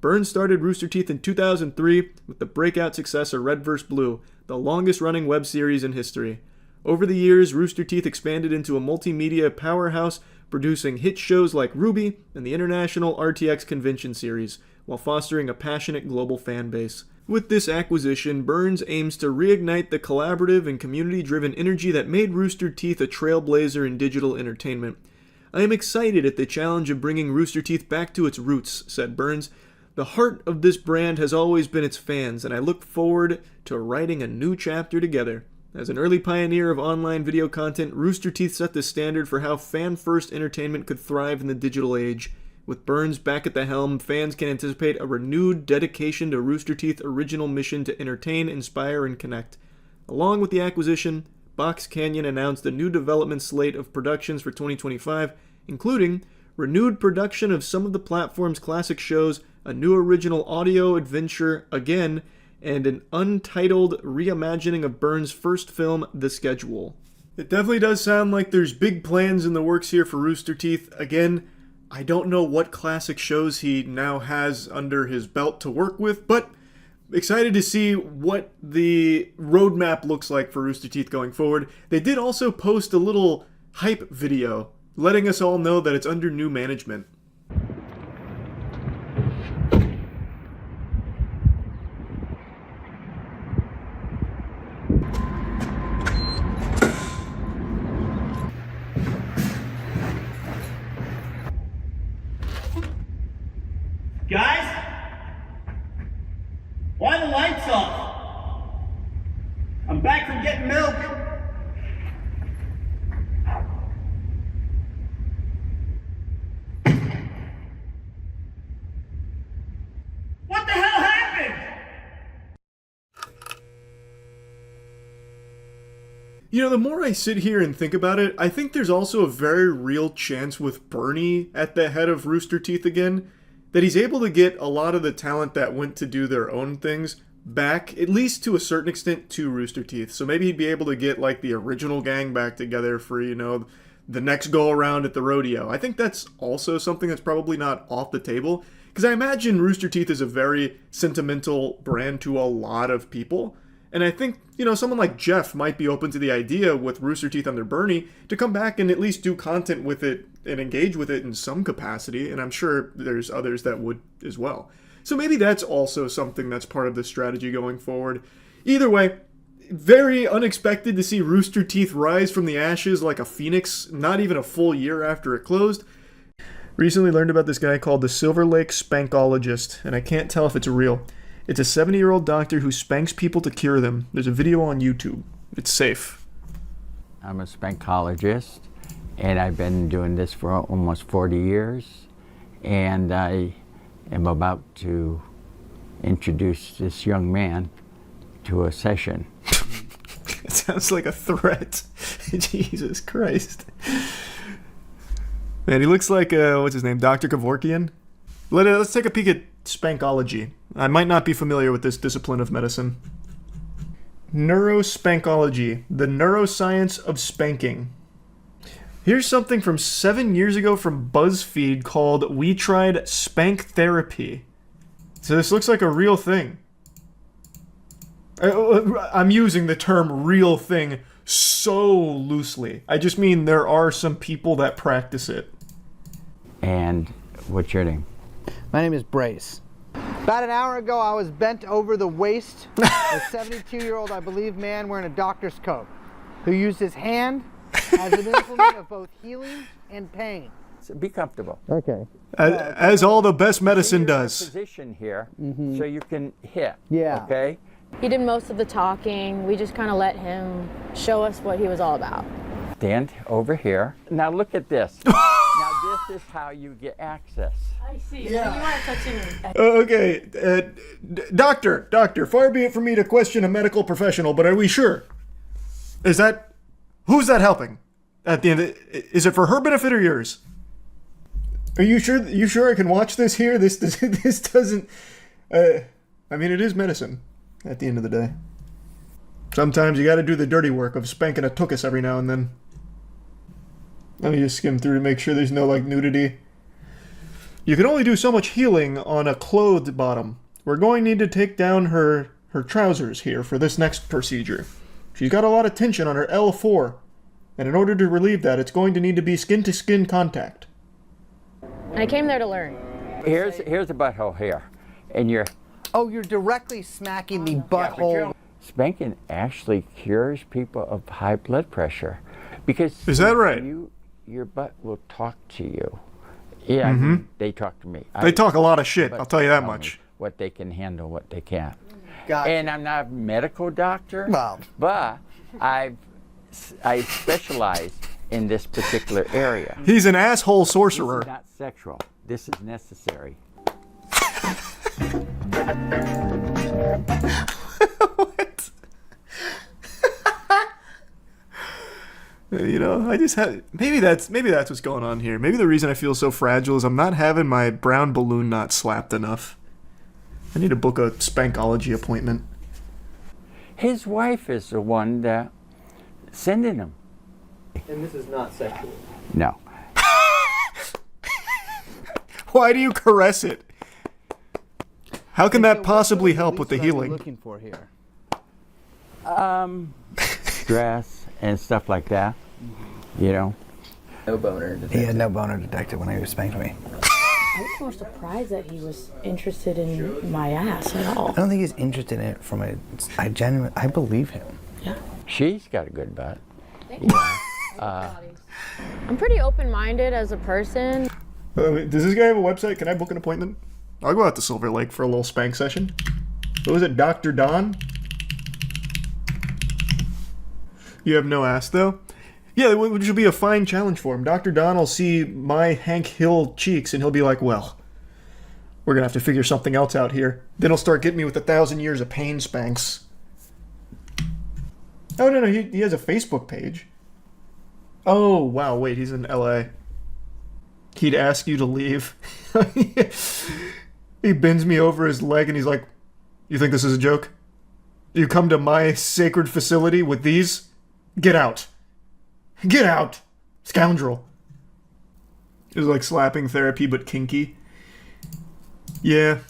Burns started Rooster Teeth in 2003 with the breakout success of Red vs. Blue, the longest-running web series in history. Over the years, Rooster Teeth expanded into a multimedia powerhouse, producing hit shows like Ruby and the International RTX Convention Series, while fostering a passionate global fan base. With this acquisition, Burns aims to reignite the collaborative and community-driven energy that made Rooster Teeth a trailblazer in digital entertainment. I am excited at the challenge of bringing Rooster Teeth back to its roots, said Burns. The heart of this brand has always been its fans, and I look forward to writing a new chapter together. As an early pioneer of online video content, Rooster Teeth set the standard for how fan-first entertainment could thrive in the digital age. With Burns back at the helm, fans can anticipate a renewed dedication to Rooster Teeth's original mission to entertain, inspire, and connect. Along with the acquisition, Box Canyon announced a new development slate of productions for 2025, including renewed production of some of the platform's classic shows, a new original audio adventure again, and an untitled reimagining of Burns' first film, The Schedule. It definitely does sound like there's big plans in the works here for Rooster Teeth. Again, I don't know what classic shows he now has under his belt to work with, but excited to see what the roadmap looks like for Rooster Teeth going forward. They did also post a little hype video, letting us all know that it's under new management.
Guys? Why are the lights off? I'm back from getting milk. What the hell happened?
You know, the more I sit here and think about it, I think there's also a very real chance with Bernie at the head of Rooster Teeth again, that he's able to get a lot of the talent that went to do their own things back, at least to a certain extent, to Rooster Teeth. So maybe he'd be able to get, like, the original gang back together for, you know, the next go-around at the rodeo. I think that's also something that's probably not off the table, because I imagine Rooster Teeth is a very sentimental brand to a lot of people. And I think, you know, someone like Jeff might be open to the idea with Rooster Teeth under Bernie to come back and at least do content with it and engage with it in some capacity, and I'm sure there's others that would as well. So maybe that's also something that's part of the strategy going forward. Either way, very unexpected to see Rooster Teeth rise from the ashes like a phoenix, not even a full year after it closed. Recently learned about this guy called the Silver Lake Spankologist, and I can't tell if it's real. It's a 70-year-old doctor who spanks people to cure them. There's a video on YouTube. It's safe.
I'm a spankologist, and I've been doing this for almost 40 years. And I am about to introduce this young man to a session.
It sounds like a threat. Jesus Christ. Man, he looks like, what's his name, Dr. Kevorkian? Let's take a peek at spankology. I might not be familiar with this discipline of medicine. Neurospankology, the neuroscience of spanking. Here's something from 7 years ago from BuzzFeed called We Tried Spank Therapy. So this looks like a real thing. I'm using the term real thing so loosely. I just mean there are some people that practice it.
And what's your name?
My name is Brace. About an hour ago, I was bent over the waist. A 72-year-old, I believe, man wearing a doctor's coat, who used his hand as an implement of both healing and pain.
So be comfortable.
Okay.
As all the best medicine does.
Position here, so you can hit.
Yeah.
Okay.
He did most of the talking. We just kind of let him show us what he was all about.
Stand over here. Now look at this. Now this is how you get access.
I see. Yeah. You want to touch him.
Okay, doctor, far be it from me to question a medical professional, but are we sure? Who's that helping? At the end, is it for her benefit or yours? Are you sure? You sure I can watch this here? This doesn't. I mean, it is medicine. At the end of the day, sometimes you got to do the dirty work of spanking a tuchus every now and then. Let me just skim through to make sure there's no like nudity. You can only do so much healing on a clothed bottom. We're going to need to take down her trousers here for this next procedure. She's got a lot of tension on her L4, and in order to relieve that, it's going to need to be skin-to-skin contact.
I came there to learn.
Here's the butthole here, and you're
Oh, you're directly smacking the butthole.
Spanking actually cures people of high blood pressure. Because
is that right?
Your butt will talk to you. Yeah, I mean, they talk to me.
They talk a lot of shit, I'll tell you that much.
What they can handle, what they can't.
Gotcha.
And I'm not a medical doctor,
well,
but I specialize in this particular area.
He's an asshole sorcerer.
This is not sexual. This is necessary.
What? You know, I just had maybe that's what's going on here. Maybe the reason I feel so fragile is I'm not having my brown balloon knot slapped enough. I need to book a spankology appointment.
His wife is the one that sending him.
And this is not sexual.
No.
Why do you caress it? How can that possibly help with the healing?
Looking for here.
Stress and stuff like that. You know.
No boner detected.
He had no boner detected when he was spanking me.
I was more surprised that he was interested in my ass at all.
I don't think he's interested in it from a. I believe him.
Yeah.
She's got a good butt.
Thank you. I'm pretty open-minded as a person.
Does this guy have a website? Can I book an appointment? I'll go out to Silver Lake for a little spank session. What was it, Dr. Don? You have no ass, though? Yeah, which will be a fine challenge for him. Dr. Don will see my Hank Hill cheeks, and he'll be like, well, we're going to have to figure something else out here. Then he'll start getting me with 1,000 years of pain spanks. Oh, no, he has a Facebook page. Oh, wow, wait, he's in L.A. He'd ask you to leave. He bends me over his leg, and he's like, you think this is a joke? You come to my sacred facility with these? Get out. Get out, scoundrel. It was like slapping therapy, but kinky. Yeah.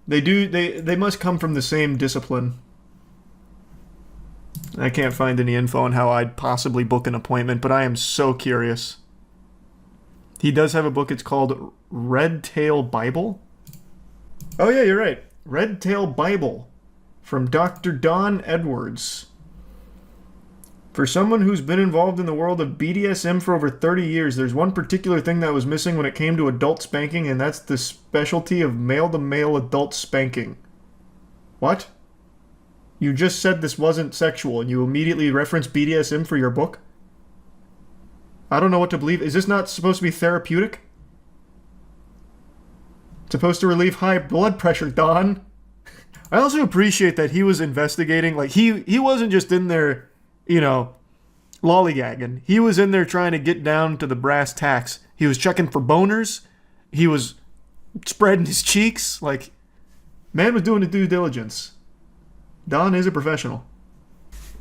They must come from the same discipline. I can't find any info on how I'd possibly book an appointment, but I am so curious. He does have a book, it's called Red Tail Bible? Oh yeah, you're right. Red Tail Bible from Dr. Don Edwards. For someone who's been involved in the world of BDSM for over 30 years, there's one particular thing that was missing when it came to adult spanking, and that's the specialty of male-to-male adult spanking. What? You just said this wasn't sexual, and you immediately referenced BDSM for your book? I don't know what to believe. Is this not supposed to be therapeutic? It's supposed to relieve high blood pressure, Don. I also appreciate that he was investigating, like, he wasn't just in there, you know, lollygagging. He was in there trying to get down to the brass tacks. He was checking for boners. He was spreading his cheeks. Like, man was doing the due diligence. Don is a professional.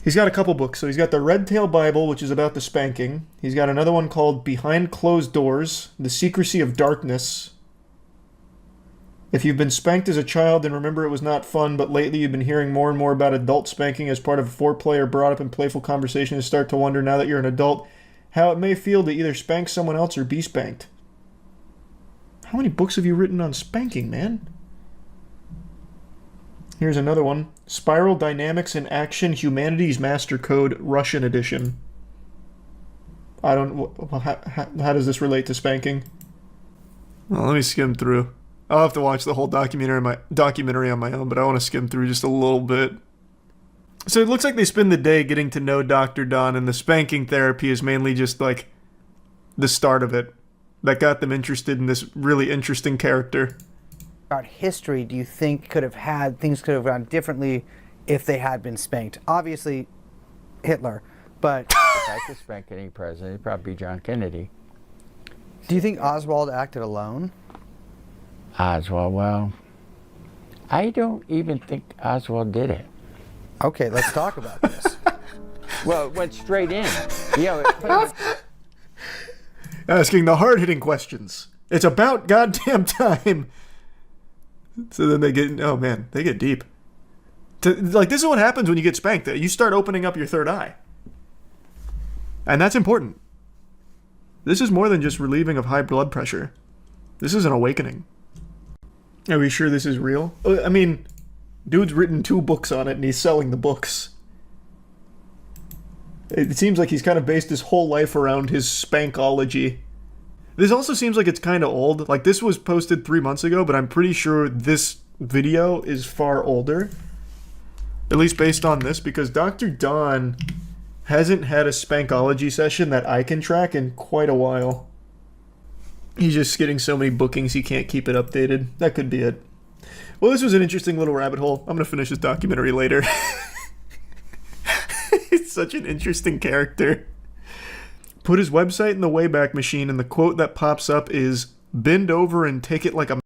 He's got a couple books. So he's got the Red Tail Bible, which is about the spanking. He's got another one called Behind Closed Doors, The Secrecy of Darkness. If you've been spanked as a child, then remember it was not fun, but lately you've been hearing more and more about adult spanking as part of a foreplay or brought up in playful conversation and start to wonder, now that you're an adult, how it may feel to either spank someone else or be spanked. How many books have you written on spanking, man? Here's another one. Spiral Dynamics in Action, Humanity's Master Code, Russian edition. I don't... How does this relate to spanking? Well, let me skim through. I'll have to watch the whole documentary on my own, but I want to skim through just a little bit. So it looks like they spend the day getting to know Dr. Don, and the spanking therapy is mainly just like the start of it that got them interested in this really interesting character.
About history, do you think things could have gone differently if they had been spanked? Obviously, Hitler, but
if I could spank any president, it'd probably be John Kennedy.
Do you think Oswald acted alone?
Oswald, well, I don't even think Oswald did it.
Okay, let's talk about this.
Well, it went straight in.
Asking the hard-hitting questions. It's about goddamn time. So then they get, oh man, they get deep. Like, this is what happens when you get spanked. You start opening up your third eye. And that's important. This is more than just relieving of high blood pressure. This is an awakening. Are we sure this is real? I mean, dude's written 2 books on it and he's selling the books. It seems like he's kind of based his whole life around his spankology. This also seems like it's kind of old. Like, this was posted 3 months ago, but I'm pretty sure this video is far older. At least based on this, because Dr. Don hasn't had a spankology session that I can track in quite a while. He's just getting so many bookings he can't keep it updated. That could be it. Well, this was an interesting little rabbit hole. I'm gonna finish this documentary later. It's such an interesting character. Put his website in the Wayback Machine, and the quote that pops up is, "Bend over and take it like a